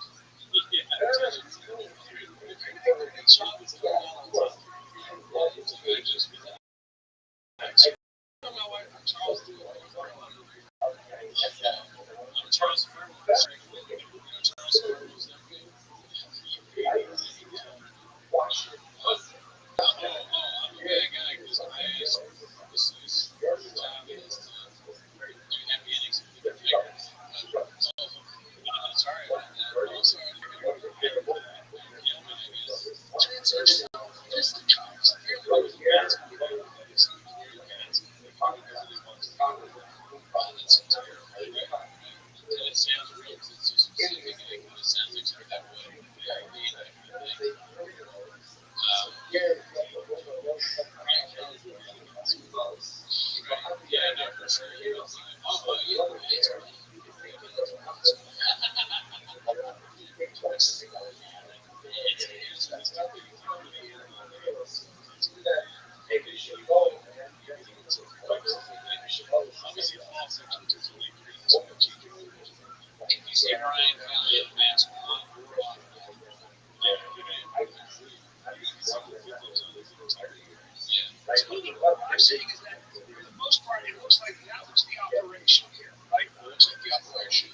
What I'm saying is that for the most part, it looks like that was the operation here, right? It looks like the operation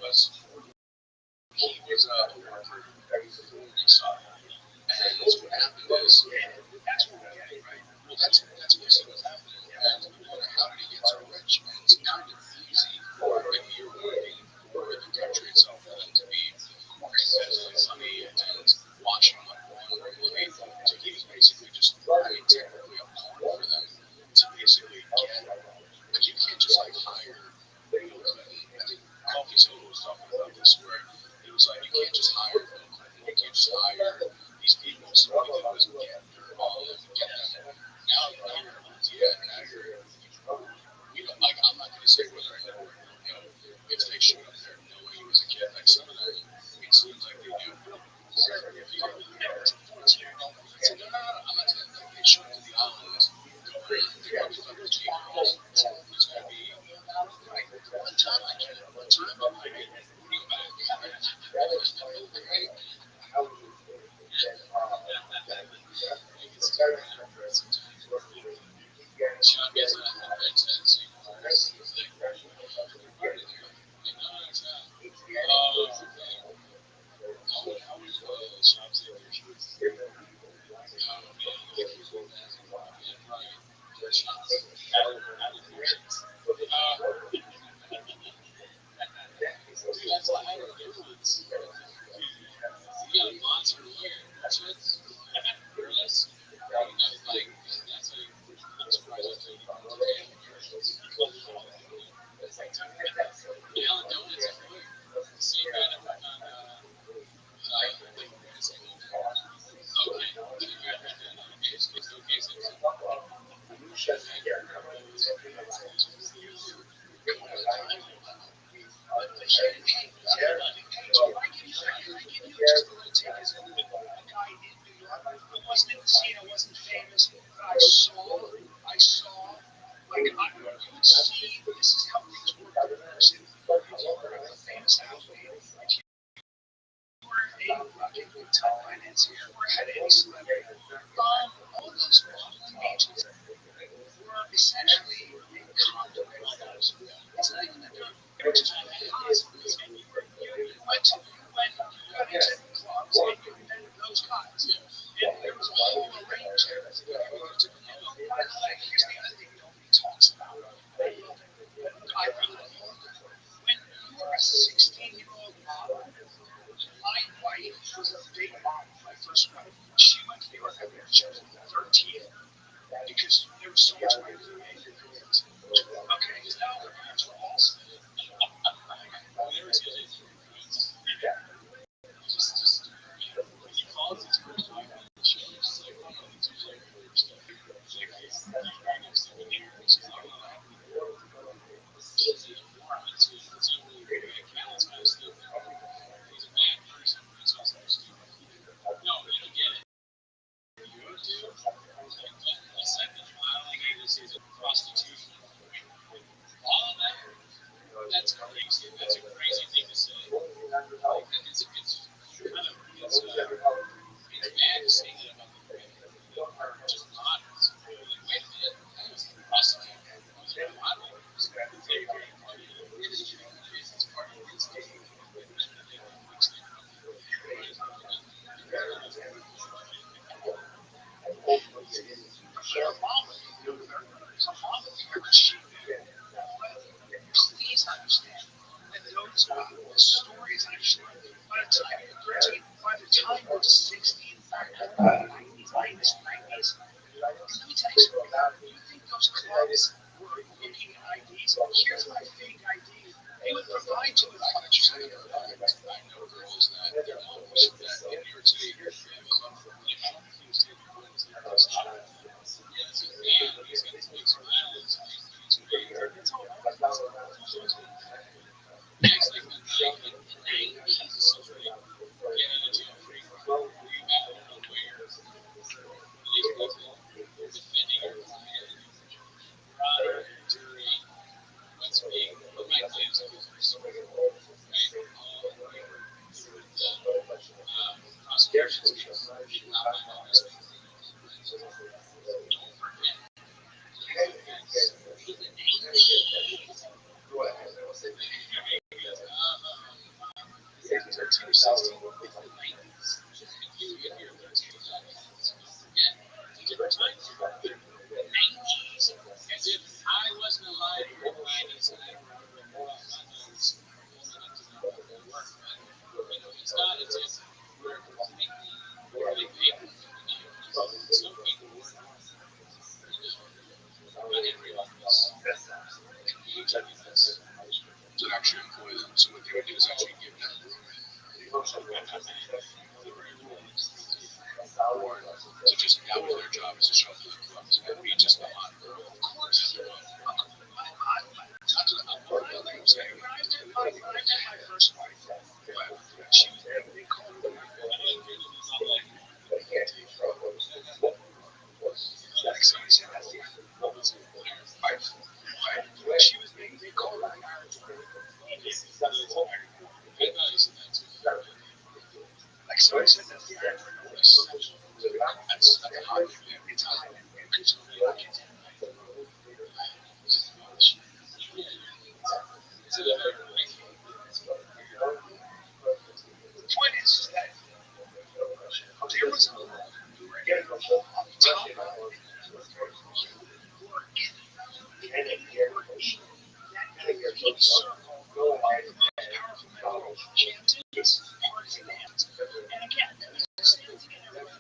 was he was a worker for Saw. And what happened is That's what we're getting, right? well, that's basically what's happening. And how did he get so rich? And it's kind of easy when you're working for the country itself for them to be investing money and watching what one regularly. So he was basically just technically a pawn for them to basically get. But you can't just like hire. I think Coffee Soda was talking about this, where it was like you can't just hire Bill Clinton, you can't just hire these people. So what they do is get their olive and get them. Now you're like I'm not gonna say whether I know or if they showed up there knowing he was a kid. Like some of them, it seems like they do. So if you go to the airport, so no, I'm not saying like they show up to the island. They're probably like 15 girls. It's gonna be like one time I get it. One time I get it. Go back. Sean gets a tendency. That's what I don't do. You got a monster lawyer. That's it. That's like that's a. I'm surprised that's a. Alan Donuts is a lawyer. The same guy that worked on. Wasn't in the scene, I wasn't famous, but I saw, like, you would see, this is how things work in person. If you were a famous athlete, if you were a fucking hotel financier, or had any celebrity, all those modeling agents were essentially a conduit of those. It's not even that they're just you went into clubs and you met those guys. And there was a whole arrangement. By the way, here's the other thing nobody talks about. I really love when you're a first wife. She went to New York after she was 13 because there was so much money to be made. Okay, because now their parents were also. Prostitution. All of that. That's crazy. That's a crazy thing to say. It's bad to say that about the just models. Like, wait a minute, that was a prostitute. That was a model. It's part of its game. Her mom was please understand that those stories actually, by the time you're 13, by the time you're 16, 90s, 90s, let me tell you something. You think those clubs were looking at IDs? Here's my fake ID. They would provide you with pictures. I know girls that their mom was that in New York City. As if I wasn't alive in the 90s and I don't remember what my notes work. It's not as if we're completely paper. Some people were not. I didn't realize this. To actually employ them. So what they would do is actually give them to just that was their job is to show up to the clubs and be just a hot girl. Of course. When I met my first wife, she was they called her like somebody said that's the wife. She was they called her marriage wife. Like somebody said that's the Iron Notice. That's a hot name. It's a hot name because you're not getting the point is that there was a world you were in on top of you were in that elite circle of the most powerful men. Chanting parts of hands. And again, the same thing in every